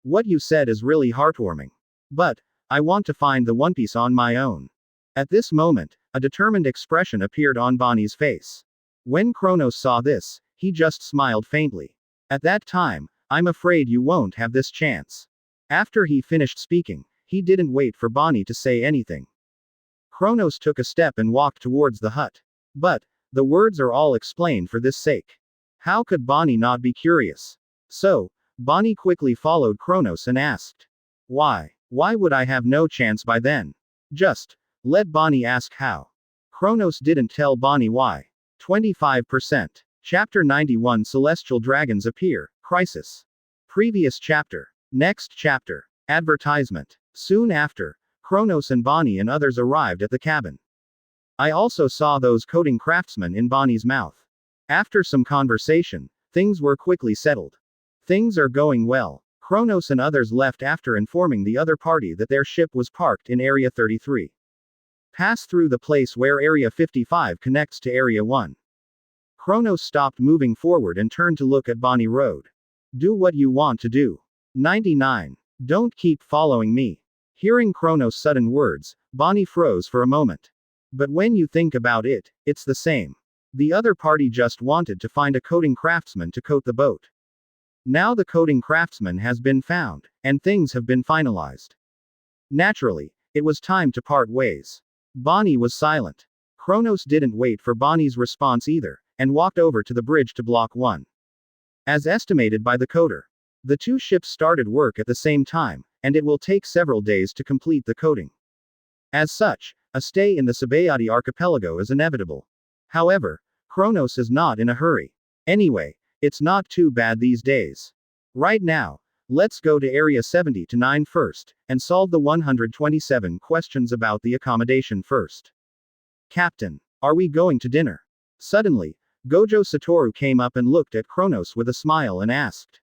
What you said is really heartwarming. But, I want to find the One Piece on my own. At this moment, a determined expression appeared on Bonnie's face. When Kronos saw this, he just smiled faintly. At that time, I'm afraid you won't have this chance. After he finished speaking, he didn't wait for Bonnie to say anything. Kronos took a step and walked towards the hut. But, the words are all explained for this sake. How could Bonnie not be curious? So, Bonnie quickly followed Kronos and asked, "Why? Why would I have no chance by then? Just let Bonnie ask how." Kronos didn't tell Bonnie why. 25%. Chapter 91 Celestial Dragons Appear, Crisis. Previous chapter. Next chapter. Advertisement. Soon after, Kronos and Bonnie and others arrived at the cabin. I also saw those coding craftsmen in Bonnie's mouth. After some conversation, things were quickly settled. Things are going well. Kronos and others left after informing the other party that their ship was parked in Area 33. Pass through the place where Area 55 connects to Area 1. Kronos stopped moving forward and turned to look at Bonnie Road. Do what you want to do. 99. Don't keep following me. Hearing Kronos' sudden words, Bonnie froze for a moment. But when you think about it, it's the same. The other party just wanted to find a coding craftsman to coat the boat. Now the coding craftsman has been found, and things have been finalized. Naturally, it was time to part ways. Bonnie was silent. Kronos didn't wait for Bonnie's response either, and walked over to the bridge to Block 1. As estimated by the coder, the two ships started work at the same time, and it will take several days to complete the coding. As such, a stay in the Subvert archipelago is inevitable. However, Kronos is not in a hurry. Anyway, it's not too bad these days. Right now, let's go to Area 79 first, and solve the 127 questions about the accommodation first. Captain, are we going to dinner? Suddenly, Gojo Satoru came up and looked at Kronos with a smile and asked.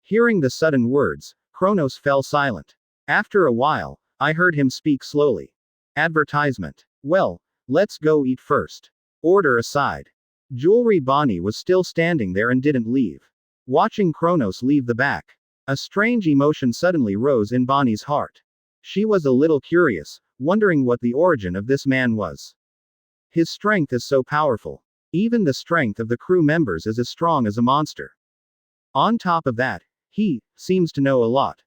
Hearing the sudden words, Kronos fell silent. After a while, I heard him speak slowly. Advertisement. Well, let's go eat first. Order aside. Jewelry Bonnie was still standing there and didn't leave. Watching Kronos leave the back, a strange emotion suddenly rose in Bonnie's heart. She was a little curious, wondering what the origin of this man was. His strength is so powerful. Even the strength of the crew members is as strong as a monster. On top of that, he seems to know a lot.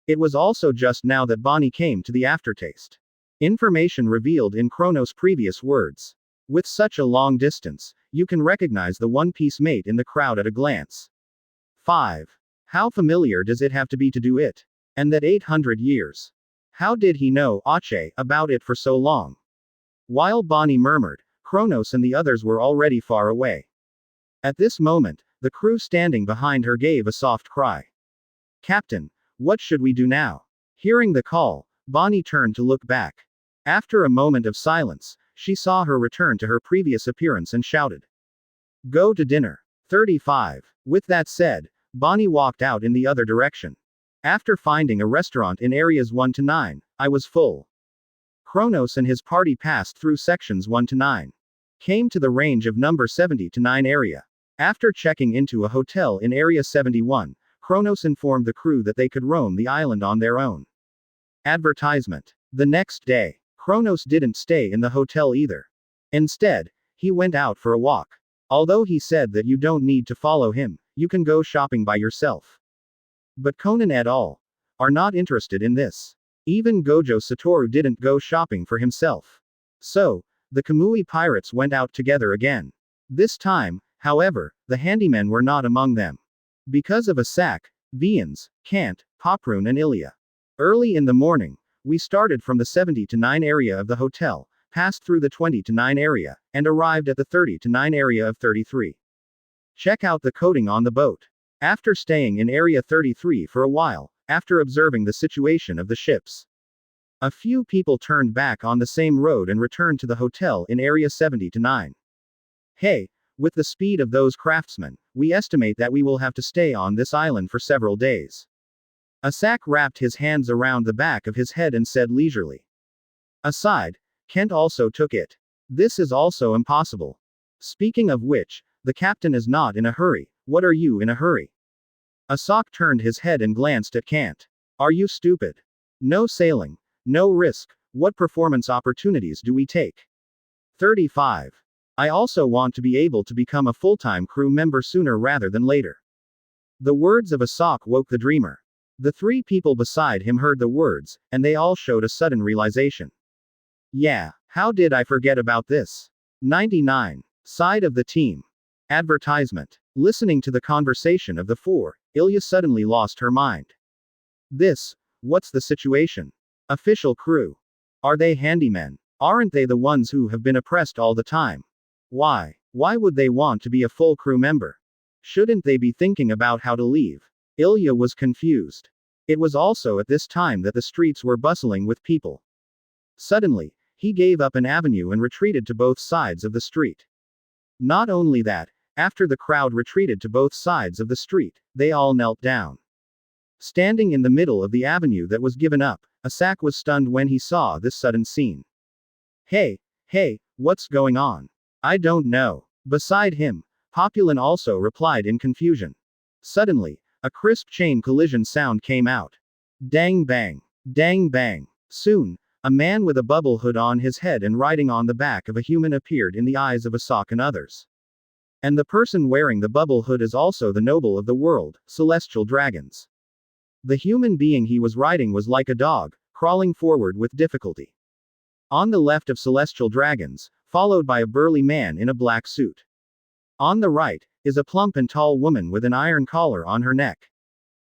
It was also just now that Bonnie came to the aftertaste. Information revealed in Kronos' previous words. With such a long distance, you can recognize the One Piece mate in the crowd at a glance. 5. How familiar does it have to be to do it? And that 800 years. How did he know Ache about it for so long? While Bonnie murmured, Kronos and the others were already far away. At this moment, the crew standing behind her gave a soft cry. Captain, what should we do now? Hearing the call, Bonnie turned to look back. After a moment of silence, she saw her return to her previous appearance and shouted. Go to dinner. 35. With that said, Bonnie walked out in the other direction. After finding a restaurant in areas 1 to 9, I was full. Kronos and his party passed through sections 1 to 9. Came to the range of number 70 to 9 area. After checking into a hotel in area 71, Kronos informed the crew that they could roam the island on their own. Advertisement. The next day, Kronos didn't stay in the hotel either. Instead, he went out for a walk. Although he said that you don't need to follow him, you can go shopping by yourself. But Conan et al. Are not interested in this. Even Gojo Satoru didn't go shopping for himself. So, the Kamui pirates went out together again. This time, however, the handymen were not among them. Because of Asak, Vians, Kant, Paprun and Ilya. Early in the morning, we started from the 70 to 9 area of the hotel, passed through the 20 to 9 area, and arrived at the 30 to 9 area of 33. Check out the coding on the boat. After staying in area 33 for a while, after observing the situation of the ships, a few people turned back on the same road and returned to the hotel in area 70 to 9. Hey, with the speed of those craftsmen, we estimate that we will have to stay on this island for several days. Asak wrapped his hands around the back of his head and said leisurely. Aside, Kent also took it. This is also impossible. Speaking of which, the captain is not in a hurry. What are you in a hurry? Asak turned his head and glanced at Kant. Are you stupid? No sailing. No risk. What performance opportunities do we take? 35. I also want to be able to become a full-time crew member sooner rather than later. The words of Asak woke the dreamer. The three people beside him heard the words, and they all showed a sudden realization. Yeah, how did I forget about this? 99. Side of the team. Advertisement. Listening to the conversation of the four, Ilya suddenly lost her mind. What's the situation? Official crew. Are they handymen? Aren't they the ones who have been oppressed all the time? Why? Why would they want to be a full crew member? Shouldn't they be thinking about how to leave? Ilya was confused. It was also at this time that the streets were bustling with people. Suddenly, he gave up an avenue and retreated to both sides of the street. Not only that, after the crowd retreated to both sides of the street, they all knelt down. Standing in the middle of the avenue that was given up, Asak was stunned when he saw this sudden scene. Hey, what's going on? I don't know. Beside him, Populin also replied in confusion. Suddenly, a crisp chain collision sound came out. Dang bang. Dang bang. Soon, a man with a bubble hood on his head and riding on the back of a human appeared in the eyes of Asak and others. And the person wearing the bubble hood is also the noble of the world, celestial dragons. The human being he was riding was like a dog, crawling forward with difficulty. On the left of celestial dragons, followed by a burly man in a black suit. On the right, is a plump and tall woman with an iron collar on her neck.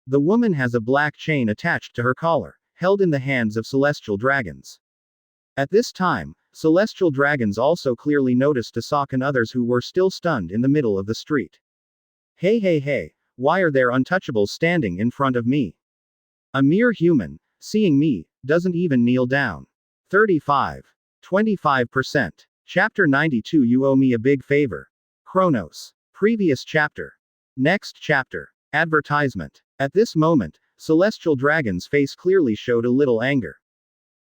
The woman has a black chain attached to her collar, held in the hands of celestial dragons. At this time, celestial dragons also clearly noticed Asak and others who were still stunned in the middle of the street. Hey, why are there untouchables standing in front of me? A mere human, seeing me, doesn't even kneel down. 25%. Chapter 92. You owe me a big favor. Chronos. Previous chapter. Next chapter. Advertisement. At this moment, celestial dragon's face clearly showed a little anger.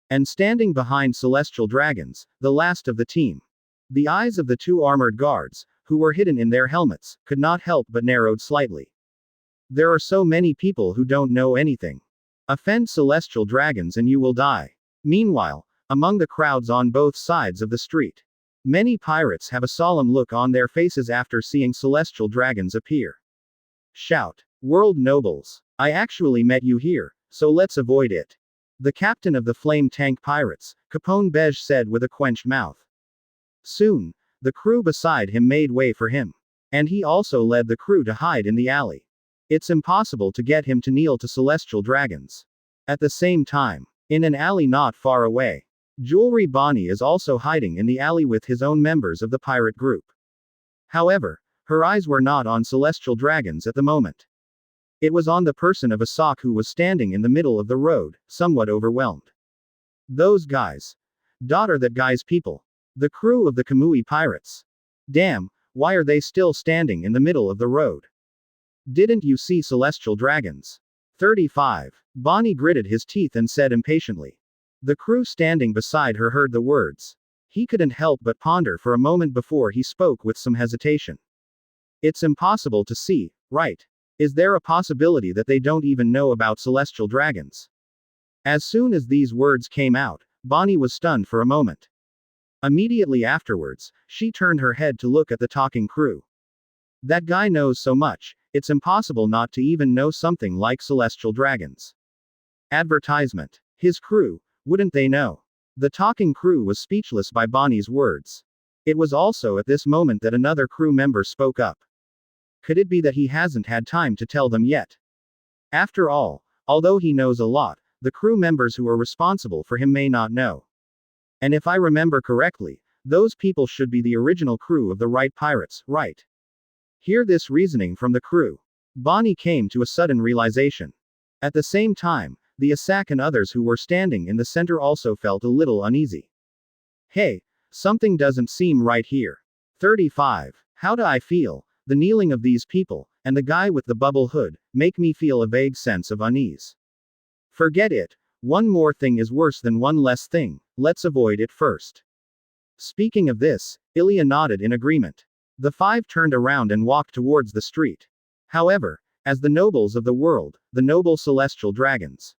And standing behind celestial dragons, the last of the team. The eyes of the two armored guards, who were hidden in their helmets, could not help but narrowed slightly. There are so many people who don't know anything. Offend celestial dragons and you will die. Meanwhile, among the crowds on both sides of the street, many pirates have a solemn look on their faces after seeing celestial dragons appear. Shout. World nobles. I actually met you here, so let's avoid it. The captain of the flame tank pirates, Capone Bej, said with a quenched mouth. Soon, the crew beside him made way for him. And he also led the crew to hide in the alley. It's impossible to get him to kneel to celestial dragons. At the same time, in an alley not far away, Jewelry Bonnie is also hiding in the alley with his own members of the pirate group. However, her eyes were not on celestial dragons at the moment. It was on the person of Asak, who was standing in the middle of the road, somewhat overwhelmed. Those guys. That guy's people. The crew of the Kamui pirates. Damn, why are they still standing in the middle of the road? Didn't you see celestial dragons? 35. Bonnie gritted his teeth and said impatiently. The crew standing beside her heard the words. He couldn't help but ponder for a moment before he spoke with some hesitation. It's impossible to see, right? Is there a possibility that they don't even know about celestial dragons? As soon as these words came out, Bonnie was stunned for a moment. Immediately afterwards, she turned her head to look at the talking crew. That guy knows so much, it's impossible not to even know something like celestial dragons. Advertisement. His crew, wouldn't they know? The talking crew was speechless by Bonnie's words. It was also at this moment that another crew member spoke up. Could it be that he hasn't had time to tell them yet? After all, although he knows a lot, the crew members who are responsible for him may not know. And if I remember correctly, those people should be the original crew of the Right Pirates, right? Hear this reasoning from the crew. Bonnie came to a sudden realization. At the same time, the Asak and others who were standing in the center also felt a little uneasy. Hey, something doesn't seem right here. 35. How do I feel? The kneeling of these people, and the guy with the bubble hood, make me feel a vague sense of unease. Forget it. One more thing is worse than one less thing, let's avoid it first. Speaking of this, Ilya nodded in agreement. The five turned around and walked towards the street. However, as the nobles of the world, the noble celestial dragons.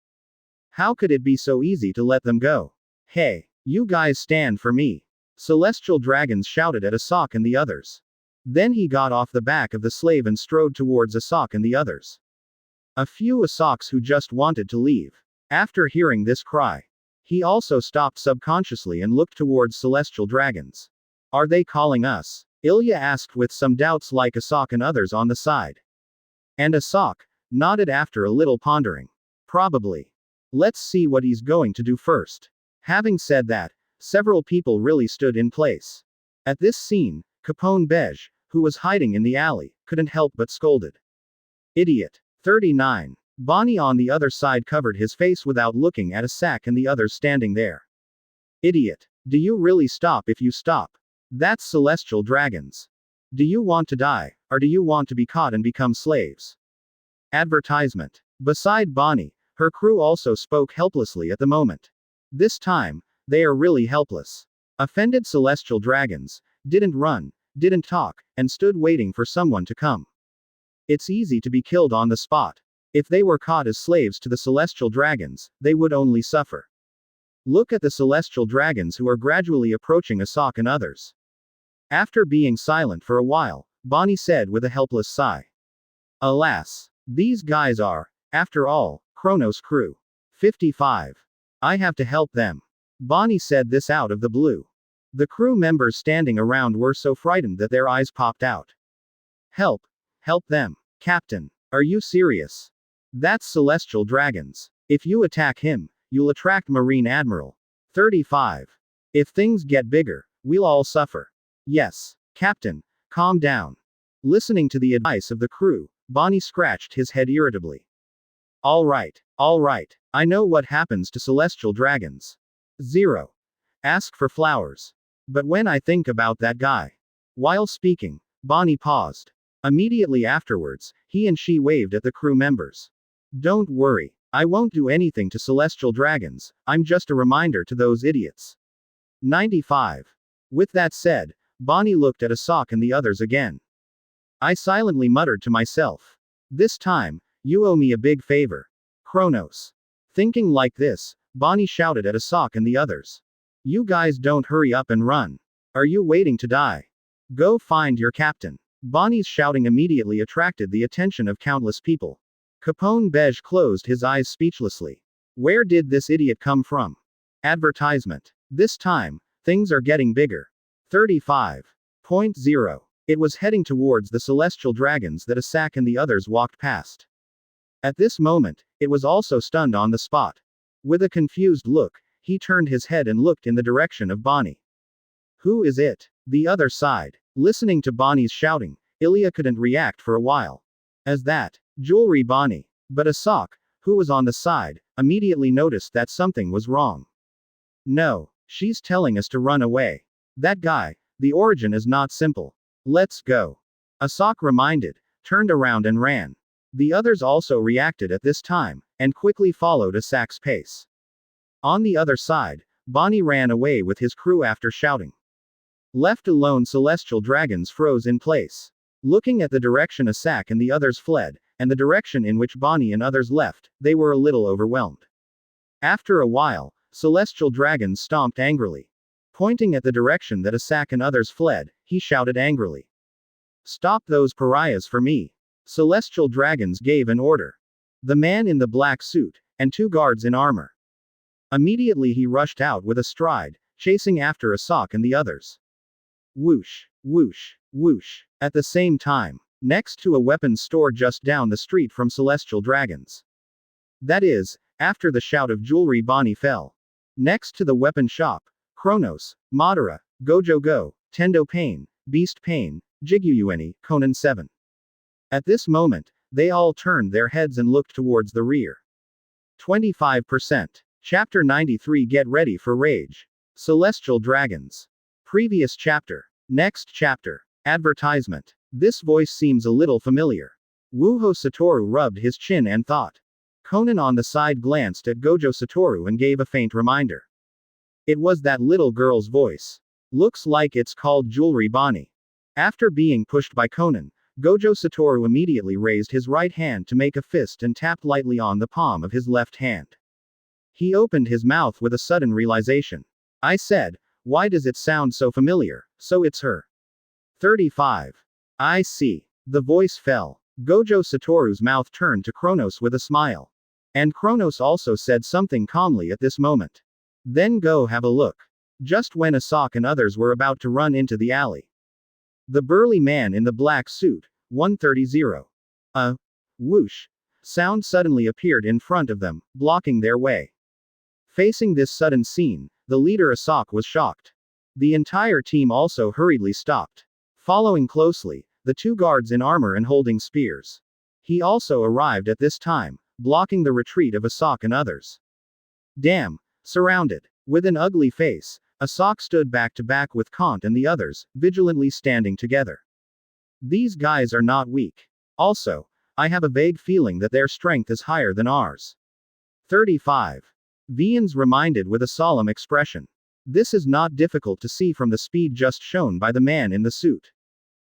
How could it be so easy to let them go? Hey, you guys stand for me. Celestial dragons shouted at Asak and the others. Then he got off the back of the slave and strode towards Asak and the others. A few Asaks who just wanted to leave. After hearing this cry, he also stopped subconsciously and looked towards celestial dragons. Are they calling us? Ilya asked with some doubts like Asak and others on the side. And Asak nodded after a little pondering. Probably. Let's see what he's going to do first. Having said that, several people really stood in place. At this scene, Capone Beige, who was hiding in the alley, couldn't help but scolded. Idiot. 39. Bonnie on the other side covered his face without looking at Asak and the others standing there. Idiot. Do you really stop if you stop? That's celestial dragons. Do you want to die, or do you want to be caught and become slaves? Advertisement. Beside Bonnie, her crew also spoke helplessly at the moment. This time, they are really helpless. Offended celestial dragons didn't run, didn't talk, and stood waiting for someone to come. It's easy to be killed on the spot. If they were caught as slaves to the celestial dragons, they would only suffer. Look at the celestial dragons who are gradually approaching Asak and others. After being silent for a while, Bonnie said with a helpless sigh. Alas. These guys are, after all, Kronos' crew. 55. I have to help them. Bonnie said this out of the blue. The crew members standing around were so frightened that their eyes popped out. Help. Help them. Captain. Are you serious? That's celestial dragons. If you attack him, you'll attract Marine Admiral. 35. If things get bigger, we'll all suffer. Yes. Captain. Calm down. Listening to the advice of the crew, Bonnie scratched his head irritably. All right. I know what happens to celestial dragons. 0. Ask for flowers. But when I think about that guy. While speaking, Bonnie paused. Immediately afterwards, he and she waved at the crew members. Don't worry. I won't do anything to celestial dragons, I'm just a reminder to those idiots. 95. With that said, Bonnie looked at Asak and the others again. I silently muttered to myself. This time, you owe me a big favor. Kronos. Thinking like this, Bonnie shouted at Asak and the others. You guys don't hurry up and run. Are you waiting to die? Go find your captain. Bonnie's shouting immediately attracted the attention of countless people. Capone Beige closed his eyes speechlessly. Where did this idiot come from? Advertisement. This time, things are getting bigger. 35.0. It was heading towards the celestial dragons that Asak and the others walked past. At this moment, it was also stunned on the spot. With a confused look, he turned his head and looked in the direction of Bonnie. Who is it? The other side. Listening to Bonnie's shouting, Ilya couldn't react for a while. As that, jewelry Bonnie. But Asak, who was on the side, immediately noticed that something was wrong. No, she's telling us to run away. That guy, the origin is not simple. Let's go. Asak reminded, turned around and ran. The others also reacted at this time, and quickly followed Asak's pace. On the other side, Bonnie ran away with his crew after shouting. Left alone, celestial dragons froze in place. Looking at the direction Asak and the others fled, and the direction in which Bonnie and others left, they were a little overwhelmed. After a while, celestial dragons stomped angrily. Pointing at the direction that Asak and others fled, he shouted angrily. Stop those pariahs for me. Celestial dragons gave an order. The man in the black suit, and 2 guards in armor. Immediately he rushed out with a stride, chasing after Asak and the others. Whoosh, whoosh, whoosh. At the same time, next to a weapons store just down the street from celestial dragons. That is, after the shout of jewelry Bonnie fell. Next to the weapon shop, Kronos, Madara, Gojo Go, Tendo Pain, Beast Pain, Jiguyueni, Conan 7. At this moment, they all turned their heads and looked towards the rear. 25%. Chapter 93. Get ready for rage. Celestial Dragons. Previous chapter. Next chapter. Advertisement. This voice seems a little familiar. Wuho Satoru rubbed his chin and thought. Conan on the side glanced at Gojo Satoru and gave a faint reminder. It was that little girl's voice. Looks like it's called Jewelry Bonnie. After being pushed by Conan, Gojo Satoru immediately raised his right hand to make a fist and tapped lightly on the palm of his left hand. He opened his mouth with a sudden realization. I said, why does it sound so familiar? So it's her. 35. I see. The voice fell. Gojo Satoru's mouth turned to Kronos with a smile. And Kronos also said something calmly at this moment. Then go have a look. Just when Asak and others were about to run into the alley. The burly man in the black suit, 130. A whoosh sound suddenly appeared in front of them, blocking their way. Facing this sudden scene, the leader Asok was shocked. The entire team also hurriedly stopped. Following closely, the two guards in armor and holding spears. He also arrived at this time, blocking the retreat of Asok and others. Damn! Surrounded. With an ugly face, Asok stood back to back with Kant and the others, vigilantly standing together. These guys are not weak. Also, I have a vague feeling that their strength is higher than ours. 35. Vians reminded with a solemn expression. This is not difficult to see from the speed just shown by the man in the suit.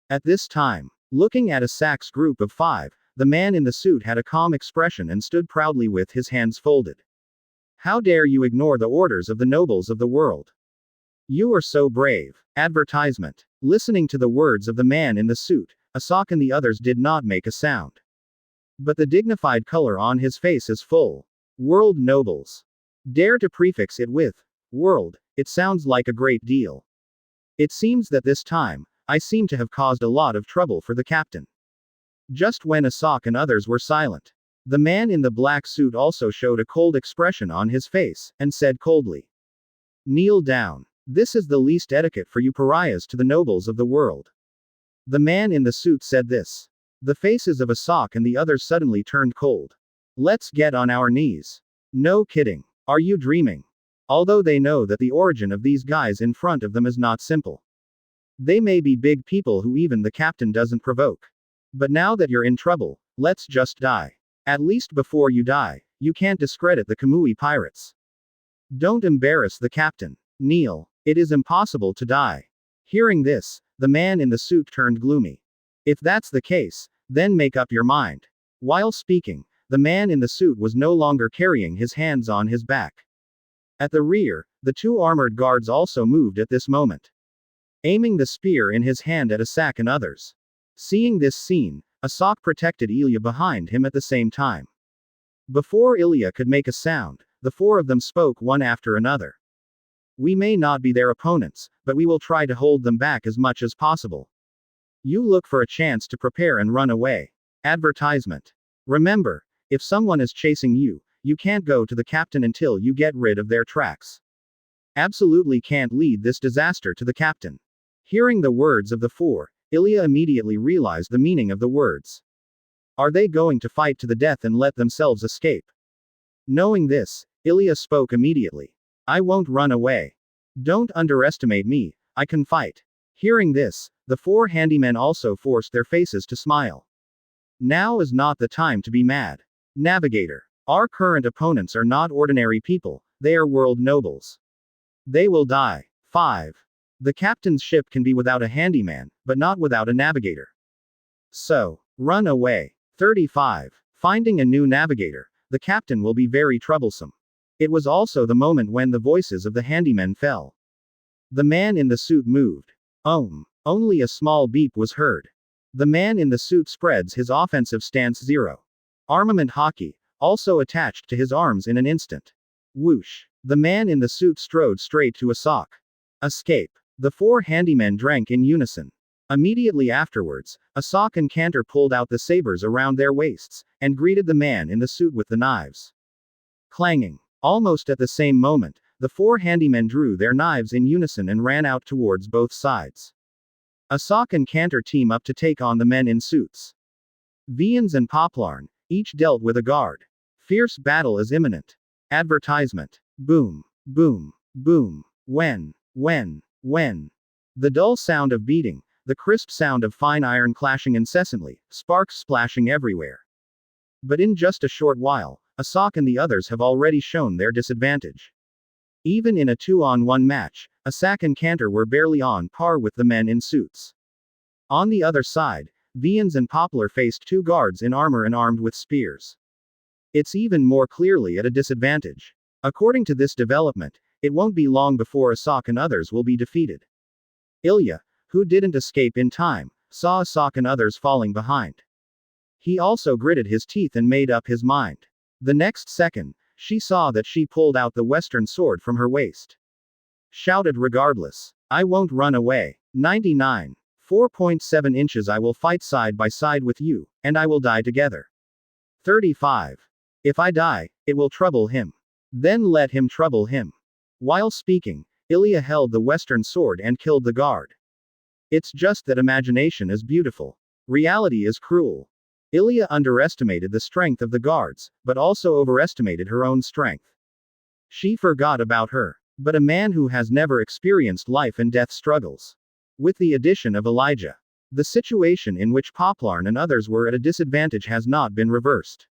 At this time, looking at Asak's group of 5, the man in the suit had a calm expression and stood proudly with his hands folded. How dare you ignore the orders of the nobles of the world? You are so brave. Advertisement. Listening to the words of the man in the suit, Asok and the others did not make a sound. But the dignified color on his face is full. World nobles. Dare to prefix it with world, it sounds like a great deal. It seems that this time, I seem to have caused a lot of trouble for the captain. Just when Asok and others were silent, the man in the black suit also showed a cold expression on his face, and said coldly, "Kneel down. This is the least etiquette for you pariahs to the nobles of the world." The man in the suit said this. The faces of Asok and the others suddenly turned cold. Let's get on our knees. No kidding. Are you dreaming? Although they know that the origin of these guys in front of them is not simple. They may be big people who even the captain doesn't provoke. But now that you're in trouble, let's just die. At least before you die, you can't discredit the Kamui pirates. Don't embarrass the captain. Kneel. It is impossible to die. Hearing this, the man in the suit turned gloomy. If that's the case, then make up your mind. While speaking, the man in the suit was no longer carrying his hands on his back. At the rear, the two armored guards also moved at this moment, aiming the spear in his hand at Asok and others. Seeing this scene, Asok protected Ilya behind him at the same time. Before Ilya could make a sound, the 4 of them spoke one after another. We may not be their opponents, but we will try to hold them back as much as possible. You look for a chance to prepare and run away. Advertisement. Remember, if someone is chasing you, you can't go to the captain until you get rid of their tracks. Absolutely can't lead this disaster to the captain. Hearing the words of the 4, Ilya immediately realized the meaning of the words. Are they going to fight to the death and let themselves escape? Knowing this, Ilya spoke immediately. I won't run away. Don't underestimate me, I can fight. Hearing this, the 4 handymen also forced their faces to smile. Now is not the time to be mad. Navigator. Our current opponents are not ordinary people, they are world nobles. They will die. 5. The captain's ship can be without a handyman, but not without a navigator. So, run away. 35. Finding a new navigator, the captain will be very troublesome. It was also the moment when the voices of the handymen fell. The man in the suit moved. Only a small beep was heard. The man in the suit spreads his offensive stance 0. Armament hockey, also attached to his arms in an instant. Whoosh. The man in the suit strode straight to Asok. Escape. The 4 handymen drank in unison. Immediately afterwards, Asok and Cantor pulled out the sabers around their waists, and greeted the man in the suit with the knives. Clanging. Almost at the same moment, the 4 handymen drew their knives in unison and ran out towards both sides. Asok and Cantor team up to take on the men in suits. Vians and Poplarn, each dealt with a guard. Fierce battle is imminent. Advertisement. Boom, boom, boom. When. The dull sound of beating, the crisp sound of fine iron clashing incessantly, sparks splashing everywhere. But in just a short while, Asok and the others have already shown their disadvantage. Even in a 2-on-1 match, Asok and Cantor were barely on par with the men in suits. On the other side, Vians and Poplar faced 2 guards in armor and armed with spears. It's even more clearly at a disadvantage. According to this development, it won't be long before Asok and others will be defeated. Ilya, who didn't escape in time, saw Asok and others falling behind. He also gritted his teeth and made up his mind. The next second, she saw that she pulled out the western sword from her waist. Shouted regardless. I won't run away. 99. 4.7 inches. I will fight side by side with you, and I will die together. 35. If I die, it will trouble him. Then let him trouble him. While speaking, Ilya held the western sword and killed the guard. It's just that imagination is beautiful. Reality is cruel. Ilya underestimated the strength of the guards, but also overestimated her own strength. She forgot about her. But a man who has never experienced life and death struggles. With the addition of Elijah, the situation in which Poplarn and others were at a disadvantage has not been reversed.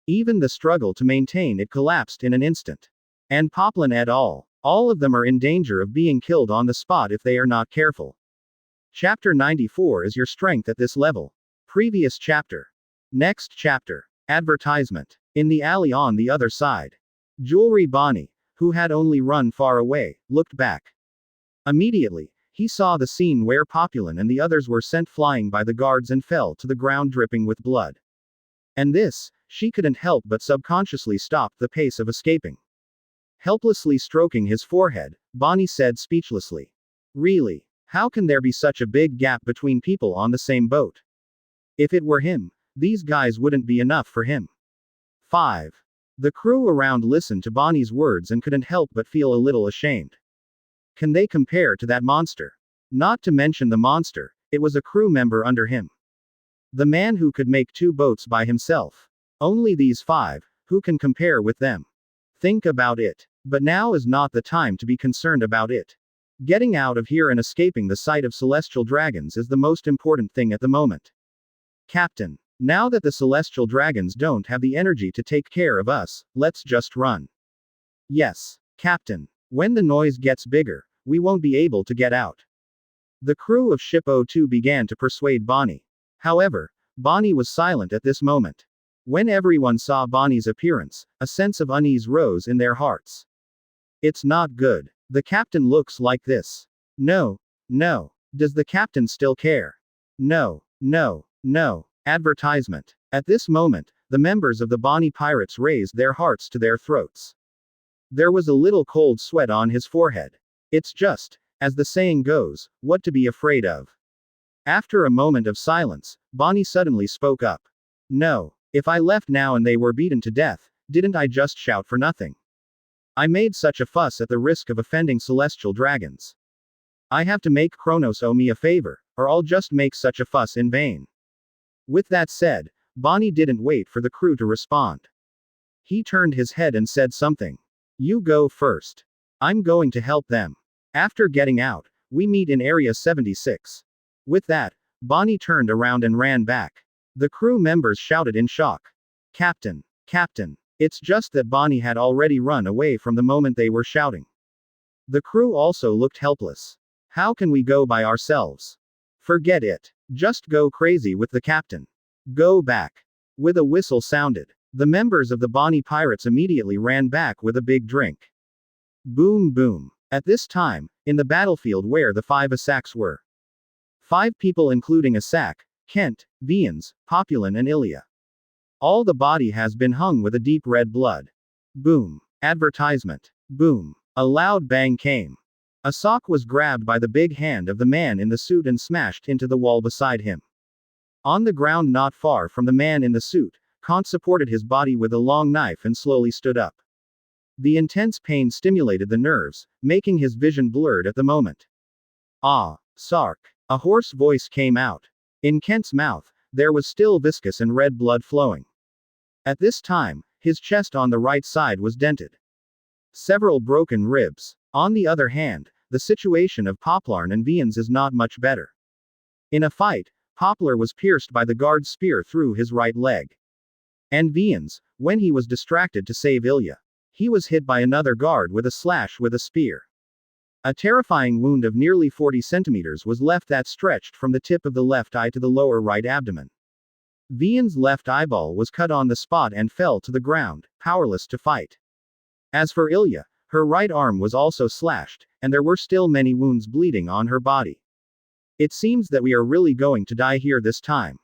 Even the struggle to maintain it collapsed in an instant. And Poplin et al. All of them are in danger of being killed on the spot if they are not careful. Chapter 94 is your strength at this level. Previous chapter. Next chapter. Advertisement. In the alley on the other side. Jewelry Bonnie, who had only run far away, looked back. Immediately, he saw the scene where Populin and the others were sent flying by the guards and fell to the ground dripping with blood. And this, she couldn't help but subconsciously stop the pace of escaping. Helplessly stroking his forehead, Bonnie said speechlessly. Really? How can there be such a big gap between people on the same boat? If it were him, these guys wouldn't be enough for him. 5. The crew around listened to Bonnie's words and couldn't help but feel a little ashamed. Can they compare to that monster? Not to mention the monster, it was a crew member under him. The man who could make 2 boats by himself. Only these 5, who can compare with them? Think about it. But now is not the time to be concerned about it. Getting out of here and escaping the sight of celestial dragons is the most important thing at the moment. Captain, now that the celestial dragons don't have the energy to take care of us, let's just run. Yes, Captain. When the noise gets bigger, we won't be able to get out. The crew of Ship 02 began to persuade Bonnie. However, Bonnie was silent at this moment. When everyone saw Bonnie's appearance, a sense of unease rose in their hearts. It's not good. The captain looks like this. No. Does the captain still care? No. Advertisement. At this moment, the members of the Bonnie Pirates raised their hearts to their throats. There was a little cold sweat on his forehead. It's just, as the saying goes, what to be afraid of. After a moment of silence, Bonnie suddenly spoke up. No. If I left now and they were beaten to death, didn't I just shout for nothing? I made such a fuss at the risk of offending celestial dragons. I have to make Kronos owe me a favor, or I'll just make such a fuss in vain. With that said, Bonnie didn't wait for the crew to respond. He turned his head and said something. You go first. I'm going to help them. After getting out, we meet in Area 76. With that, Bonnie turned around and ran back. The crew members shouted in shock. Captain! It's just that Bonnie had already run away from the moment they were shouting. The crew also looked helpless. How can we go by ourselves? Forget it. Just go crazy with the captain. Go back. With a whistle sounded. The members of the Bonnie Pirates immediately ran back with a big drink. Boom boom. At this time, in the battlefield where the 5 Asaks were. 5 people including Asak, Kent, Vians, Populin and Ilya. All the body has been hung with a deep red blood. Boom. Advertisement. Boom. A loud bang came. Asak was grabbed by the big hand of the man in the suit and smashed into the wall beside him. On the ground not far from the man in the suit, Kant supported his body with a long knife and slowly stood up. The intense pain stimulated the nerves, making his vision blurred at the moment. Ah, Sark. A hoarse voice came out. In Kent's mouth, there was still viscous and red blood flowing. At this time, his chest on the right side was dented. Several broken ribs. On the other hand, the situation of Poplarn and Vians is not much better. In a fight, Poplar was pierced by the guard's spear through his right leg. And Vians, when he was distracted to save Ilya, he was hit by another guard with a slash with a spear. A terrifying wound of nearly 40 centimeters was left that stretched from the tip of the left eye to the lower right abdomen. Vian's left eyeball was cut on the spot and fell to the ground, powerless to fight. As for Ilya, her right arm was also slashed, and there were still many wounds bleeding on her body. It seems that we are really going to die here this time.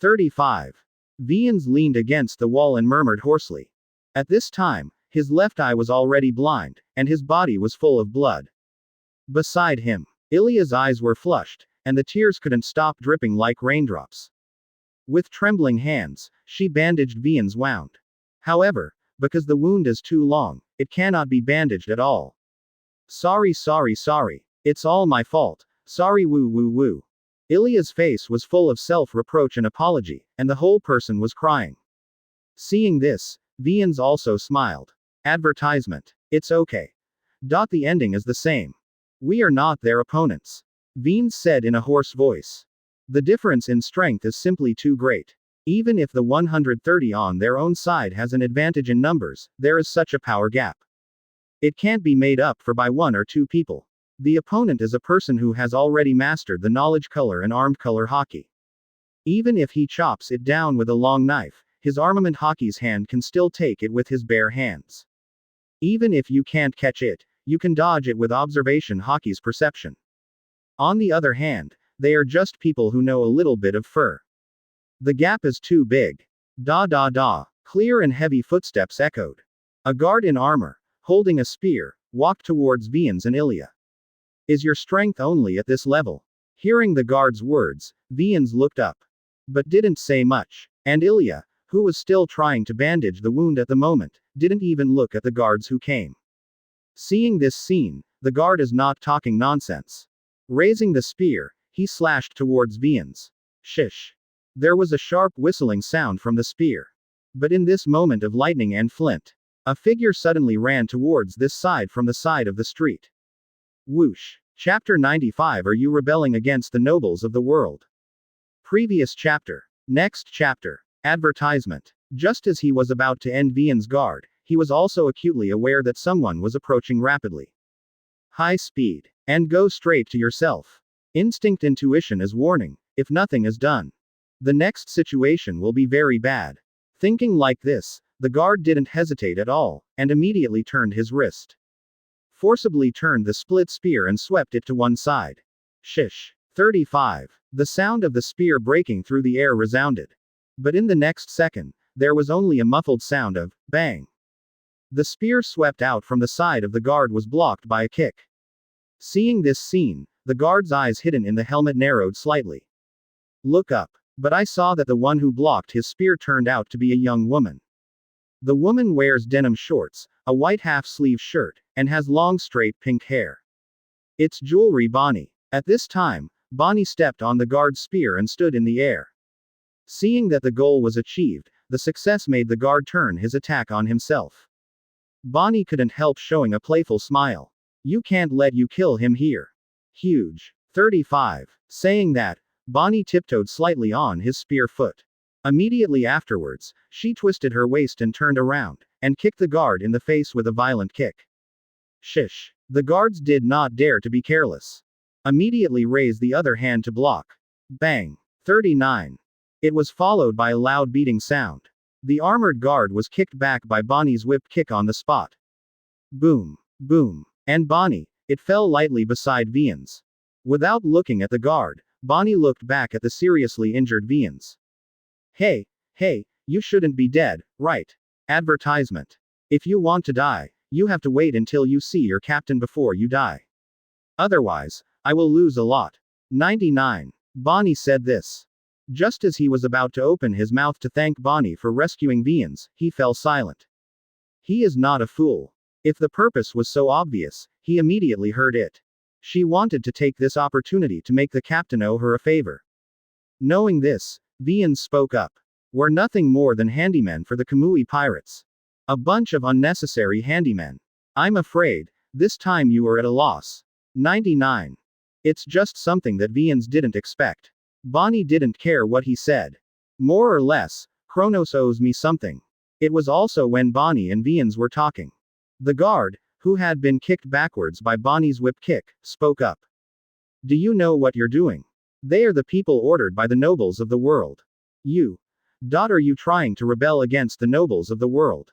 35. Vians leaned against the wall and murmured hoarsely. At this time, his left eye was already blind, and his body was full of blood. Beside him, Ilya's eyes were flushed, and the tears couldn't stop dripping like raindrops. With trembling hands, she bandaged Vian's wound. However, because the wound is too long, it cannot be bandaged at all. Sorry, sorry, sorry. It's all my fault. Sorry, woo woo woo. Ilya's face was full of self-reproach and apology, and the whole person was crying. Seeing this, Vians also smiled. Advertisement. It's okay. The ending is the same. We are not their opponents. Vians said in a hoarse voice. The difference in strength is simply too great. Even if the 130 on their own side has an advantage in numbers, there is such a power gap. It can't be made up for by one or two people. The opponent is a person who has already mastered the knowledge color and armed color hockey. Even if he chops it down with a long knife, his armament hockey's hand can still take it with his bare hands. Even if you can't catch it, you can dodge it with observation hockey's perception. On the other hand, they are just people who know a little bit of fur. The gap is too big. Clear and heavy footsteps echoed. A guard in armor, holding a spear, walked towards Vians and Ilya. Is your strength only at this level? Hearing the guard's words, Vians looked up. But didn't say much. And Ilya, who was still trying to bandage the wound at the moment, didn't even look at the guards who came. Seeing this scene, the guard is not talking nonsense. Raising the spear, he slashed towards Vians. Shish. There was a sharp whistling sound from the spear. But in this moment of lightning and flint, a figure suddenly ran towards this side from the side of the street. Whoosh. Chapter 95. Are you rebelling against the nobles of the world? Previous chapter. Next chapter. Advertisement. Just as he was about to end Vian's guard, he was also acutely aware that someone was approaching rapidly. High speed. And go straight to yourself. Instinct intuition is warning, if nothing is done. The next situation will be very bad. Thinking like this, the guard didn't hesitate at all, and immediately turned his wrist. Forcibly turned the split spear and swept it to one side. Shish. 35. The sound of the spear breaking through the air resounded. But in the next second, there was only a muffled sound of bang. The spear swept out from the side of the guard was blocked by a kick. Seeing this scene, the guard's eyes hidden in the helmet narrowed slightly. Look up. But I saw that the one who blocked his spear turned out to be a young woman. The woman wears denim shorts, a white half-sleeve shirt, and has long straight pink hair. It's Jewelry Bonnie. At this time, Bonnie stepped on the guard's spear and stood in the air. Seeing that the goal was achieved, the success made the guard turn his attack on himself. Bonnie couldn't help showing a playful smile. You can't let you kill him here. Huge. 35. Saying that, Bonnie tiptoed slightly on his spear foot. Immediately afterwards, she twisted her waist and turned around, and kicked the guard in the face with a violent kick. Shish. The guards did not dare to be careless. Immediately raised the other hand to block. Bang. 39. It was followed by a loud beating sound. The armored guard was kicked back by Bonnie's whip kick on the spot. Boom. Boom. And Bonnie, it fell lightly beside Vians. Without looking at the guard, Bonnie looked back at the seriously injured Vians. Hey, you shouldn't be dead, right? Advertisement. If you want to die, you have to wait until you see your captain before you die. Otherwise, I will lose a lot. 99. Bonnie said this. Just as he was about to open his mouth to thank Bonnie for rescuing Vians, he fell silent. He is not a fool. If the purpose was so obvious, he immediately heard it. She wanted to take this opportunity to make the captain owe her a favor. Knowing this, Vians spoke up. We're nothing more than handymen for the Kamui pirates. A bunch of unnecessary handymen. I'm afraid, this time you are at a loss. 99. It's just something that Vians didn't expect. Bonnie didn't care what he said. More or less, Kronos owes me something. It was also when Bonnie and Vians were talking. The guard, who had been kicked backwards by Bonnie's whip kick, spoke up. Do you know what you're doing? They are the people ordered by the nobles of the world. Are you trying to rebel against the nobles of the world?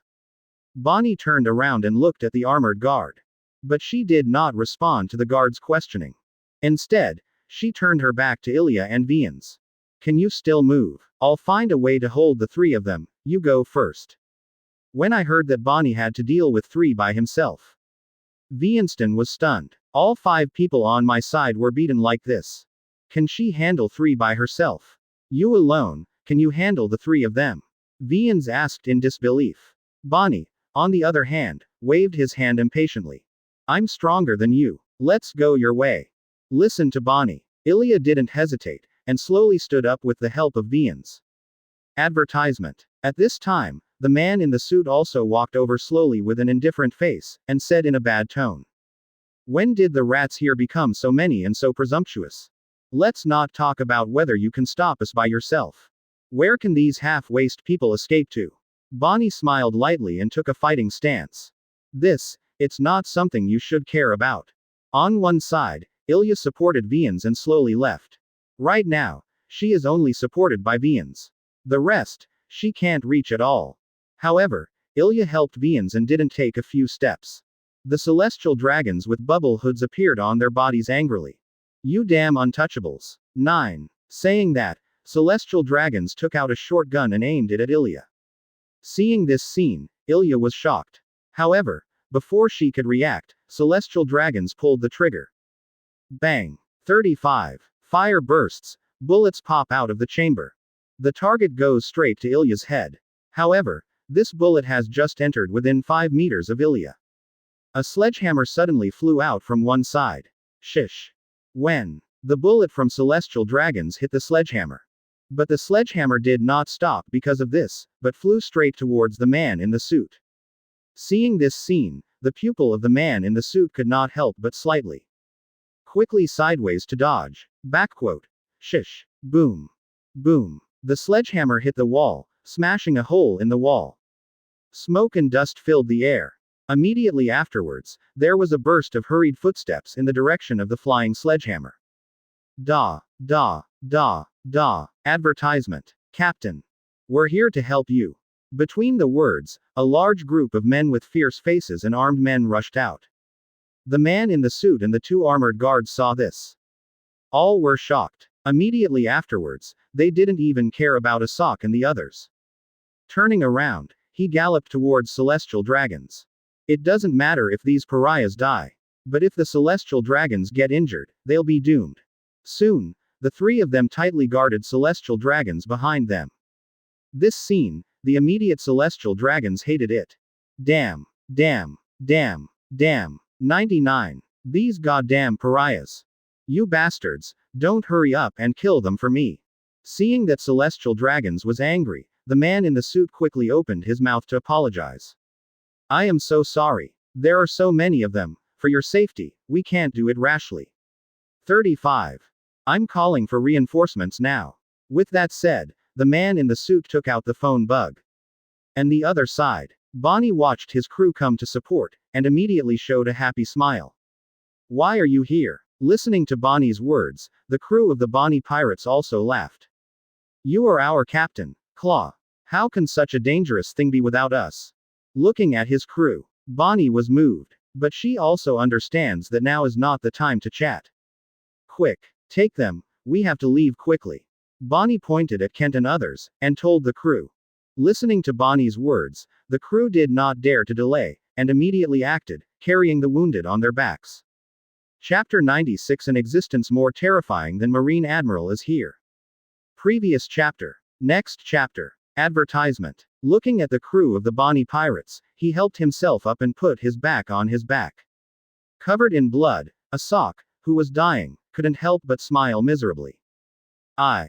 Bonnie turned around and looked at the armored guard. But she did not respond to the guard's questioning. Instead, she turned her back to Ilya and Vians. Can you still move? I'll find a way to hold the three of them, you go first. When I heard that Bonnie had to deal with three by himself, Vianston was stunned. All 5 people on my side were beaten like this. Can she handle 3 by herself? You alone, can you handle the 3 of them? Vians asked in disbelief. Bonnie, on the other hand, waved his hand impatiently. I'm stronger than you. Let's go your way. Listen to Bonnie. Ilya didn't hesitate, and slowly stood up with the help of Vians. Advertisement. At this time, the man in the suit also walked over slowly with an indifferent face, and said in a bad tone. When did the rats here become so many and so presumptuous? Let's not talk about whether you can stop us by yourself. Where can these half-waste people escape to? Bonnie smiled lightly and took a fighting stance. It's not something you should care about. On one side, Ilya supported Vians and slowly left. Right now, she is only supported by Vians. The rest, she can't reach at all. However, Ilya helped Vians and didn't take a few steps. The celestial dragons with bubble hoods appeared on their bodies angrily. You damn untouchables. 9. Saying that, celestial dragons took out a short gun and aimed it at Ilya. Seeing this scene, Ilya was shocked. However, before she could react, celestial dragons pulled the trigger. Bang. 35. Fire bursts, bullets pop out of the chamber. The target goes straight to Ilya's head. However, this bullet has just entered within 5 meters of Ilya. A sledgehammer suddenly flew out from one side. Shish. When the bullet from celestial dragons hit the sledgehammer. But the sledgehammer did not stop because of this, but flew straight towards the man in the suit. Seeing this scene, the pupil of the man in the suit could not help but slightly quickly sideways to dodge. Backquote. Shish. Boom. Boom. The sledgehammer hit the wall, smashing a hole in the wall. Smoke and dust filled the air. Immediately afterwards, there was a burst of hurried footsteps in the direction of the flying sledgehammer. Da. Advertisement. Captain. We're here to help you. Between the words, a large group of men with fierce faces and armed men rushed out. The man in the suit and the 2 armored guards saw this. All were shocked. Immediately afterwards, they didn't even care about Asak and the others. Turning around, he galloped towards celestial dragons. It doesn't matter if these pariahs die. But if the celestial dragons get injured, they'll be doomed. Soon, the 3 of them tightly guarded celestial dragons behind them. This scene, the immediate celestial dragons hated it. Damn. 99. These goddamn pariahs. You bastards, don't hurry up and kill them for me. Seeing that celestial dragons was angry, the man in the suit quickly opened his mouth to apologize. I am so sorry. There are so many of them. For your safety, we can't do it rashly. 35. I'm calling for reinforcements now. With that said, the man in the suit took out the phone bug. And the other side. Bonnie watched his crew come to support, and immediately showed a happy smile. Why are you here? Listening to Bonnie's words, the crew of the Bonnie pirates also laughed. You are our captain, Claw. How can such a dangerous thing be without us? Looking at his crew, Bonnie was moved. But she also understands that now is not the time to chat. Quick, take them, we have to leave quickly. Bonnie pointed at Kent and others, and told the crew. Listening to Bonnie's words, the crew did not dare to delay, and immediately acted, carrying the wounded on their backs. Chapter 96. An existence more terrifying than Marine Admiral is here. Previous chapter. Next chapter. Advertisement. Looking at the crew of the Bonnie pirates, he helped himself up and put his back on his back. Covered in blood, Asak, who was dying, couldn't help but smile miserably. Am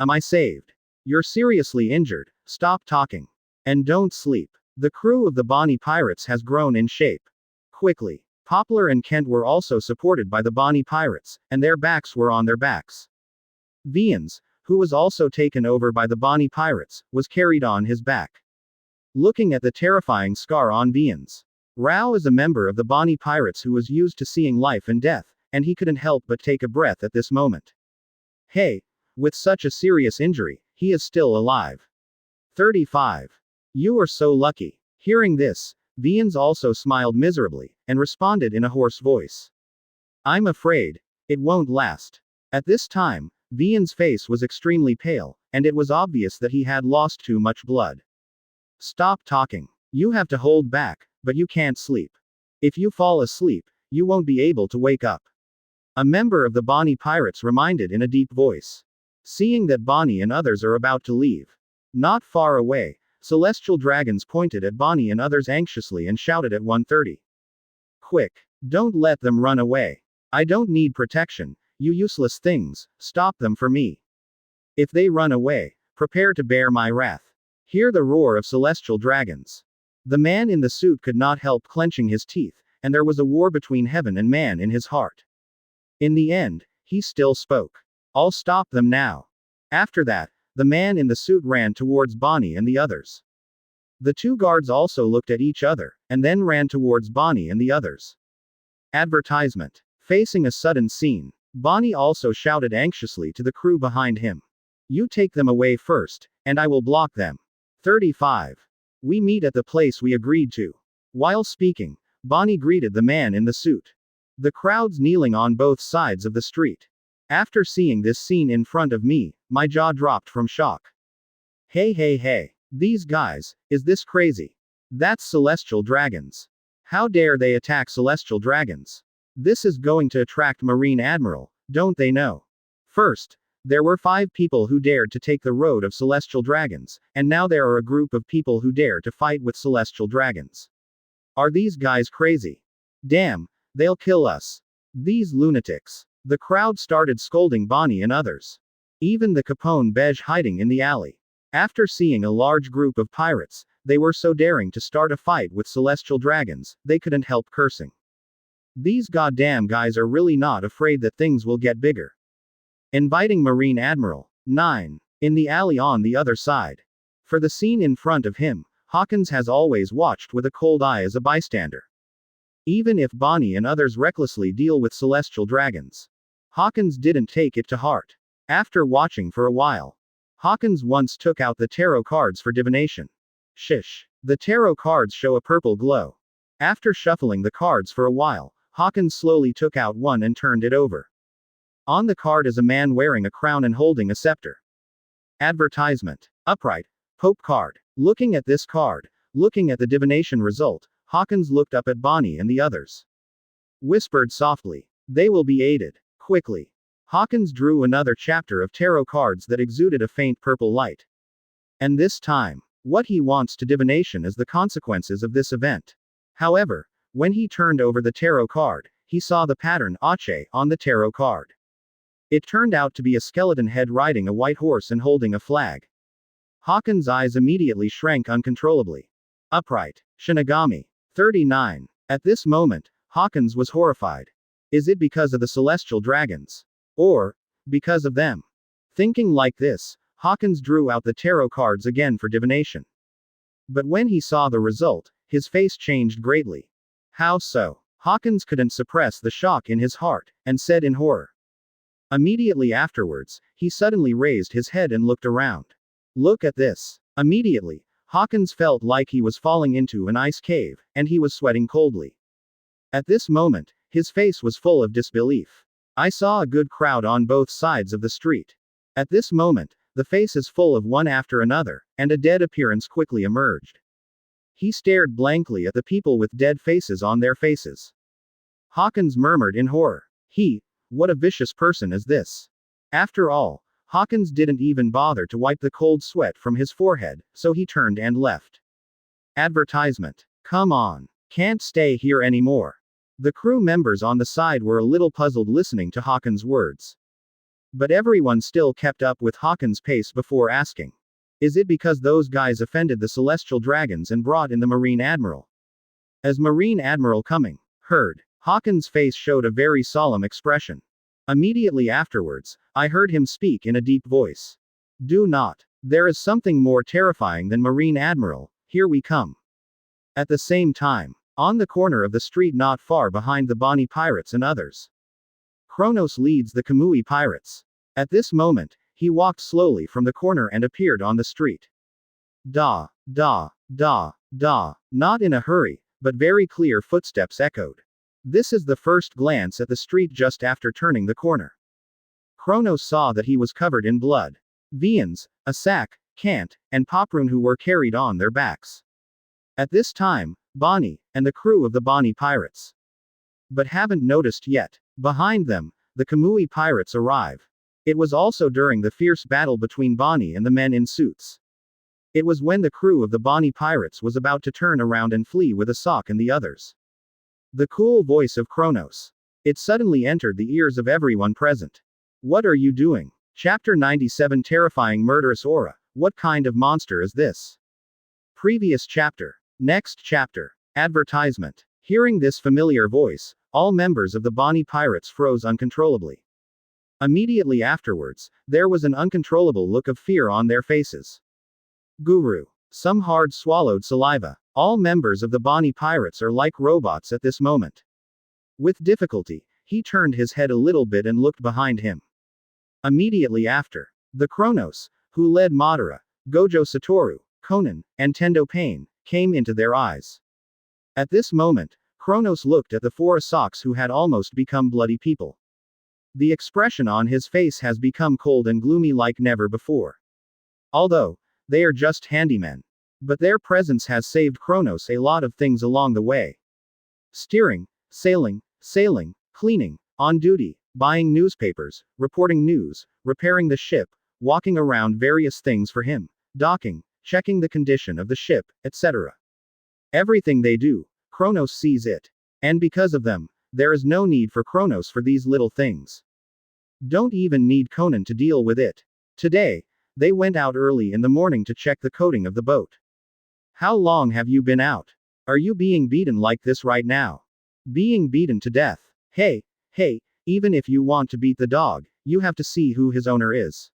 I saved? You're seriously injured, stop talking. And don't sleep. The crew of the Bonnie pirates has grown in shape. Quickly. Poplar and Kent were also supported by the Bonnie pirates, and their backs were on their backs. Vians, who was also taken over by the Bonnie pirates, was carried on his back. Looking at the terrifying scar on Vians. Rao is a member of the Bonnie pirates who was used to seeing life and death, and he couldn't help but take a breath at this moment. Hey, with such a serious injury, he is still alive. 35. You are so lucky. Hearing this, Vians also smiled miserably, and responded in a hoarse voice. I'm afraid it won't last. At this time, Vian's face was extremely pale, and it was obvious that he had lost too much blood. Stop talking. You have to hold back, but you can't sleep. If you fall asleep, you won't be able to wake up. A member of the Bonnie pirates reminded in a deep voice. Seeing that Bonnie and others are about to leave. Not far away, celestial dragons pointed at Bonnie and others anxiously and shouted at 130. Quick! Don't let them run away. I don't need protection, you useless things, stop them for me. If they run away, prepare to bear my wrath. Hear the roar of celestial dragons. The man in the suit could not help clenching his teeth, and there was a war between heaven and man in his heart. In the end, he still spoke. I'll stop them now. After that, the man in the suit ran towards Bonnie and the others. The two guards also looked at each other, and then ran towards Bonnie and the others. Advertisement. Facing a sudden scene, Bonnie also shouted anxiously to the crew behind him. You take them away first, and I will block them. 35. We meet at the place we agreed to. While speaking, Bonnie greeted the man in the suit. The crowds kneeling on both sides of the street. After seeing this scene in front of me, my jaw dropped from shock. Hey, these guys, is this crazy? That's celestial dragons. How dare they attack celestial dragons? This is going to attract Marine Admiral, don't they know? First, there were 5 people who dared to take the road of celestial dragons, and now there are a group of people who dare to fight with celestial dragons. Are these guys crazy? Damn, they'll kill us. These lunatics. The crowd started scolding Bonnie and others. Even the Capone Beige hiding in the alley. After seeing a large group of pirates, they were so daring to start a fight with celestial dragons, they couldn't help cursing. These goddamn guys are really not afraid that things will get bigger. Inviting Marine Admiral 9 in the alley on the other side. For the scene in front of him, Hawkins has always watched with a cold eye as a bystander. Even if Bonnie and others recklessly deal with celestial dragons, Hawkins didn't take it to heart. After watching for a while, Hawkins once took out the tarot cards for divination. Shish. The tarot cards show a purple glow. After shuffling the cards for a while, Hawkins slowly took out one and turned it over. On the card is a man wearing a crown and holding a scepter. Advertisement. Upright. Pope card. Looking at this card, looking at the divination result, Hawkins looked up at Bonnie and the others. Whispered softly. They will be aided. Quickly. Hawkins drew another chapter of tarot cards that exuded a faint purple light. And this time, what he wants to divination is the consequences of this event. However, when he turned over the tarot card, he saw the pattern Ache on the tarot card. It turned out to be a skeleton head riding a white horse and holding a flag. Hawkins' eyes immediately shrank uncontrollably. Upright. Shinigami. 39. At this moment, Hawkins was horrified. Is it because of the celestial dragons? Or, because of them? Thinking like this, Hawkins drew out the tarot cards again for divination. But when he saw the result, his face changed greatly. How so? Hawkins couldn't suppress the shock in his heart, and said in horror. Immediately afterwards, he suddenly raised his head and looked around. Look at this. Immediately, Hawkins felt like he was falling into an ice cave, and he was sweating coldly. At this moment, his face was full of disbelief. I saw a good crowd on both sides of the street. At this moment, the faces full of one after another, and a dead appearance quickly emerged. He stared blankly at the people with dead faces on their faces. Hawkins murmured in horror. What a vicious person is this? After all, Hawkins didn't even bother to wipe the cold sweat from his forehead, so he turned and left. Advertisement. Come on. Can't stay here anymore. The crew members on the side were a little puzzled listening to Hawkins' words. But everyone still kept up with Hawkins' pace before asking. Is it because those guys offended the celestial dragons and brought in the Marine Admiral? As Marine Admiral coming, heard, Hawkins' face showed a very solemn expression. Immediately afterwards, I heard him speak in a deep voice. Do not. There is something more terrifying than Marine Admiral, here we come. At the same time, on the corner of the street not far behind the Bonnie pirates and others, Kronos leads the Kamui pirates. At this moment, he walked slowly from the corner and appeared on the street. Da, da, da, da, not in a hurry, but very clear footsteps echoed. This is the first glance at the street just after turning the corner. Kronos saw that he was covered in blood. Vians, Asak, Kant, and Poprun who were carried on their backs. At this time, Bonnie, and the crew of the Bonnie pirates. But haven't noticed yet. Behind them, the Kamui pirates arrive. It was also during the fierce battle between Bonnie and the men in suits. It was when the crew of the Bonnie pirates was about to turn around and flee with Asok and the others. The cool voice of Kronos. It suddenly entered the ears of everyone present. What are you doing? Chapter 97 Terrifying Murderous Aura. What kind of monster is this? Previous chapter. Next chapter. Advertisement. Hearing this familiar voice, all members of the Bonnie pirates froze uncontrollably. Immediately afterwards, there was an uncontrollable look of fear on their faces. Guru. Some hard swallowed saliva. All members of the Bonnie pirates are like robots at this moment. With difficulty, he turned his head a little bit and looked behind him. Immediately after, the Kronos, who led Madara, Gojo Satoru, Konan, and Tendo Pain, came into their eyes. At this moment, Kronos looked at the four Asoks who had almost become bloody people. The expression on his face has become cold and gloomy like never before. Although, they are just handymen. But their presence has saved Kronos a lot of things along the way. Steering, sailing, cleaning, on duty, buying newspapers, reporting news, repairing the ship, walking around various things for him, docking, checking the condition of the ship, etc. Everything they do, Kronos sees it. And because of them, there is no need for Kronos for these little things. Don't even need Konan to deal with it. Today, they went out early in the morning to check the coating of the boat. How long have you been out? Are you being beaten like this right now? Being beaten to death. Hey, even if you want to beat the dog, you have to see who his owner is.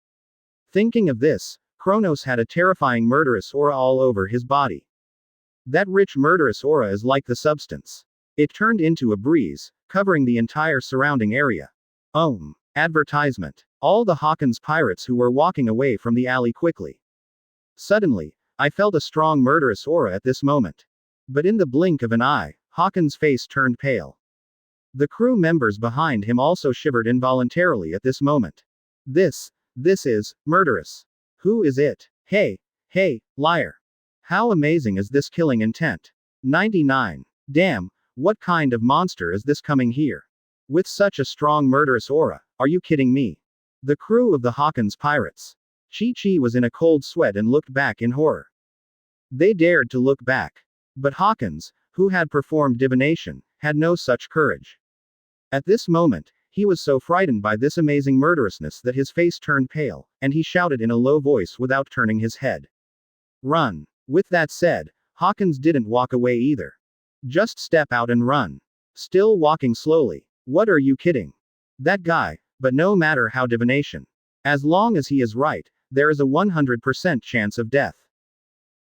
Thinking of this, Kronos had a terrifying murderous aura all over his body. That rich murderous aura is like the substance. It turned into a breeze, covering the entire surrounding area. Advertisement. All the Hawkins pirates who were walking away from the alley quickly. Suddenly, I felt a strong murderous aura at this moment. But in the blink of an eye, Hawkins' face turned pale. The crew members behind him also shivered involuntarily at this moment. This is murderous. Who is it? Hey, liar. How amazing is this killing intent? 99. Damn, what kind of monster is this coming here? With such a strong murderous aura, are you kidding me? The crew of the Hawkins pirates. Chi-Chi was in a cold sweat and looked back in horror. They dared to look back. But Hawkins, who had performed divination, had no such courage. At this moment, he was so frightened by this amazing murderousness that his face turned pale, and he shouted in a low voice without turning his head. Run. With that said, Hawkins didn't walk away either. Just step out and run. Still walking slowly. What are you kidding? That guy, but no matter how divination. As long as he is right, there is a 100% chance of death.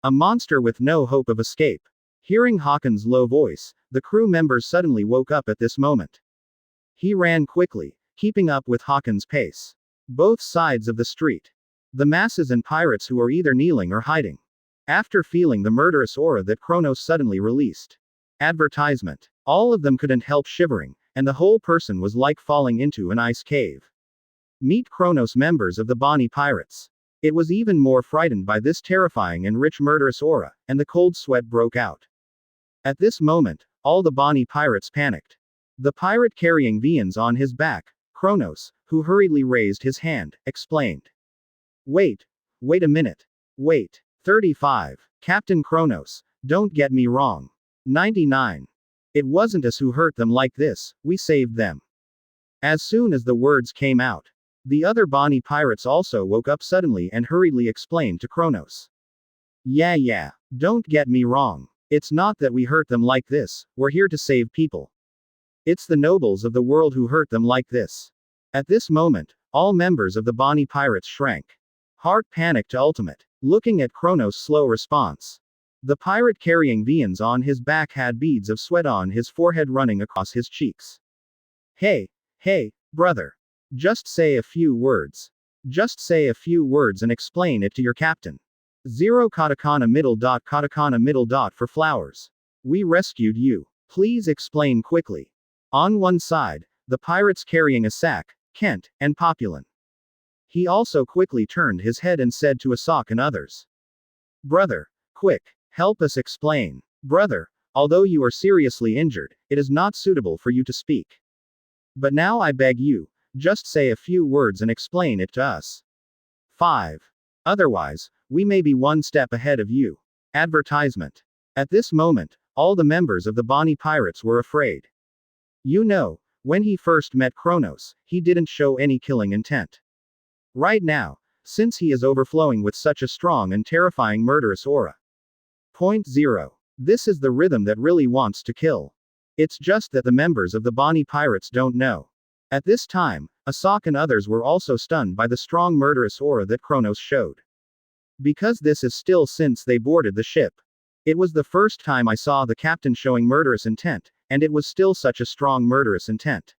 A monster with no hope of escape. Hearing Hawkins' low voice, the crew members suddenly woke up at this moment. He ran quickly, keeping up with Hawkins' pace. Both sides of the street. The masses and pirates who are either kneeling or hiding. After feeling the murderous aura that Kronos suddenly released. Advertisement. All of them couldn't help shivering, and the whole person was like falling into an ice cave. Meet Kronos members of the Bonnie pirates. It was even more frightened by this terrifying and rich murderous aura, and the cold sweat broke out. At this moment, all the Bonnie pirates panicked. The pirate carrying Eudemons on his back, Kronos, who hurriedly raised his hand, explained. Wait a minute. Wait. 35. Captain Kronos, don't get me wrong. 99. It wasn't us who hurt them like this, we saved them. As soon as the words came out, the other Bonnie pirates also woke up suddenly and hurriedly explained to Kronos. Yeah, don't get me wrong. It's not that we hurt them like this, we're here to save people. It's the nobles of the world who hurt them like this. At this moment, all members of the Bonnie pirates shrank. Heart panic to ultimate, looking at Kronos' slow response. The pirate carrying Eudemons on his back had beads of sweat on his forehead running across his cheeks. Hey, brother. Just say a few words. Just say a few words and explain it to your captain. 0 katakana middle dot for flowers. We rescued you. Please explain quickly. On one side, the pirates carrying a sack, Kent, and Populin. He also quickly turned his head and said to Asok and others. Brother, quick, help us explain. Brother, although you are seriously injured, it is not suitable for you to speak. But now I beg you, Just say a few words and explain it to us. 5. Otherwise, we may be one step ahead of you. Advertisement. At this moment, all the members of the Bonnie Pirates were afraid. You know, when he first met Kronos, he didn't show any killing intent. Right now, since he is overflowing with such a strong and terrifying murderous aura. Point 0. This is the rhythm that really wants to kill. It's just that the members of the Bonnie Pirates don't know. At this time, Asak and others were also stunned by the strong murderous aura that Kronos showed. Because this is still since they boarded the ship. It was the first time I saw the captain showing murderous intent, and it was still such a strong murderous intent.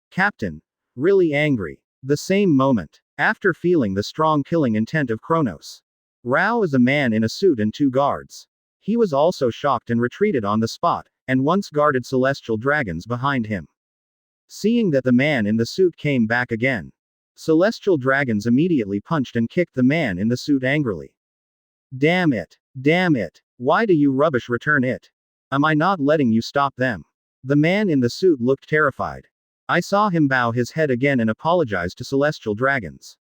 Captain. Really angry. The same moment. After feeling the strong killing intent of Kronos. Rao is a man in a suit and 2 guards. He was also shocked and retreated on the spot, and once guarded celestial dragons behind him. Seeing that the man in the suit came back again. Celestial dragons immediately punched and kicked the man in the suit angrily. Damn it! Damn it! Why do you rubbish return it? Am I not letting you stop them? The man in the suit looked terrified. I saw him bow his head again and apologize to celestial dragons.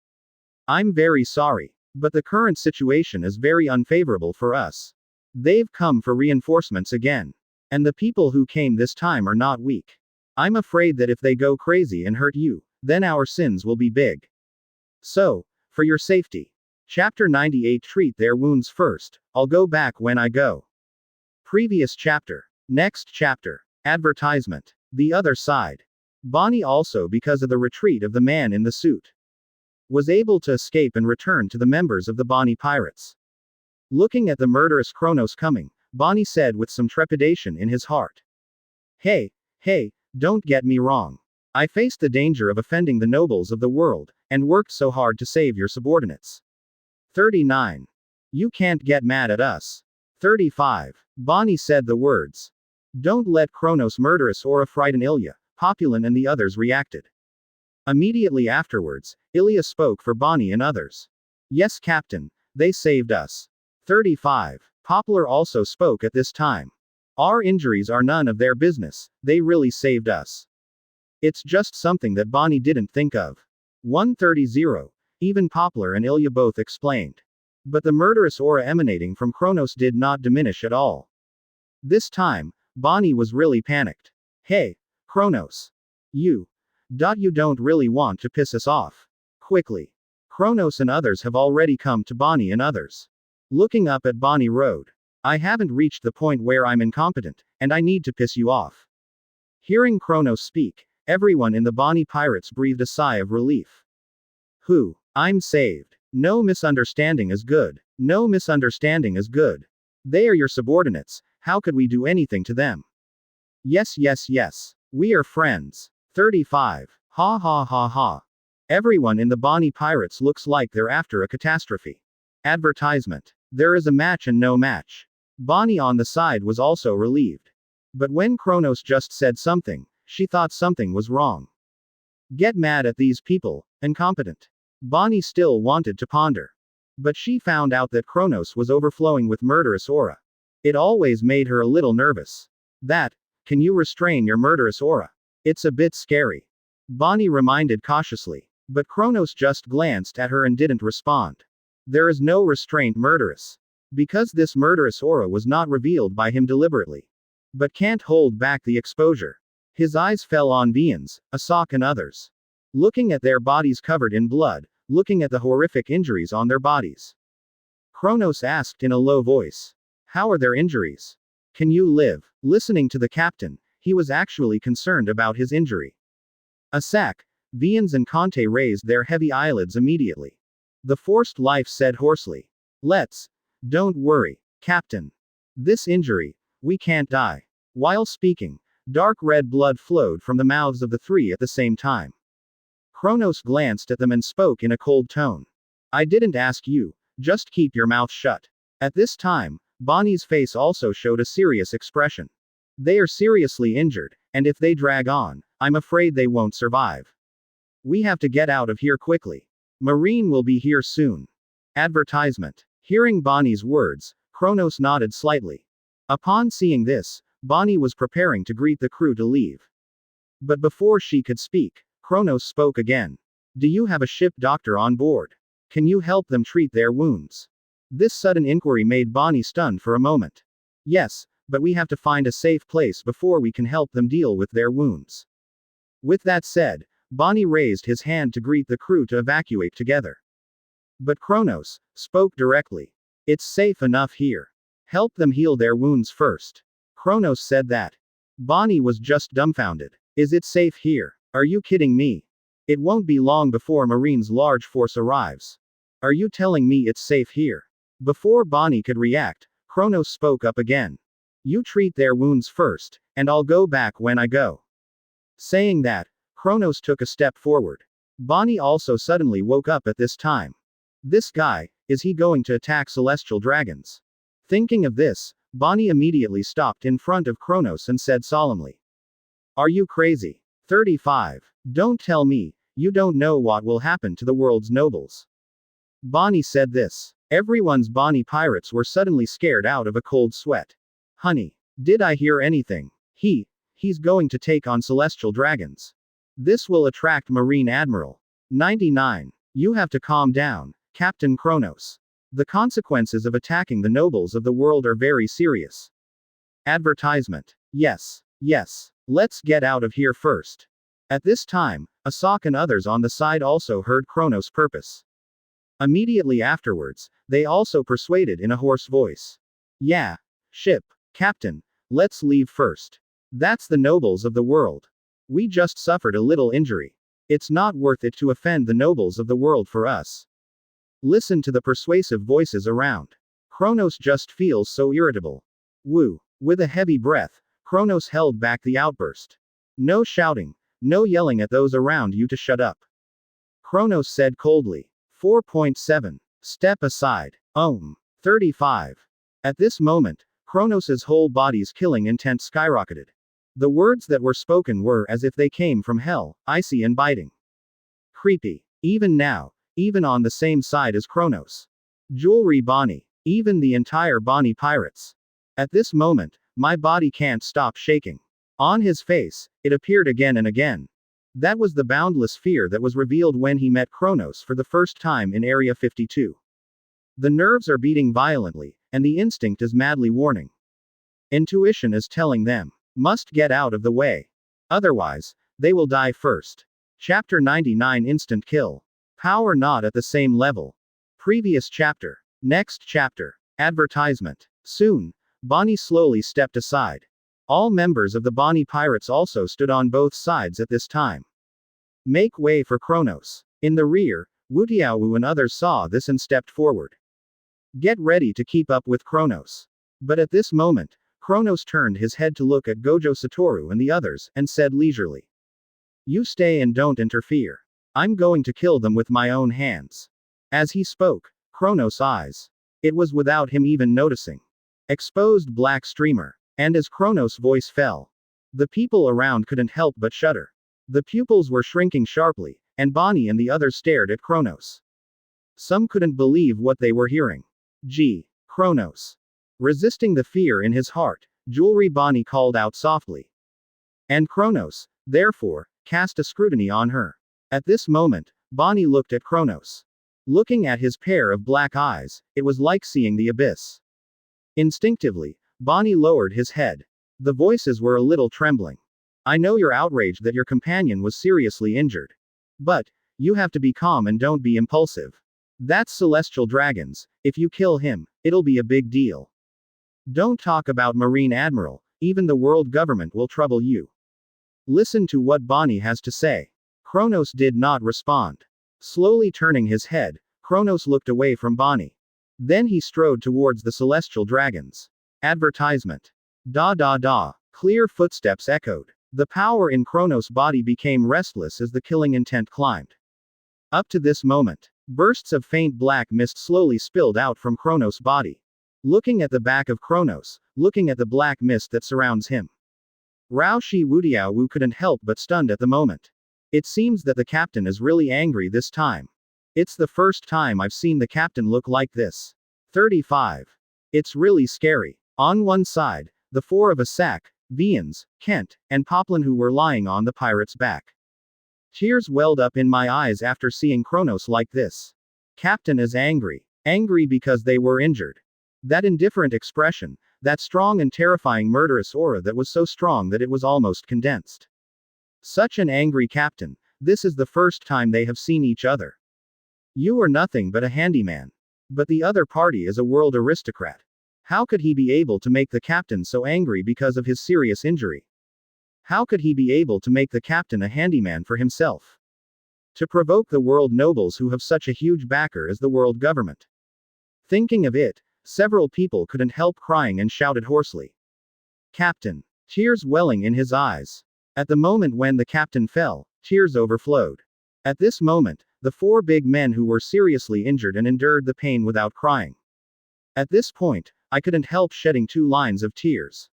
I'm very sorry, but the current situation is very unfavorable for us. They've come for reinforcements again. And the people who came this time are not weak. I'm afraid that if they go crazy and hurt you, then our sins will be big. So, for your safety. Chapter 98 Treat their wounds first, I'll go back when I go. Previous chapter. Next chapter. Advertisement. The other side. Bonnie also, because of the retreat of the man in the suit, was able to escape and return to the members of the Bonnie Pirates. Looking at the murderous Kronos coming, Bonnie said with some trepidation in his heart. Hey, don't get me wrong. I faced the danger of offending the nobles of the world, and worked so hard to save your subordinates. 39. You can't get mad at us. 35. Bonnie said the words. Don't let Kronos' murderous aura frighten Ilya. Populin and the others reacted. Immediately afterwards, Ilya spoke for Bonnie and others. Yes, Captain, they saved us. 35. Poplar also spoke at this time. Our injuries are none of their business, they really saved us. It's just something that Bonnie didn't think of. 130. Even Poplar and Ilya both explained. But the murderous aura emanating from Kronos did not diminish at all. This time, Bonnie was really panicked. Hey, Kronos. You don't really want to piss us off. Quickly. Kronos and others have already come to Bonnie and others. Looking up at Bonnie Road. I haven't reached the point where I'm incompetent, and I need to piss you off. Hearing Kronos speak, everyone in the Bonnie Pirates breathed a sigh of relief. I'm saved. No misunderstanding is good. No misunderstanding is good. They are your subordinates, how could we do anything to them? Yes. We are friends. 35. Ha ha ha ha. Everyone in the Bonnie Pirates looks like they're after a catastrophe. Advertisement. There is a match and no match. Bonnie on the side was also relieved. But when Kronos just said something, she thought something was wrong. Get mad at these people, incompetent. Bonnie still wanted to ponder. But she found out that Kronos was overflowing with murderous aura. It always made her a little nervous. Can you restrain your murderous aura? It's a bit scary. Bonnie reminded cautiously. But Kronos just glanced at her and didn't respond. There is no restraint murderous. Because this murderous aura was not revealed by him deliberately. But can't hold back the exposure. His eyes fell on Eudemons, Asak and others. Looking at their bodies covered in blood, looking at the horrific injuries on their bodies. Kronos asked in a low voice. How are their injuries? Can you live? Listening to the captain, he was actually concerned about his injury. Asak, Eudemons and Conte raised their heavy eyelids immediately. The forced life said hoarsely. Don't worry, Captain. This injury, we can't die. While speaking, dark red blood flowed from the mouths of the 3 at the same time. Kronos glanced at them and spoke in a cold tone. I didn't ask you, just keep your mouth shut. At this time, Bonnie's face also showed a serious expression. They are seriously injured, and if they drag on, I'm afraid they won't survive. We have to get out of here quickly. Marine will be here soon. Advertisement. Hearing Bonnie's words, Kronos nodded slightly. Upon seeing this, Bonnie was preparing to greet the crew to leave. But before she could speak, Kronos spoke again. Do you have a ship doctor on board? Can you help them treat their wounds? This sudden inquiry made Bonnie stunned for a moment. Yes, but we have to find a safe place before we can help them deal with their wounds. With that said, Bonnie raised his hand to greet the crew to evacuate together. But Kronos spoke directly. It's safe enough here. Help them heal their wounds first. Kronos said that. Bonnie was just dumbfounded. Is it safe here? Are you kidding me? It won't be long before Marine's large force arrives. Are you telling me it's safe here? Before Bonnie could react, Kronos spoke up again. You treat their wounds first, and I'll go back when I go. Saying that, Kronos took a step forward. Bonnie also suddenly woke up at this time. This guy, is he going to attack celestial dragons? Thinking of this, Bonnie immediately stopped in front of Kronos and said solemnly. Are you crazy? 35. Don't tell me, you don't know what will happen to the world's nobles. Bonnie said this. Everyone's Bonnie pirates were suddenly scared out of a cold sweat. Honey, did I hear anything? He's going to take on celestial dragons. This will attract Marine Admiral 99. You have to calm down, Captain Kronos. The consequences of attacking the nobles of the world are very serious. Advertisement. Yes, let's get out of here first. At this time, Asak and others on the side also heard Kronos' purpose. Immediately afterwards, they also persuaded in a hoarse voice. Yeah, ship, Captain, let's leave first. That's the nobles of the world. We just suffered a little injury. It's not worth it to offend the nobles of the world for us. Listen to the persuasive voices around. Kronos just feels so irritable. Woo. With a heavy breath, Kronos held back the outburst. No shouting, no yelling at those around you to shut up. Kronos said coldly. 4.7. Step aside. 35. At this moment, Kronos' whole body's killing intent skyrocketed. The words that were spoken were as if they came from hell, icy and biting. Creepy. Even now, even on the same side as Kronos. Jewelry Bonnie. Even the entire Bonnie pirates. At this moment, my body can't stop shaking. On his face, it appeared again and again. That was the boundless fear that was revealed when he met Kronos for the first time in Area 52. The nerves are beating violently, and the instinct is madly warning. Intuition is telling them, must get out of the way. Otherwise, they will die first. Chapter 99 Instant Kill. Power not at the same level. Previous chapter. Next chapter. Advertisement. Soon, Bonnie slowly stepped aside. All members of the Bonnie pirates also stood on both sides at this time. Make way for Kronos. In the rear, Wutiaowu and others saw this and stepped forward. Get ready to keep up with Kronos. But at this moment, Kronos turned his head to look at Gojo Satoru and the others, and said leisurely. You stay and don't interfere. I'm going to kill them with my own hands. As he spoke, Kronos' eyes. It was without him even noticing. Exposed black streamer. And as Kronos' voice fell, the people around couldn't help but shudder. The pupils were shrinking sharply, and Bonnie and the others stared at Kronos. Some couldn't believe what they were hearing. Gee, Kronos. Resisting the fear in his heart, Jewelry Bonnie called out softly. And Kronos, therefore, cast a scrutiny on her. At this moment, Bonnie looked at Kronos. Looking at his pair of black eyes, it was like seeing the abyss. Instinctively, Bonnie lowered his head. The voices were a little trembling. I know you're outraged that your companion was seriously injured. But, you have to be calm and don't be impulsive. That's celestial dragons. If you kill him, it'll be a big deal. Don't talk about Marine Admiral, even the world government will trouble you. Listen to what Bonnie has to say. Kronos did not respond. Slowly turning his head, Kronos looked away from Bonnie. Then he strode towards the celestial dragons. Advertisement. Da. Clear footsteps echoed. The power in Kronos' body became restless as the killing intent climbed. Up to this moment, bursts of faint black mist slowly spilled out from Kronos' body. Looking at the back of Kronos, looking at the black mist that surrounds him. Rao Shi Wutiaowu couldn't help but stunned at the moment. It seems that the captain is really angry this time. It's the first time I've seen the captain look like this. 35. It's really scary. On one side, the four of Asak, Vians, Kent, and Poplin who were lying on the pirate's back. Tears welled up in my eyes after seeing Kronos like this. Captain is angry. Angry because they were injured. That indifferent expression, that strong and terrifying murderous aura that was so strong that it was almost condensed. Such an angry captain. This is the first time they have seen each other. You are nothing but a handyman. But the other party is a world aristocrat. How could he be able to make the captain so angry because of his serious injury? How could he be able to make the captain a handyman for himself? To provoke the world nobles who have such a huge backer as the world government. Thinking of it, several people couldn't help crying and shouted hoarsely. Captain. Tears welling in his eyes. At the moment when the captain fell, tears overflowed. At this moment, the four big men who were seriously injured and endured the pain without crying. At this point, I couldn't help shedding 2 lines of tears.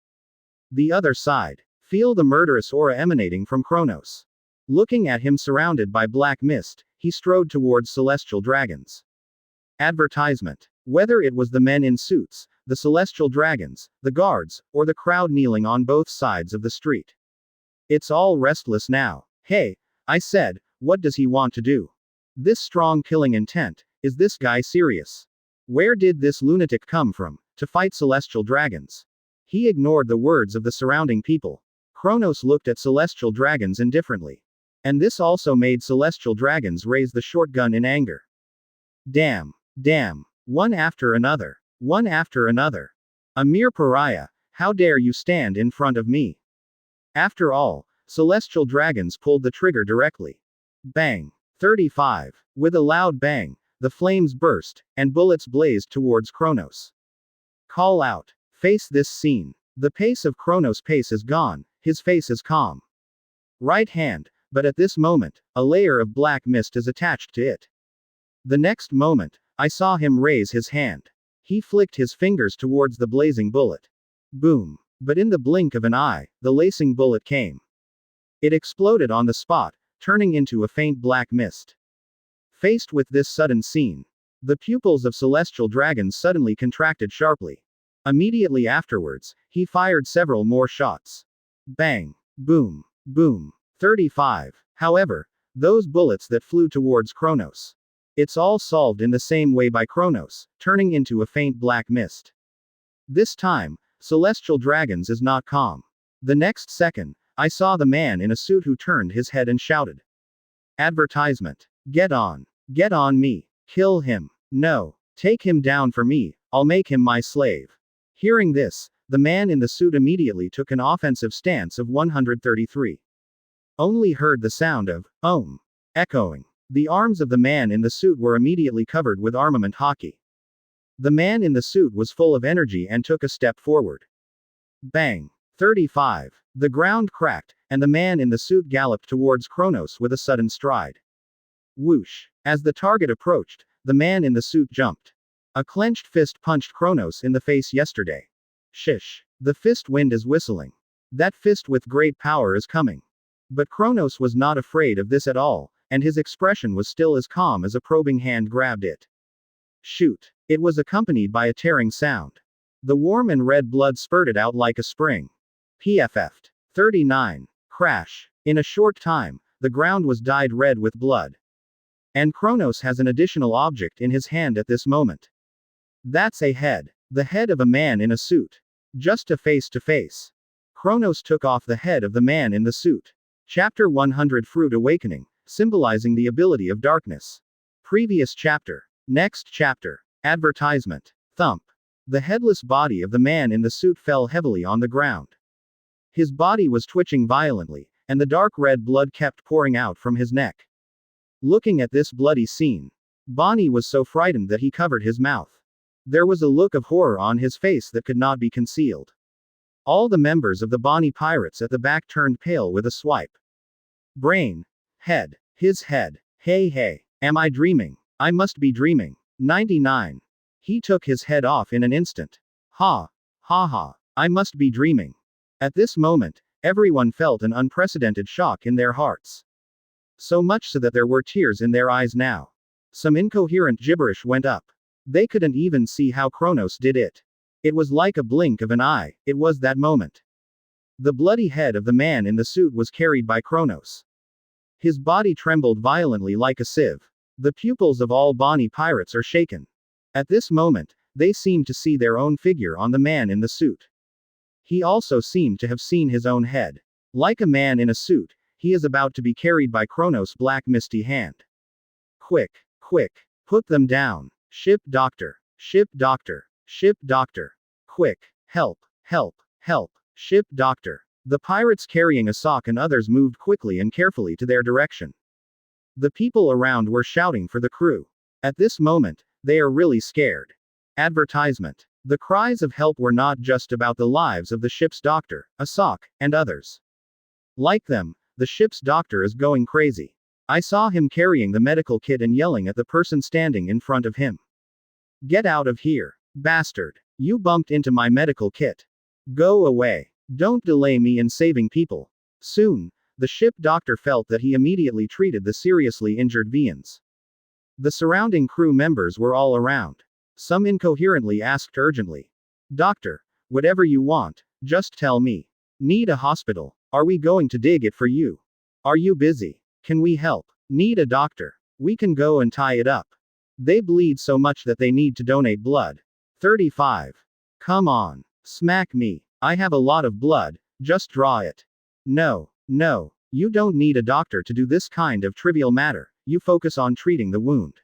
The other side. Feel the murderous aura emanating from Kronos. Looking at him surrounded by black mist, he strode towards celestial dragons. Advertisement. Whether it was the men in suits, the celestial dragons, the guards, or the crowd kneeling on both sides of the street. It's all restless now. Hey, I said, what does he want to do? This strong killing intent, is this guy serious? Where did this lunatic come from, to fight celestial dragons? He ignored the words of the surrounding people. Kronos looked at celestial dragons indifferently. And this also made celestial dragons raise the shotgun in anger. Damn. Damn. One after another. One after another. A mere pariah, how dare you stand in front of me? After all, celestial dragons pulled the trigger directly. Bang. 35. With a loud bang, the flames burst, and bullets blazed towards Kronos. Call out. Face this scene. The pace of Kronos' pace is gone, his face is calm. Right hand, but at this moment, a layer of black mist is attached to it. The next moment, I saw him raise his hand. He flicked his fingers towards the blazing bullet. Boom. But in the blink of an eye, the lacing bullet came. It exploded on the spot, turning into a faint black mist. Faced with this sudden scene, the pupils of celestial dragons suddenly contracted sharply. Immediately afterwards, he fired several more shots. Bang. Boom. Boom. 35. However, those bullets that flew towards Kronos. It's all solved in the same way by Kronos, turning into a faint black mist. This time, celestial dragons is not calm. The next second, I saw the man in a suit who turned his head and shouted. Advertisement. Get on. Get on me. Kill him. No. Take him down for me, I'll make him my slave. Hearing this, the man in the suit immediately took an offensive stance of 133. Only heard the sound of, Om. Echoing. The arms of the man in the suit were immediately covered with armament hockey. The man in the suit was full of energy and took a step forward. Bang. 35. The ground cracked, and the man in the suit galloped towards Kronos with a sudden stride. Whoosh. As the target approached, the man in the suit jumped. A clenched fist punched Kronos in the face yesterday. Shish. The fist wind is whistling. That fist with great power is coming. But Kronos was not afraid of this at all, and his expression was still as calm as a probing hand grabbed it. Shoot. It was accompanied by a tearing sound. The warm and red blood spurted out like a spring. PFF'd. 39. Crash. In a short time, the ground was dyed red with blood. And Kronos has an additional object in his hand at this moment. That's a head. The head of a man in a suit. Just a face to face. Kronos took off the head of the man in the suit. Chapter 100 Fruit Awakening, symbolizing the ability of darkness. Previous chapter. Next chapter. Advertisement. Thump. The headless body of the man in the suit fell heavily on the ground. His body was twitching violently, and the dark red blood kept pouring out from his neck. Looking at this bloody scene, Bonnie was so frightened that he covered his mouth. There was a look of horror on his face that could not be concealed. All the members of the Bonnie pirates at the back turned pale with a swipe. Brain. Head. His head. Hey, am I dreaming? I must be dreaming. 99. He took his head off in an instant. Ha. I must be dreaming. At this moment, everyone felt an unprecedented shock in their hearts. So much so that there were tears in their eyes now. Some incoherent gibberish went up. They couldn't even see how Kronos did it. It was like a blink of an eye, it was that moment. The bloody head of the man in the suit was carried by Kronos. His body trembled violently like a sieve. The pupils of all Bonnie pirates are shaken. At this moment, they seem to see their own figure on the man in the suit. He also seemed to have seen his own head. Like a man in a suit, he is about to be carried by Kronos' black misty hand. Quick, quick, put them down. Ship doctor, ship doctor, ship doctor. Quick, help, help, help, ship doctor. The pirates carrying Asak and others moved quickly and carefully to their direction. The people around were shouting for the crew. At this moment, they are really scared. Advertisement. The cries of help were not just about the lives of the ship's doctor, Asak, and others. Like them, the ship's doctor is going crazy. I saw him carrying the medical kit and yelling at the person standing in front of him. Get out of here, bastard. You bumped into my medical kit. Go away. Don't delay me in saving people. Soon, the ship doctor felt that he immediately treated the seriously injured Eudemons. The surrounding crew members were all around. Some incoherently asked urgently. Doctor, whatever you want, just tell me. Need a hospital? Are we going to dig it for you? Are you busy? Can we help? Need a doctor? We can go and tie it up. They bleed so much that they need to donate blood. 35. Come on. Smack me. I have a lot of blood, just draw it. No, no, you don't need a doctor to do this kind of trivial matter, you focus on treating the wound.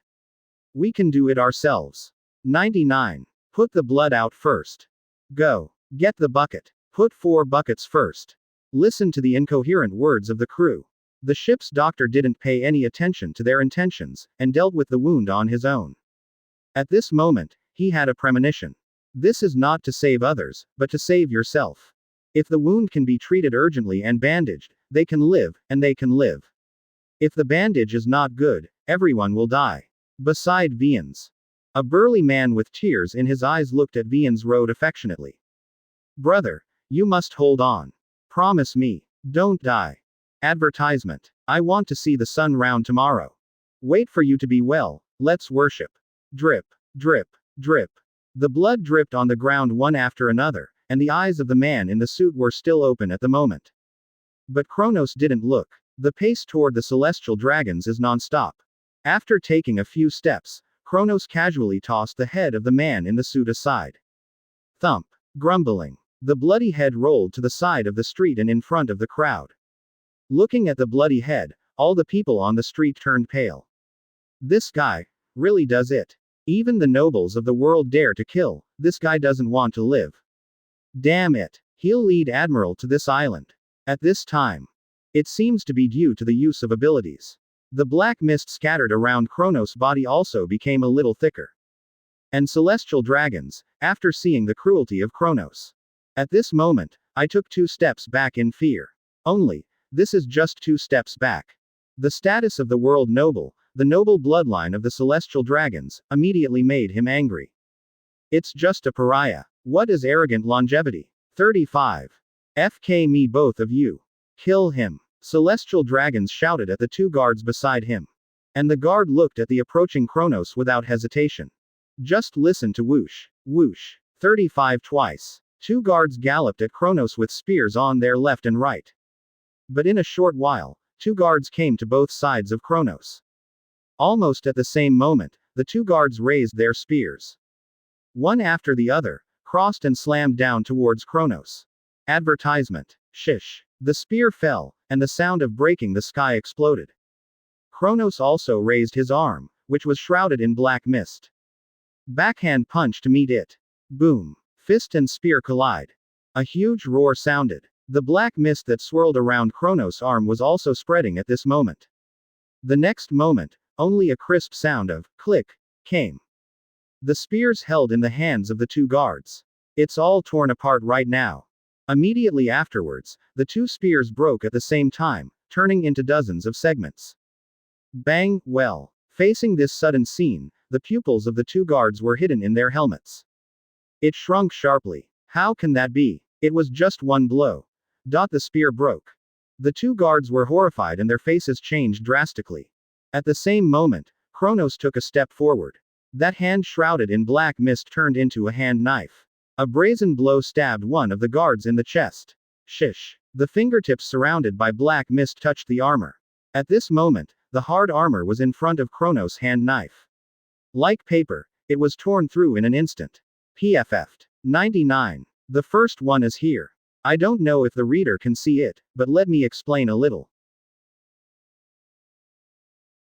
We can do it ourselves. 99. Put the blood out first. Go. Get the bucket. Put 4 buckets first. Listen to the incoherent words of the crew. The ship's doctor didn't pay any attention to their intentions, and dealt with the wound on his own. At this moment, he had a premonition. This is not to save others, but to save yourself. If the wound can be treated urgently and bandaged, they can live, and they can live. If the bandage is not good, everyone will die. Beside Eudemons. A burly man with tears in his eyes looked at Eudemons Road affectionately. Brother, you must hold on. Promise me. Don't die. Advertisement. I want to see the sun round tomorrow. Wait for you to be well, let's worship. Drip, drip, drip. The blood dripped on the ground one after another, and the eyes of the man in the suit were still open at the moment. But Kronos didn't look. The pace toward the celestial dragons is non-stop. After taking a few steps, Kronos casually tossed the head of the man in the suit aside. Thump. Grumbling. The bloody head rolled to the side of the street and in front of the crowd. Looking at the bloody head, all the people on the street turned pale. This guy really does it. Even the nobles of the world dare to kill, this guy doesn't want to live. Damn it. He'll lead Admiral to this island. At this time. It seems to be due to the use of abilities. The black mist scattered around Kronos' body also became a little thicker. And celestial dragons, after seeing the cruelty of Kronos. At this moment, I took 2 steps back in fear. Only, this is just 2 steps back. The status of the world noble, the noble bloodline of the celestial dragons, immediately made him angry. It's just a pariah. What is arrogant longevity? 35. FK me both of you. Kill him. Celestial dragons shouted at the 2 guards beside him. And the guard looked at the approaching Kronos without hesitation. Just listen to whoosh, whoosh. 35 twice. 2 guards galloped at Kronos with spears on their left and right. But in a short while, 2 guards came to both sides of Kronos. Almost at the same moment, the 2 guards raised their spears. One after the other, crossed and slammed down towards Kronos. Advertisement. Shish. The spear fell, and the sound of breaking the sky exploded. Kronos also raised his arm, which was shrouded in black mist. Backhand punch to meet it. Boom. Fist and spear collide. A huge roar sounded. The black mist that swirled around Kronos' arm was also spreading at this moment. The next moment, only a crisp sound of click came. The spears held in the hands of the 2 guards. It's all torn apart right now. Immediately afterwards, the 2 spears broke at the same time, turning into dozens of segments. Bang, well. Facing this sudden scene, the pupils of the 2 guards were hidden in their helmets. It shrunk sharply. How can that be? It was just one blow. The spear broke. The 2 guards were horrified and their faces changed drastically. At the same moment, Kronos took a step forward. That hand shrouded in black mist turned into a hand knife. A brazen blow stabbed one of the guards in the chest. Shish. The fingertips surrounded by black mist touched the armor. At this moment, the hard armor was in front of Kronos' hand knife. Like paper, it was torn through in an instant. PFF'd. 99. The first one is here. I don't know if the reader can see it, but let me explain a little.